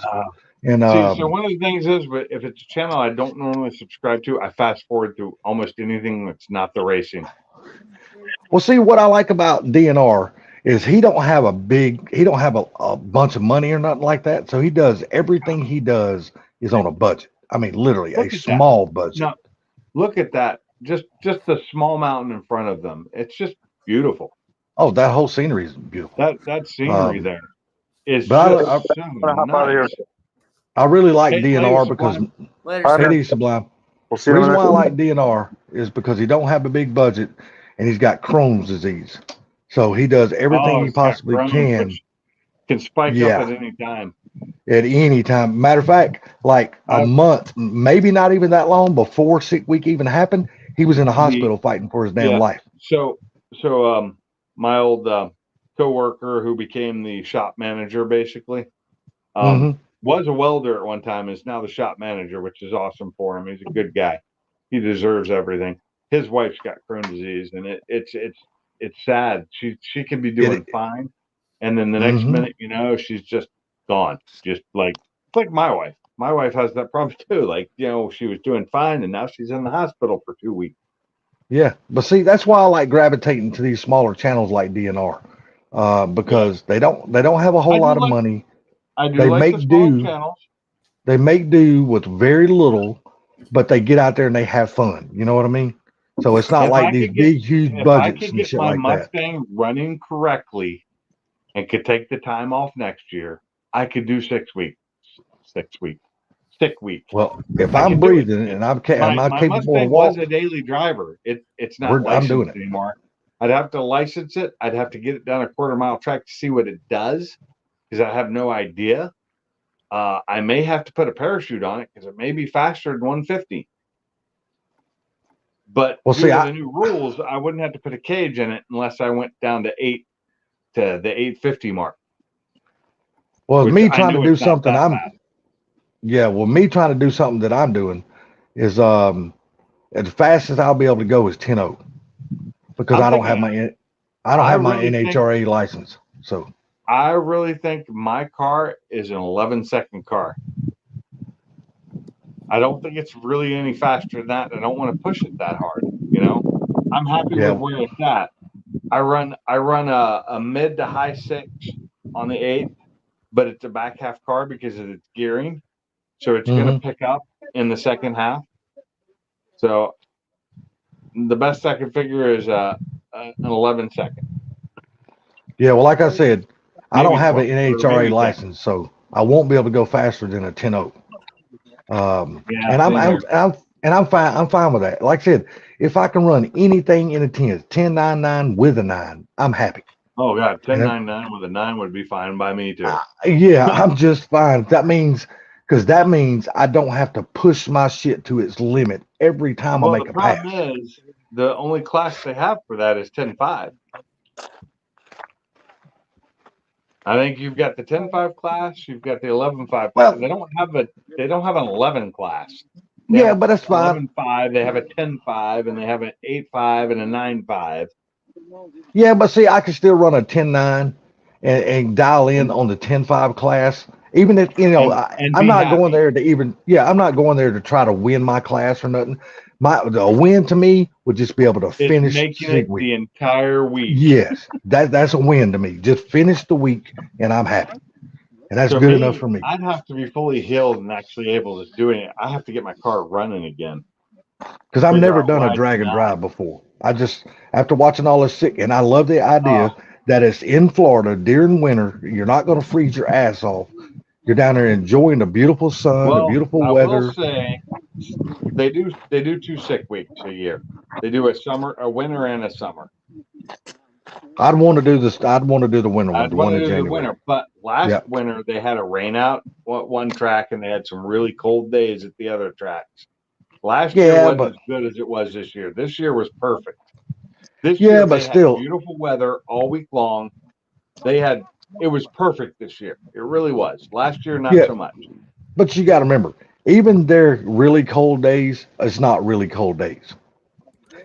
And So one of the things is, but if it's a channel I don't normally subscribe to, I fast forward through almost anything that's not the racing. well, see what I like about DNR is he don't have a bunch of money or nothing like that. So he does everything he does is on a budget. I mean, literally Look a at that. small budget. Now, look at that. Just the small mountain in front of them. It's just beautiful. Oh, that whole scenery is beautiful. That scenery there is but just so nice. I really like Hey, DNR later, because Sublime. Hey, Sublime. We'll The see you reason later. why I like DNR is because he don't have a big budget and he's got Crohn's disease. So he does everything he it's got possibly Crohn's, can which can spike Yeah. up at any time. at any time. Matter of fact, like a month, maybe not even that long before sick week even happened, he was in a hospital fighting for his damn Yeah. life. So my old coworker who became the shop manager basically was a welder at one time, is now the shop manager, which is awesome for him. He's a good guy. He deserves everything. His wife's got Crohn's disease, and it's sad. She could be doing fine, and then the next minute, she's just gone. Just like my wife. My wife has that problem too. Like, she was doing fine, and now she's in the hospital for 2 weeks. Yeah, but see, that's why I like gravitating to these smaller channels like DNR, because they don't have a whole lot of money. I do They like make the small do. channels. They make do with very little, but they get out there and they have fun. You know what I mean? So it's not If like I these could big, huge if I budgets could and get shit my like that. Mustang running correctly and could take the time off next year, I could do 6 weeks. 6 weeks. 6 weeks. Well, if I I'm could do it. breathing and I'm not My capable to Mustang was walk, a daily driver. It's not I'm doing licensed it. anymore. I'd have to license it. I'd have to get it down a quarter-mile track to see what it does because I have no idea. I may have to put a parachute on it because it may be faster than 150. But Well, due see, to the new rules, I wouldn't have to put a cage in it unless I went down to the 850 mark. Well, which me I trying to know do it's not something, that fast. me trying to do something that I'm doing is as fast as I'll be able to go is 10-0 because I'm I don't have thinking- my really think- NHRA license. So I really think my car is an 11-second car. I don't think it's really any faster than that. I don't want to push it that hard. You know, I'm happy Yeah. with where it's at. I run a mid to high 6 on the 8, but it's a back half car because of its gearing, so it's going to pick up in the second half. So the best I can figure is an 11-second. yeah, well, like I said, I Maybe don't have an 12, or NHRA maybe 10. license, so I won't be able to go faster than a 10-0. Yeah, And same here. I'm fine. I'm fine with that. Like I said, if I can run anything in a 10.99 with a 9, I'm happy. Oh god, 10.99 with a 9 would be fine by me too. Yeah, I'm just fine. That means I don't have to push my shit to its limit every time I Well, make the a pass. problem is the only class they have for that is 10.5. I think you've got the 10.5 class, you've got the 11.5 class. Well- they don't have an 11 class. Yeah, but that's fine. 11.5, they have a 10.5, and they have an 8.5 and a 9.5. Yeah, but see, I can still run a 10.9 and dial in on the 10.5 class. Even if And I'm be not happy. going there to I'm not going there to try to win my class or nothing. A win to me would just be able to It's finish making the it week. the entire week. Yes, that's a win to me. Just finish the week and I'm happy, and that's For good me, enough for me. I'd have to be fully healed and actually able to do it. I have to get my car running again. Because I've figure never out done why a it's drag and not. drive before. I just, after watching all this sick, and I love the idea that it's in Florida during winter. You're not going to freeze your ass off. You're down there enjoying the beautiful sun, the beautiful I weather. will say they do 2 sick weeks a year. They do a winter and a summer. I'd want to do this. I'd want to do the winter one, I'd the want one to in do the January. winter, but last Yep. winter they had a rain out one track and they had some really cold days at the other tracks. Last year Yeah, wasn't but as good as it was this year. This year was perfect. This Yeah, year but they still- had beautiful weather all week long. It was perfect this year. It really was. Last year, not Yeah. so much. But you got to remember, even their really cold days, it's not really cold days.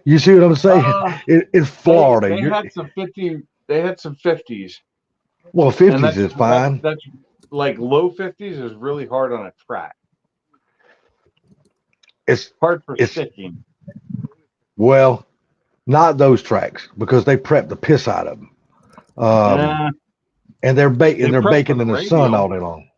You see what I'm saying? In Florida, They you're, had some 50. They had some 50s. well, And 50s is fine. That's like low 50s is really hard on a track. It's Hard for it's- sticking. Well, not those tracks because they prep the piss out of them. And they're They they're prep baking for in the the sun radio. all day long.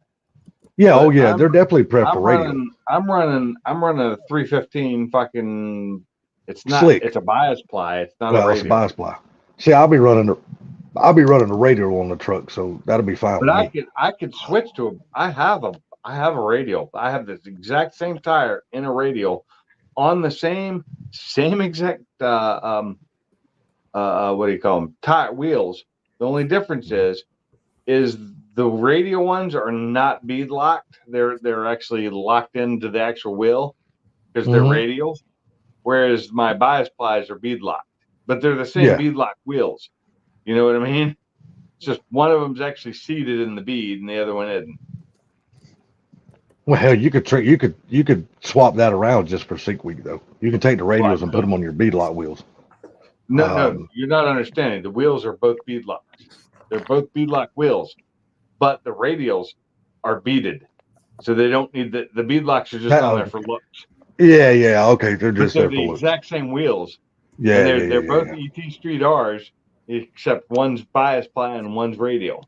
Yeah, But oh yeah, I'm- they're definitely prepped for radio. I'm running a 315 fucking. It's not. Slick. It's a bias ply. It's not a Well, radio. it's a bias ply. See, I'll be running the radio on the truck, so that'll be fine But with me. I could switch to a. I have a radio. I have this exact same tire in a radio, on the same exact what do you call them? Tire wheels. The only difference is the radio ones are not bead locked. They're actually locked into the actual wheel because they're Mhm. radial. Whereas my bias plies are bead locked, but they're the same Yeah. bead lock wheels. You know what I mean? It's just one of them's actually seated in the bead and the other one isn't. Well, hell, you could swap that around just for Sync Week though. You can take the radios and put them on your beadlock wheels. No, you're not understanding. The wheels are both bead locked. They're both bead lock wheels, but the radials are beaded, so they don't need the bead locks are just on there for looks. Yeah, okay, they're But just they're there for the looks. exact same wheels. Yeah, and they're yeah, both yeah. ET Street R's, except one's bias ply and one's radial.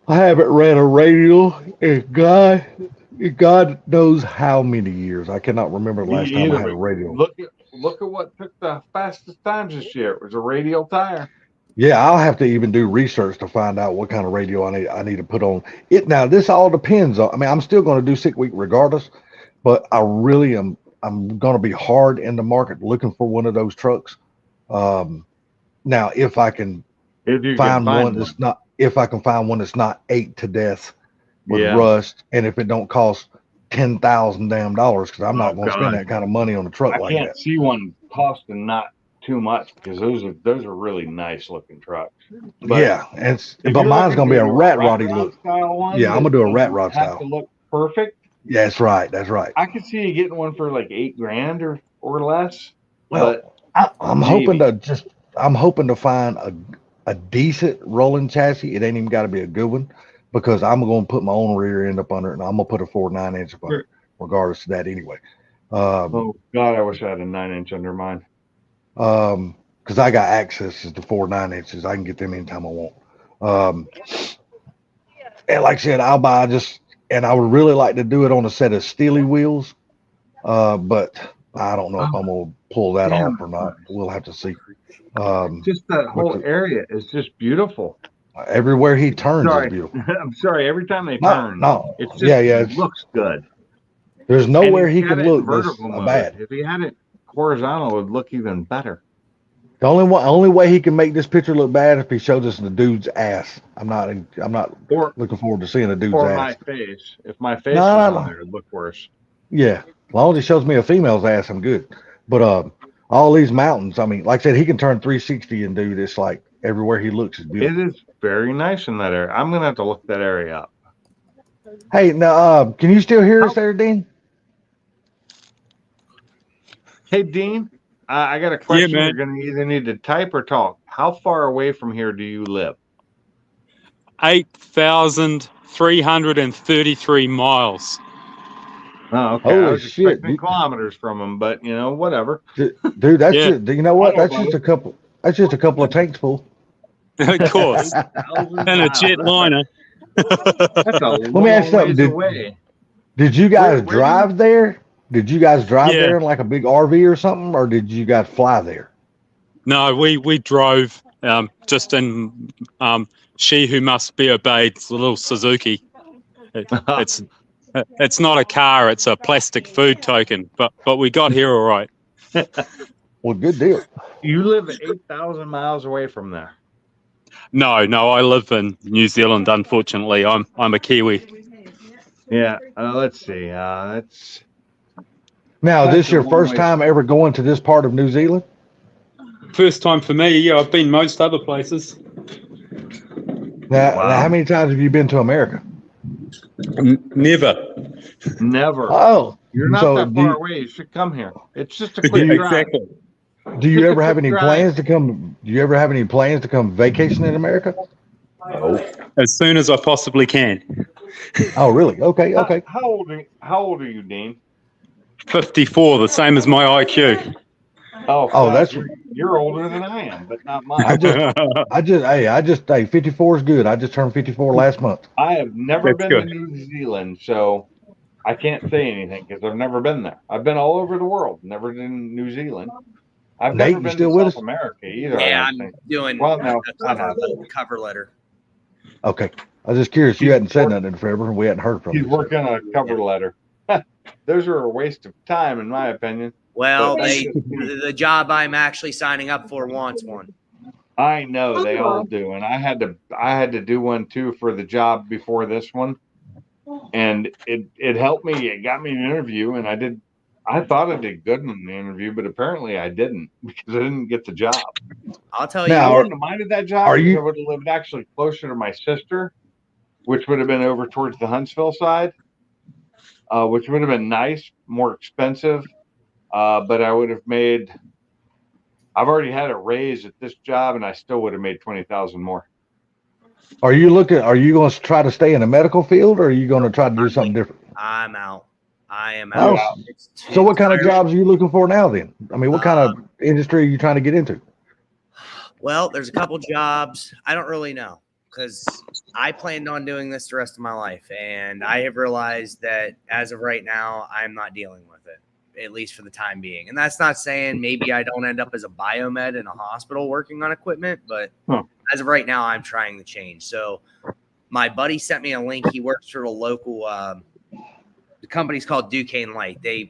I haven't read a radio in God knows how many years. I cannot remember the Me last time I either, had a but radio. look at what took the fastest times this year. It was a radial tire. Yeah, I'll have to even do research to find out what kind of radio I need to put on it. Now, this all depends on. I mean, I'm still going to do Sick Week regardless, but I really am. I'm going to be hard in the market looking for one of those trucks. Now, if I can If you find can one that's not, if I can find one that's not ate to death with Yeah. rust, and if it don't cost $10,000 damn dollars, because I'm not Oh, going to spend God. that kind of money on a truck I like can't that. see one costing not too much because those are really nice looking trucks. But Yeah, and if but you're mine's looking going to be a do rat roddy look. style one, Yeah, I'm that gonna do a rat doesn't rod have style. to look perfect. Yeah, that's right. That's right. I could see you getting one for like $8,000 or less. Well, I'm hoping to find a decent rolling chassis. It ain't even got to be a good one because I'm going to put my own rear end up under it, and I'm going to put a 4 9-inch up under it, regardless of that anyway. Oh God, I wish I had a 9-inch under mine. Because I got access to 4 9-inches. I can get them anytime I want. And like I said, I'll buy and I would really like to do it on a set of Steely wheels. But I don't know if I'm going to pull that Damn. off or not. We'll have to see. Just that whole area is just beautiful. Everywhere he turns Sorry. is beautiful. I'm sorry. Every time they No, turn, no. it's just, Yeah, yeah, it it's- looks good. There's nowhere And he if had can it in look that's vertical mode, bad. If he had it horizontal, it would look even better. The only way he can make this picture look bad if he shows us the dude's ass. I'm not Or looking forward to seeing the dude's or ass. my face. If my face No, was no, on no. there, it'd look worse. Yeah, as long as he shows me a female's ass, I'm good. But all these mountains, I mean, like I said, he can turn 360 and do this. Like everywhere he looks is beautiful. It is very nice in that area. I'm gonna have to look that area up. Hey, now, can you still hear us there, Dean? Hey, Dean, I got a question. man. You're going to either need to type or talk. How far away from here do you live? 8,333 miles. Oh, okay. I Holy was shit, expecting dude. kilometers from him, but whatever. Dude, that's Yeah. just, you know what? I know That's about just it. a couple. That's just a couple of tanks full. Of course. And a jetliner. That's a Let me ask you long something. ways away. Did you guys Where do you- drive there? Did you guys drive Yeah. there in like a big RV or something, or did you guys fly there? No, we drove just in She Who Must Be Obeyed, it's a little Suzuki. It's not a car, it's a plastic food token, but we got here all right. Well, good deal. You live 8,000 miles away from there. No, I live in New Zealand, unfortunately. I'm a Kiwi. Yeah. Let's see. That's Now, That's this a your long first way. time ever going to this part of New Zealand? First time for me, yeah, I've been most other places. Now, Wow. now, how many times have you been to America? Never. never. Oh, You're not so that do far you- away. You should come here. It's just a Yeah, quick drive. exactly. Do you Just a ever have quick any drive. plans to come? Do you ever have any plans to come vacation in America? As soon as I possibly can. Oh, really? Okay, okay. How old are you, Dean? 54, the same as my IQ. Oh, Oh, that's- you're older than I am, but not mine. I just, 54 is good. I just turned 54 last month. I have never That's been good. to New Zealand, so I can't say anything because I've never been there. I've been all over the world, never in New Zealand. I've Nate, never you been still to with South us? America either. I Yeah, don't I'm think. doing Well, no, a I have. cover letter. Okay. I was just curious. You He's hadn't said work- nothing forever, and we hadn't heard from He's you. so- working on a cover letter. Those are a waste of time, in my opinion. Well, But that's just the job I'm actually signing up for wants one. I know they all do, and I had to do one too for the job before this one, and it helped me. It got me an interview, and I thought I did good in the interview, but apparently I didn't because I didn't get the job. I'll tell Now, I you. wouldn't have minded that job. are because you- I would have lived actually closer to my sister, which would have been over towards the Huntsville side, which would have been nice, more expensive, but I would have made. I've already had a raise at this job, and I still would have made 20,000 more. Are you going to try to stay in the medical field, or are you going to try to do something different? I'm out. I am Oh, out. It's So what kind of tiring. jobs are you looking for now then? I mean, what kind of industry are you trying to get into? Well, there's a couple jobs. I don't really know because I planned on doing this the rest of my life, and I have realized that as of right now, I'm not dealing with it, at least for the time being. And that's not saying maybe I don't end up as a biomed in a hospital working on equipment, but as of right now, I'm trying to change. So my buddy sent me a link. He works for a local, the company's called Duquesne Light. They're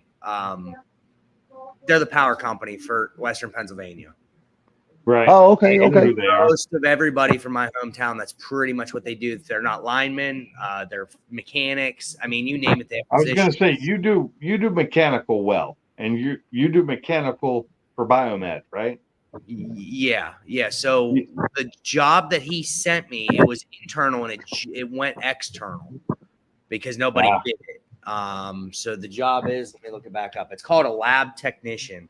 the power company for Western Pennsylvania. Right. Oh, okay, I know okay. who they are. Most of everybody from my hometown, that's pretty much what they do. They're not linemen, they're mechanics. I mean, you name it. They have I was going to positions. say you do mechanical well, and you do mechanical for biomed, right? Yeah. So the job that he sent me, it was internal and it went external because nobody did it. So the job is, let me look it back up. It's called a lab technician.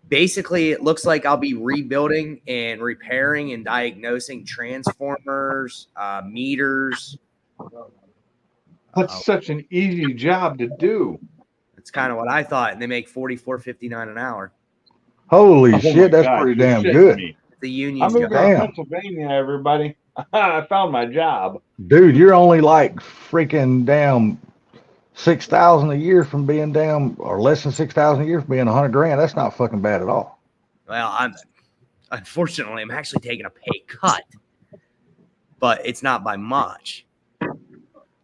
Basically, it looks like I'll be rebuilding and repairing and diagnosing transformers, meters. That's such an easy job to do. It's kind of what I thought, and they make $44.59 an hour. Holy Oh shit, my that's God, pretty you're damn shitting good. me. The union. I'm moving to Damn. Pennsylvania, everybody. I found my job. Dude, you're only like freaking damn 6,000 a year from being damn, or less than 6,000 a year from being 100 grand. That's not fucking bad at all. Well, unfortunately, I'm actually taking a pay cut, but it's not by much.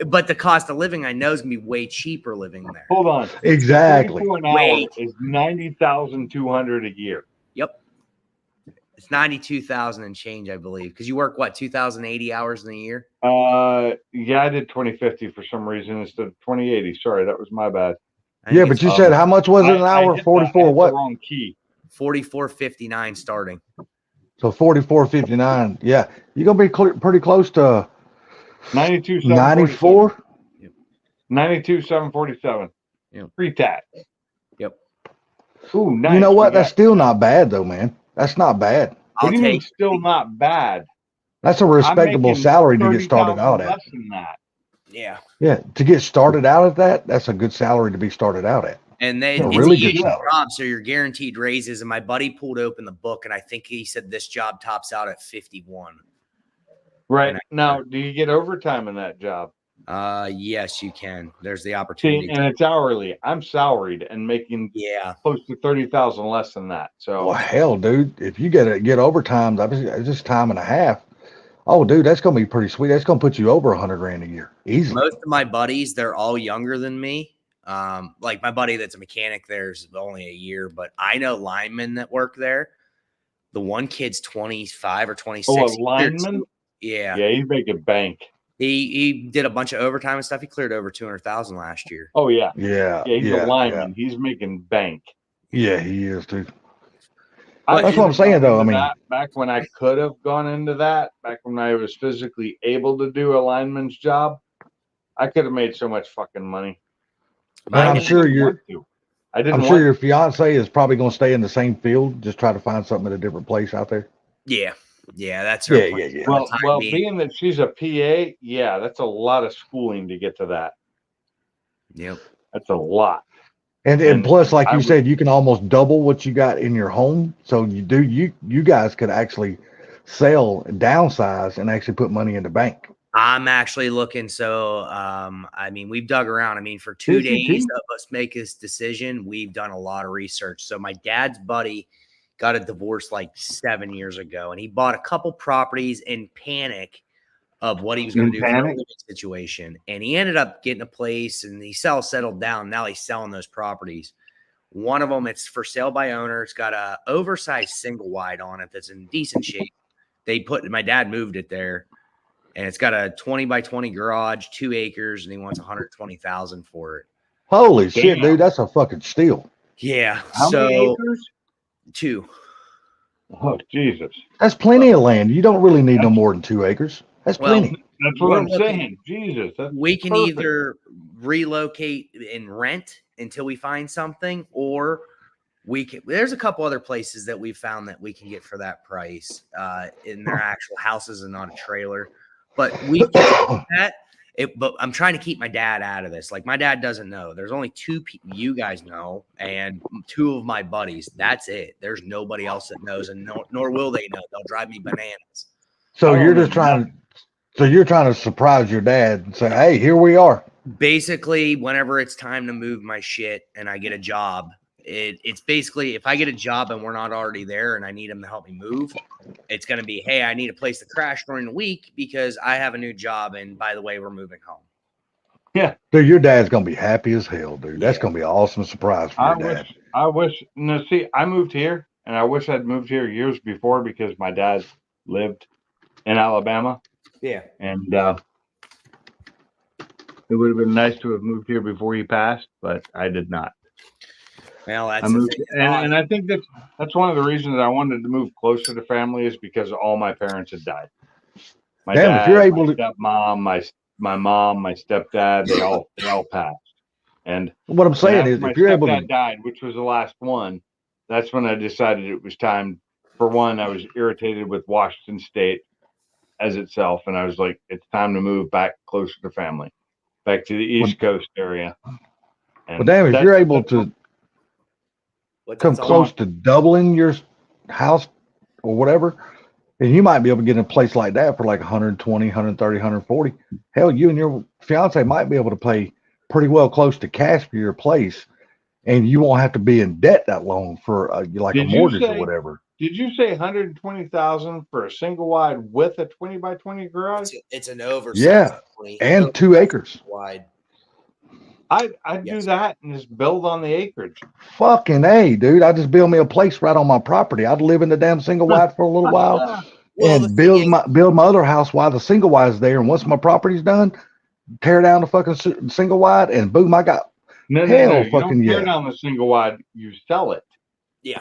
But the cost of living, I know, is gonna be way cheaper living there. Hold on. Exactly. 34 an hour Wait. is $90,200 a year. Yep, it's 92,000 and change, I believe, because you work what 2,080 hours in a year. Yeah, I did 2050 for some reason instead of 2080. Sorry, that was my bad. I think Yeah, but it's you said how much was it an I hour? hit 44 the what? wrong key. 44.59 starting. So 44.59. Yeah, you're gonna be pretty close to 94. 92,747. Yeah. Pre-tax. Yep. Ooh, nice. You know what? We That's got- still not bad though, man. That's not bad. What I'll do you mean take. still not bad? That's a I'm respectable making salary to get started 30,000 out at. less than that. Yeah, Yeah, to get started out at that, that's a good salary to be started out at. and A it's really a good union salary. job, so you're guaranteed raises. And my buddy pulled open the book, and I think he said this job tops out at 51. Right. And Now, do you get overtime in that job? Yes, you can. There's the See, opportunity. and it's hourly. I'm salaried and making Yeah. close to 30,000 less than that. So Well, hell, dude, if you get overtime, that's just time and a half. Oh, dude, that's gonna be pretty sweet. That's gonna put you over 100 grand a year, easily. Most of my buddies, they're all younger than me. Like my buddy that's a mechanic, there's only a year, but I know linemen that work there. The one kid's 25 or 26. a He cleared lineman? Yeah. Yeah, he's making bank. He did a bunch of overtime and stuff. He cleared over 200,000 last year. Oh yeah. Yeah, Yeah, he's yeah, a lineman. He's making bank. yeah, he is, dude. I That's what I'm should've saying, gone though. I into mean, that back when I could have gone into that, back when I was physically able to do a lineman's job, I could have made so much fucking money. but I'm I sure didn't you're. want to. I didn't I'm want sure your fiance is probably gonna stay in the same field. Just try to find something at a different place out there. Yeah. Yeah, that's her Yeah, plan yeah, yeah. for the Well, time being. being that she's a PA, yeah, that's a lot of schooling to get to that. Yep. That's a lot. And And plus, like I you would- said, you can almost double what you got in your home. So you guys could actually sell, downsize, and actually put money in the bank. I'm actually looking. So, I mean, we've dug around. I mean, for 2 Busy days too. of us make this decision, we've done a lot of research. So, my dad's buddy got a divorce like 7 years ago, and he bought a couple properties in panic of what he was going In to do for a panic? living situation. And he ended up getting a place, and he settled down. Now he's selling those properties. One of them, it's for sale by owner. It's got a oversized single wide on it that's in decent shape. My dad moved it there. And it's got a 20 by 20 garage, 2 acres, and he wants 120,000 for it. Holy shit, Damn. dude, that's a fucking steal. Yeah. How so many acres? 2. Oh, Jesus. That's plenty of land. You don't really need no more than 2 acres. That's Well, plenty. That's what We're I'm looking- saying. Jesus. That's We can perfect. either relocate and rent until we find something, or we can. There's a couple other places that we found that we can get for that price in their actual houses and not a trailer. But we that. But I'm trying to keep my dad out of this. Like my dad doesn't know. There's only 2 people you guys know, and 2 of my buddies. That's it. There's nobody else that knows, and nor will they know. They'll drive me bananas. So I you're don't just know trying. So you're trying to surprise your dad and say, "Hey, here we are." Basically, whenever it's time to move my shit and I get a job, it's basically if I get a job and we're not already there and I need him to help me move, it's going to be, hey, I need a place to crash during the week because I have a new job. And by the way, we're moving home. Yeah. Dude, your dad's gonna be happy as hell, dude. That's Yeah. gonna be an awesome surprise for your dad. No, see, I moved here and I wish I'd moved here years before because my dad lived in Alabama. Yeah. And it would have been nice to have moved here before he passed, but I did not. Well, I that's the moved, thing. and I think that's one of the reasons that I wanted to move closer to family is because all my parents had died. My Damn, dad, if you're able my to, stepmom, my mom, my stepdad, they all passed. And what I'm saying after is, my if you're able stepdad to, died, which was the last one, that's when I decided it was time. For one, I was irritated with Washington State as itself, and I was like, it's time to move back closer to family, back to the East Coast area. And well, damn, if you're able to What's come that all close about? to doubling your house or whatever, and you might be able to get in a place like that for like 120, 130, 140. Hell, you and your fiance might be able to pay pretty well close to cash for your place, and you won't have to be in debt that long for like a Did you mortgage say- or whatever. Did you say 120,000 for a single wide with a 20 by 20 garage? It's an oversized Yeah, 20, and 2 acres. wide. I'd do Yes. that and just build on the acreage. Fucking A, dude. I just build me a place right on my property. I'd live in the damn single wide for a little while Well, the and thing build is- my other house while the single wide's there. And once my property's done, tear down the fucking single wide and boom, I got No, Hell, you fucking don't tear yeah. down the single wide, you sell it. Yeah.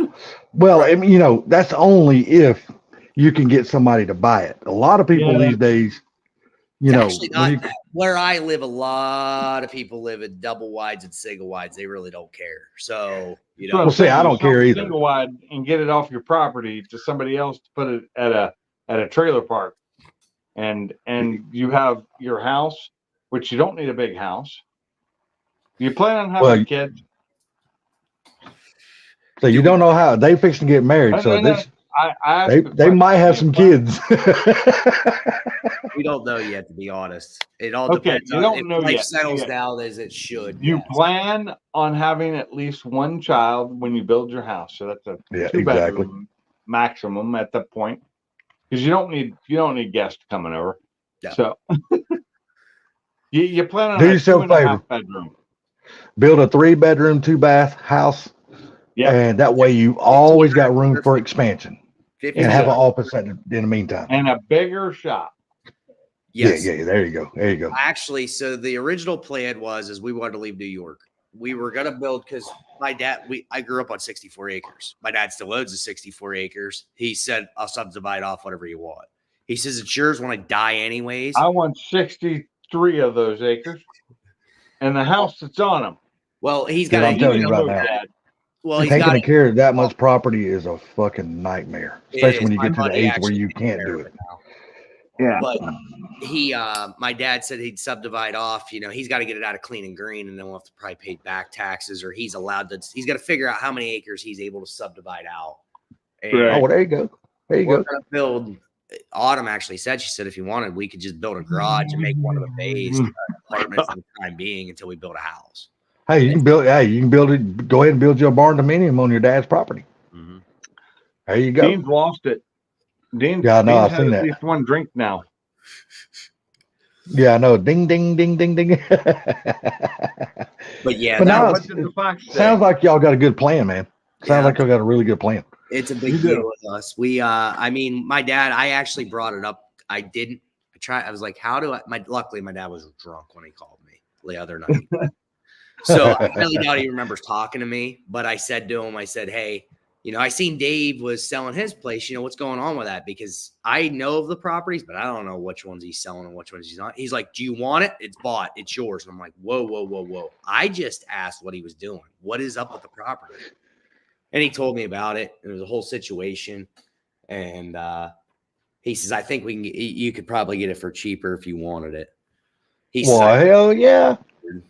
well, I mean, you know, that's only if you can get somebody to buy it. A lot of people Yeah. these days, you It's know, actually when not you- that. Where I live, a lot of people live in double wides and single wides. They really don't care. So, you know, Well, see, I don't care either. Single wide and get it off your property to somebody else to put it at a trailer park, and you have your house, which you don't need a big house. You plan on having Well, kids? so you don't know how they fixing to get married. No, So no, this, I asked they the might question. have some kids. we don't know yet, to be honest. It all Okay, depends you on don't if know life yet. settles Yeah. down as it should. You yes. plan on having at least one child when you build your house, so that's a Yeah, 2-bedroom maximum at that point, because you don't need guests coming over. Yeah. So you plan on Do a yourself a 2.5 favor. bedroom. Build a 3-bedroom, 2-bath house, Yeah, and that way you always got room for expansion 50 and have an Exactly. office in the meantime. and a bigger shop. Yes. Yeah, there you go. There you go. Actually, so the original plan was we wanted to leave New York. We were gonna build because my dad, I grew up on 64 acres. My dad still owns the 64 acres. He said, I'll subdivide off whatever you want. He says it's yours when I die anyways. I want 63 of those acres, and the house that's on them. Well, he's Dude, got I'm telling you right Hello, now. Dad. well, he's Taking got care of that much property is a fucking nightmare, It especially is. when you My get to the buddy age where actually you takes can't care do of it. now. Yeah. But he, my dad said he'd subdivide off. You know, he's got to get it out of clean and green, and then we'll have to probably pay back taxes, or he's allowed to. He's got to figure out how many acres he's able to subdivide out. And Right. Oh, well, there you go. There you we're go. gonna build. Autumn actually said she said if you wanted, we could just build a garage and make one of the bays apartments for the time being until we build a house. Hey, you can build. Hey, you can build it. Go ahead and build your barn dominium on your dad's property. Mm-hmm. There you go. Dean's lost it. Dean's, Yeah, I know, Dean's I've had seen at that. least one drink now. Yeah, I know. Ding, ding, ding, ding, ding. But yeah, But that now What was, did the fox say? Sounds like y'all got a good plan, man. Sounds Yeah. like y'all got a really good plan. it's a big You do. deal with us. We, I mean, my dad. I actually brought it up. I didn't. I was like, how do I? Luckily, my dad was drunk when he called me the other night. So I really doubt he remembers talking to me. But I said to him, I said, hey, you know, I seen Dave was selling his place. You know, what's going on with that? Because I know of the properties, but I don't know which ones he's selling and which ones he's not. He's like, do you want it? It's bought. It's yours. And I'm like, whoa, whoa, whoa, whoa. I just asked what he was doing. What is up with the property? And he told me about it. It was a whole situation. And he says, I think you could probably get it for cheaper if you wanted it. He's Well, hell yeah.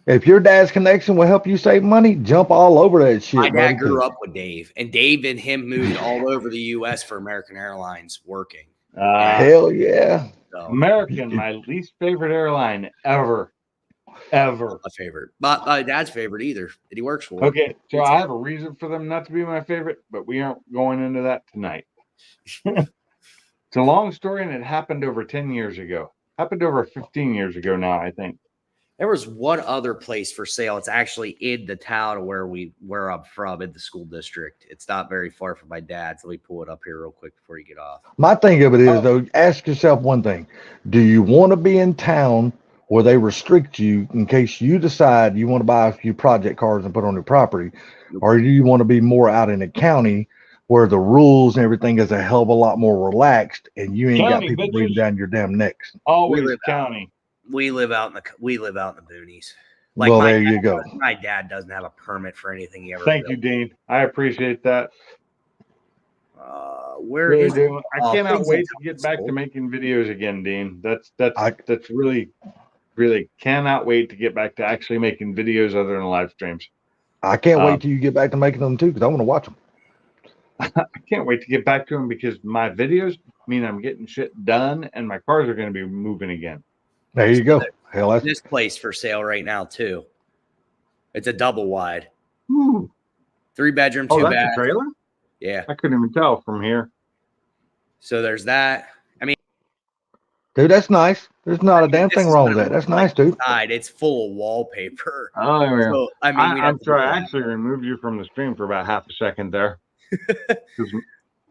If your dad's connection will help you save money, jump all over that shit. my dad buddy, grew 'cause- up with Dave, and Dave and him moved all over the U.S. for American Airlines working. Hell yeah. So, American, my least favorite airline ever. Ever. my favorite. But my dad's favorite either that he works for. Okay, so I have a reason for them not to be my favorite, but we aren't going into that tonight. It's a long story, and it happened over 10 years ago. Happened over 15 years ago now, I think. There was one other place for sale. It's actually in the town where I'm from, in the school district. It's not very far from my dad's. Let me pull it up here real quick before you get off. My thing of it is, though, ask yourself one thing. Do you want to be in town where they restrict you in case you decide you want to buy a few project cars and put on your property? Or do you want to be more out in the county where the rules and everything is a hell of a lot more relaxed and you ain't got County, people bitches. breathing down your damn necks? Always live county. We live out in the boonies. Well, my there you dad go. My dad doesn't have a permit for anything he ever Thank you, built. Dean. I appreciate that. Where Really is do. I cannot things wait in to get town back school. to making videos again, Dean. That's really cannot wait to get back to actually making videos other than live streams. I can't wait till you get back to making them too, because I want to watch them. I can't wait to get back to them because my videos mean I'm getting shit done and my cars are going to be moving again. There you go. Hell, that's This place for sale right now too. It's a double wide, Ooh. 3-bedroom, Oh, 2 that's bath. a trailer? Yeah. I couldn't even tell from here. So there's that. I mean, dude, that's nice. There's not a damn this thing is wrong what with it that. That's looks nice, dude. inside. It's full of wallpaper. Oh, yeah. So, I mean, we'd have I'm to sorry. do I that. actually removed you from the stream for about half a second there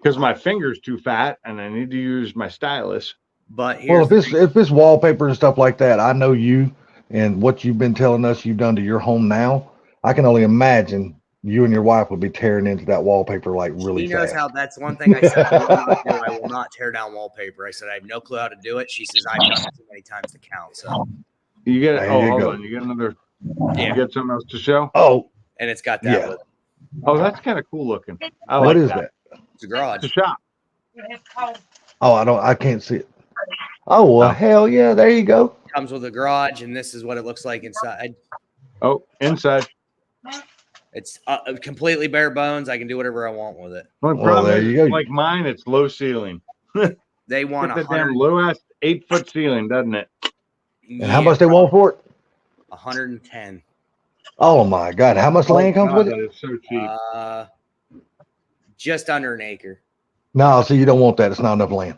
because my finger's too fat and I need to use my stylus. But Well, here's if it's wallpaper and stuff like that, I know you and what you've been telling us you've done to your home now. I can only imagine you and your wife would be tearing into that wallpaper like really She knows fast. how. That's one thing I said. I will not do. I will not tear down wallpaper. I said I have no clue how to do it. She says I've done it too many times to count. So You get There oh, you hold go. on. You get another. Yeah. You get something else to show? Oh, and it's got that. Yeah. With Oh, that's kind of cool looking. I what like is that. that? It's a garage. It's a shop. Oh, I can't see it. Oh, well, hell yeah. There you go. Comes with a garage, and this is what it looks like inside. Oh, inside. It's completely bare bones. I can do whatever I want with it. Only Well, problem there is, you go. like mine, it's low ceiling. They want Get that damn low ass 8-foot ceiling, doesn't it? And how much they want for it? 110. Oh, my God. How much land comes with that it? is so cheap. Just under an acre. No, see, you don't want that. It's not enough land.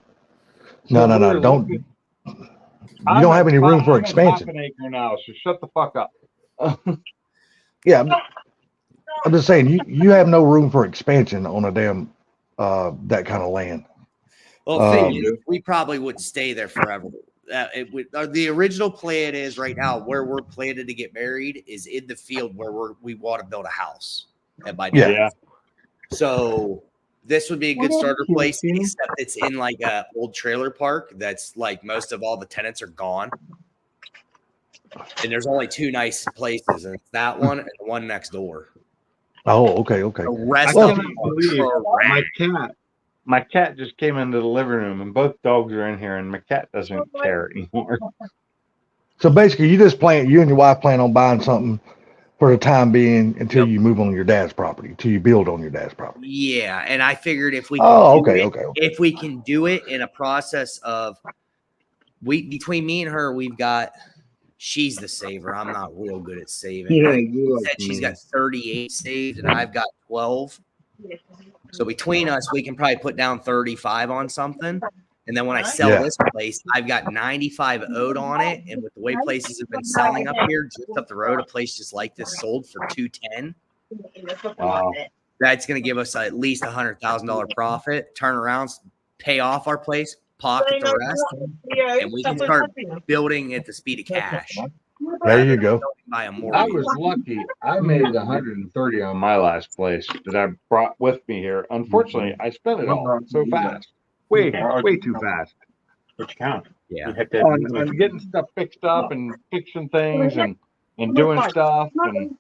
No. Don't. You don't have any room for expansion. An acre now, so shut the fuck up. Yeah, I'm just saying you have no room for expansion on a damn that kind of land. Well, the thing is, we probably wouldn't stay there forever. It would. The original plan is right now where we're planning to get married is in the field where we want to build a house at my dad's. Yeah. So this would be a good starter place, except it's in like a old trailer park that's like most of all the tenants are gone. And there's only 2 nice places, and it's that one and the one next door. Oh, okay. The rest I of cannot them believe are my cat just came into the living room and both dogs are in here and my cat doesn't care anymore. So basically, you and your wife plan on buying something for the time being until you move on your dad's property, till you build on your dad's property. Yeah, and I figured if we if we can do it in a process of between me and her, she's the saver. I'm not real good at saving. Yeah, She said she's got 38 saved and I've got 12. So between us, we can probably put down 35 on something. And then when I sell this place, I've got 95 owed on it. And with the way places have been selling up here, just up the road, a place just like this sold for 210. Wow. That's going to give us at least $100,000 profit. Turn around, pay off our place, pocket the rest, and we can start building at the speed of cash. There you go. Buy a I mortgage. was lucky. I made 130 on my last place that I brought with me here. Unfortunately, I spent it all so fast. Way too fast. Which count? Yeah. On getting stuff fixed up and fixing things and doing stuff and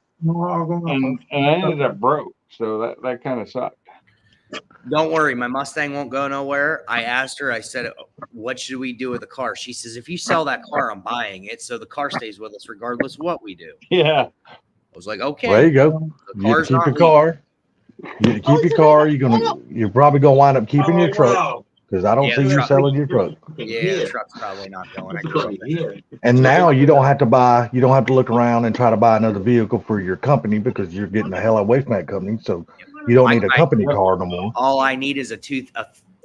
I ended up broke. So that kind of sucked. Don't worry, my Mustang won't go nowhere. I asked her, I said, what should we do with the car? She says, if you sell that car, I'm buying it. So the car stays with us regardless of what we do. Yeah. I was like, okay. There you go. The You car's keep not your car. You keep your car. You're probably gonna wind up keeping your truck. because I don't Yeah, see the you truck- selling your truck. Yeah, the truck's probably not going. I can see that. And now you don't have to look around and try to buy another vehicle for your company because you're getting the hell away from that company. So you don't need a company car no more. All I need is a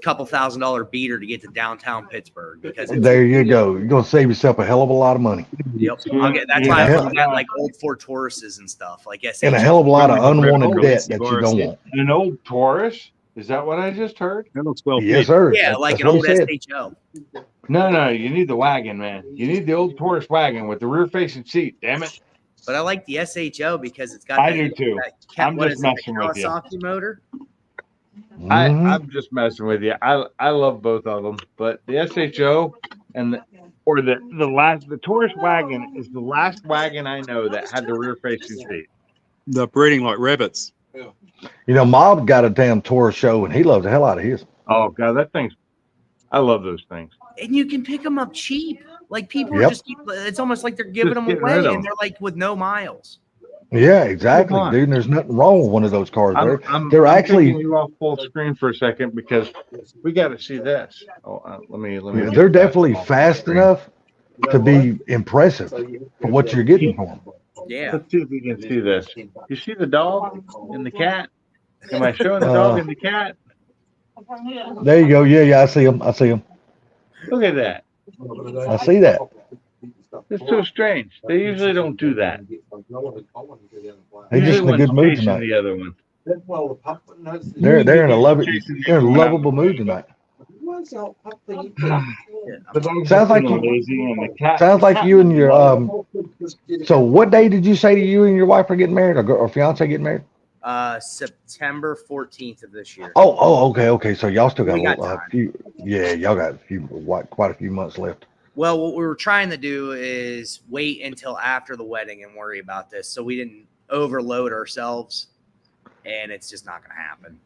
couple $1,000 beater to get to downtown Pittsburgh because it's, There you go. You're gonna save yourself a hell of a lot of money yep. That's why I'm looking at like old Ford Tauruses and stuff like SH. and a hell of a lot of unwanted debt that you don't want. An old Taurus? Is that what I just heard? That looks well Yes, fit. sir. Yeah, like That's an what old he said. SHO. No, you need the wagon, man. You need the old Taurus wagon with the rear-facing seat. Damn it! But I like the SHO because it's got. I do too. I'm just messing with you. Kawasaki motor. Mhm. I'm just messing with you. I love both of them, but the SHO and the Taurus wagon is the last wagon I know that had the rear-facing seat. They're breeding like rabbits. You know, Mob got a damn Taurus show and he loves the hell out of his. Oh god, that thing's. I love those things. And you can pick them up cheap. Like people Yep. are just. It's almost like they're giving Just them getting away, rid of and them. they're like with no miles. Yeah, exactly, Come on. dude. And there's nothing wrong with one of those cars. I'm They're actually taking you off full screen for a second because we got to see this. Oh, let me. they're definitely fast enough to be impressive for what you're getting for them. Yeah. Let's see if we can see this. You see the dog and the cat? Am I showing the dog and the cat? There you go. Yeah, I see them. Look at that. I see that. It's so strange. They usually don't do that. They just in a Usually good one's mood chasing tonight. the other one. They're in a lovable mood tonight. The dog's Sounds like being you- lazy and the cat. Sounds like you and your So what day did you say you and your wife are getting married or fiance getting married? September 14th of this year. Okay. So y'all still got We got a time. few. Yeah, y'all got quite a few months left. Well, what we were trying to do is wait until after the wedding and worry about this, so we didn't overload ourselves, and it's just not going to happen.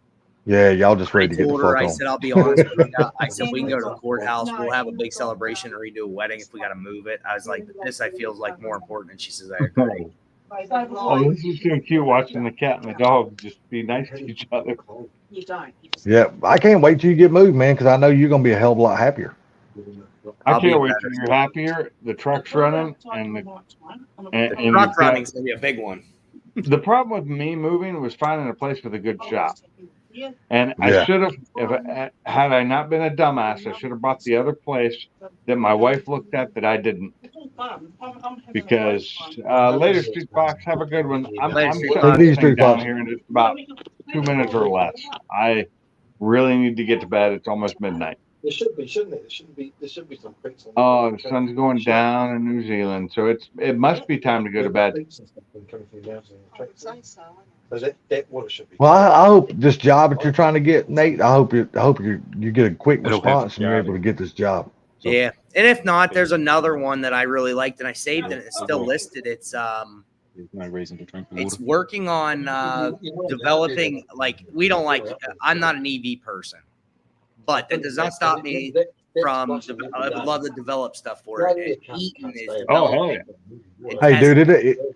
Yeah, y'all just I ready to get the told her, fuck I on. said, I'll be honest with you. I said, we can go to the courthouse. We'll have a big celebration and redo a wedding if we got to move it. I was like, but this I feel is like more important. And she says, I agree. Oh, this is so cute watching the cat and the dog just be nice to each other. Yeah, I can't wait till you get moved, man, because I know you're gonna be a hell of a lot happier. I I'll be can't wait better. till you're happier. The truck's running and The you've truck got- running's going to be a big one. The problem with me moving was finding a place with a good shop. And I Yeah. should have, had I not been a dumbass, I should have bought the other place that my wife looked at that I didn't. Because later Street Fox, have a good one. I'm Later, shutting Street this Fox. thing Street down Fox. here in just about 2 minutes or less. I really need to get to bed. It's almost midnight. There should be, shouldn't it? There should be some creeks. Oh, the sun's going down in New Zealand, so it must be time to go to bed. So that water should be. Well, I hope this job that you're trying to get, Nate. I hope you get a quick It'll have response to and you're job. able to get this job. So, Yeah. And if not, there's another one that I really liked and I saved it. It's still listed. It's There's no reason to drink the it's water. working on developing, like, we don't like, I'm not an EV person, but that does not stop me from, I would love to develop stuff for it. And Eaton is Oh, hell developing. yeah. It Hey, has- dude,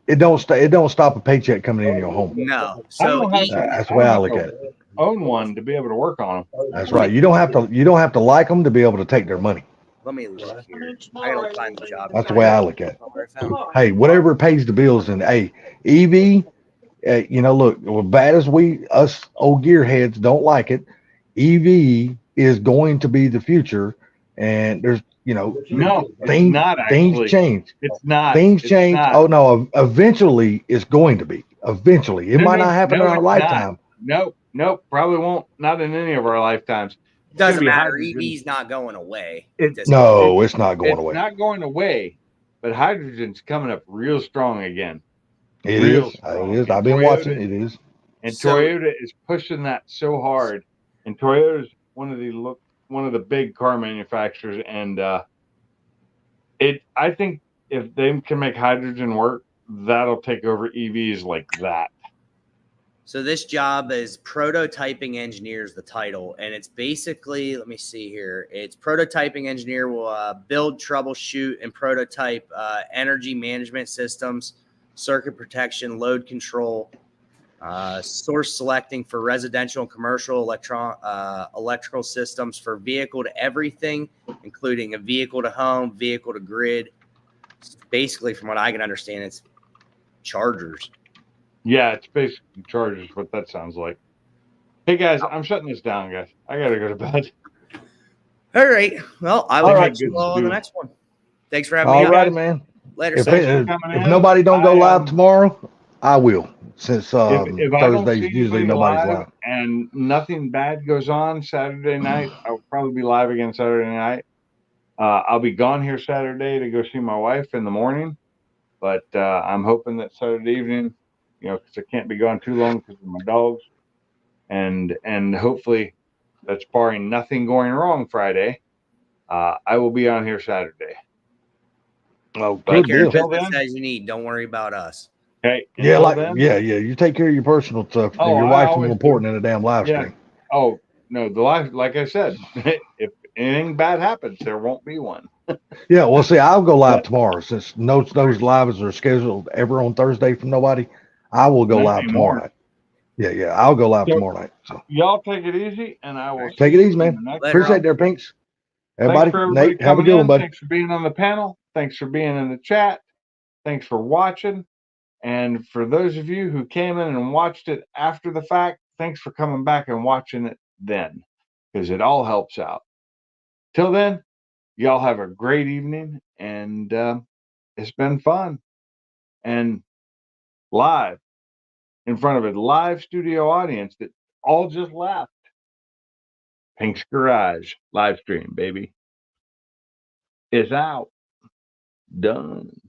it don't stop a paycheck coming in your home. No. I don't So have Eaton, That's the way I look at it. Own one to be able to work on them. That's right. You don't have to like them to be able to take their money. let me look here. I gotta find the job. That's the way I look at it. Where I found it. Hey, whatever pays the bills, and hey, EV, look, as bad as us old gearheads don't like it, EV is going to be the future, and there's No, things it's not actually. things change. It's not. Things It's change. not. Oh no, eventually it's going to be. Eventually, it No, might no, not happen no, in our it's lifetime. Nope, probably won't. Not in any of our lifetimes. Doesn't gonna be matter. hydrogen. EV's not going away. It- Just- No, it's not going It's away. not going away, but hydrogen's coming up real strong again. It real is. strong. It is. I've been Toyota- watching. It is. And So- Toyota is pushing that so hard. And Toyota's one of the big car manufacturers, and I think if they can make hydrogen work, that'll take over EVs like that. So this job is prototyping engineer is the title, and it's basically, let me see here. It's prototyping engineer will build, troubleshoot, and prototype energy management systems, circuit protection, load control, Source selecting for residential and commercial electrical systems for vehicle to everything, including a vehicle to home, vehicle to grid. Basically, from what I can understand, it's chargers. Yeah, it's basically chargers. What that sounds like. Hey guys, I'm shutting this down, guys. I gotta go to bed. All right. Well, I will All right. catch you all on the next one. Thanks for having me All on. righty, man. Later. If, Thanks for if coming in. nobody don't go live tomorrow, I will. Since If I don't Thursdays see usually anybody nobody's live live. and nothing bad goes on Saturday night, I'll probably be live again Saturday night. I'll be gone here Saturday to go see my wife in the morning, but I'm hoping that Saturday evening, because I can't be gone too long because of my dogs, and hopefully that's barring nothing going wrong Friday. I will be on here Saturday. Oh, Take good care of deal. business as you need. Don't worry about us. Okay. Yeah, until like then- yeah. You take care of your personal stuff. Oh, Your I wife's more always important than a damn live Yeah. stream. Oh no, the live, like I said, if anything bad happens, there won't be one. Yeah, well, see, I'll go live tomorrow since those lives are scheduled ever on Thursday from nobody. I will go Not live anymore. tomorrow night. Yeah, I'll go live So- tomorrow night. So Y'all take it easy, and I will take see it you easy, man. in the next Appreciate round. their pinks. Thanks Everybody, for everybody Nate, have a coming good one, in. buddy. Thanks for being on the panel. Thanks for being in the chat. Thanks for watching. And for those of you who came in and watched it after the fact, thanks for coming back and watching it then, because it all helps out. Till then, y'all have a great evening, and it's been fun. And live in front of a live studio audience that all just laughed. Pink's Garage live stream, baby. It's out. Done.